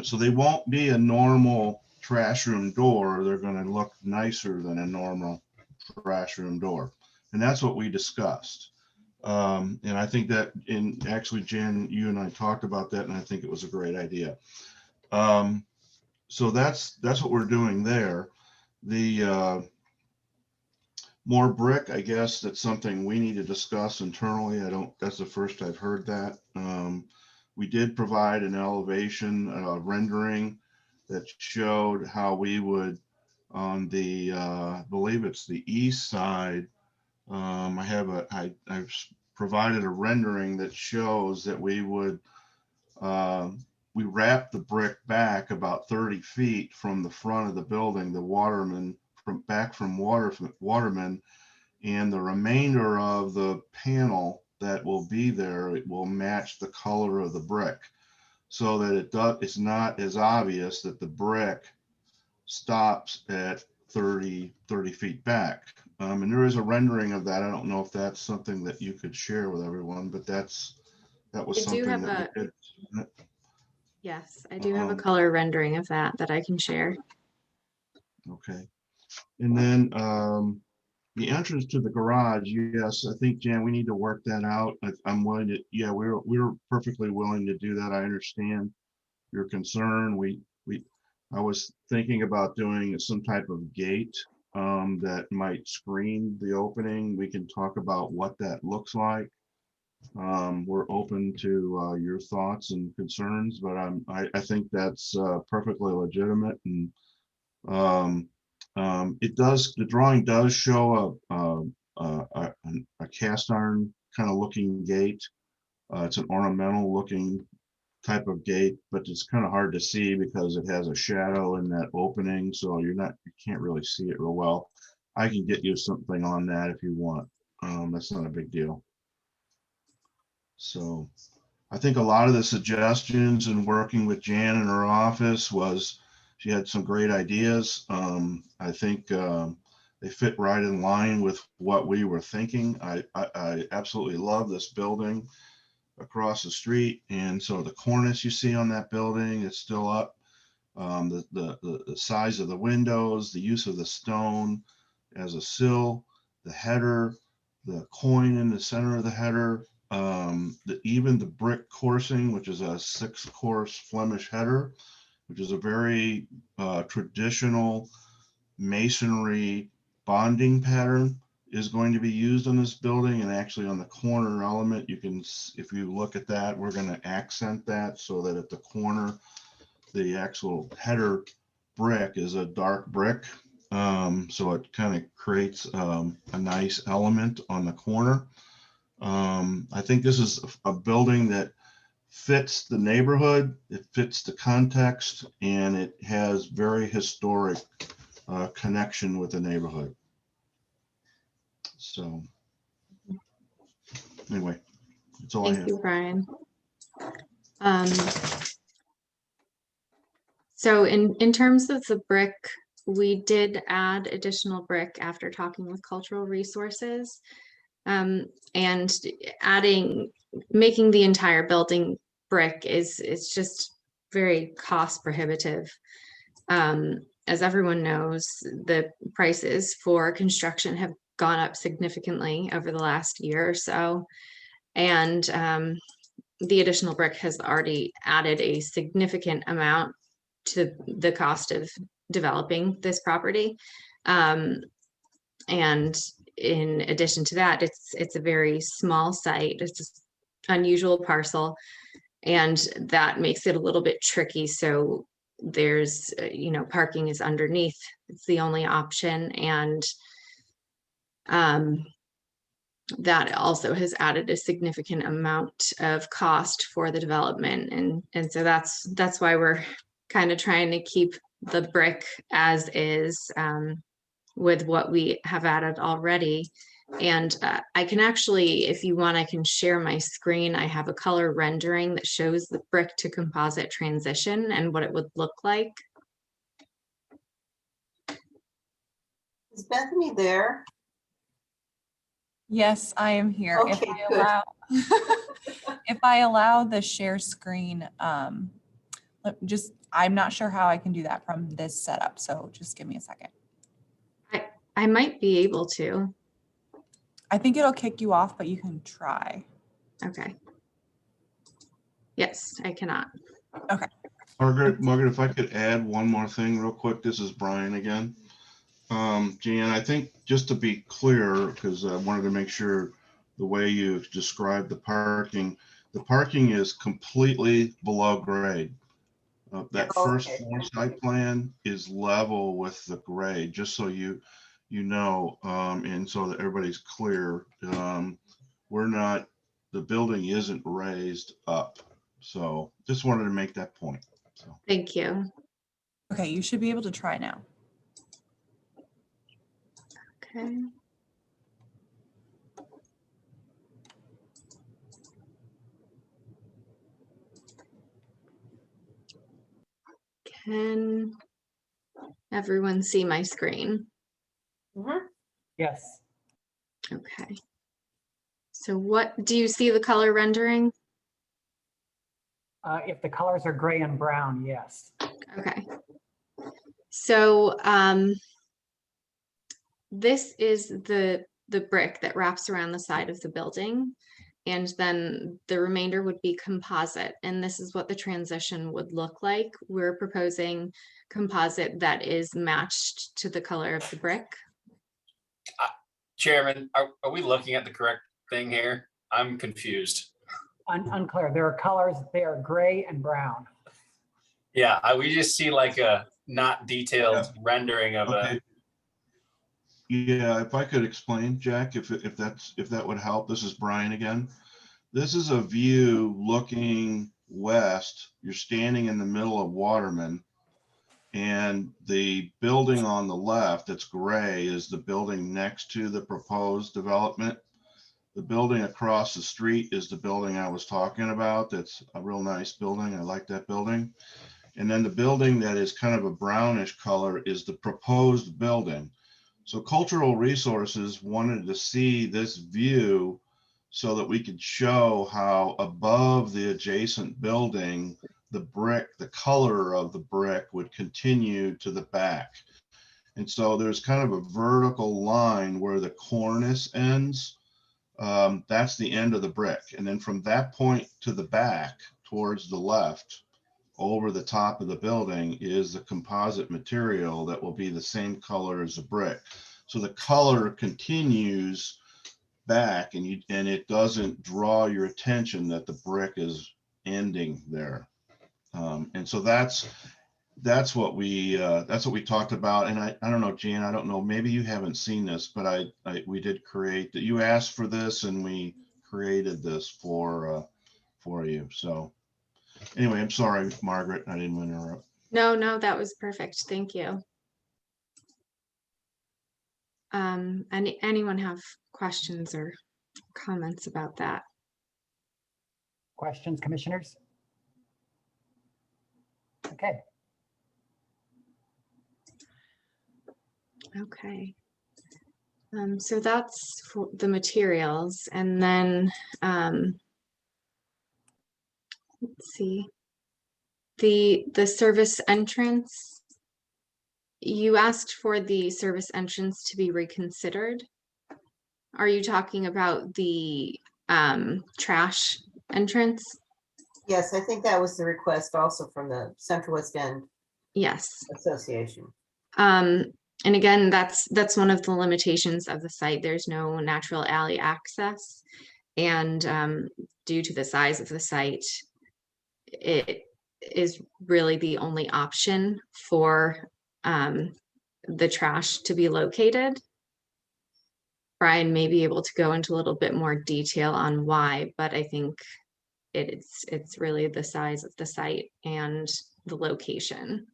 So they won't be a normal trash room door. They're going to look nicer than a normal trash room door. And that's what we discussed. And I think that actually, Jan, you and I talked about that, and I think it was a great idea. So that's what we're doing there. The more brick, I guess that's something we need to discuss internally. That's the first I've heard that. We did provide an elevation rendering that showed how we would, on the, I believe it's the east side, I've provided a rendering that shows that we would we wrapped the brick back about 30 feet from the front of the building, the Waterman, from Waterman, and the remainder of the panel that will be there, it will match the color of the brick, so that it's not as obvious that the brick stops at 30 feet back. And there is a rendering of that. I don't know if that's something that you could share with everyone, but that was I do something have that we did. Yes, I do have a color rendering of that I can share. Okay. And then the entrance to the garage, yes, I think, Jan, we need to work that out. I'm willing to, yeah, we're perfectly willing to do that. I understand your concern. I was thinking about doing some type of gate that might screen the opening. We can talk about what that looks like. We're open to your thoughts and concerns, but I think that's perfectly legitimate. And the drawing does show a cast iron kind of looking gate. It's an ornamental looking type of gate, but it's kind of hard to see because it has a shadow in that opening, so you can't really see it real well. I can get you something on that if you want. That's not a big deal. So I think a lot of the suggestions and working with Jan in her office she had some great ideas. I think they fit right in line with what we were thinking. I absolutely love this building across the street, and so the cornice you see on that building is still up. The size of the windows, the use of the stone as a sill, the header, the coin in the center of the header, even the brick coursing, which is a 6-course Flemish header, which is a very traditional masonry bonding pattern, is going to be used on this building. And actually on the corner element, if you look at that, we're going to accent that so that at the corner, the actual header brick is a dark brick. So it kind of creates a nice element on the corner. I think this is a building that fits the neighborhood, it fits the context, and it has very historic connection with the neighborhood. So anyway, that's all I have. Thank you, Brian. So in terms of the brick, we did add additional brick after talking with cultural resources, and making the entire building brick is just very cost prohibitive. As everyone knows, the prices for construction have gone up significantly over the last year or so. And the additional brick has already added a significant amount to the cost of developing this property. And in addition to that, it's a very small site. It's an unusual parcel, and that makes it a little bit tricky. So there's, parking is underneath. It's the only option. And that also has added a significant amount of cost for the development. And so that's why we're kind of trying to keep the brick as is, with what we have added already. And I can actually, if you want, I can share my screen. I have a color rendering that shows the brick to composite transition and what it would look like. Is Bethany there? Yes, I am here. Okay, good. If I allow the share screen, I'm not sure how I can do that from this setup. So just give me a second. I might be able to. I think it'll kick you off, but you can try. Okay. Yes, I cannot. Okay. Margaret, if I could add one more thing real quick. This is Brian again. Jan, I think just to be clear, because I wanted to make sure the way you described the parking is completely below grade. That first floor site plan is level with the grade, just so you know, and so that everybody's clear. The building isn't raised up. So just wanted to make that point. So. Thank you. Okay, you should be able to try now. Okay. Can everyone see my screen? Yes. Okay. So what, do you see the color rendering? If the colors are gray and brown, yes. Okay. So this is the brick that wraps around the side of the building. And then the remainder would be composite. And this is what the transition would look like. We're proposing composite that is matched to the color of the brick. Chairman, are we looking at the correct thing here? I'm confused. Unclear. There are colors, they are gray and brown. Yeah, we just see like a not detailed rendering of Okay. Yeah, if I could explain, Jack, if that would help. This is Brian again. This is a view looking west. You're standing in the middle of Waterman, and the building on the left that's gray is the building next to the proposed development. The building across the street is the building I was talking about. That's a real nice building. I like that building. And then the building that is kind of a brownish color is the proposed building. So Cultural Resources wanted to see this view so that we could show how above the adjacent building, the brick, the color of the brick would continue to the back. And so there's kind of a vertical line where the cornice ends. That's the end of the brick. And then from that point to the back towards the left, over the top of the building is the composite material that will be the same color as the brick. So the color continues back, and it doesn't draw your attention that the brick is ending there. And so that's what we talked about. And I don't know, Jan, I don't know, maybe you haven't seen this, but we did create that. You asked for this, and we created this for you. So. Anyway, I'm sorry, Margaret, I didn't want to interrupt. No, that was perfect. Thank you. Anyone have questions or comments about that? Questions, commissioners? Okay. Okay. So that's for the materials, and then let's see, the service entrance. You asked for the service entrance to be reconsidered. Are you talking about the trash entrance? Yes, I think that was the request also from the Central West End. Yes. Association. And again, that's one of the limitations of the site. There's no natural alley access, and due to the size of the site, it is really the only option for the trash to be located. Brian may be able to go into a little bit more detail on why, but I think it's really the size of the site and the location.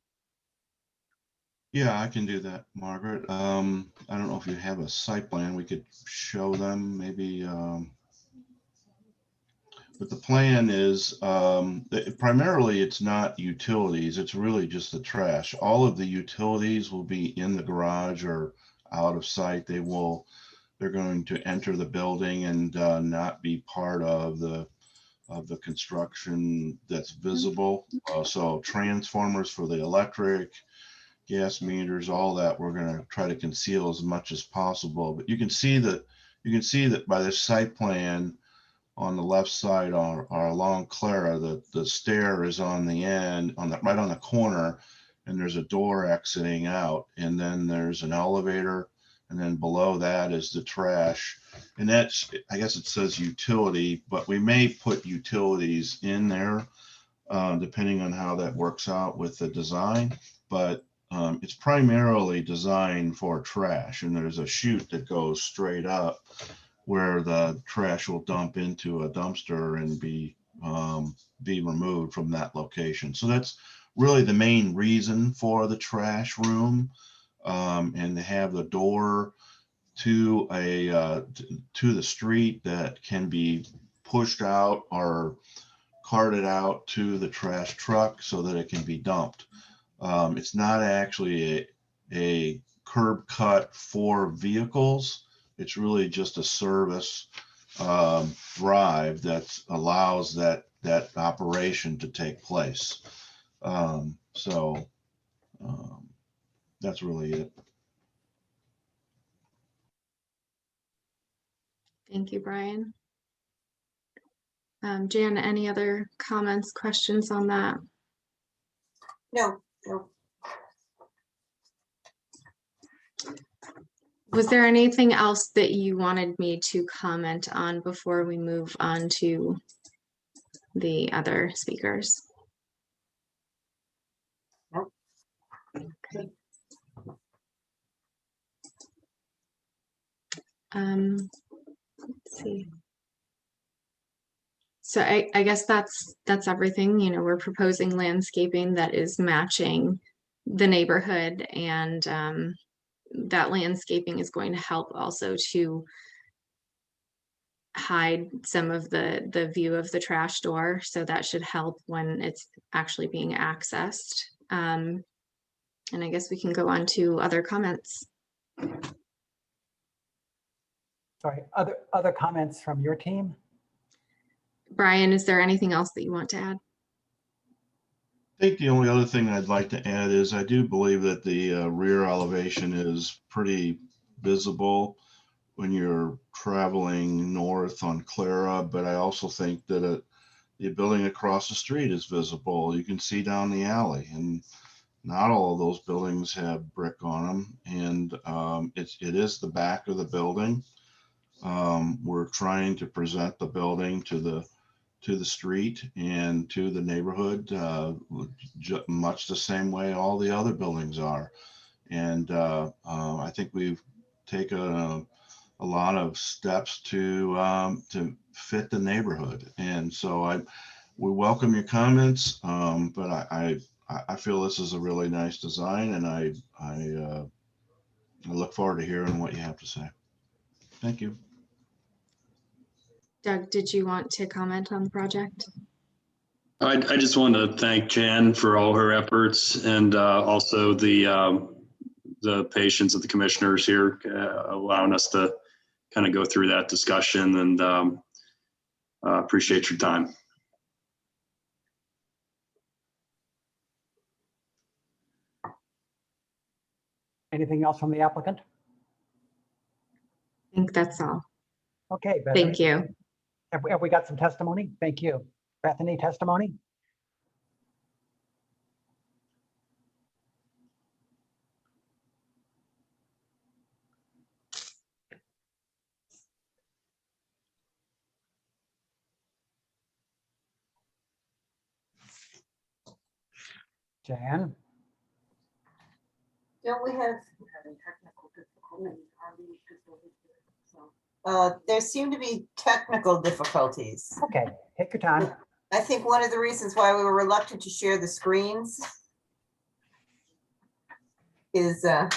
Yeah, I can do that, Margaret. I don't know if you have a site plan. We could show them maybe. But the plan is primarily it's not utilities. It's really just the trash. All of the utilities will be in the garage or out of sight. They're going to enter the building and not be part of the construction that's visible. So transformers for the electric, gas meters, all that we're going to try to conceal as much as possible. But you can see that by the site plan on the left side along Clara, the stair is on the end, right on the corner, and there's a door exiting out, and then there's an elevator, and then below that is the trash. And that's, I guess it says utility, but we may put utilities in there depending on how that works out with the design. But it's primarily designed for trash, and there's a chute that goes straight up where the trash will dump into a dumpster and be be removed from that location. So that's really the main reason for the trash room, and to have the door to to the street that can be pushed out or carted out to the trash truck so that it can be dumped. It's not actually a curb cut for vehicles. It's really just a service drive that allows that operation to take place. That's really it. Thank you, Brian. Jan, any other comments, questions on that? No. Was there anything else that you wanted me to comment on before we move on to the other speakers? Nope. Okay. Let's see. So I guess that's everything. You know, we're proposing landscaping that is matching the neighborhood, and that landscaping is going to help also to hide some of the view of the trash door. So that should help when it's actually being accessed. And I guess we can go on to other comments. Sorry, other comments from your team? Brian, is there anything else that you want to add? I think the only other thing I'd like to add is I do believe that the rear elevation is pretty visible when you're traveling north on Clara, but I also think that the building across the street is visible. You can see down the alley, and not all of those buildings have brick on them, and it is the back of the building. We're trying to present the building to the street and to the neighborhood much the same way all the other buildings are. And I think we've taken a lot of steps to fit the neighborhood. And so we welcome your comments, but I feel this is a really nice design, and I look forward to hearing what you have to say. Thank you. Doug, did you want to comment on the project? I just wanted to thank Jan for all her efforts, and also the patience of the commissioners here, allowing us to kind of go through that discussion, and appreciate your time. Anything else from the applicant? I think that's all. Okay, Bethany. Thank you. Have we got some testimony? Thank you. Bethany, testimony? Jan? Don't we have? There seem to be technical difficulties. Okay, take your time. I think one of the reasons why we were reluctant to share the screens is that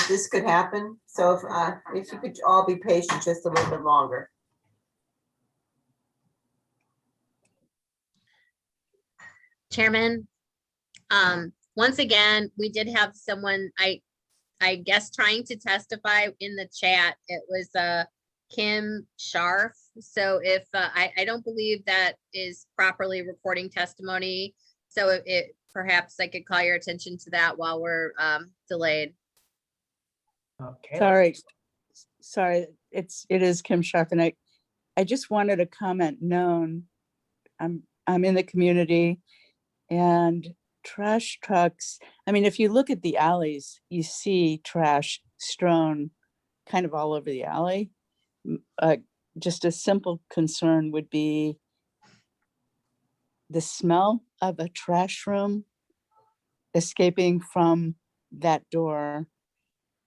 this could happen. So if you could all be patient just a little bit longer. Chairman, once again, we did have someone, I guess, trying to testify in the chat. It was Kim Scharf. So if I don't believe that is properly recording testimony. So it perhaps I could call your attention to that while we're delayed. Okay. Sorry, it is Kim Scharf, and I just wanted a comment known. I'm in the community, and trash trucks, I mean, if you look at the alleys, you see trash strewn kind of all over the alley. Just a simple concern would be the smell of a trash room escaping from that door,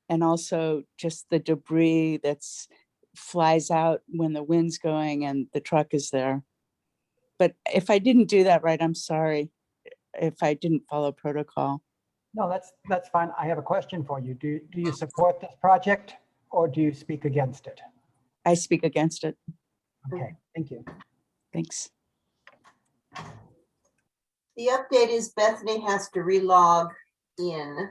and also just the debris that's flies out when the wind's going and the truck is there. But if I didn't do that right, I'm sorry if I didn't follow protocol. No, that's fine. I have a question for you. Do you support this project or do you speak against it? I speak against it. Okay, thank you. Thanks. The update is Bethany has to relog in.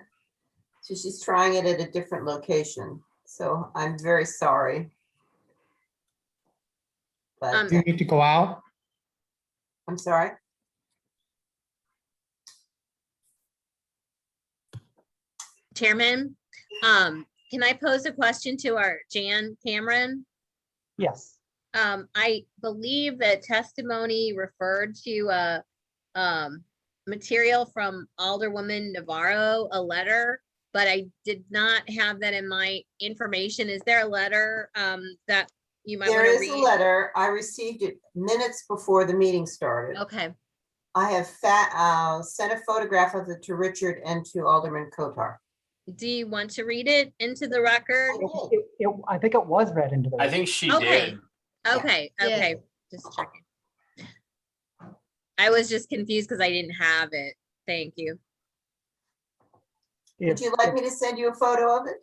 So she's trying it at a different location. So I'm very sorry. But Do you need to go out? I'm sorry. Chairman, can I pose a question to our Jan Cameron? Yes. I believe that testimony referred to material from Alderwoman Navarro, a letter, but I did not have that in my information. Is there a letter that you might want There to is read? a letter. I received it minutes before the meeting started. Okay. I have sent a photograph of it to Richard and to Alderman Kotar. Do you want to read it into the record? I think it was read into the I record. think she Okay. did. Okay, okay, just checking. I was just confused because I didn't have it. Thank you. Would you like me to send you a photo of it?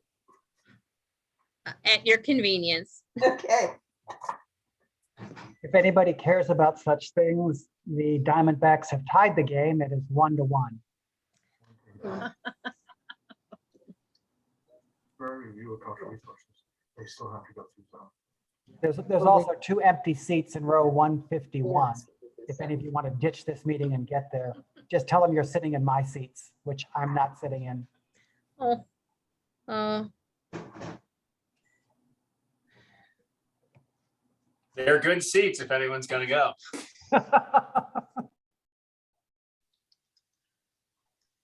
At your convenience. Okay. If anybody cares about such things, the Diamondbacks have tied the game. It is 1-1. Review of cultural resources. They still have to go through zone. There's also 2 empty seats in row 151. If any of you want to ditch this meeting and get there, just tell them you're sitting in my seats, which I'm not sitting in. Oh. They're good seats if anyone's gonna go.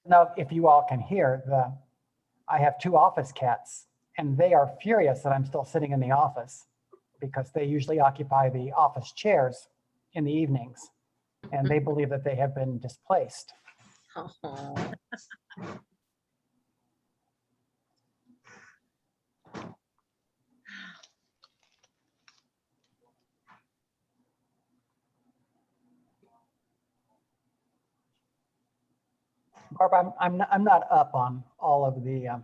Now, if you all can hear, I have 2 office cats, and they are furious that I'm still sitting in the office because they usually occupy the office chairs in the evenings, and they believe that they have been displaced. Oh. Barb, I'm not up on all of the,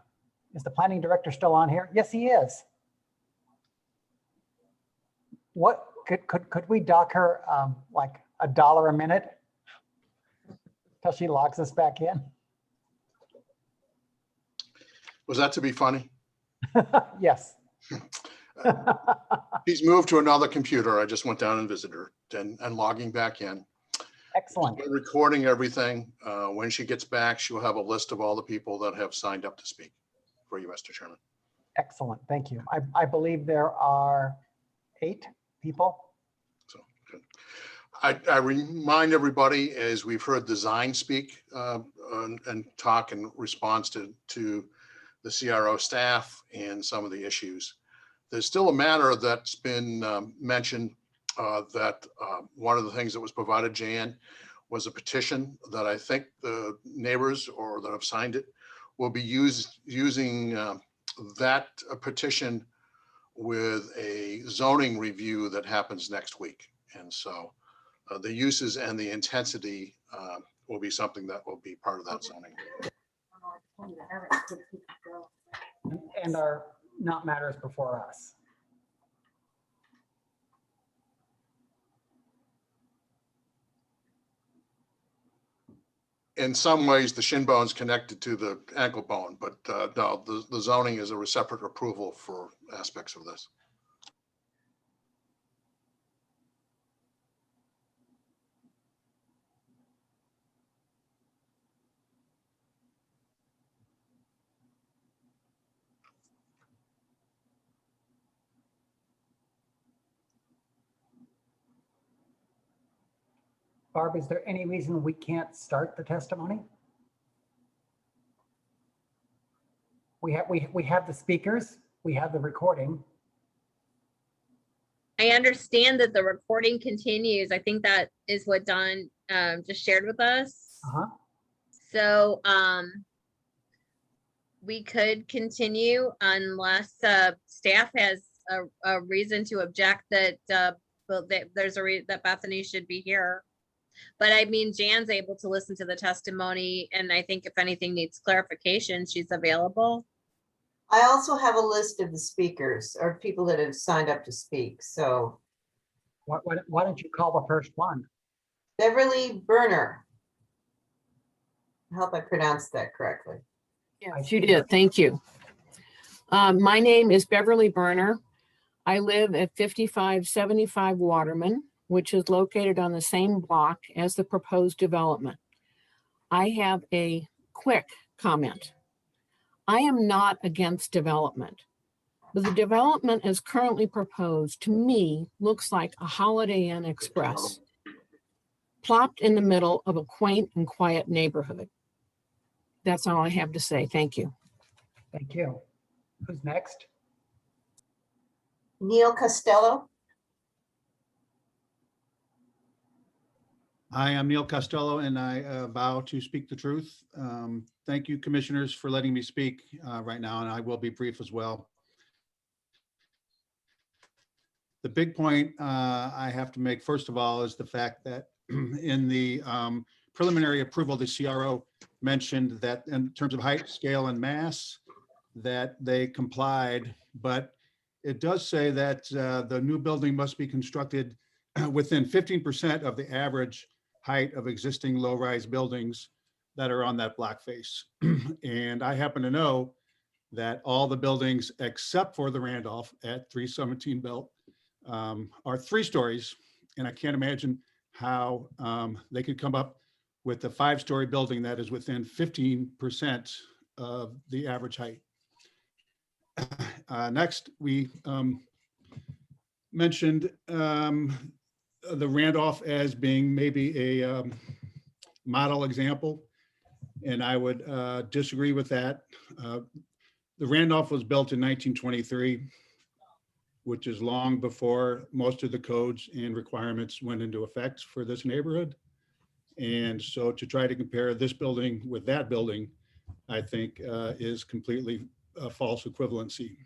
is the planning director still on here? Yes, he is. What, could we dock her like $1 a minute till she logs us back in? Was that to be funny? Yes. She's moved to another computer. I just went down and visited her and logging back in. Excellent. We're recording everything. When she gets back, she'll have a list of all the people that have signed up to speak for you, Mr. Chairman. Excellent. Thank you. I believe there are 8 people. So good. I remind everybody, as we've heard Design speak and talk in response to the CRO staff and some of the issues. There's still a matter that's been mentioned that one of the things that was provided, Jan, was a petition that I think the neighbors or that have signed it will be using that petition with a zoning review that happens next week. And so the uses and the intensity will be something that will be part of that zoning. And are not matters before us. In some ways, the shin bone's connected to the ankle bone, but no, the zoning is a separate approval for aspects of this. Barb, is there any reason we can't start the testimony? We have the speakers, we have the recording. I understand that the recording continues. I think that is what Don just shared with us. So we could continue unless staff has a reason to object that Well, there's a reason that Bethany should be here. But I mean, Jan's able to listen to the testimony, and I think if anything needs clarification, she's available. I also have a list of the speakers or people that have signed up to speak. So Why don't you call the first one? Beverly Berner. I hope I pronounced that correctly. Yes, you did. Thank you. My name is Beverly Berner. I live at 5575 Waterman, which is located on the same block as the proposed development. I have a quick comment. I am not against development, but the development as currently proposed to me looks like a Holiday Inn Express plopped in the middle of a quaint and quiet neighborhood. That's all I have to say. Thank you. Thank you. Who's next? Neil Costello. Hi, I'm Neil Costello, and I vow to speak the truth. Thank you, commissioners, for letting me speak right now, and I will be brief as well. The big point I have to make, first of all, is the fact that in the preliminary approval, the CRO mentioned that in terms of height, scale, and mass, that they complied, but it does say that the new building must be constructed within 15% of the average height of existing low-rise buildings that are on that block face. And I happen to know that all the buildings except for the Randolph at 317 Belt are 3 stories. And I can't imagine how they could come up with a 5-story building that is within 15% of the average height. Next, we mentioned the Randolph as being maybe a model example, and I would disagree with that. The Randolph was built in 1923, which is long before most of the codes and requirements went into effect for this neighborhood. And so to try to compare this building with that building, I think is completely a false equivalency.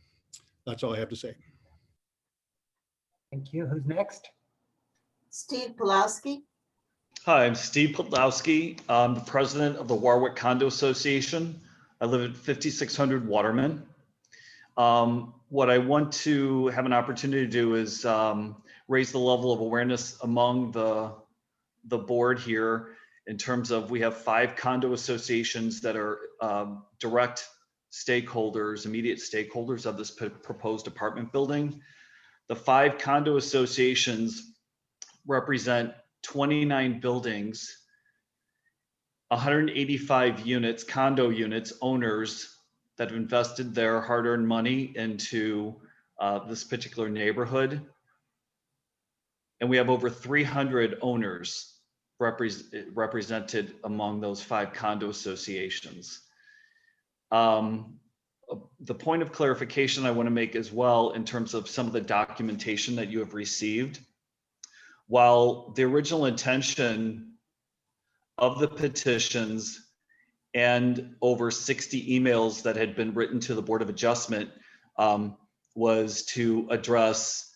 That's all I have to say. Thank you. Who's next? Steve Pulowski. Hi, I'm Steve Pulowski. I'm the president of the Warwick Condo Association. I live at 5600 Waterman. What I want to have an opportunity to do is raise the level of awareness among the board here in terms of we have 5 condo associations that are direct stakeholders, immediate stakeholders of this proposed apartment building. The 5 condo associations represent 29 buildings, 185 units, condo units, owners that have invested their hard-earned money into this particular neighborhood. And we have over 300 owners represented among those 5 condo associations. The point of clarification I want to make as well in terms of some of the documentation that you have received. While the original intention of the petitions and over 60 emails that had been written to the Board of Adjustment was to address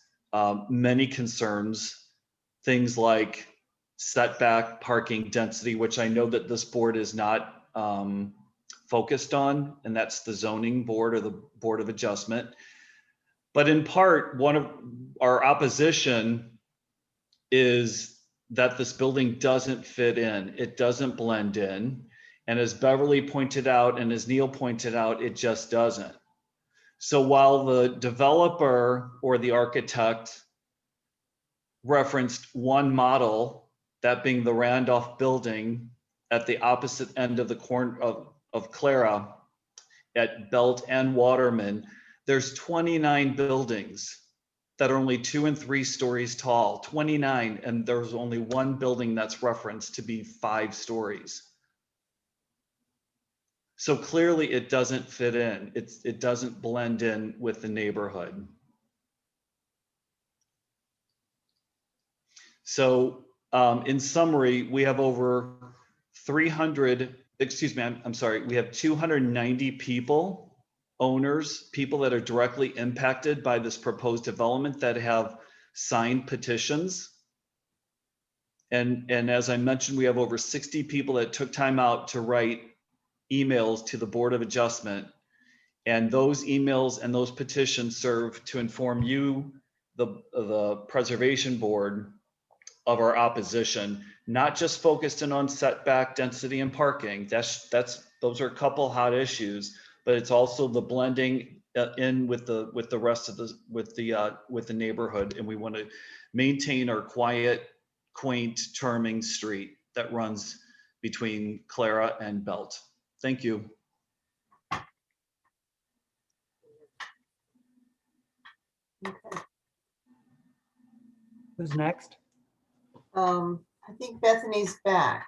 many concerns, things like setback, parking density, which I know that this board is not focused on, and that's the zoning board or the Board of Adjustment. But in part, one of our opposition is that this building doesn't fit in, it doesn't blend in. And as Beverly pointed out, and as Neil pointed out, it just doesn't. So while the developer or the architect referenced one model, that being the Randolph building at the opposite end of the corner of Clara at Belt and Waterman, there's 29 buildings that are only 2 and 3 stories tall, 29, and there's only one building that's referenced to be 5 stories. So clearly it doesn't fit in. It doesn't blend in with the neighborhood. So in summary, we have over 300, excuse me, I'm sorry, we have 290 people, owners, people that are directly impacted by this proposed development that have signed petitions. And as I mentioned, we have over 60 people that took time out to write emails to the Board of Adjustment. And those emails and those petitions serve to inform you, the Preservation Board, of our opposition, not just focused in on setback, density, and parking. Those are a couple hot issues, but it's also the blending in with the rest of the neighborhood. And we want to maintain our quiet, quaint, charming street that runs between Clara and Belt. Thank you. Who's next? I think Bethany's back.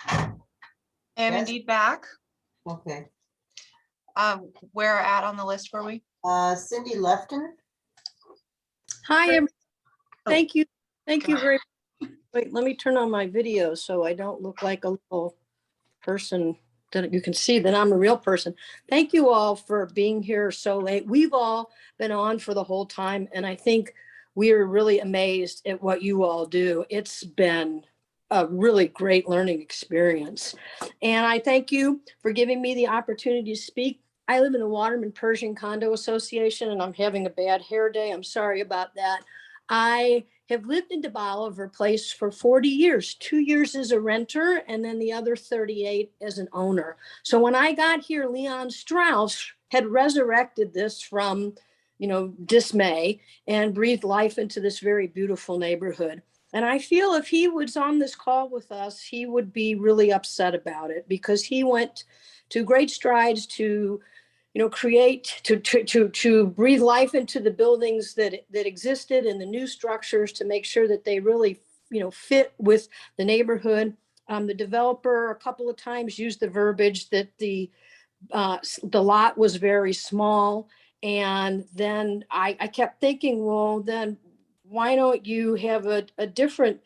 I am Yes? indeed back. Okay. Where at on the list were we? Cindy Lefton. Hi, thank you. Thank Go you very much. Wait, let me turn on my video so I don't look like a little person that you can see that I'm a real person. Thank you all for being here so late. We've all been on for the whole time, and I think we are really amazed at what you all do. It's been a really great learning experience. And I thank you for giving me the opportunity to speak. I live in the Waterman Persian Condo Association, and I'm having a bad hair day. I'm sorry about that. I have lived in DeBoliver Place for 40 years, 2 years as a renter, and then the other 38 as an owner. So when I got here, Leon Strauss had resurrected this from, dismay and breathed life into this very beautiful neighborhood. And I feel if he was on this call with us, he would be really upset about it because he went to great strides to create, to breathe life into the buildings that existed and the new structures to make sure that they really, fit with the neighborhood. The developer a couple of times used the verbiage that the lot was very small. And then I kept thinking, well, then why don't you have a different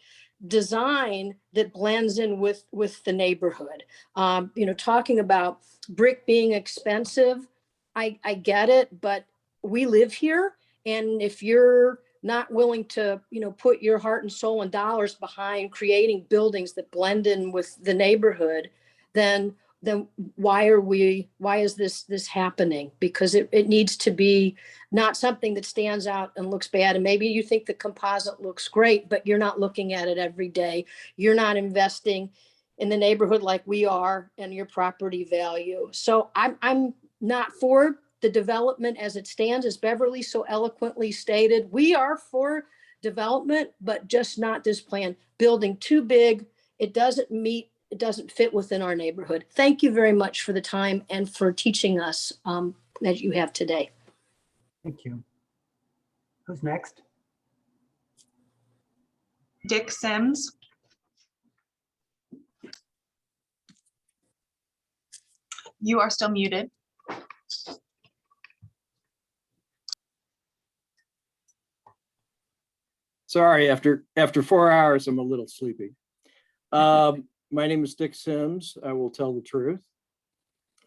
design that blends in with the neighborhood? Talking about brick being expensive, I get it, but we live here. And if you're not willing to, put your heart and soul and dollars behind creating buildings that blend in with the neighborhood, then why is this happening? Because it needs to be not something that stands out and looks bad. And maybe you think the composite looks great, but you're not looking at it every day. You're not investing in the neighborhood like we are and your property value. So I'm not for the development as it stands, as Beverly so eloquently stated. We are for development, but just not this plan. Building too big, it doesn't fit within our neighborhood. Thank you very much for the time and for teaching us that you have today. Thank you. Who's next? Dick Sims. You are still muted. Sorry, after 4 hours, I'm a little sleepy. My name is Dick Sims. I will tell the truth.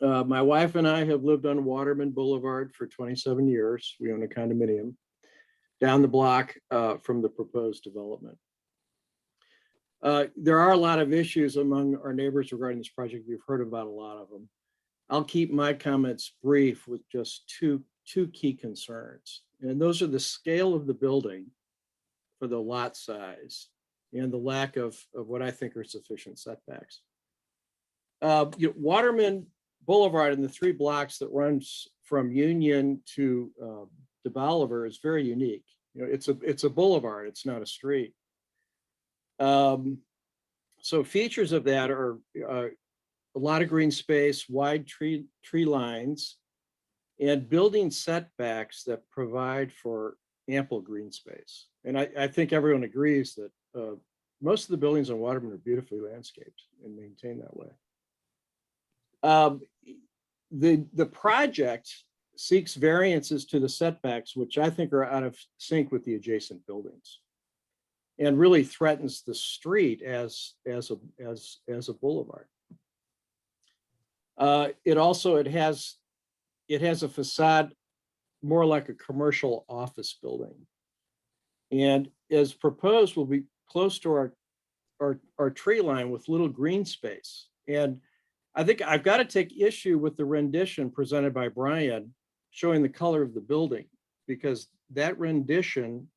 My wife and I have lived on Waterman Boulevard for 27 years. We own a condominium down the block from the proposed development. There are a lot of issues among our neighbors regarding this project. You've heard about a lot of them. I'll keep my comments brief with just two key concerns. And those are the scale of the building for the lot size and the lack of what I think are sufficient setbacks. Waterman Boulevard and the 3 blocks that runs from Union to DeBoliver is very unique. It's a boulevard, it's not a street. So features of that are a lot of green space, wide tree lines, and building setbacks that provide for ample green space. And I think everyone agrees that most of the buildings on Waterman are beautifully landscaped and maintained that way. The project seeks variances to the setbacks, which I think are out of sync with the adjacent buildings, and really threatens the street as a boulevard. It has a facade more like a commercial office building. And as proposed, will be close to our tree line with little green space. And I think I've got to take issue with the rendition presented by Brian showing the color of the building, because that rendition,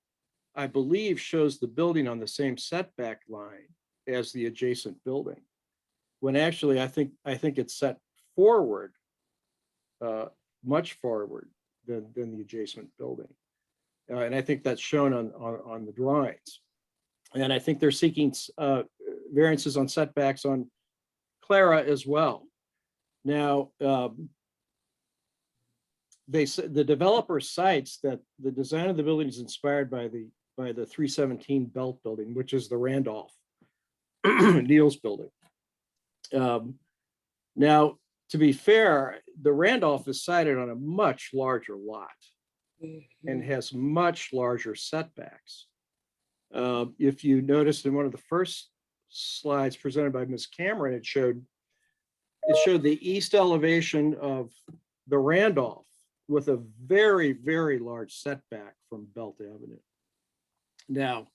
I believe, shows the building on the same setback line as the adjacent building, when actually I think it's set forward, much forward than the adjacent building. And I think that's shown on the drawings. And I think they're seeking variances on setbacks on Clara as well. Now, the developer cites that the design of the building is inspired by the 317 Belt building, which is the Randolph Neal's building. Now, to be fair, the Randolph is sited on a much larger lot and has much larger setbacks. If you noticed in one of the first slides presented by Ms. Cameron, it showed the east elevation of the Randolph with a very, very large setback from Belt Avenue. Now,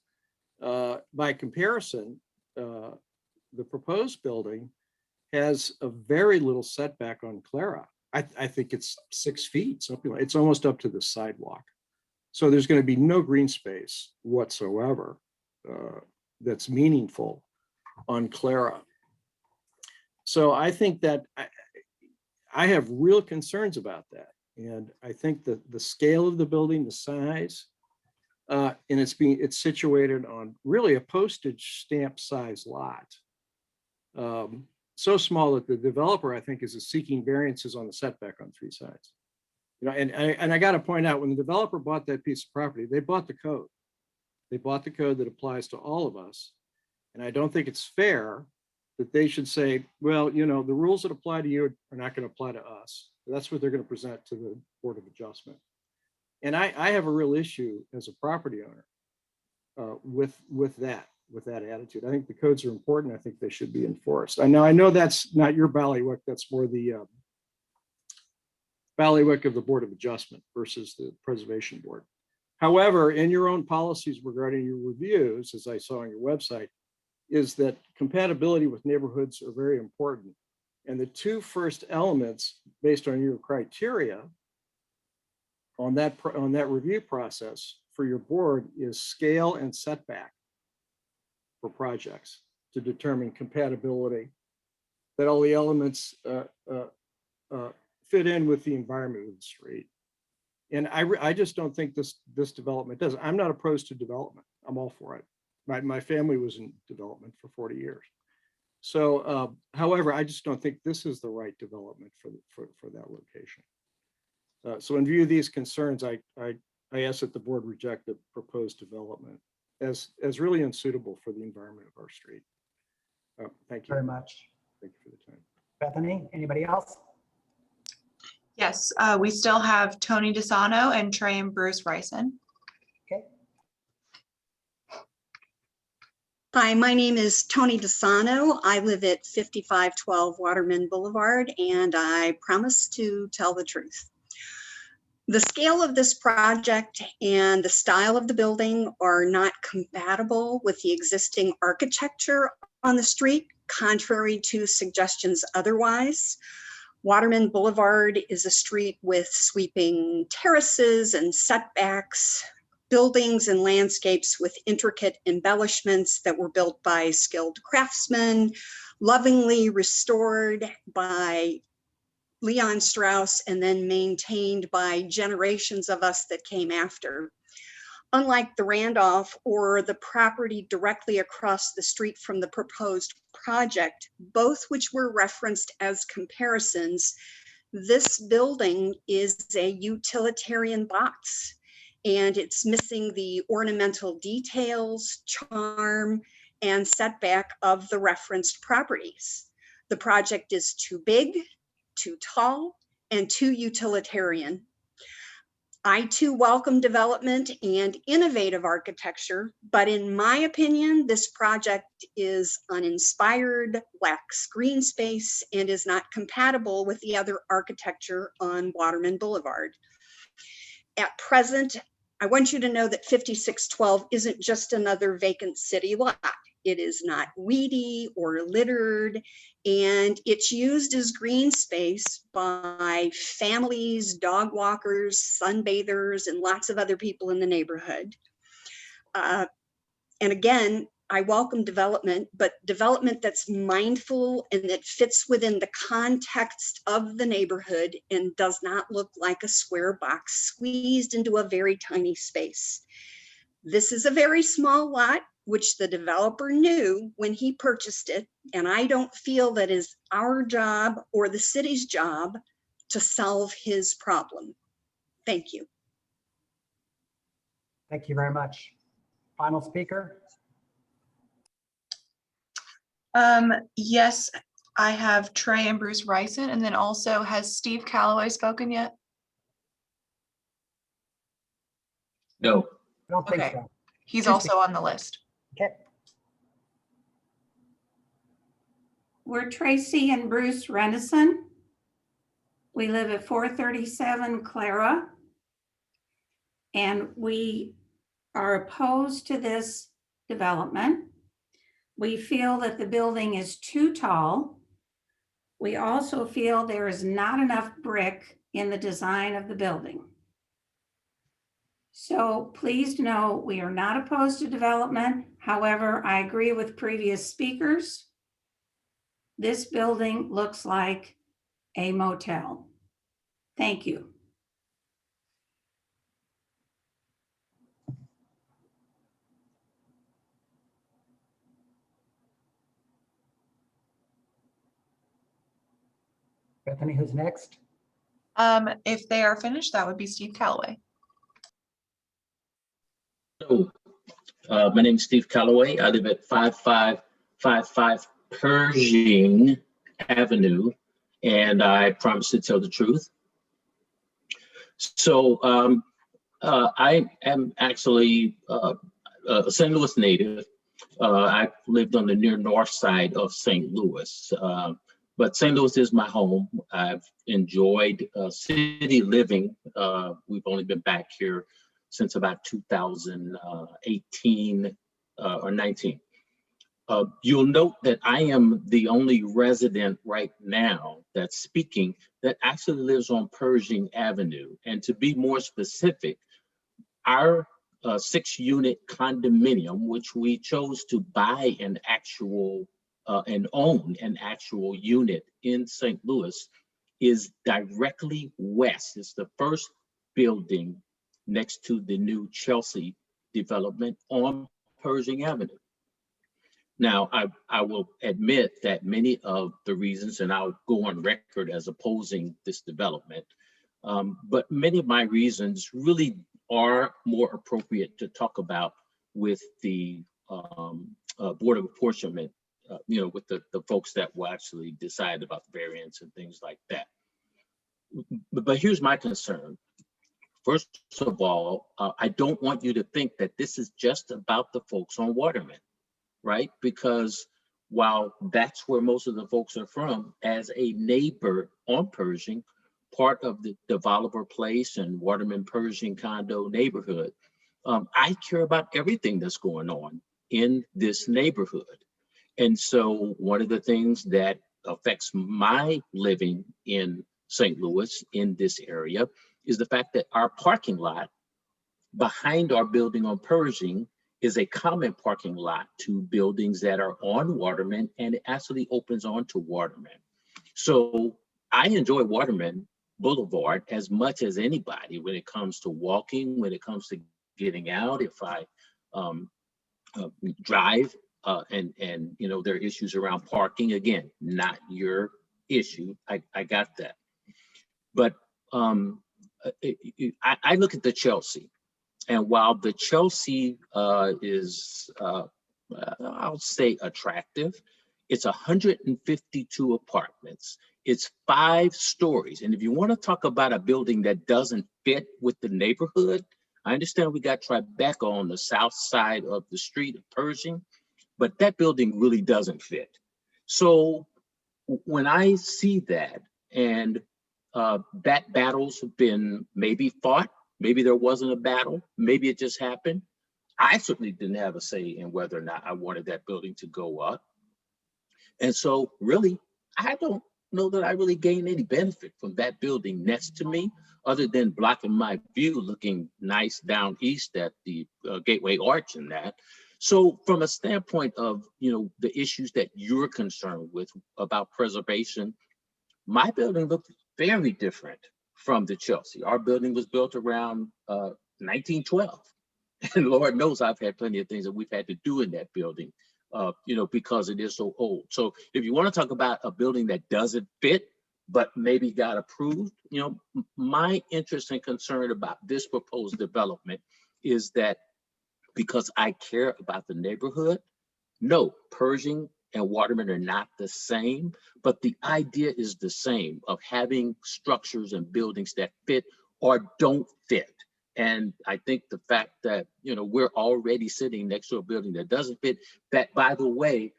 by comparison, the proposed building has a very little setback on Clara. I think it's 6 feet, something like, it's almost up to the sidewalk. So there's going to be no green space whatsoever that's meaningful on Clara. So I think that I have real concerns about that. And I think that the scale of the building, the size, and it's situated on really a postage stamp size lot. So small that the developer, I think, is seeking variances on the setback on 3 sides. You know, and I got to point out, when the developer bought that piece of property, they bought the code. They bought the code that applies to all of us. And I don't think it's fair that they should say, well, you know, the rules that apply to you are not going to apply to us. That's what they're going to present to the Board of Adjustment. And I have a real issue as a property owner with that attitude. I think the codes are important. I think they should be enforced. I know that's not your bailiwick. That's more the bailiwick of the Board of Adjustment versus the Preservation Board. However, in your own policies regarding your reviews, as I saw on your website, is that compatibility with neighborhoods are very important. And the 2 first elements based on your criteria on that review process for your board is scale and setback for projects to determine compatibility, that all the elements fit in with the environment of the street. And I just don't think this development does. I'm not opposed to development. I'm all for it. My family was in development for 40 years. So, however, I just don't think this is the right development for that location. So in view of these concerns, I ask that the board reject the proposed development as really unsuitable for the environment of our street. Thank you very much. Thank you for the time. Bethany, anybody else? Yes, we still have Tony DeSano and Trey and Bruce Ryson. Okay. Hi, my name is Tony DeSano. I live at 5512 Waterman Boulevard, and I promise to tell the truth. The scale of this project and the style of the building are not compatible with the existing architecture on the street, contrary to suggestions otherwise. Waterman Boulevard is a street with sweeping terraces and setbacks, buildings and landscapes with intricate embellishments that were built by skilled craftsmen, lovingly restored by Leon Strauss, and then maintained by generations of us that came after. Unlike the Randolph or the property directly across the street from the proposed project, both which were referenced as comparisons, this building is a utilitarian box, and it's missing the ornamental details, charm, and setback of the referenced properties. The project is too big, too tall, and too utilitarian. I too welcome development and innovative architecture, but in my opinion, this project is uninspired, lacks green space, and is not compatible with the other architecture on Waterman Boulevard. At present, I want you to know that 5612 isn't just another vacant city lot. It is not weedy or littered, and it's used as green space by families, dog walkers, sunbathers, and lots of other people in the neighborhood. And again, I welcome development, but development that's mindful and that fits within the context of the neighborhood and does not look like a square box squeezed into a very tiny space. This is a very small lot, which the developer knew when he purchased it, and I don't feel that is our job or the city's job to solve his problem. Thank you. Thank you very much. Final speaker. Yes, I have Trey and Bruce Ryson, and then also has Steve Calloway spoken yet? No. I don't think Okay. so. He's also on the list. Okay. We're Tracy and Bruce Renison. We live at 437 Clara. And we are opposed to this development. We feel that the building is too tall. We also feel there is not enough brick in the design of the building. So please know we are not opposed to development. However, I agree with previous speakers. This building looks like a motel. Thank you. Bethany, who's next? If they are finished, that would be Steve Calloway. So, my name is Steve Calloway. I live at 5555 Pershing Avenue, and I promise to tell the truth. So, I am actually a St. Louis native. I lived on the near north side of St. Louis. But St. Louis is my home. I've enjoyed city living. We've only been back here since about 2018 or 19. You'll note that I am the only resident right now that's speaking that actually lives on Pershing Avenue. And to be more specific, our 6-unit condominium, which we chose to buy an actual and own an actual unit in St. Louis, is directly west. It's the first building next to the new Chelsea development on Pershing Avenue. Now, I will admit that many of the reasons, and I'll go on record as opposing this development, but many of my reasons really are more appropriate to talk about with the Board of Apportionment, with the folks that will actually decide about the variance and things like that. But here's my concern. First of all, I don't want you to think that this is just about the folks on Waterman, right? Because while that's where most of the folks are from, as a neighbor on Pershing, part of the Developer Place and Waterman Pershing condo neighborhood, I care about everything that's going on in this neighborhood. And so one of the things that affects my living in St. Louis in this area is the fact that our parking lot behind our building on Pershing is a common parking lot to buildings that are on Waterman, and it actually opens onto Waterman. So I enjoy Waterman Boulevard as much as anybody when it comes to walking, when it comes to getting out. If I drive and there are issues around parking, again, not your issue. I got that. But I look at the Chelsea, and while the Chelsea is, I'll say, attractive, it's 152 apartments. It's 5 stories. And if you want to talk about a building that doesn't fit with the neighborhood, I understand we got Tribeca on the south side of the street of Pershing, but that building really doesn't fit. So when I see that, and that battle's been maybe fought Maybe there wasn't a battle. Maybe it just happened. I certainly didn't have a say in whether or not I wanted that building to go up. And so really, I don't know that I really gained any benefit from that building next to me, other than blocking my view looking nice down east at the Gateway Arch and that. So from a standpoint of, the issues that you're concerned with about preservation, my building looked very different from the Chelsea. Our building was built around 1912. And Lord knows I've had plenty of things that we've had to do in that building, because it is so old. So if you want to talk about a building that doesn't fit, but maybe got approved, my interest and concern about this proposed development is that because I care about the neighborhood, no, Pershing and Waterman are not the same, but the idea is the same of having structures and buildings that fit or don't fit. And I think the fact that, we're already sitting next to a building that doesn't fit, that, by the way,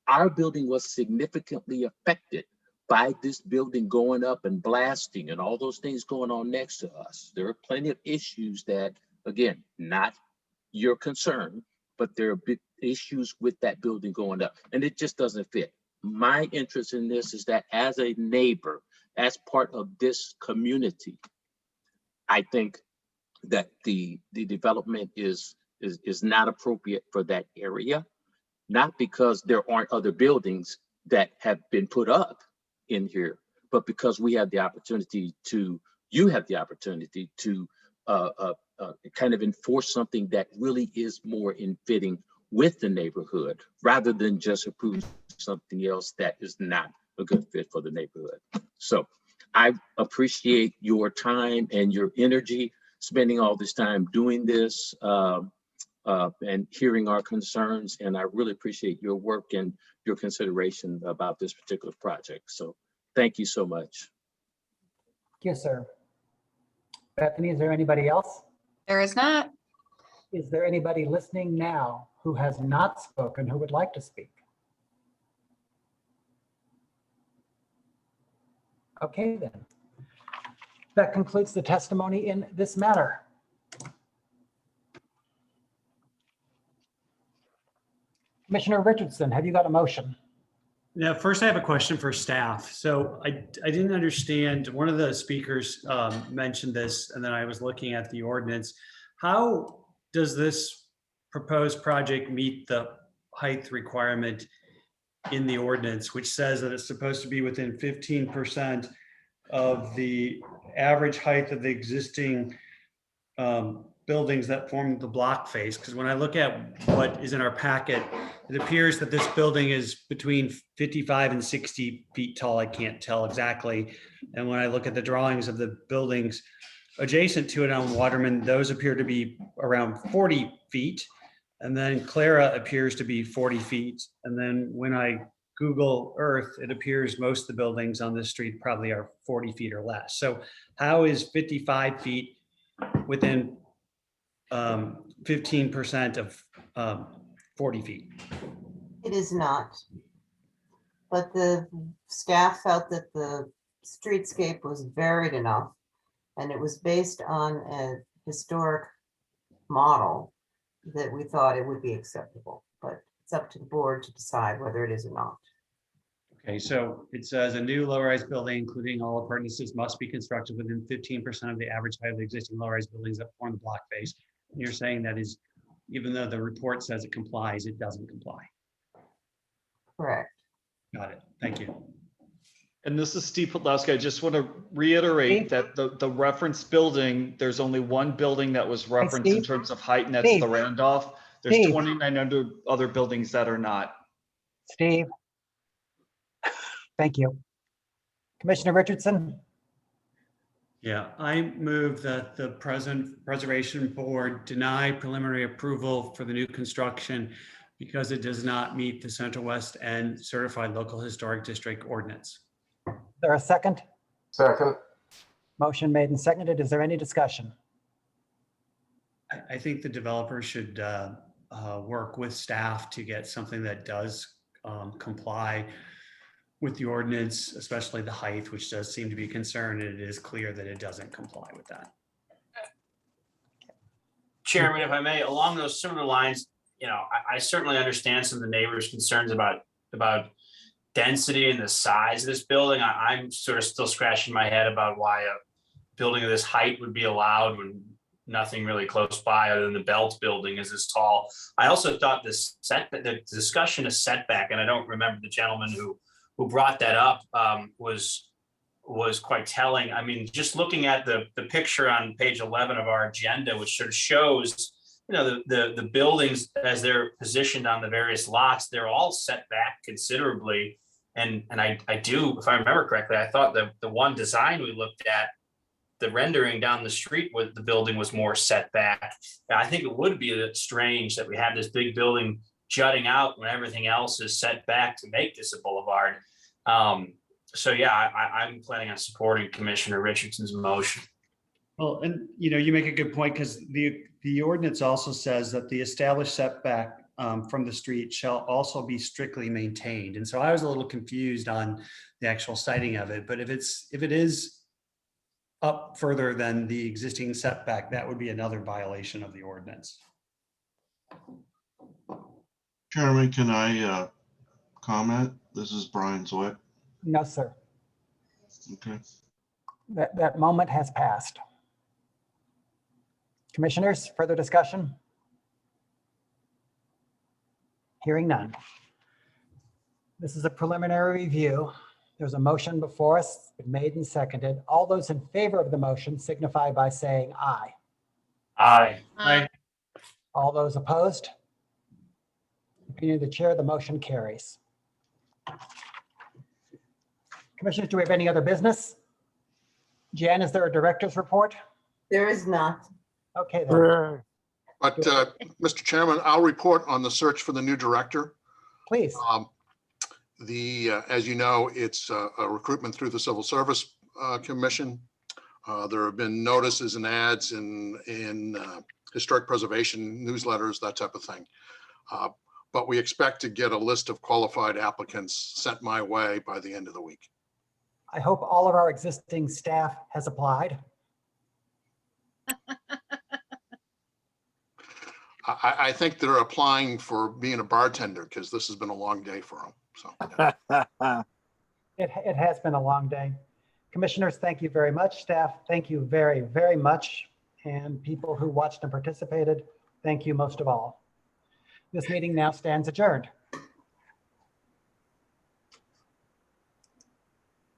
our building was significantly affected by this building going up and blasting and all those things going on next to us. There are plenty of issues that, again, not your concern, but there are big issues with that building going up, and it just doesn't fit. My interest in this is that as a neighbor, as part of this community, I think that the development is not appropriate for that area, not because there aren't other buildings that have been put up in here, but because you have the opportunity to kind of enforce something that really is more in fitting with the neighborhood, rather than just approve something else that is not a good fit for the neighborhood. So I appreciate your time and your energy, spending all this time doing this and hearing our concerns. And I really appreciate your work and your consideration about this particular project. So thank you so much. Thank you, sir. Bethany, is there anybody else? There is not. Is there anybody listening now who has not spoken who would like to speak? Okay, then. That concludes the testimony in this matter. Commissioner Richardson, have you got a motion? Now, first I have a question for staff. So I didn't understand, one of the speakers mentioned this, and then I was looking at the ordinance. How does this proposed project meet the height requirement in the ordinance, which says that it's supposed to be within 15% of the average height of the existing buildings that form the block face? Because when I look at what is in our packet, it appears that this building is between 55 and 60 feet tall. I can't tell exactly. And when I look at the drawings of the buildings adjacent to it on Waterman, those appear to be around 40 feet. And then Clara appears to be 40 feet. And then when I Google Earth, it appears most of the buildings on this street probably are 40 feet or less. So how is 55 feet within 15% of 40 feet? It is not. But the staff felt that the streetscape was varied enough, and it was based on a historic model that we thought it would be acceptable. But it's up to the board to decide whether it is or not. Okay, so it says a new low-rise building, including all appurtenances, must be constructed within 15% of the average height of the existing low-rise buildings that form the block face. And you're saying that is, even though the report says it complies, it doesn't comply. Correct. Got it. Thank you. And this is Steve Podlowski. I just want to reiterate that the reference building, there's only one building that was referenced in terms of height, and that's the Randolph. There's 2,900 other buildings that are not. Steve. Thank you. Commissioner Richardson? Yeah, I move that the Preservation Board deny preliminary approval for the new construction because it does not meet the Central West End Certified Local Historic District ordinance. Is there a second? Second. Motion made and seconded. Is there any discussion? I think the developer should work with staff to get something that does comply with the ordinance, especially the height, which does seem to be a concern, and it is clear that it doesn't comply with that. Chairman, if I may, along those similar lines, I certainly understand some of the neighbors' concerns about density and the size of this building. I'm sort of still scratching my head about why a building of this height would be allowed when nothing really close by other than the Belt building is as tall. I also thought the discussion of setback, and I don't remember the gentleman who brought that up, was quite telling. I mean, just looking at the picture on page 11 of our agenda, which sort of shows, the buildings as they're positioned on the various lots, they're all set back considerably. And I do, if I remember correctly, I thought the one design we looked at, the rendering down the street with the building was more set back. I think it would be a bit strange that we have this big building jutting out when everything else is set back to make this a boulevard. So yeah, I'm planning on supporting Commissioner Richardson's motion. Well, and you make a good point, because the ordinance also says that the established setback from the street shall also be strictly maintained. And so I was a little confused on the actual citing of it, but if it is up further than the existing setback, that would be another violation of the ordinance. Chairman, can I comment? This is Brian Zwick. No, sir. Okay. That moment has passed. Commissioners, further discussion? Hearing none. This is a preliminary review. There's a motion before us, been made and seconded. All those in favor of the motion signify by saying aye. Aye. Aye. All those opposed? Opinion of the chair, the motion carries. Commissioners, do we have any other business? Jan, is there a director's report? There is not. Okay, then. But Mr. Chairman, I'll report on the search for the new director. Please. As you know, it's a recruitment through the Civil Service Commission. There have been notices and ads in historic preservation newsletters, that type of thing. But we expect to get a list of qualified applicants sent my way by the end of the week. I hope all of our existing staff has applied. I think they're applying for being a bartender because this has been a long day for them. So It has been a long day. Commissioners, thank you very much. Staff, thank you very, very much. And people who watched and participated, thank you most of all. This meeting now stands adjourned.